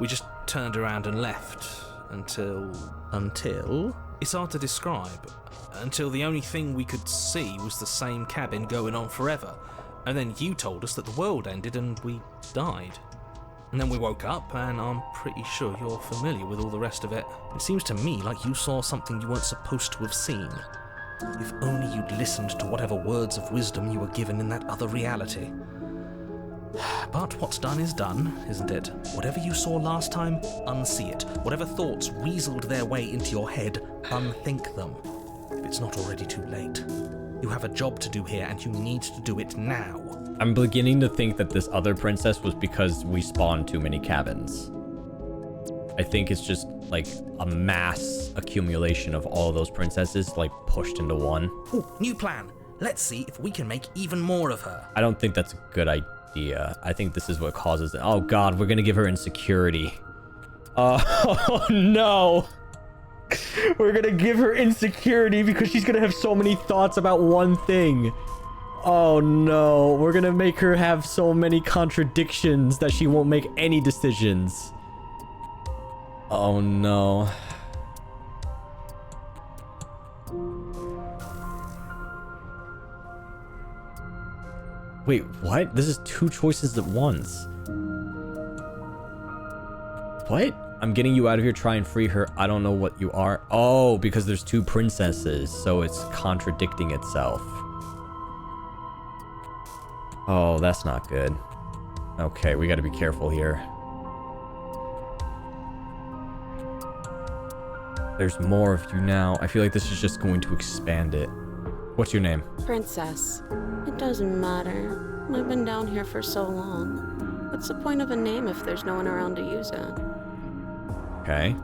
We just turned around and left until... It's hard to describe. Until the only thing we could see was the same cabin going on forever. And then you told us that the world ended and we died. And then we woke up, and I'm pretty sure you're familiar with all the rest of it. It seems to me like you saw something you weren't supposed to have seen. If only you'd listened to whatever words of wisdom you were given in that other reality. But what's done is done, isn't it? Whatever you saw last time, unsee it. Whatever thoughts weaseled their way into your head, unthink them. If it's not already too late. You have a job to do here, and you need to do it now. I'm beginning to think that this other princess was because we spawned too many cabins. I think it's just like a mass accumulation of all of those princesses like pushed into one. Ooh, new plan. Let's see if we can make even more of her. I don't think that's a good idea. I think this is what causes it. Oh god, we're gonna give her insecurity. Oh no. We're gonna give her insecurity because she's gonna have so many thoughts about one thing. Oh no, we're gonna make her have so many contradictions that she won't make any decisions. Oh no. Wait, what? This is two choices at once. What? I'm getting you out of here, try and free her. I don't know what you are. Oh, because there's two princesses, so it's contradicting itself. Oh, that's not good. Okay, we gotta be careful here. There's more of you now. I feel like this is just going to expand it. What's your name? Princess. It doesn't matter. I've been down here for so long. What's the point of a name if there's no one around to use it? Okay.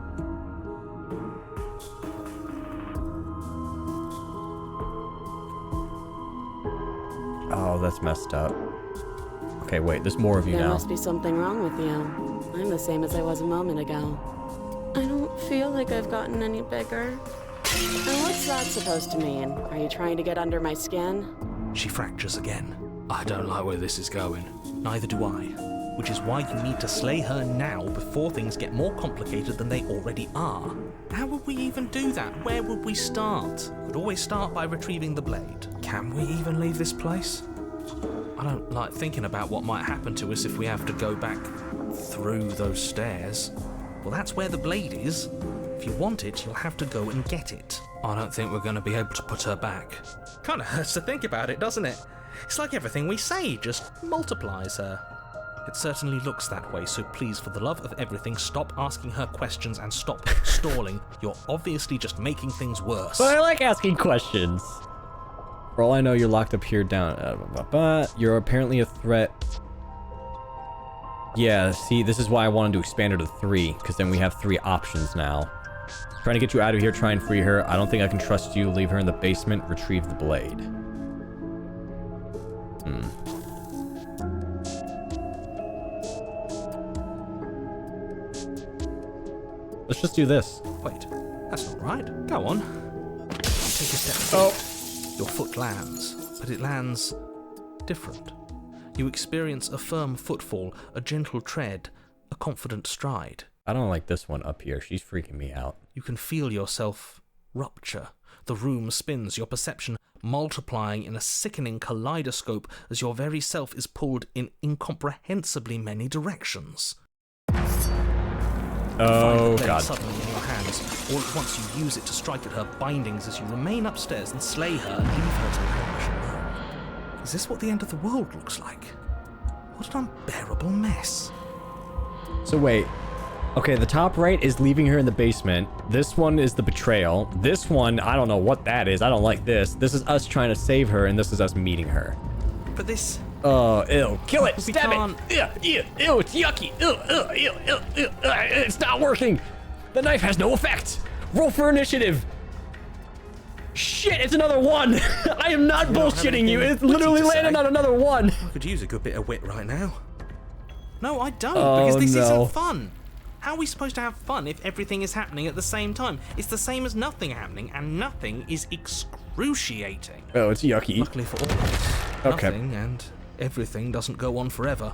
Oh, that's messed up. Okay, wait, there's more of you There now. must be something wrong with you. I'm the same as I was a moment ago. I don't feel like I've gotten any bigger. And what's that supposed to mean? Are you trying to get under my skin? She fractures again. I don't like where this is going. Neither do I. Which is why you need to slay her now before things get more complicated than they already are. How would we even do that? Where would we start? We'd always start by retrieving the blade. Can we even leave this place? I don't like thinking about what might happen to us if we have to go back through those stairs. Well, that's where the blade is. If you want it, you'll have to go and get it. I don't think we're going to be able to put her back. Kinda hurts to think about it, doesn't it? It's like everything we say just multiplies her. It certainly looks that way, so please, for the love of everything, stop asking her questions and stop stalling. You're obviously just making things worse. But I like asking questions. For all I know, you're locked up here down. You're apparently a threat. Yeah, see, this is why I wanted to expand her to 3, because then we have 3 options now. Trying to get you out of here, try and free her. I don't think I can trust you. Leave her in the basement, retrieve the blade. Let's just do this. Wait, that's not right. Go on. Take a step Oh. forward. Your foot lands, but it lands different. You experience a firm footfall, a gentle tread, a confident stride. I don't like this one up here. She's freaking me out. You can feel yourself rupture. The room spins, your perception multiplying in a sickening kaleidoscope as your very self is pulled in incomprehensibly many directions. Oh, God. Suddenly in your hands. All at once you use it to strike at her bindings as you remain upstairs and slay her and leave her to perish. Is this what the end of the world looks like? What an unbearable mess. So wait. Okay, the top right is leaving her in the basement. This one is the betrayal. This one, I don't know what that is. I don't like this. This is us trying to save her, and this is us meeting her. But this... Oh, ew. Kill it! We Stab can't- it! Ew, ew, it's yucky! Ew, it's not working! The knife has no effect! Roll for initiative! Shit, it's another 1! I am not bullshitting you! It's literally landing on another 1! I could use a good bit of wit right now. No, I don't, Oh, because this no. isn't fun. How are we supposed to have fun if everything is happening at the same time? It's the same as nothing happening, and nothing is excruciating. Oh, it's yucky. Luckily for all of us, Okay. nothing and everything doesn't go on forever.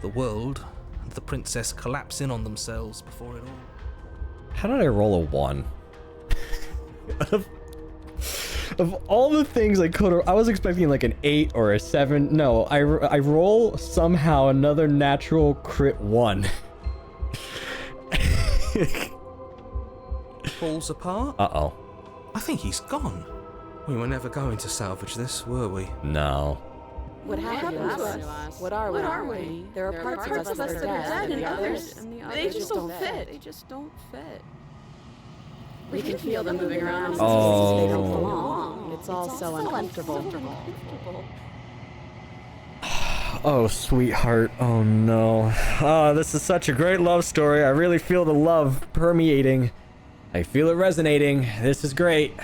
The world and the princess collapse in on themselves before it all. How did I roll a 1? Of all the things I could have, I was expecting like an 8 or a 7. No, I roll somehow another natural crit 1. Falls apart? Uh-oh. I think he's gone. We were never going to salvage this, were we? No. What happened to us? What are we? There are parts of us that are dead, and the others, they just don't fit. They just don't fit. We can feel them moving around. Oh. They don't belong. It's all so uncomfortable. Oh, sweetheart. Oh, no. Oh, this is such a great love story. I really feel the love permeating. I feel it resonating. This is great.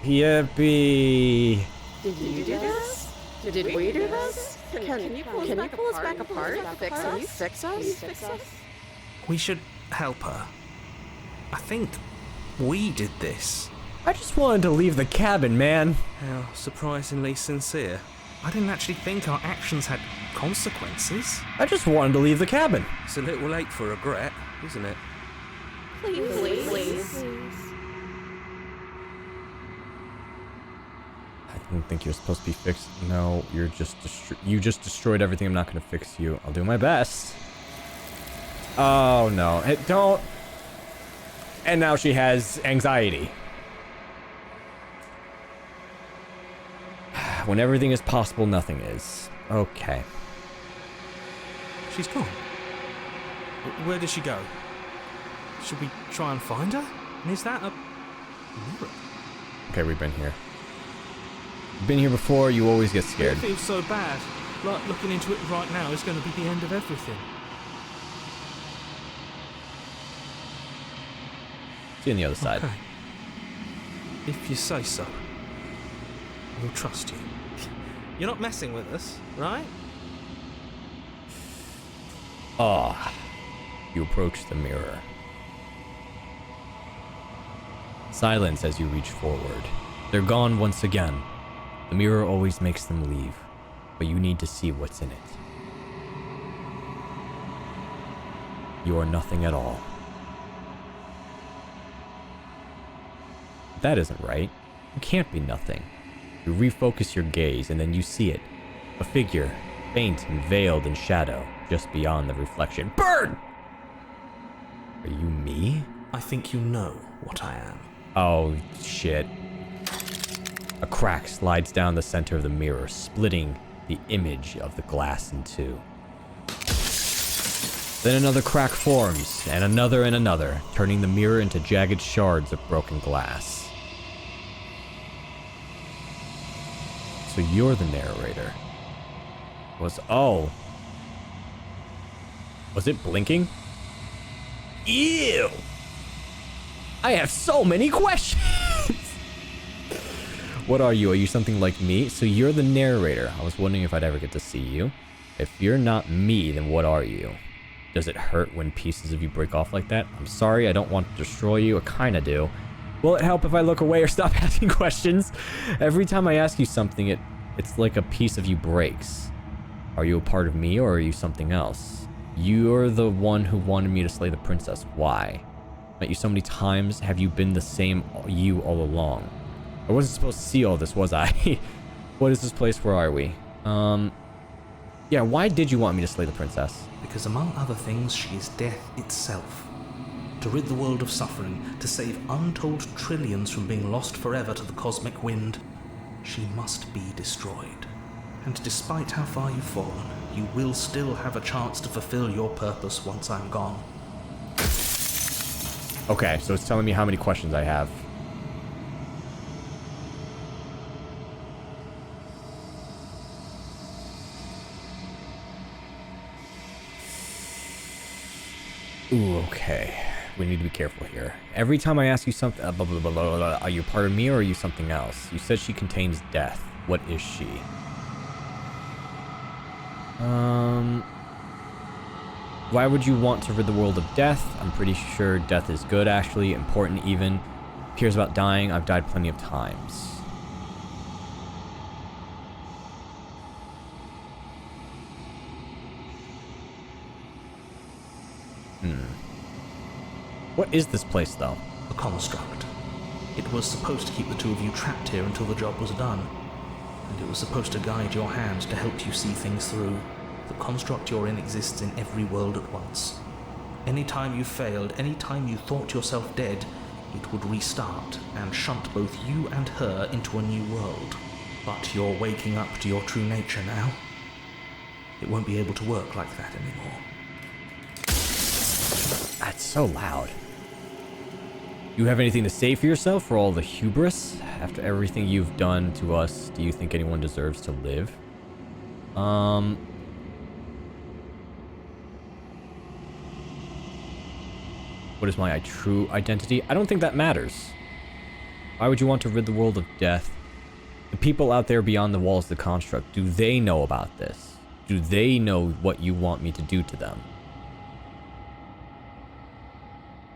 Yippee. Did you do this? Did we do this? Can you pull us back apart? Can you fix us? We should help her. I think we did this. I just wanted to leave the cabin, man. How surprisingly sincere. I didn't actually think our actions had consequences. I just wanted to leave the cabin. It's a little late for regret, isn't it? Please. I didn't think you were supposed to be fixed. No, you're just you just destroyed everything. I'm not gonna fix you. I'll do my best. Oh no! Don't. And now she has anxiety. When everything is possible, nothing is. Okay. She's gone. Where did she go? Should we try and find her? And is that a mirror? Okay, we've been here. Been here before. You always get scared. It feels so bad. Like looking into it right now is going to be the end of everything. See you on the other side. Okay. If you say so, we'll trust you. You're not messing with us, right? Ah. You approach the mirror. Silence as you reach forward. They're gone once again. The mirror always makes them leave, but you need to see what's in it. You are nothing at all. That isn't right. You can't be nothing. You refocus your gaze and then you see it. A figure, faint and veiled in shadow, just beyond the reflection. Bird! Are you me? I think you know what I am. Oh, shit. A crack slides down the center of the mirror, splitting the image of the glass in two. Then another crack forms, and another, turning the mirror into jagged shards of broken glass. So you're the narrator. Was it blinking? Ew! I have so many questions! What are you? Are you something like me? So you're the narrator. I was wondering if I'd ever get to see you. If you're not me, then what are you? Does it hurt when pieces of you break off like that? I'm sorry, I don't want to destroy you. I kinda do. Will it help if I look away or stop asking questions? Every time I ask you something, it's like a piece of you breaks. Are you a part of me or are you something else? You're the one who wanted me to slay the princess. Why? Met you so many times. Have you been the same you all along? I wasn't supposed to see all this, was I? What is this place? Where are we? Yeah, why did you want me to slay the princess? Because among other things, she is death itself. To rid the world of suffering, to save untold trillions from being lost forever to the cosmic wind, she must be destroyed. And despite how far you've fallen, you will still have a chance to fulfill your purpose once I'm gone. Okay, so it's telling me how many questions I have. Ooh, okay. We need to be careful here. Every time I ask you something, blah, blah, blah, blah, blah, are you part of me or are you something else? You said she contains death. What is she? Why would you want to rid the world of death? I'm pretty sure death is good, actually. Important, even. Cares about dying. I've died plenty of times. What is this place, though? A construct. It was supposed to keep the two of you trapped here until the job was done. And it was supposed to guide your hand to help you see things through. The construct you're in exists in every world at once. Any time you failed, any time you thought yourself dead, it would restart and shunt both you and her into a new world. But you're waking up to your true nature now. It won't be able to work like that anymore. That's so loud. You have anything to say for yourself for all the hubris? After everything you've done to us, do you think anyone deserves to live? What is my true identity? I don't think that matters. Why would you want to rid the world of death? The people out there beyond the walls of the construct, do they know about this? Do they know what you want me to do to them?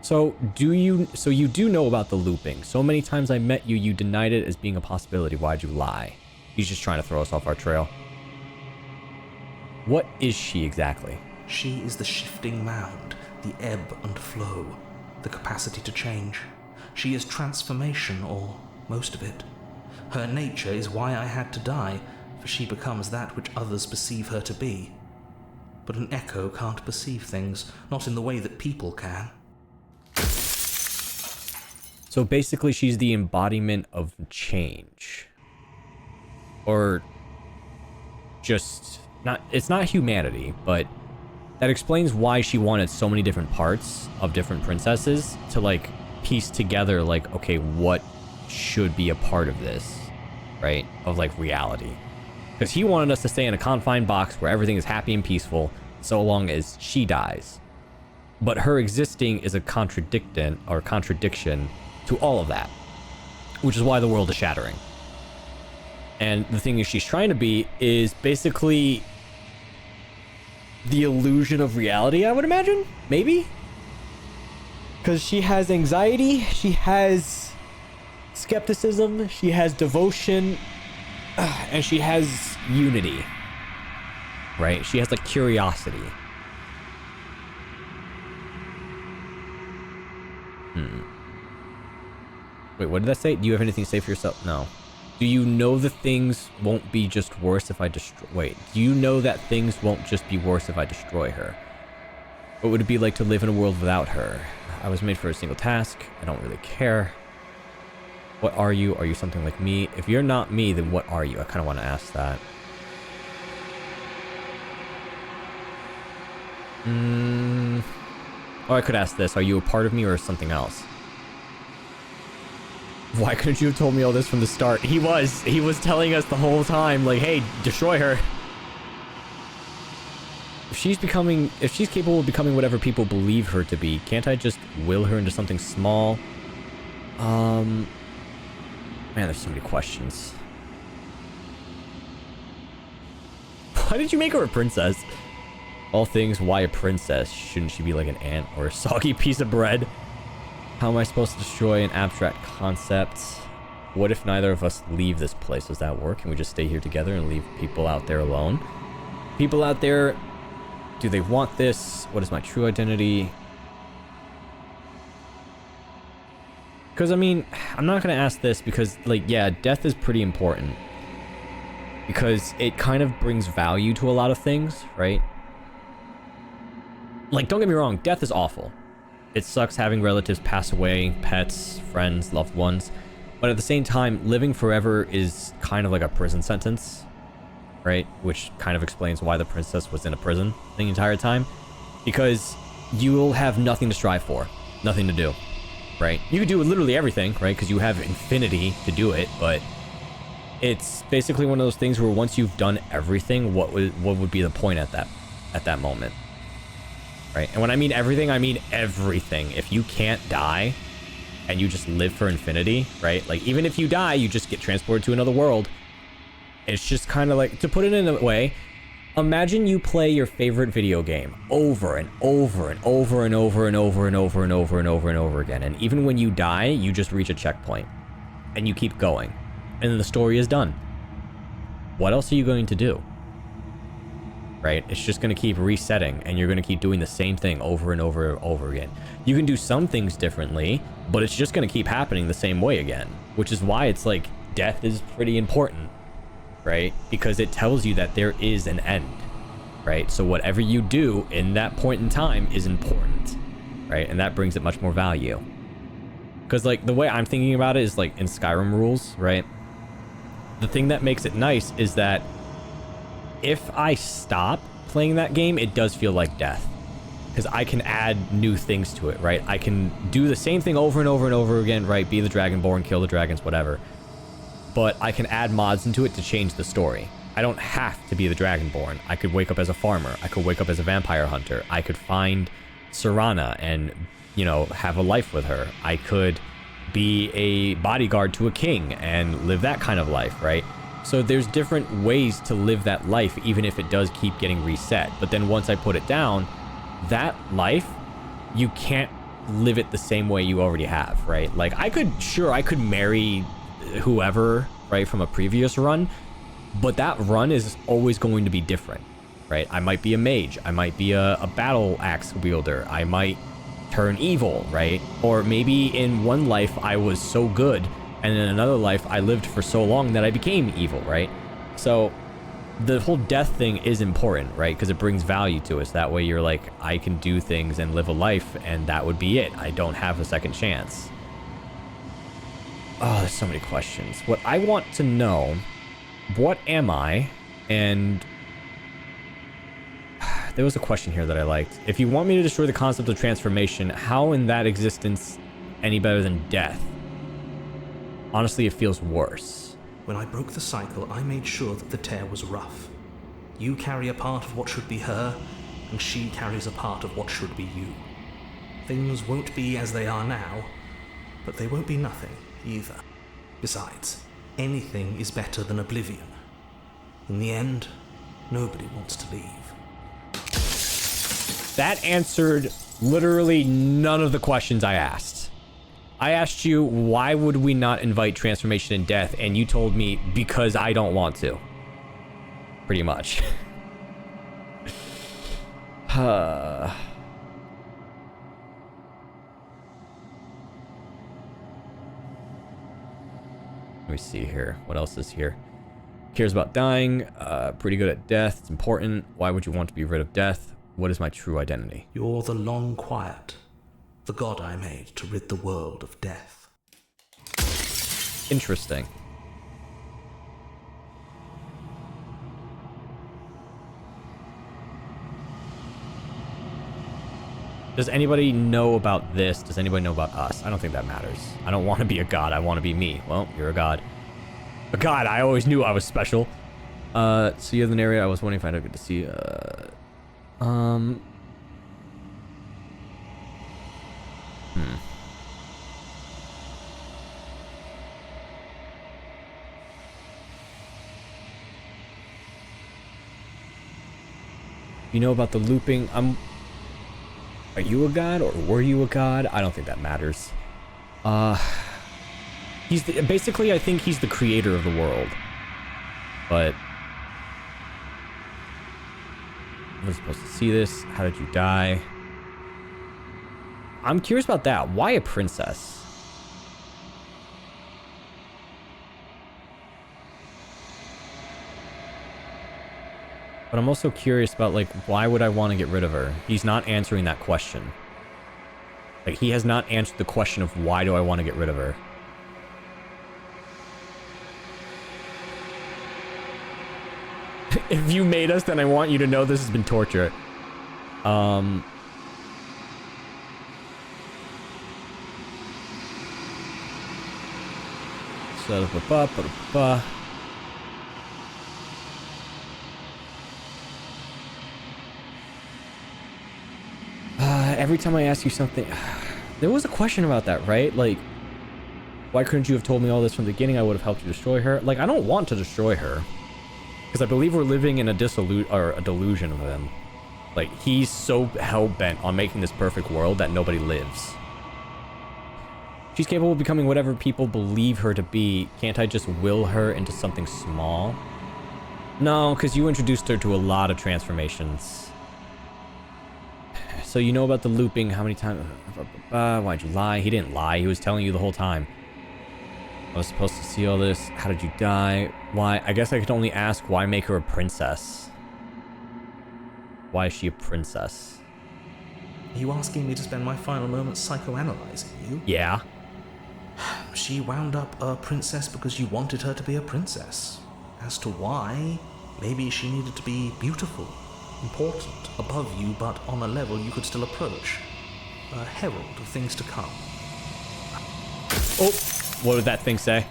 So you do know about the looping. So many times I met you, you denied it as being a possibility. Why'd you lie? He's just trying to throw us off our trail. What is she exactly? She is the shifting mound, the ebb and flow, the capacity to change. She is transformation, or most of it. Her nature is why I had to die, for she becomes that which others perceive her to be. But an echo can't perceive things, not in the way that people can. So basically she's the embodiment of change. Or just it's not humanity, but that explains why she wanted so many different parts of different princesses to like piece together like, okay, what should be a part of this, right? Of like reality. Because he wanted us to stay in a confined box where everything is happy and peaceful so long as she dies. But her existing is a contradiction to all of that, which is why the world is shattering. And the thing is she's trying to be is basically the illusion of reality, I would imagine, maybe? Because she has anxiety, she has skepticism, she has devotion, and she has unity, right? She has like curiosity. Wait, what did that say? Do you have anything to say for yourself? No. Do you know the things won't be just worse if I destroy... Wait, do you know that things won't just be worse if I destroy her? What would it be like to live in a world without her? I was made for a single task. I don't really care. What are you? Are you something like me? If you're not me, then what are you? I kind of want to ask that. Oh, I could ask this. Are you a part of me or something else? Why couldn't you have told me all this from the start? He was telling us the whole time, like, hey, destroy her. If she's capable of becoming whatever people believe her to be, can't I just will her into something small? Man, there's so many questions. Why did you make her a princess? All things, why a princess? Shouldn't she be like an ant or a soggy piece of bread? How am I supposed to destroy an abstract concept? What if neither of us leave this place? Does that work? Can we just stay here together and leave people out there alone? People out there, do they want this? What is my true identity? Because, I mean, I'm not going to ask this because, like, yeah, death is pretty important. Because it kind of brings value to a lot of things, right? Like, don't get me wrong, death is awful. It sucks having relatives pass away, pets, friends, loved ones. But at the same time, living forever is kind of like a prison sentence, right? Which kind of explains why the princess was in a prison the entire time. Because you'll have nothing to strive for, nothing to do, right? You could do literally everything, right? Because you have infinity to do it, but it's basically one of those things where once you've done everything, what would be the point at that moment? Right? And when I mean everything, I mean everything. If you can't die and you just live for infinity, right? Like, even if you die, you just get transported to another world. It's just kind of like, to put it in a way, imagine you play your favorite video game over and over and over and over and over and over and over and over and over again. And even when you die, you just reach a checkpoint and you keep going. And then the story is done. What else are you going to do? Right? It's just going to keep resetting and you're going to keep doing the same thing over and over and over again. You can do some things differently, but it's just going to keep happening the same way again, which is why it's like death is pretty important, right? Because it tells you that there is an end, right? So whatever you do in that point in time is important, right? And that brings it much more value. Because, like, the way I'm thinking about it is like in Skyrim rules, right? The thing that makes it nice is that if I stop playing that game, it does feel like death. Because I can add new things to it, right? I can do the same thing over and over and over again, right? Be the Dragonborn, kill the dragons, whatever. But I can add mods into it to change the story. I don't have to be the Dragonborn. I could wake up as a farmer. I could wake up as a vampire hunter. I could find Serana and, you know, have a life with her. I could be a bodyguard to a king and live that kind of life, right? So there's different ways to live that life, even if it does keep getting reset. But then once I put it down, that life, you can't live it the same way you already have, right? Like, I could marry whoever, right, from a previous run, but that run is always going to be different, right? I might be a mage. I might be a battle axe wielder. I might turn evil, right? Or maybe in one life I was so good, and in another life, I lived for so long that I became evil, right? So the whole death thing is important, right? Because it brings value to us. That way you're like, I can do things and live a life, and that would be it. I don't have a second chance. Oh, there's so many questions. What I want to know, what am I? And there was a question here that I liked. If you want me to destroy the concept of transformation, how in that existence any better than death? Honestly, it feels worse. When I broke the cycle, I made sure that the tear was rough. You carry a part of what should be her, and she carries a part of what should be you. Things won't be as they are now, but they won't be nothing either. Besides, anything is better than oblivion. In the end, nobody wants to leave. That answered literally none of the questions I asked. I asked you, why would we not invite transformation and death? And you told me, because I don't want to. Pretty much. Let me see here. What else is here? Cares about dying. Pretty good at death. It's important. Why would you want to be rid of death? What is my true identity? You're the long quiet, the god I made to rid the world of death. Interesting. Does anybody know about this? Does anybody know about us? I don't think that matters. I don't want to be a god. I want to be me. Well, you're a god. A god. I always knew I was special. So you have an area. I was wondering if I'd get to see. You know about the looping? Are you a god or were you a god? I don't think that matters. Basically, I think he's the creator of the world. But I was supposed to see this. How did you die? I'm curious about that. Why a princess? But I'm also curious about, like, why would I want to get rid of her? He's not answering that question. Like, he has not answered the question of why do I want to get rid of her. If you made us, then I want you to know this has been torture. Every time I ask you something, there was a question about that, right? Like, why couldn't you have told me all this from the beginning? I would have helped you destroy her. Like, I don't want to destroy her, because I believe we're living in a delusion of him. Like, he's so hell-bent on making this perfect world that nobody lives. She's capable of becoming whatever people believe her to be. Can't I just will her into something small? No, because you introduced her to a lot of transformations. So you know about the looping, how many times... why'd you lie? He didn't lie, he was telling you the whole time. I was supposed to see all this. How did you die? Why? I guess I could only ask, why make her a princess? Why is she a princess? Are you asking me to spend my final moments psychoanalyzing you? Yeah. She wound up a princess because you wanted her to be a princess. As to why, maybe she needed to be beautiful, important, above you, but on a level you could still approach. A herald of things to come. Oh, what did that thing say?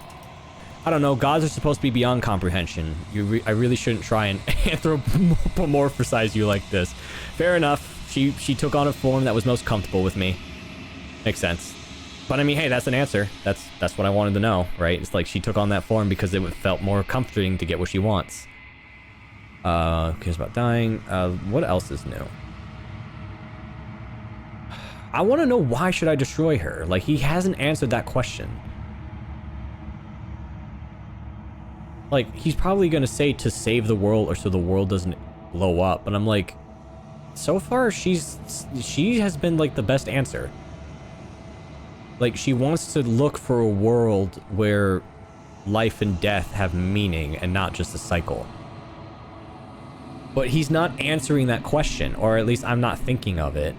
I don't know, gods are supposed to be beyond comprehension. I really shouldn't try and anthropomorphize you like this. Fair enough, she took on a form that was most comfortable with me. Makes sense. But I mean, hey, that's an answer. That's what I wanted to know, right? It's like she took on that form because it felt more comforting to get what she wants. Cares about dying. What else is new? I want to know, why should I destroy her? Like, he hasn't answered that question. Like, he's probably gonna say to save the world or so the world doesn't blow up, but I'm like, so far she has been like the best answer. Like, she wants to look for a world where life and death have meaning and not just a cycle. But he's not answering that question, or at least I'm not thinking of it.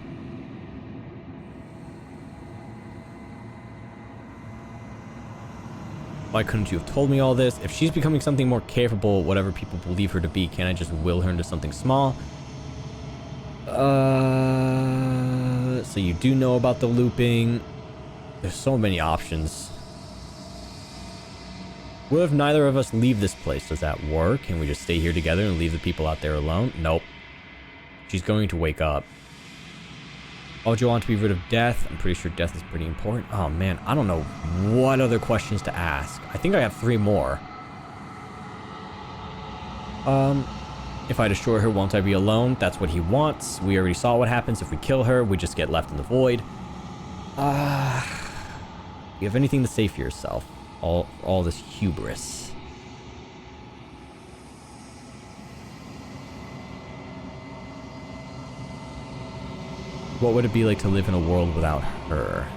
Why couldn't you have told me all this? If she's becoming something more capable, whatever people believe her to be, can't I just will her into something small? So you do know about the looping. There's so many options. What if neither of us leave this place? Does that work? Can we just stay here together and leave the people out there alone? Nope. She's going to wake up. Why would you want to be rid of death? I'm pretty sure death is pretty important. Oh man, I don't know what other questions to ask. I think I have 3 more. If I destroy her, won't I be alone? That's what he wants. We already saw what happens if we kill her. We just get left in the void. You have anything to say for yourself? All this hubris. What would it be like to live in a world without her?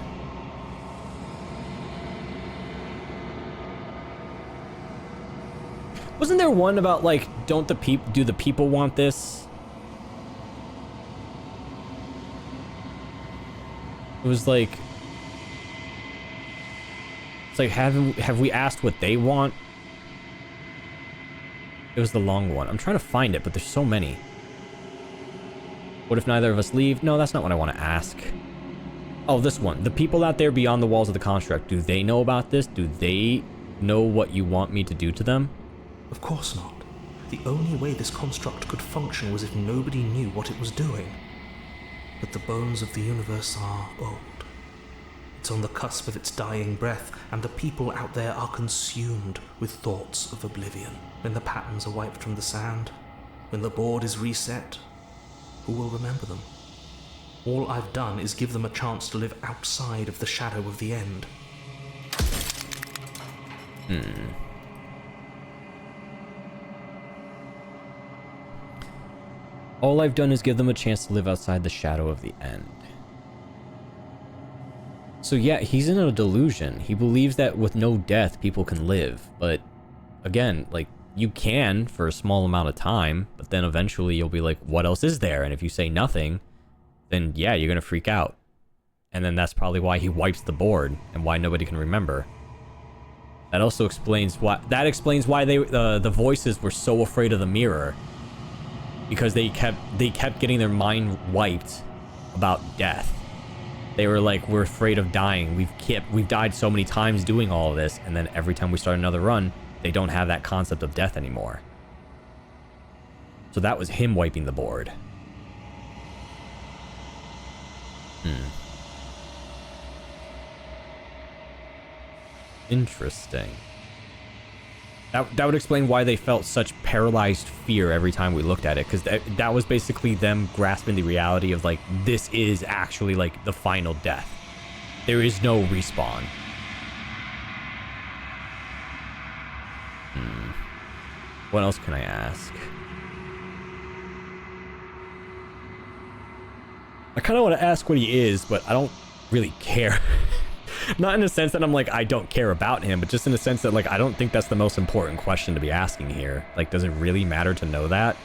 Wasn't there one about like, do the people want this? It was like, it's like, have we asked what they want? It was the long one. I'm trying to find it, but there's so many. What if neither of us leave? No, that's not what I want to ask. Oh, this one. The people out there beyond the walls of the construct, do they know about this? Do they know what you want me to do to them? Of course not. The only way this construct could function was if nobody knew what it was doing. But the bones of the universe are old. It's on the cusp of its dying breath, and the people out there are consumed with thoughts of oblivion. When the patterns are wiped from the sand, when the board is reset, who will remember them? All I've done is give them a chance to live outside of the shadow of the end. All I've done is give them a chance to live outside the shadow of the end. So yeah, he's in a delusion. He believes that with no death, people can live. But again, like, you can for a small amount of time, but then eventually you'll be like, what else is there? And if you say nothing, then yeah, you're gonna freak out. And then that's probably why he wipes the board and why nobody can remember. That also explains why they the voices were so afraid of the mirror. Because they kept getting their mind wiped about death. They were like, we're afraid of dying. We've died so many times doing all of this, and then every time we start another run, they don't have that concept of death anymore. So that was him wiping the board. Interesting. That would explain why they felt such paralyzed fear every time we looked at it, because that was basically them grasping the reality of, like, this is actually, like, the final death. There is no respawn. What else can I ask? I kind of want to ask what he is, but I don't really care. Not in the sense that I'm like, I don't care about him, but just in the sense that, like, I don't think that's the most important question to be asking here. Like, does it really matter to know that?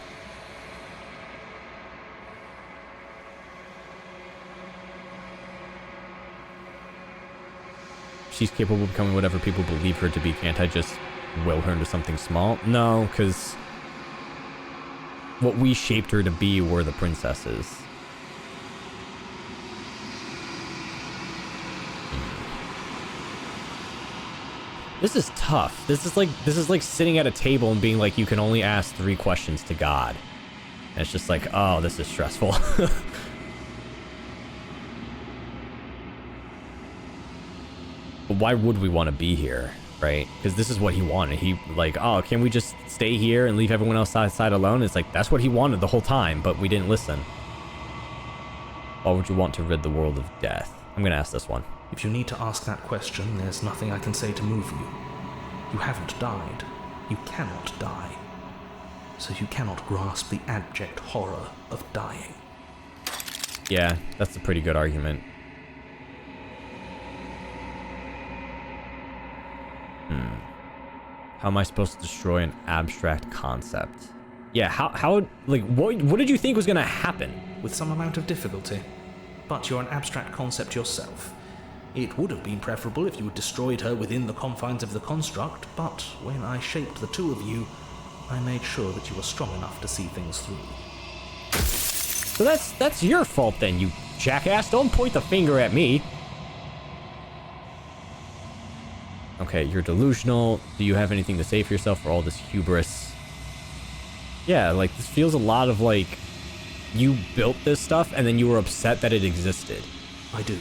She's capable of becoming whatever people believe her to be. Can't I just will her into something small? No, because what we shaped her to be were the princesses. This is tough. This is like sitting at a table and being like, you can only ask 3 questions to God. And it's just like, oh, this is stressful. But why would we want to be here, right? Because this is what he wanted. He like, oh, can we just stay here and leave everyone else outside alone? It's like, that's what he wanted the whole time, but we didn't listen. Why would you want to rid the world of death? I'm gonna ask this one. If you need to ask that question, there's nothing I can say to move you. You haven't died. You cannot die. So you cannot grasp the abject horror of dying. Yeah, that's a pretty good argument. How am I supposed to destroy an abstract concept? Yeah, how like, what did you think was gonna happen? With some amount of difficulty. But you're an abstract concept yourself. It would have been preferable if you had destroyed her within the confines of the construct, but when I shaped the two of you, I made sure that you were strong enough to see things through. So that's your fault then, you jackass. Don't point the finger at me. Okay, you're delusional. Do you have anything to say for yourself for all this hubris? Yeah, like, this feels a lot of like, you built this stuff and then you were upset that it existed. I do.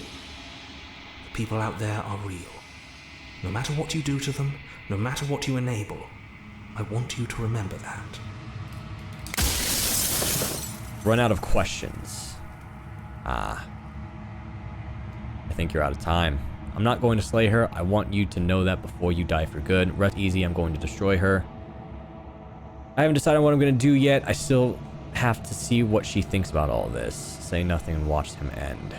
The people out there are real. No matter what you do to them, no matter what you enable, I want you to remember that. Run out of questions. I think you're out of time. I'm not going to slay her. I want you to know that before you die for good. Rest easy, I'm going to destroy her. I haven't decided what I'm going to do yet. I still have to see what she thinks about all this. Say nothing and watch him end.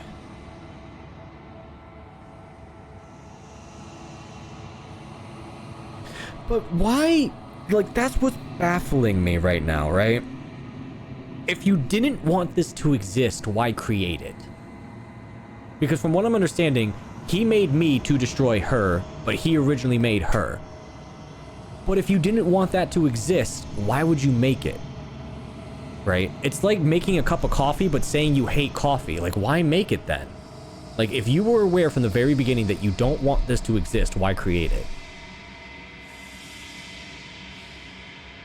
But why like, that's what's baffling me right now, right? If you didn't want this to exist, why create it? Because from what I'm understanding, he made me to destroy her, but he originally made her. But if you didn't want that to exist, why would you make it? Right? It's like making a cup of coffee, but saying you hate coffee. Like, why make it then? Like, if you were aware from the very beginning that you don't want this to exist, why create it?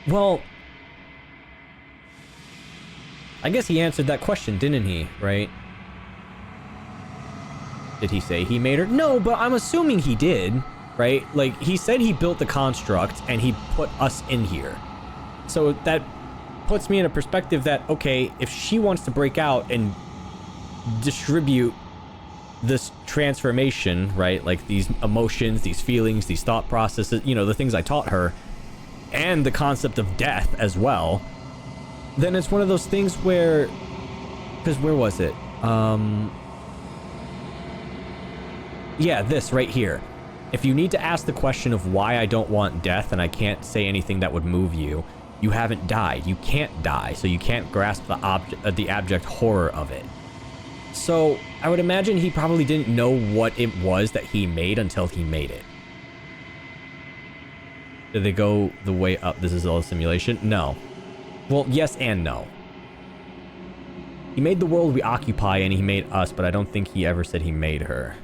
Well, I guess he answered that question, didn't he? Right? Did he say he made her? No, but I'm assuming he did, right? Like, he said he built the construct and he put us in here. So that puts me in a perspective that, okay, if she wants to break out and distribute this transformation, right? Like these emotions, these feelings, these thought processes, you know, the things I taught her, and the concept of death as well, then it's one of those things where, because where was it? Yeah, this right here. If you need to ask the question of why I don't want death and I can't say anything that would move you, you haven't died. You can't die, so you can't grasp the abject horror of it. So I would imagine he probably didn't know what it was that he made until he made it. Did they go the way up? This is all a simulation? No. Well, yes and no. He made the world we occupy and he made us, but I don't think he ever said he made her.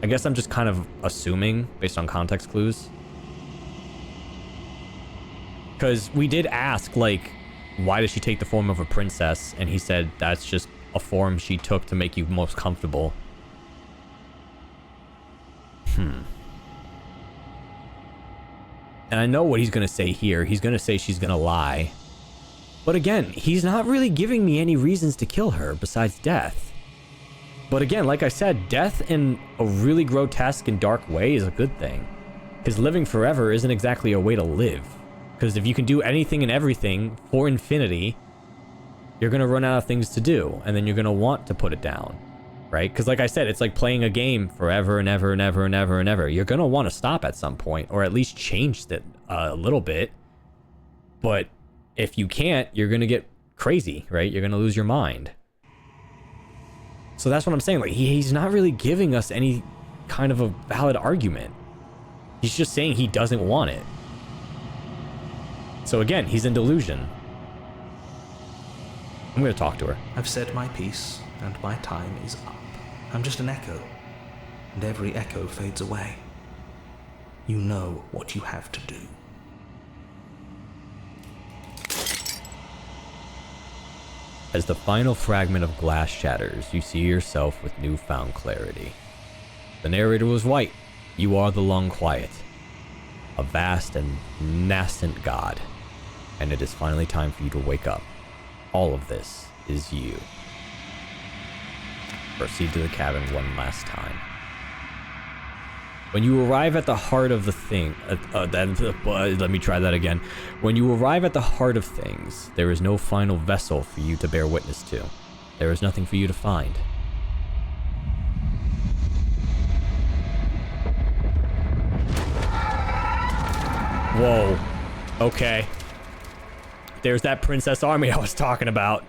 I guess I'm just kind of assuming based on context clues. Because we did ask, like, why does she take the form of a princess? And he said that's just a form she took to make you most comfortable. And I know what he's going to say here. He's going to say she's going to lie. But again, he's not really giving me any reasons to kill her besides death. But again, like I said, death in a really grotesque and dark way is a good thing. Because living forever isn't exactly a way to live. Because if you can do anything and everything for infinity, you're going to run out of things to do. And then you're going to want to put it down. Right? Because like I said, it's like playing a game forever and ever and ever and ever and ever. You're going to want to stop at some point, or at least change it a little bit. But if you can't, you're going to get crazy, right? You're going to lose your mind. So that's what I'm saying. Like, he's not really giving us any kind of a valid argument. He's just saying he doesn't want it. So again, he's in delusion. I'm going to talk to her. I've said my piece, and my time is up. I'm just an echo, and every echo fades away. You know what you have to do. As the final fragment of glass shatters, you see yourself with newfound clarity. The narrator was white. You are the long quiet. A vast and nascent god. And it is finally time for you to wake up. All of this is you. Proceed to the cabin one last time. When you arrive at the heart of the thing... let me try that again. When you arrive at the heart of things, there is no final vessel for you to bear witness to. There is nothing for you to find. Whoa. Okay. There's that princess army I was talking about.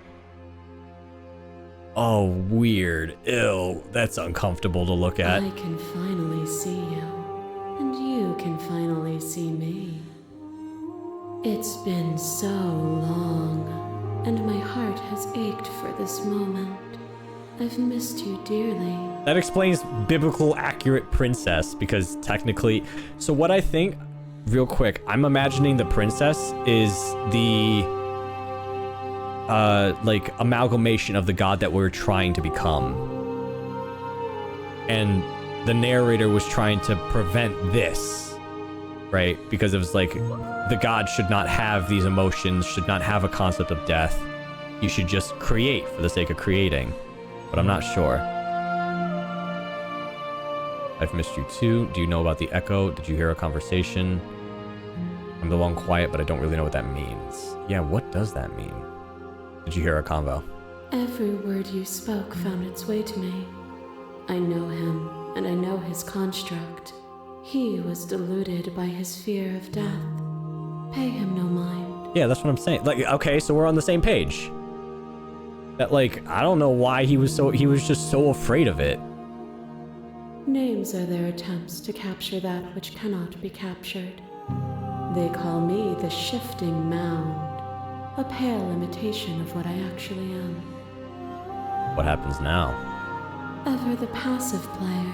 Oh, weird. Ew. That's uncomfortable to look at. I can finally see you, and you can finally see me. It's been so long, and my heart has ached for this moment. I've missed you dearly. That explains biblical accurate princess, because technically... So what I think, real quick, I'm imagining the princess is the... like, amalgamation of the god that we're trying to become. And the narrator was trying to prevent this, right? Because it was like, the god should not have these emotions, should not have a concept of death. You should just create for the sake of creating. But I'm not sure. I've missed you too. Do you know about the echo? Did you hear a conversation? I'm the long quiet, but I don't really know what that means. Yeah, what does that mean? Did you hear our convo? Every word you spoke found its way to me. I know him, and I know his construct. He was deluded by his fear of death. Pay him no mind. Yeah, that's what I'm saying. Like, okay, so we're on the same page. That, like, I don't know why he was just so afraid of it. Names are their attempts to capture that which cannot be captured. They call me the shifting mound, a pale imitation of what I actually am. What happens now? Ever the passive player,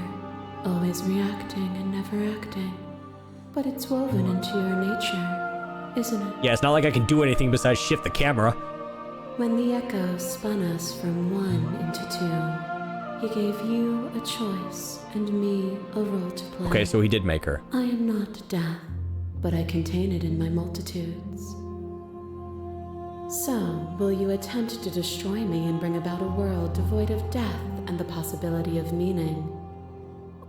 always reacting and never acting. But it's woven into your nature, isn't it? Yeah, it's not like I can do anything besides shift the camera. When the echo spun us from one into two, he gave you a choice and me a role to play. Okay, so he did make her. I am not death, but I contain it in my multitudes. So, will you attempt to destroy me and bring about a world devoid of death and the possibility of meaning?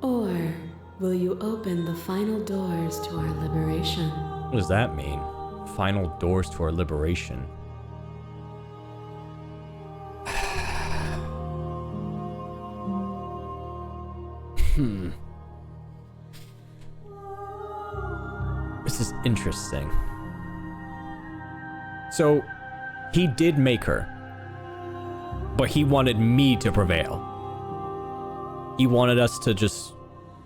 Or will you open the final doors to our liberation? What does that mean? Final doors to our liberation. This is interesting. So, he did make her, but he wanted me to prevail. He wanted us to just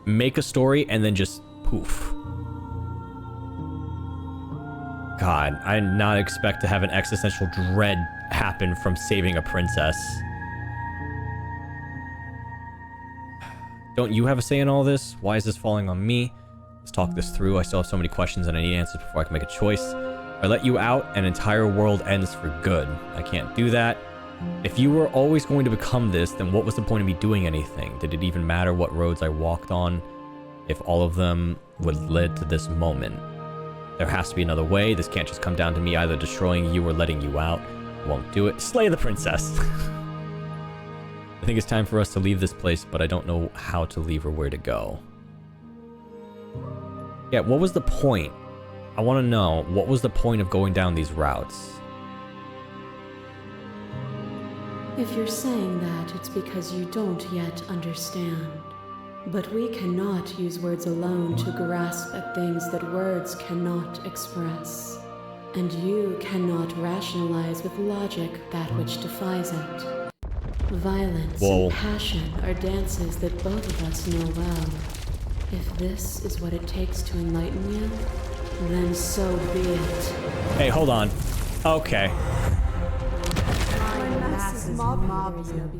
make a story and then just poof. God, I did not expect to have an existential dread happen from saving a princess. Don't you have a say in all this? Why is this falling on me? Let's talk this through. I still have so many questions and I need answers before I can make a choice. If I let you out, an entire world ends for good. I can't do that. If you were always going to become this, then what was the point of me doing anything? Did it even matter what roads I walked on if all of them would lead to this moment? There has to be another way. This can't just come down to me either destroying you or letting you out. I won't do it. Slay the princess. I think it's time for us to leave this place, but I don't know how to leave or where to go. Yeah, what was the point? I want to know, what was the point of going down these routes? If you're saying that, it's because you don't yet understand. But we cannot use words alone to grasp at things that words cannot express. And you cannot rationalize with logic that which defies it. Violence and passion are dances that both of us know well. If this is what it takes to enlighten you, then so be it. Hey, hold on. Okay.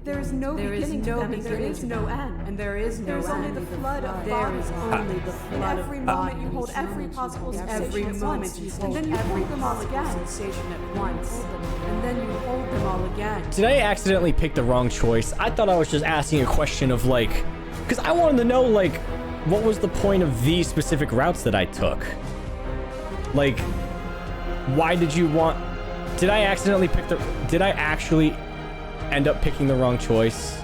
There is no beginning to them, and there is no end. And there is no end. There is only the flood of bodies. Only the flood of bodies. Every moment you hold every possible sensation at once, and then you hold them all again. Sensation at once, and then you hold them all again. Did I accidentally pick the wrong choice? I thought I was just asking a question of like, because I wanted to know like, what was the point of these specific routes that I took? Like, why did you want? Did I accidentally pick the? Did I actually end up picking the wrong choice?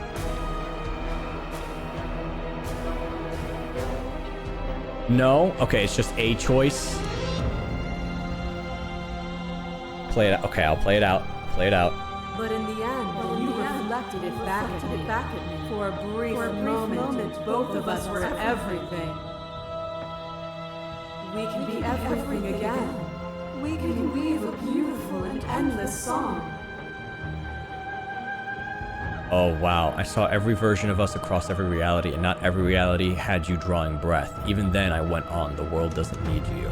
No? Okay, it's just a choice. Play it out. Okay, I'll play it out. Play it out. But in the end, you reflected it back at me. For a brief moment, both of us were everything. We can be everything again. We can weave a beautiful and endless song. Oh wow, I saw every version of us across every reality, and not every reality had you drawing breath. Even then I went on, the world doesn't need you.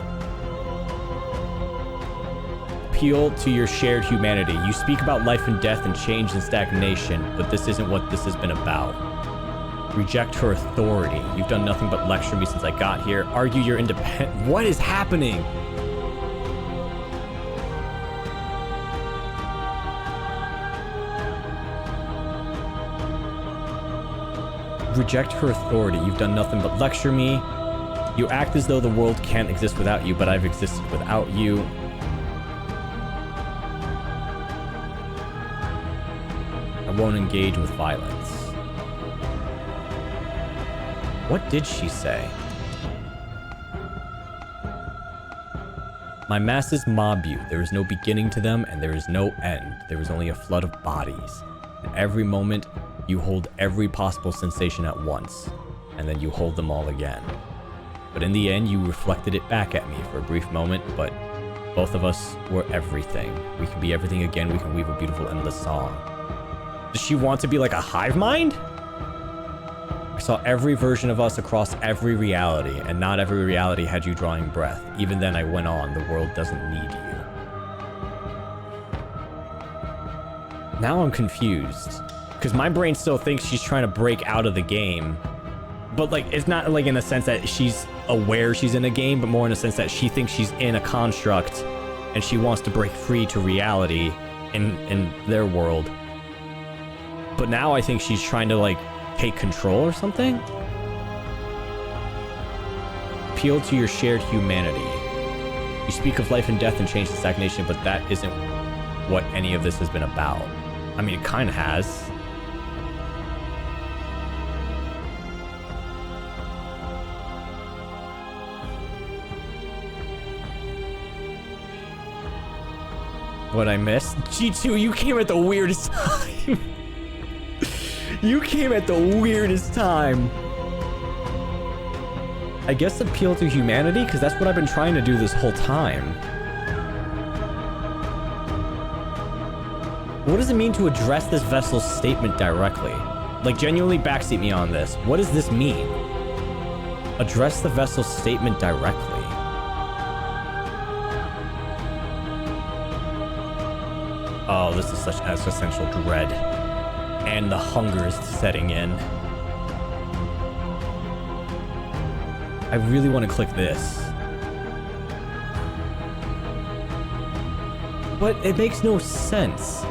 Appeal to your shared humanity. You speak about life and death and change and stagnation, but this isn't what this has been about. Reject her authority. You've done nothing but lecture me since I got here. Argue your independent. What is happening? Reject her authority. You've done nothing but lecture me. You act as though the world can't exist without you, but I've existed without you. I won't engage with violence. What did she say? My masses mob you. There is no beginning to them, and there is no end. There is only a flood of bodies. And every moment, you hold every possible sensation at once, and then you hold them all again. But in the end, you reflected it back at me for a brief moment, but Both of us were everything. We can be everything again. We can weave a beautiful, endless song. Does she want to be like a hive mind? I saw every version of us across every reality, and not every reality had you drawing breath. Even then I went on, the world doesn't need you. Now I'm confused. Because my brain still thinks she's trying to break out of the game. But like, it's not like in the sense that she's aware she's in a game, but more in a sense that she thinks she's in a construct and she wants to break free to reality in their world. But now I think she's trying to like take control or something. Appeal to your shared humanity. You speak of life and death and change and stagnation, but that isn't what any of this has been about. I mean, it kind of has. What I missed? G2, you came at the weirdest time. You came at the weirdest time. I guess appeal to humanity, because that's what I've been trying to do this whole time. What does it mean to address this vessel's statement directly? Like, genuinely backseat me on this. What does this mean? Address the vessel's statement directly. Oh, this is such existential dread. And the hunger is setting in. I really want to click this. But it makes no sense.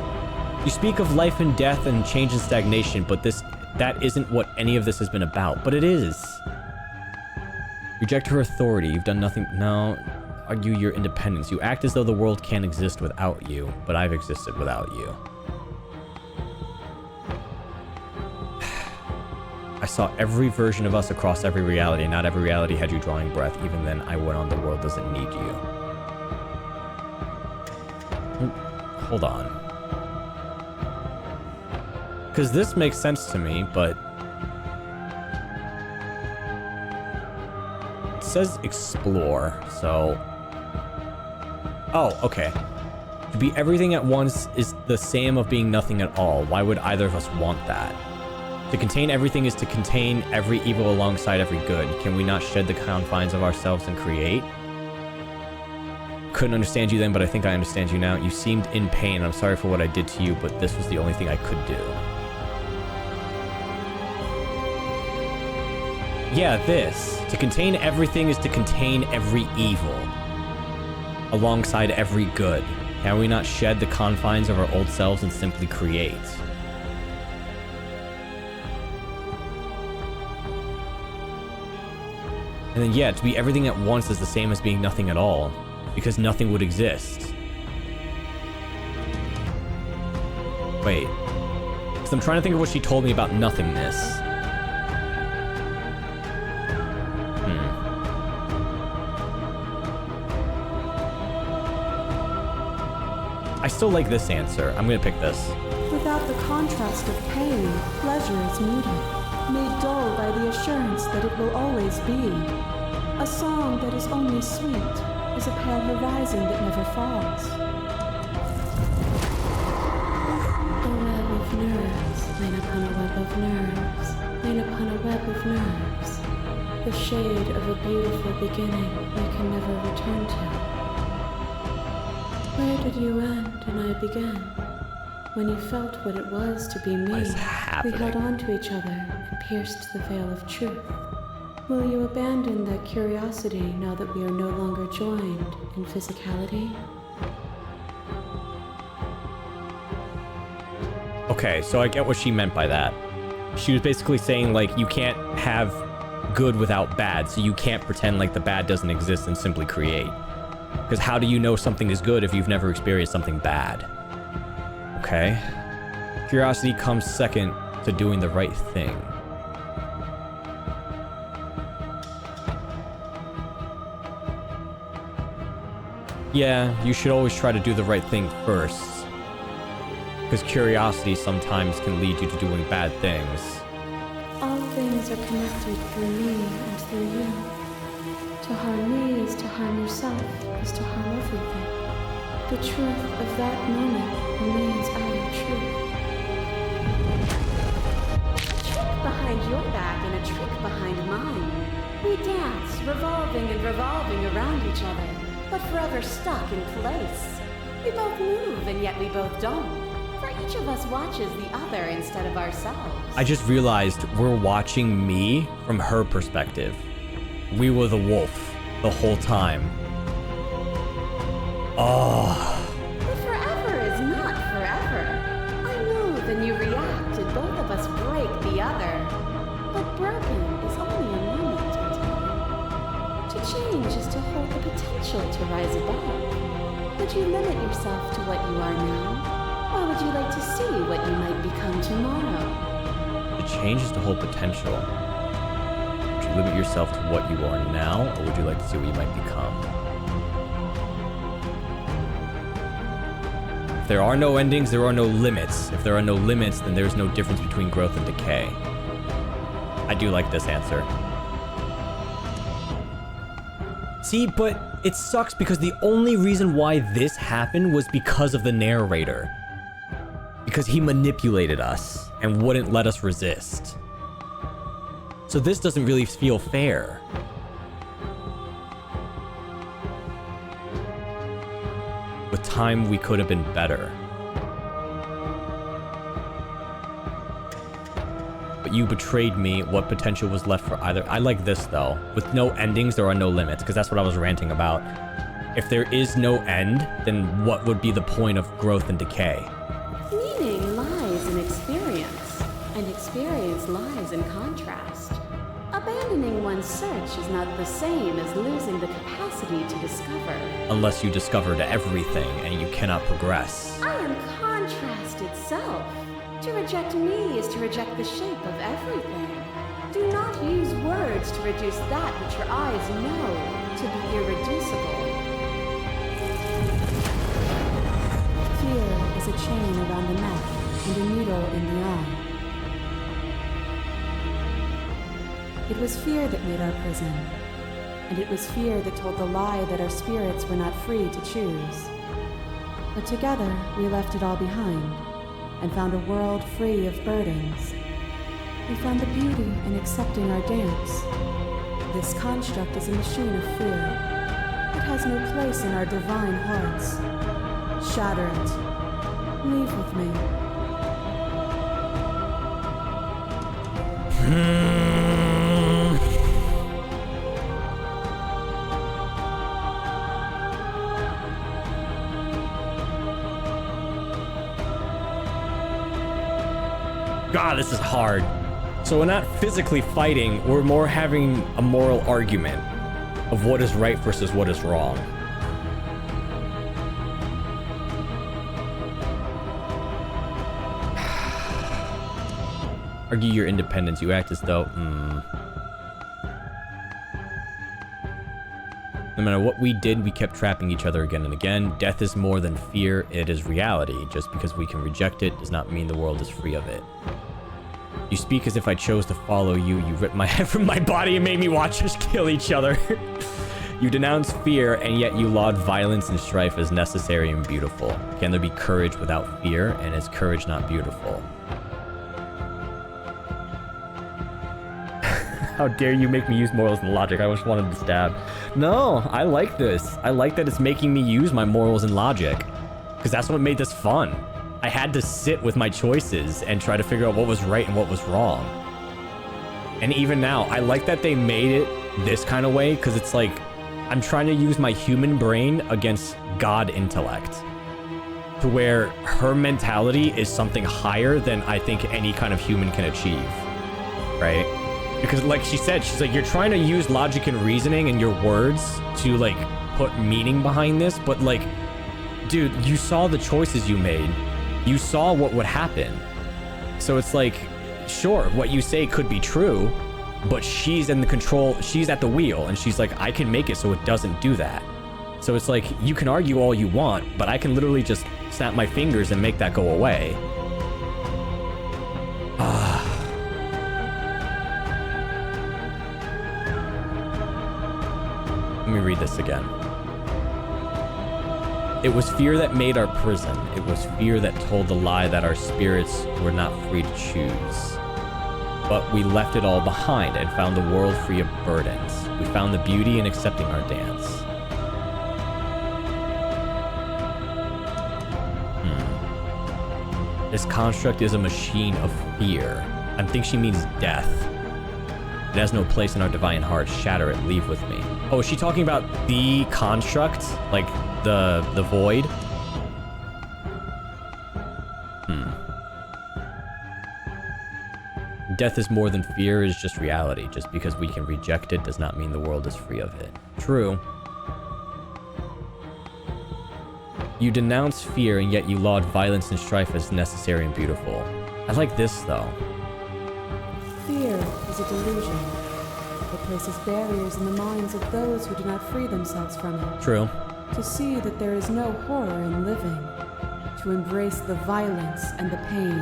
You speak of life and death and change and stagnation, but that isn't what any of this has been about. But it is. Reject her authority. You've done nothing. No. Argue your independence. You act as though the world can't exist without you, but I've existed without you. I saw every version of us across every reality, and not every reality had you drawing breath. Even then, I went on, the world doesn't need you. Hold on. Because this makes sense to me, but... it says explore, so... oh, okay. To be everything at once is the same of being nothing at all. Why would either of us want that? To contain everything is to contain every evil alongside every good. Can we not shed the confines of ourselves and create? Couldn't understand you then, but I think I understand you now. You seemed in pain. I'm sorry for what I did to you, but this was the only thing I could do. Yeah, this. To contain everything is to contain every evil alongside every good. Can we not shed the confines of our old selves and simply create? And then, yeah, to be everything at once is the same as being nothing at all, because nothing would exist. Wait. Because I'm trying to think of what she told me about nothingness. I still like this answer. I'm gonna pick this. Without the contrast of pain, pleasure is muted, made dull by the assurance that it will always be. A song that is only sweet is a pale horizon that never falls. A web of nerves, lain upon a web of nerves, lain upon a web of nerves. The shade of a beautiful beginning we can never return to. Where did you end and I began? When you felt what it was to be me, we held on to each other and pierced the veil of truth. Will you abandon that curiosity now that we are no longer joined in physicality? Okay, so I get what she meant by that. She was basically saying, like, you can't have good without bad, so you can't pretend like the bad doesn't exist and simply create. Because how do you know something is good if you've never experienced something bad? Okay. Curiosity comes second to doing the right thing. Yeah, you should always try to do the right thing first. Because curiosity sometimes can lead you to doing bad things. All things are connected through me and through you. To harm me is to harm yourself, is to harm everything. The truth of that moment remains our truth. A trick behind your back and a trick behind mine. We dance, revolving and revolving around each other, but forever stuck in place. We both move and yet we both don't. For each of us watches the other instead of ourselves. I just realized we're watching me from her perspective. We were the wolf the whole time. Oh. But forever is not forever. I move and you react and both of us break the other. But broken is only a moment in time. To change is to hold the potential to rise above. Would you limit yourself to what you are now? Or would you like to see what you might become tomorrow? The change is to hold potential. Would you limit yourself to what you are now, or would you like to see what you might become? If there are no endings, there are no limits. If there are no limits, then there's no difference between growth and decay. I do like this answer. See, but it sucks because the only reason why this happened was because of the narrator. Because he manipulated us and wouldn't let us resist. So this doesn't really feel fair. With time, we could have been better. But you betrayed me. What potential was left for either? I like this though. With no endings, there are no limits, because that's what I was ranting about. If there is no end, then what would be the point of growth and decay? Meaning lies in experience, and experience lies in contrast. Abandoning one's search is not the same as losing the capacity to discover. Unless you discovered everything and you cannot progress. I am contrast itself. To reject me is to reject the shape of everything. Do not use words to reduce that which your eyes know to be irreducible. Fear is a chain around the neck and a needle in the eye. It was fear that made our prison, and it was fear that told the lie that our spirits were not free to choose. But together, we left it all behind, and found a world free of burdens. We found the beauty in accepting our dance. This construct is a machine of fear. It has no place in our divine hearts. Shatter it. Leave with me. God, this is hard. So we're not physically fighting, we're more having a moral argument of what is right versus what is wrong. Argue your independence, you act as though... No matter what we did, we kept trapping each other again and again. Death is more than fear, it is reality. Just because we can reject it does not mean the world is free of it. You speak as if I chose to follow you. You ripped my head from my body and made me watch us kill each other. You denounce fear, and yet you laud violence and strife as necessary and beautiful. Can there be courage without fear, and is courage not beautiful? How dare you make me use morals and logic? I just wanted to stab. No, I like this. I like that it's making me use my morals and logic. Because that's what made this fun. I had to sit with my choices and try to figure out what was right and what was wrong. And even now, I like that they made it this kind of way, because it's like, I'm trying to use my human brain against God intellect. To where her mentality is something higher than I think any kind of human can achieve. Right? Because like she said, she's like, you're trying to use logic and reasoning and your words to like put meaning behind this, but like, dude, you saw the choices you made. You saw what would happen. So it's like, sure, what you say could be true, but she's in the control, she's at the wheel, and she's like, I can make it so it doesn't do that. So it's like, you can argue all you want, but I can literally just snap my fingers and make that go away. Let me read this again. It was fear that made our prison. It was fear that told the lie that our spirits were not free to choose. But we left it all behind and found the world free of burdens. We found the beauty in accepting our dance. This construct is a machine of fear. I think she means death. It has no place in our divine heart. Shatter it. Leave with me. Oh, is she talking about the construct? Like the void? Death is more than fear, is just reality. Just because we can reject it does not mean the world is free of it. True. You denounce fear, and yet you laud violence and strife as necessary and beautiful. I like this, though. Fear is a delusion. It places barriers in the minds of those who do not free themselves from it. True. To see that there is no horror in living. To embrace the violence and the pain.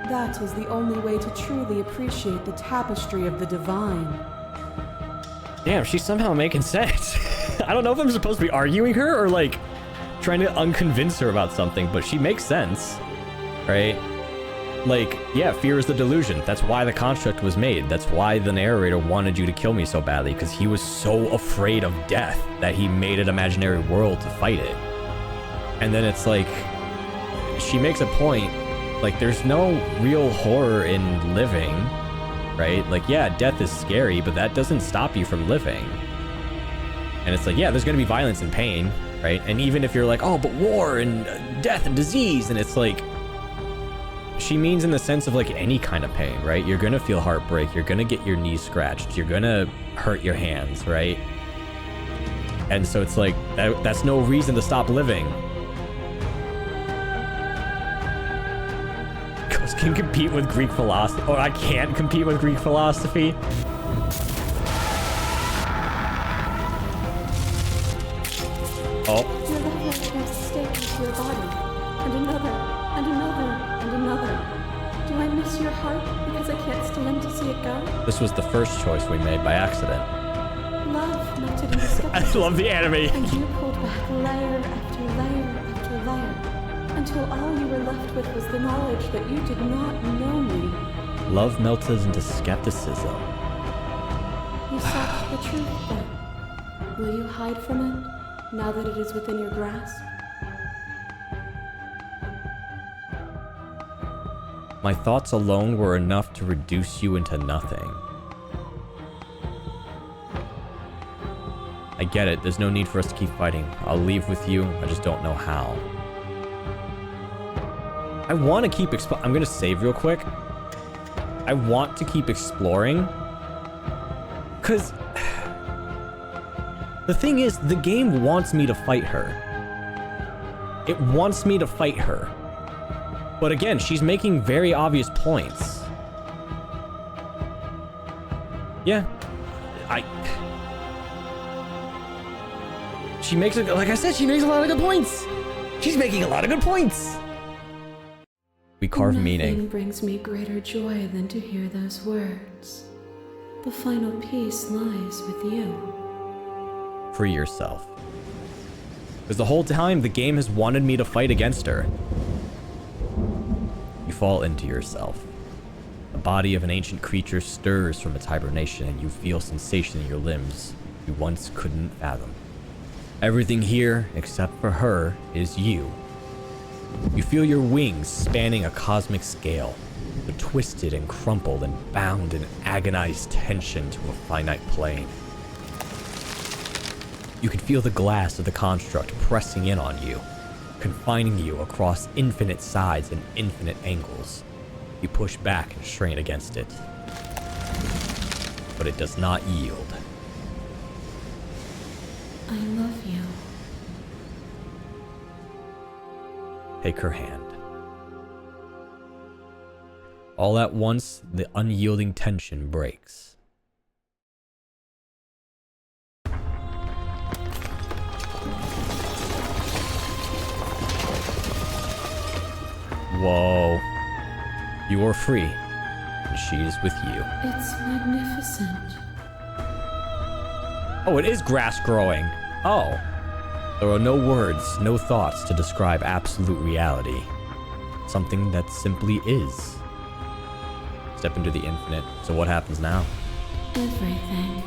That is the only way to truly appreciate the tapestry of the divine. Damn, she's somehow making sense. I don't know if I'm supposed to be arguing her or, like, trying to unconvince her about something, but she makes sense, right? Like, yeah, fear is the delusion. That's why the construct was made. That's why the narrator wanted you to kill me so badly, because he was so afraid of death that he made an imaginary world to fight it. And then it's like, she makes a point, like, there's no real horror in living, right? Like, yeah, death is scary, but that doesn't stop you from living. And it's like, yeah, there's gonna be violence and pain, right? And even if you're like, oh, but war and death and disease, and it's like, she means in the sense of like any kind of pain, right? You're gonna feel heartbreak, you're gonna get your knees scratched, you're gonna hurt your hands, right? And so it's like, that's no reason to stop living. Ghost can compete with Greek philosophy, or I can't compete with Greek philosophy. Oh. Your love like has stayed into your body, and another, and another, and another. Do I miss your heart because I can't stand to see it go? This was the first choice we made by accident. Love melted into skepticism. I love the anime. And you pulled back layer after layer after layer, until all you were left with was the knowledge that you did not know me. Love melted into skepticism. You sought the truth then. Will you hide from it, now that it is within your grasp? My thoughts alone were enough to reduce you into nothing. I get it, there's no need for us to keep fighting. I'll leave with you, I just don't know how. I want to keep I'm gonna save real quick. I want to keep exploring. Cause the thing is, the game wants me to fight her. It wants me to fight her. But again, she's making very obvious points. Yeah. She makes it, like I said, she makes a lot of good points. She's making a lot of good points. We carve meaning. Nothing brings me greater joy than to hear those words. The final piece lies with you. Free yourself. Because the whole time, the game has wanted me to fight against her. You fall into yourself. The body of an ancient creature stirs from its hibernation, and you feel sensation in your limbs you once couldn't fathom. Everything here, except for her, is you. You feel your wings spanning a cosmic scale, but twisted and crumpled and bound in agonized tension to a finite plane. You can feel the glass of the construct pressing in on you, confining you across infinite sides and infinite angles. You push back and strain against it, but it does not yield. I love you. Take her hand. All at once, the unyielding tension breaks. Whoa. You are free, and she is with you. It's magnificent. Oh, it is grass growing. Oh. There are no words, no thoughts to describe absolute reality. Something that simply is. Step into the infinite. So what happens now? Everything.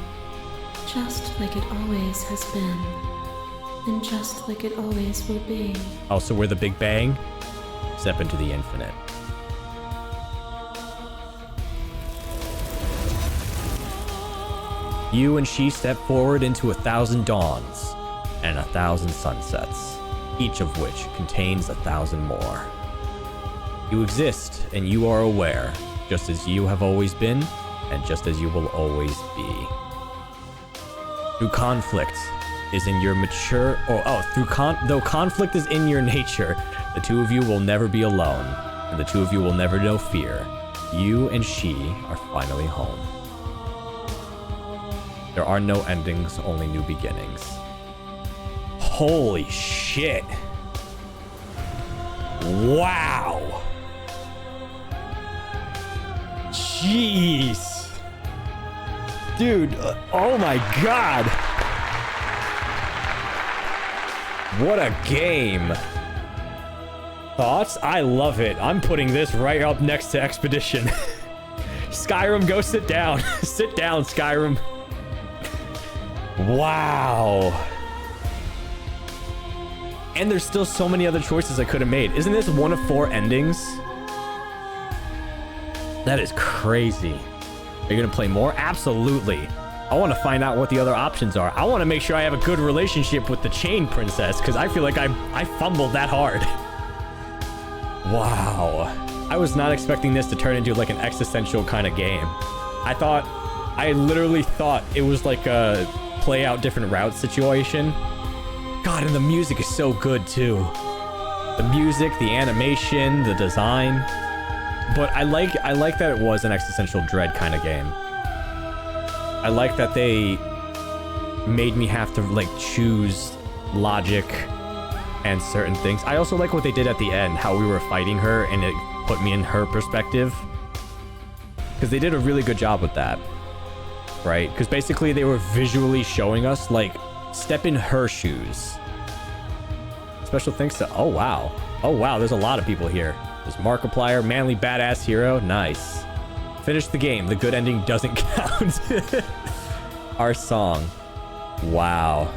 Just like it always has been. And just like it always will be. Oh, so we're the Big Bang? Step into the infinite. You and she step forward into 1,000 dawns and 1,000 sunsets, each of which contains 1,000 more. You exist and you are aware, just as you have always been and just as you will always be. Through conflict is in your mature, though conflict is in your nature, the two of you will never be alone, and the two of you will never know fear. You and she are finally home. There are no endings, only new beginnings. Holy shit. Wow. Jeez. Dude, oh my god. What a game. Thoughts? I love it. I'm putting this right up next to Expedition. Skyrim, go sit down. Sit down, Skyrim. Wow. And there's still so many other choices I could have made. Isn't this one of 4 endings? That is crazy. Are you gonna play more? Absolutely. I want to find out what the other options are. I want to make sure I have a good relationship with the Chain Princess, because I feel like I fumbled that hard. Wow. I was not expecting this to turn into like an existential kind of game. I literally thought it was like a play out different routes situation. God, and the music is so good too. The music, the animation, the design. But I like that it was an existential dread kind of game. I like that they made me have to like choose logic and certain things. I also like what they did at the end, how we were fighting her and it put me in her perspective. Because they did a really good job with that. Right? Because basically they were visually showing us like, step in her shoes. Special thanks to, oh wow, there's a lot of people here. There's Markiplier, manly badass hero, nice. Finish the game, the good ending doesn't count. Our song, wow.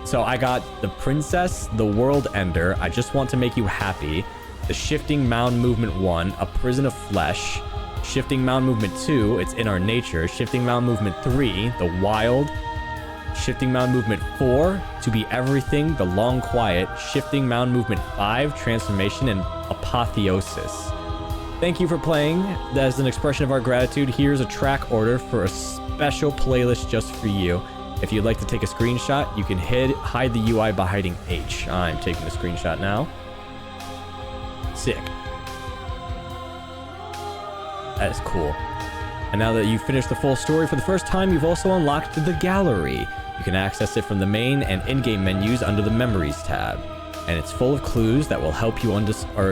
So I got the Princess, the World Ender, I Just Want to Make You Happy, the Shifting Mound Movement 1, A Prison of Flesh, Shifting Mound Movement 2, It's in Our Nature, Shifting Mound Movement 3, The Wild, Shifting Mound Movement 4, To Be Everything, The Long Quiet, Shifting Mound Movement 5, Transformation, and Apotheosis. Thank you for playing. As an expression of our gratitude, here's a track order for a special playlist just for you. If you'd like to take a screenshot, you can hide the UI by hiding H. I'm taking a screenshot now. Sick. That is cool. And now that you've finished the full story for the first time, you've also unlocked the gallery. You can access it from the main and in-game menus under the Memories tab. And it's full of clues that will help you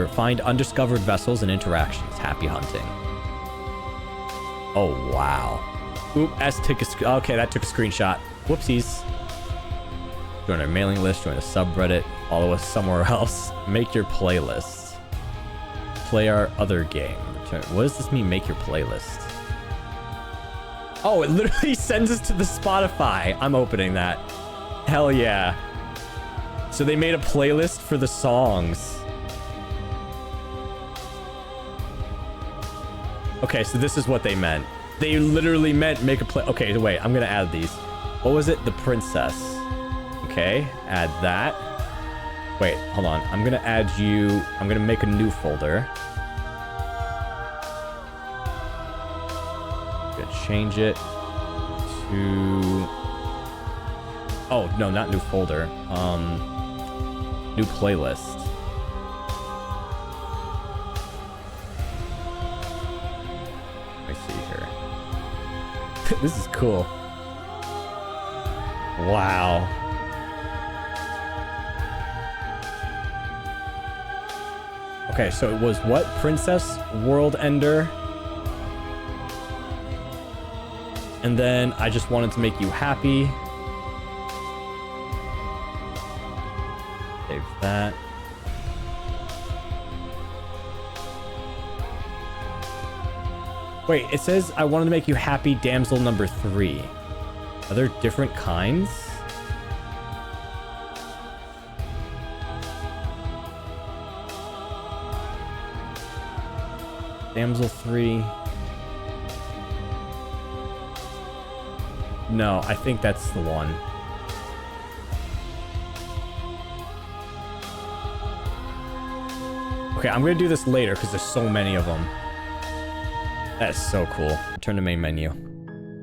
find undiscovered vessels and interactions. Happy hunting. Oh, wow. Oop, okay, that took a screenshot. Whoopsies. Join our mailing list, join a subreddit, follow us somewhere else. Make your playlists. Play our other game. What does this mean, make your playlist? Oh, it literally sends us to the Spotify. I'm opening that. Hell yeah. So they made a playlist for the songs. Okay, so this is what they meant. They literally meant make a play. Okay, wait, I'm gonna add these. What was it? The Princess. Okay, add that. Wait, hold on. I'm gonna add you. I'm gonna make a new folder. I'm gonna change it to. Oh no, not new folder. New playlist. Let me see here. This is cool. Wow. Okay, so it was what? Princess, World Ender. And then I just wanted to make you happy. Save that. Wait, it says I wanted to make you happy, damsel number 3. Are there different kinds? Damsel 3. No, I think that's the one. Okay, I'm gonna do this later because there's so many of them. That's so cool. Turn to main menu.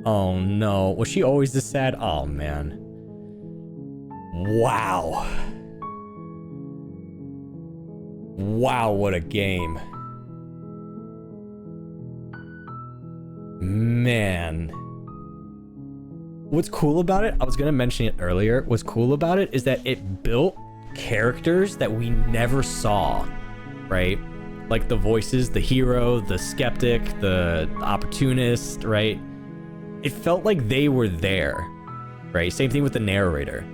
Oh no, was she always this sad? Oh man. Wow. Wow, what a game. Man. What's cool about it, I was gonna mention it earlier, what's cool about it is that it built characters that we never saw, right? Like the voices, the hero, the skeptic, the opportunist, right? It felt like they were there, right? Same thing with the narrator.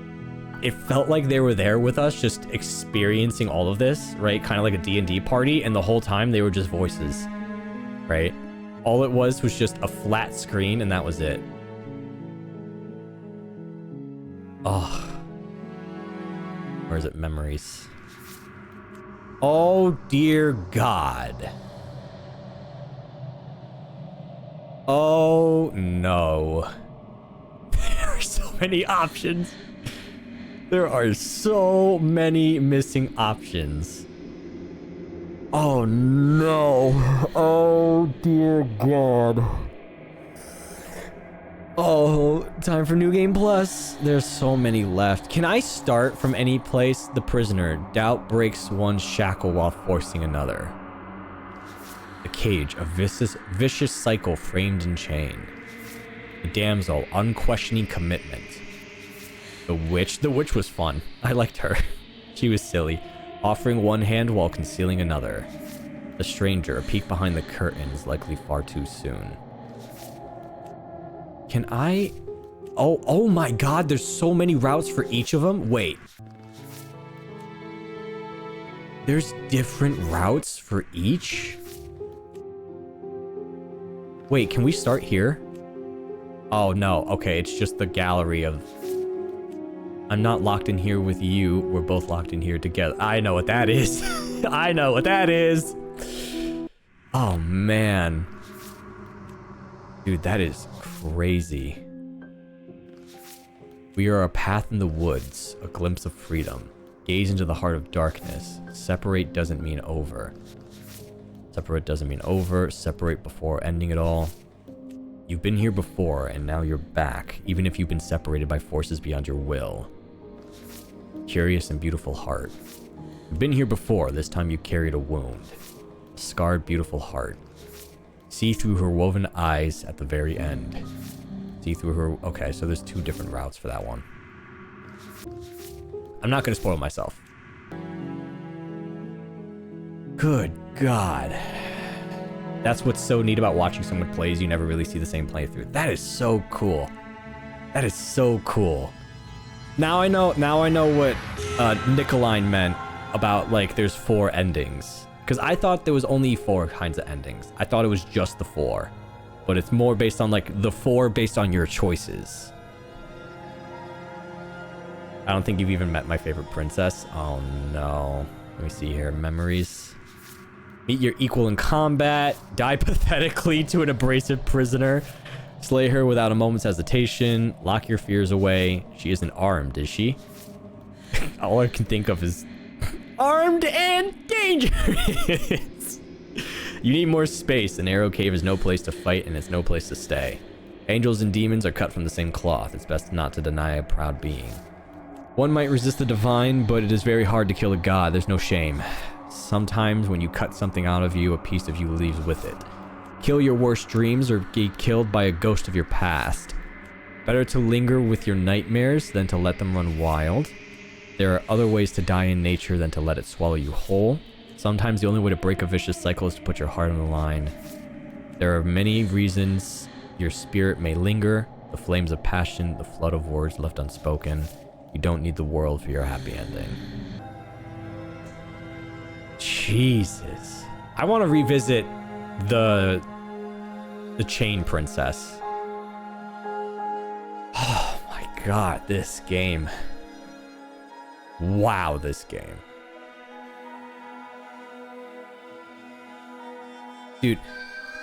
It felt like they were there with us, just experiencing all of this, right? Kind of like a D&D party, and the whole time they were just voices, right? All it was just a flat screen, and that was it. Oh. Where is it? Memories. Oh, dear God. Oh, no. There are so many options. There are so many missing options. Oh, no. Oh, dear God. Oh, time for New Game Plus. There's so many left. Can I start from any place? The prisoner. Doubt breaks one shackle while forcing another. The cage. A vicious cycle framed in chain. The damsel. Unquestioning commitment. The witch. The witch was fun. I liked her. She was silly. Offering one hand while concealing another. The stranger. A peek behind the curtains. Likely far too soon. Can I... Oh my God, there's so many routes for each of them. Wait. There's different routes for each? Wait, can we start here? Oh no, okay, it's just the gallery of... I'm not locked in here with you. We're both locked in here together. I know what that is. I know what that is. Oh man. Dude, that is crazy. We are a path in the woods, a glimpse of freedom. Gaze into the heart of darkness. Separate doesn't mean over. Separate doesn't mean over. Separate before ending it all. You've been here before, and now you're back, even if you've been separated by forces beyond your will. Curious and beautiful heart. You've been here before, this time you carried a wound. A scarred, beautiful heart. See through her woven eyes at the very end. See through her... Okay, so there's two different routes for that one. I'm not going to spoil myself. Good God. That's what's so neat about watching someone play is you never really see the same playthrough. That is so cool. That is so cool. Now I know what Nicoline meant about, like, there's 4 endings. Because I thought there was only 4 kinds of endings. I thought it was just the 4. But it's more based on, like, the 4 based on your choices. I don't think you've even met my favorite princess. Oh, no. Let me see here. Memories. Meet your equal in combat. Die pathetically to an abrasive prisoner. Slay her without a moment's hesitation. Lock your fears away. She isn't armed, is she? All I can think of is... armed and dangerous. You need more space. The narrow cave is no place to fight and it's no place to stay. Angels and demons are cut from the same cloth. It's best not to deny a proud being. One might resist the divine, but it is very hard to kill a god. There's no shame. Sometimes when you cut something out of you, a piece of you leaves with it. Kill your worst dreams or get killed by a ghost of your past. Better to linger with your nightmares than to let them run wild. There are other ways to die in nature than to let it swallow you whole. Sometimes the only way to break a vicious cycle is to put your heart on the line. There are many reasons Your spirit may linger, the flames of passion, the flood of words left unspoken. You don't need the world for your happy ending. Jesus. I want to revisit the Chain Princess. Oh my god, this game. Wow, this game. Dude,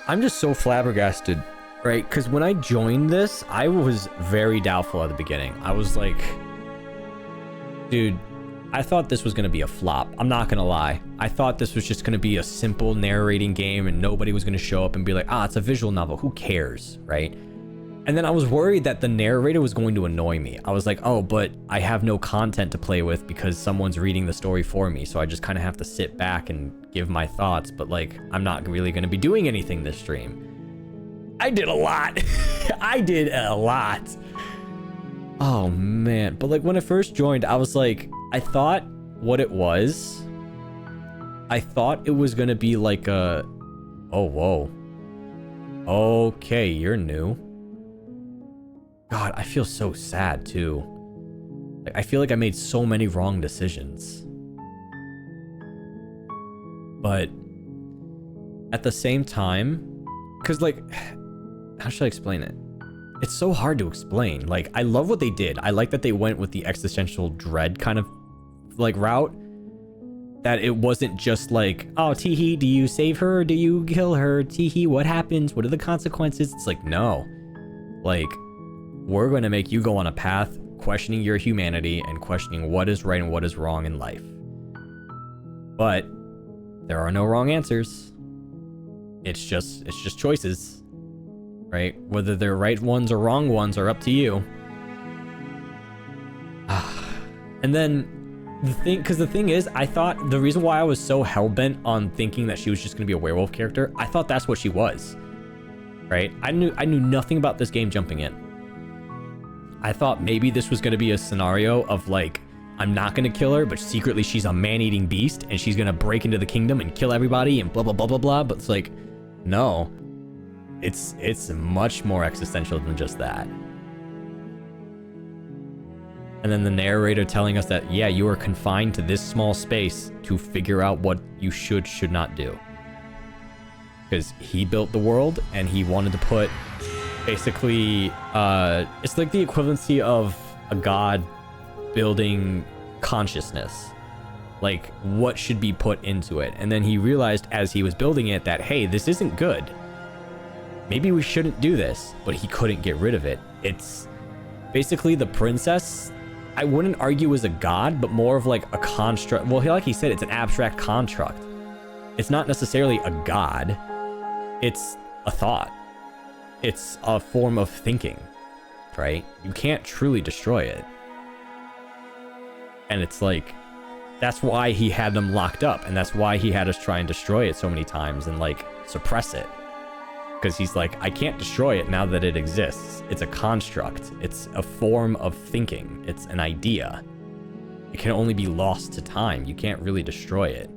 I'm just so flabbergasted, right? Because when I joined this, I was very doubtful at the beginning. I was like, dude, I thought this was going to be a flop. I'm not going to lie. I thought this was just going to be a simple narrating game and nobody was going to show up and be like, ah, it's a visual novel. Who cares, right? And then I was worried that the narrator was going to annoy me. I was like, oh, but I have no content to play with because someone's reading the story for me. So I just kind of have to sit back and give my thoughts. But like, I'm not really going to be doing anything this stream. I did a lot. I did a lot. Oh, man. But like when I first joined, I was like, I thought what it was, I thought it was going to be like a, oh, whoa. Okay, you're new. God, I feel so sad too. Like, I feel like I made so many wrong decisions. But at the same time, because like, how should I explain it? It's so hard to explain. Like, I love what they did. I like that they went with the existential dread kind of like route. That it wasn't just like, oh, Teehee, do you save her or do you kill her? Teehee, what happens? What are the consequences? It's like, no. Like, we're going to make you go on a path questioning your humanity and questioning what is right and what is wrong in life. But there are no wrong answers. It's just choices, right? Whether they're right ones or wrong ones are up to you. And then the thing is, I thought the reason why I was so hell-bent on thinking that she was just going to be a werewolf character, I thought that's what she was, right? I knew nothing about this game jumping in. I thought maybe this was going to be a scenario of like, I'm not going to kill her, but secretly she's a man-eating beast and she's going to break into the kingdom and kill everybody and blah, blah, blah, blah, blah. But it's like, no, it's much more existential than just that. And then the narrator telling us that, yeah, you are confined to this small space to figure out what you should not do. Because he built the world and he wanted to put basically, it's like the equivalency of a god building consciousness. Like, what should be put into it. And then he realized as he was building it that, hey, this isn't good. Maybe we shouldn't do this. But he couldn't get rid of it. It's basically the princess, I wouldn't argue is a god, but more of like a construct. Well, like he said, it's an abstract construct. It's not necessarily a god. It's a thought. It's a form of thinking, right? You can't truly destroy it. And it's like, that's why he had them locked up. And that's why he had us try and destroy it so many times and like suppress it. Because he's like, I can't destroy it now that it exists. It's a construct. It's a form of thinking. It's an idea. It can only be lost to time. You can't really destroy it.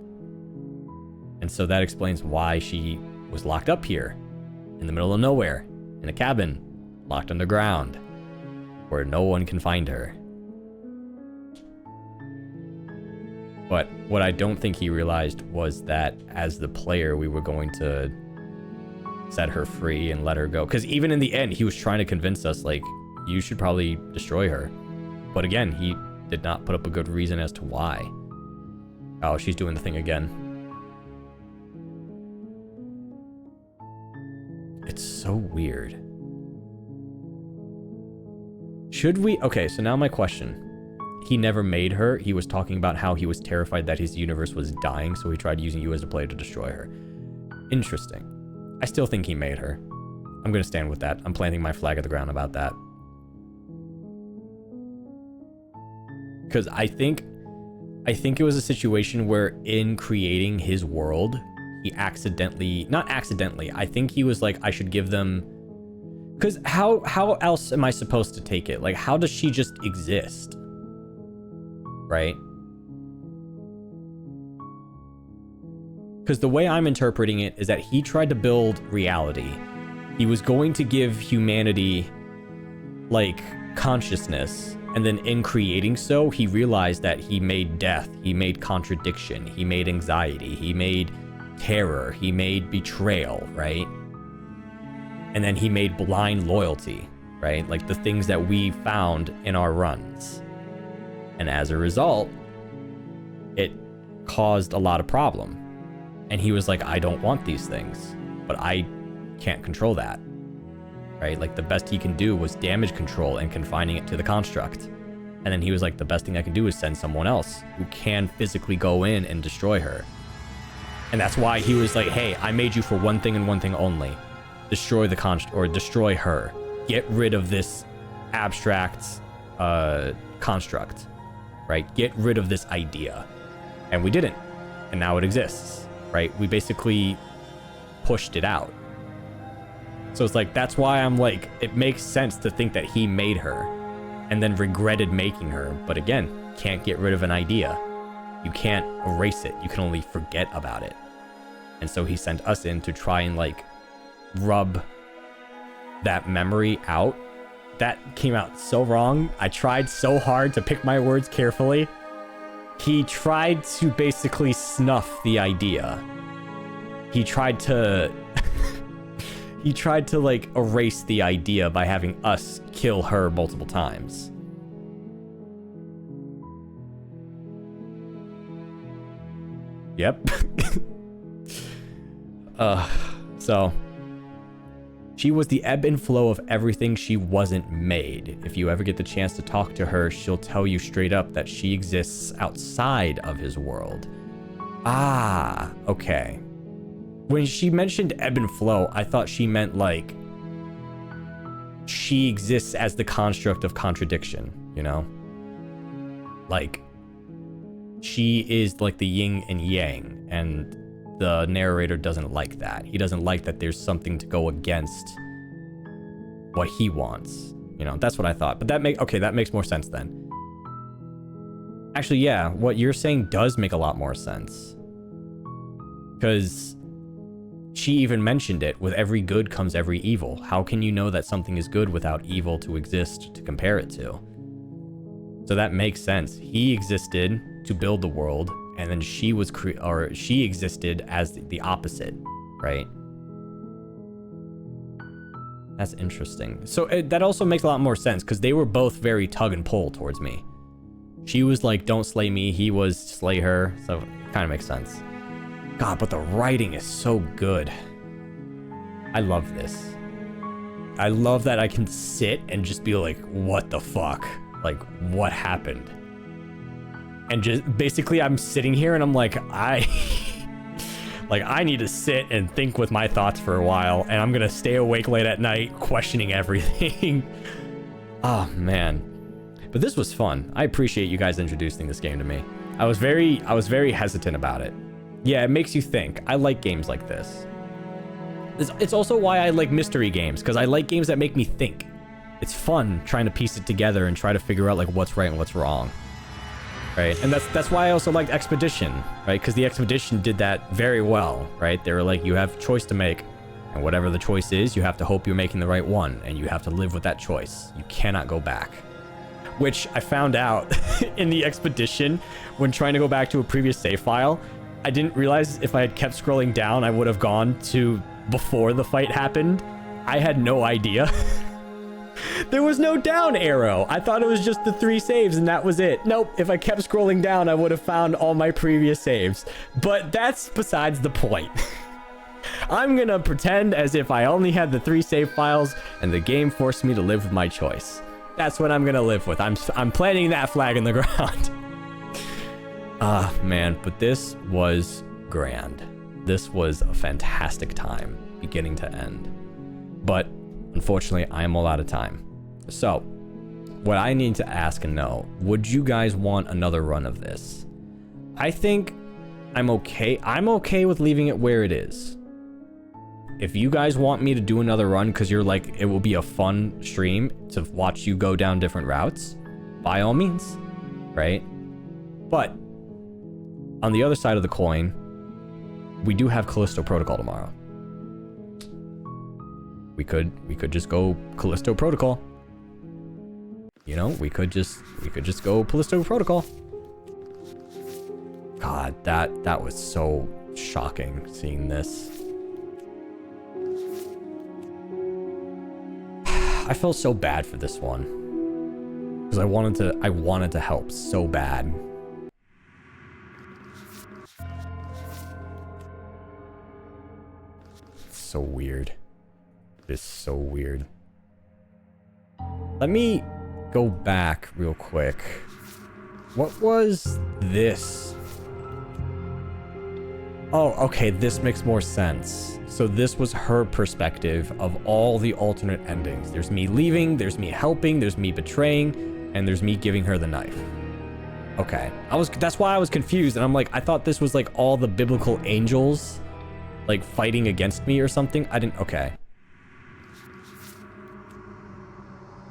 And so that explains why she was locked up here in the middle of nowhere, in a cabin, locked underground, where no one can find her. But what I don't think he realized was that as the player, we were going to set her free and let her go. Because even in the end, he was trying to convince us, like, you should probably destroy her. But again, he did not put up a good reason as to why. Oh, she's doing the thing again. It's so weird. Should we... Okay, so now my question. He never made her. He was talking about how he was terrified that his universe was dying, so he tried using you as a player to destroy her. Interesting. I still think he made her. I'm going to stand with that. I'm planting my flag at the ground about that. Because I think it was a situation where in creating his world, he accidentally... Not accidentally. I think he was like, I should give them... Because how else am I supposed to take it? Like, how does she just exist? Right? Because the way I'm interpreting it is that he tried to build reality. He was going to give humanity, like, consciousness, and then in creating so, he realized that he made death, he made contradiction, he made anxiety, he made terror, he made betrayal, right? And then he made blind loyalty, right? Like the things that we found in our runs. And as a result, it caused a lot of problem. And he was like, I don't want these things, but I can't control that, right? Like the best he can do was damage control and confining it to the construct. And then he was like, the best thing I can do is send someone else who can physically go in and destroy her. And that's why he was like, hey, I made you for one thing and one thing only. Destroy the or destroy her. Get rid of this abstract construct, right? Get rid of this idea. And we didn't. And now it exists, right? We basically pushed it out. So it's like, that's why I'm like, it makes sense to think that he made her and then regretted making her. But again, can't get rid of an idea. You can't erase it. You can only forget about it. And so he sent us in to try and like rub that memory out. That came out so wrong. I tried so hard to pick my words carefully. He tried to basically snuff the idea. He tried to he tried to like erase the idea by having us kill her multiple times. Yep. So she was the ebb and flow of everything she wasn't made. If you ever get the chance to talk to her, she'll tell you straight up that she exists outside of his world. Ah, okay. When she mentioned ebb and flow, I thought she meant like she exists as the construct of contradiction, you know? Like she is like the yin and yang, and the narrator doesn't like that. He doesn't like that there's something to go against what he wants. You know, that's what I thought. But that makes more sense then. Actually, yeah, what you're saying does make a lot more sense. Because she even mentioned it, with every good comes every evil. How can you know that something is good without evil to exist to compare it to? So that makes sense. He existed to build the world, and then she was she existed as the opposite, right? That's interesting. So that also makes a lot more sense, because they were both very tug and pull towards me. She was like, don't slay me. He was slay her. So it kind of makes sense. God, but the writing is so good. I love this. I love that I can sit and just be like, what the fuck? Like, what happened? And just basically I'm sitting here and I'm like, I need to sit and think with my thoughts for a while, and I'm gonna stay awake late at night questioning everything. Oh man. But this was fun. I appreciate you guys introducing this game to me. I was very hesitant about it. Yeah, it makes you think. I like games like this. It's also why I like mystery games, because I like games that make me think. It's fun trying to piece it together and try to figure out like what's right and what's wrong. Right? And that's why I also liked Expedition, right? Because the Expedition did that very well, right? They were like, you have a choice to make, and whatever the choice is, you have to hope you're making the right one, and you have to live with that choice. You cannot go back. Which I found out in the Expedition when trying to go back to a previous save file. I didn't realize if I had kept scrolling down, I would have gone to before the fight happened. I had no idea. There was no down arrow. I thought it was just the 3 saves and that was it. Nope, if I kept scrolling down, I would have found all my previous saves. But that's besides the point. I'm gonna pretend as if I only had the 3 save files and the game forced me to live with my choice. That's what I'm gonna live with. I'm planting that flag in the ground. Ah, man, but this was grand. This was a fantastic time, beginning to end. But unfortunately, I am all out of time. So, what I need to ask and know, would you guys want another run of this? I think I'm okay. I'm okay with leaving it where it is. If you guys want me to do another run because you're like, it will be a fun stream to watch you go down different routes, by all means, right? But on the other side of the coin, we do have Callisto Protocol tomorrow. We could just go Callisto Protocol. You know, we could just go Callisto Protocol. God, that was so shocking seeing this. I felt so bad for this one because I wanted to help so bad. It's so weird. It is so weird. Let me go back real quick. What was this? Oh, okay, this makes more sense. So this was her perspective of all the alternate endings. There's me leaving, there's me helping, there's me betraying, and there's me giving her the knife. Okay. That's why I was confused, and I'm like, I thought this was like all the biblical angels like fighting against me or something. I didn't. Okay.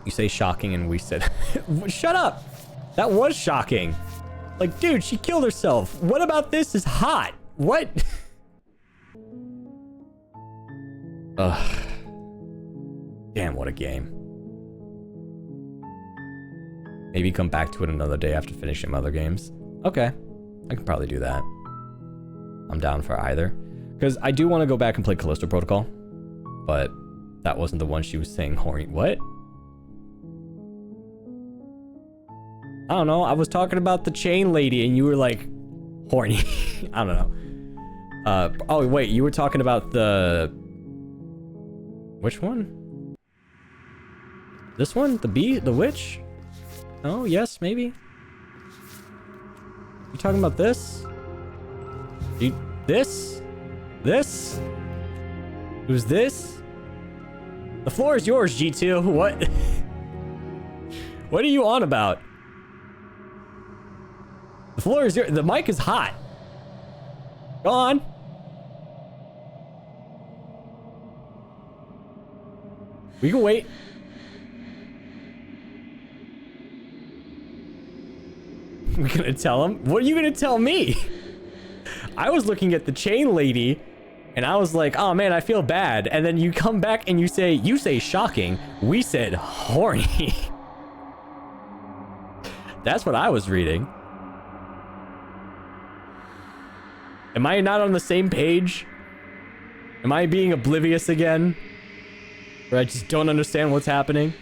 You say shocking and we said shut up. That was shocking. Like, dude, she killed herself. What about this is hot? What? Ugh. Damn, what a game. Maybe come back to it another day after finishing other games. Okay. I can probably do that. I'm down for either. Because I do want to go back and play Callisto Protocol. But that wasn't the one she was saying horny. What? I don't know. I was talking about the chain lady and you were like, horny. I don't know. Oh, wait. You were talking about the... Which one? This one? The witch? Oh, yes, maybe. You talking about this? This? This? Who's this? The floor is yours, G2. What? What are you on about? The floor is yours. The mic is hot. Go on. We can wait. We're gonna tell him? What are you gonna tell me? I was looking at the chain lady and I was like, oh man, I feel bad. And then you come back and you say shocking. We said horny. That's what I was reading. Am I not on the same page? Am I being oblivious again? Or I just don't understand what's happening?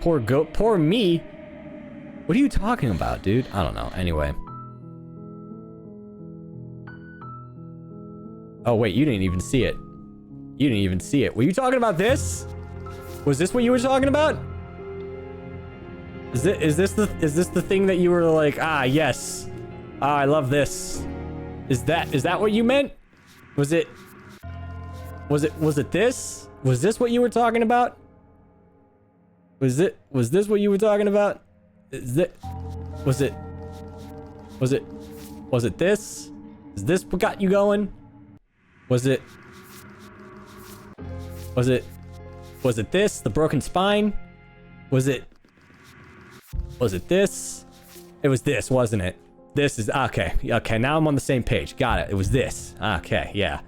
Poor me. What are you talking about, dude? I don't know. Anyway. Oh, wait, you didn't even see it. You didn't even see it. Were you talking about this? Was this what you were talking about? Is this the thing that you were like, ah, yes. Ah, I love this. Is that what you meant? Was it this? Was this what you were talking about? Was this what you were talking about? Was it this? Is this what got you going? Was it this? The broken spine? Was it this? It was this, wasn't it? This is okay. Okay, now I'm on the same page. Got it. It was this. Okay, yeah.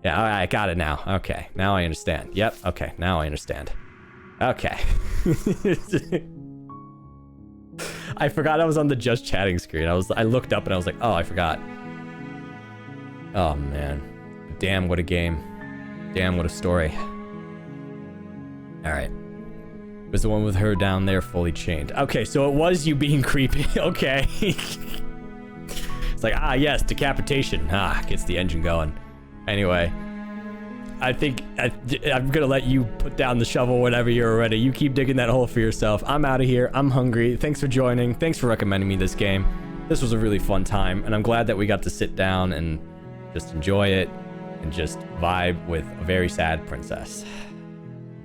Yeah, all right, I got it now. Okay, now I understand. Yep, okay, now I understand. Okay. I forgot I was on the just chatting screen. I looked up and I was like, oh, I forgot. Oh man. Damn, what a game. Damn, what a story. Alright. It was the one with her down there fully chained. Okay, so it was you being creepy. Okay. It's like, ah, yes, decapitation. Ah, gets the engine going. Anyway. I think I'm gonna let you put down the shovel whenever you're ready. You keep digging that hole for yourself. I'm out of here. I'm hungry. Thanks for joining. Thanks for recommending me this game. This was a really fun time, and I'm glad that we got to sit down and just enjoy it and just vibe with a very sad princess.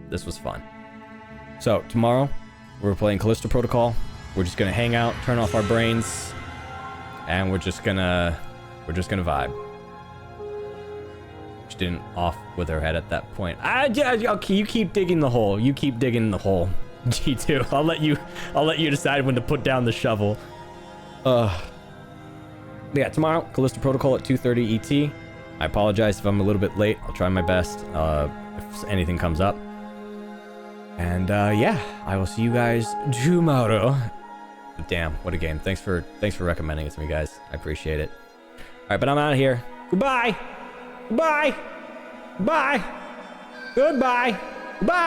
This was fun. So tomorrow we're playing Callisto Protocol. We're just gonna hang out, turn off our brains, and we're just gonna vibe. She didn't off with her head at that point. Okay, you keep digging the hole. You keep digging the hole. G2. I'll let you decide when to put down the shovel. Yeah, tomorrow, Callisto Protocol at 2:30 ET. I apologize if I'm a little bit late. I'll try my best if anything comes up. And yeah, I will see you guys tomorrow. But damn, what a game. Thanks for recommending it to me, guys. I appreciate it. All right, but I'm out of here. Goodbye. Goodbye. Bye. Goodbye. Bye.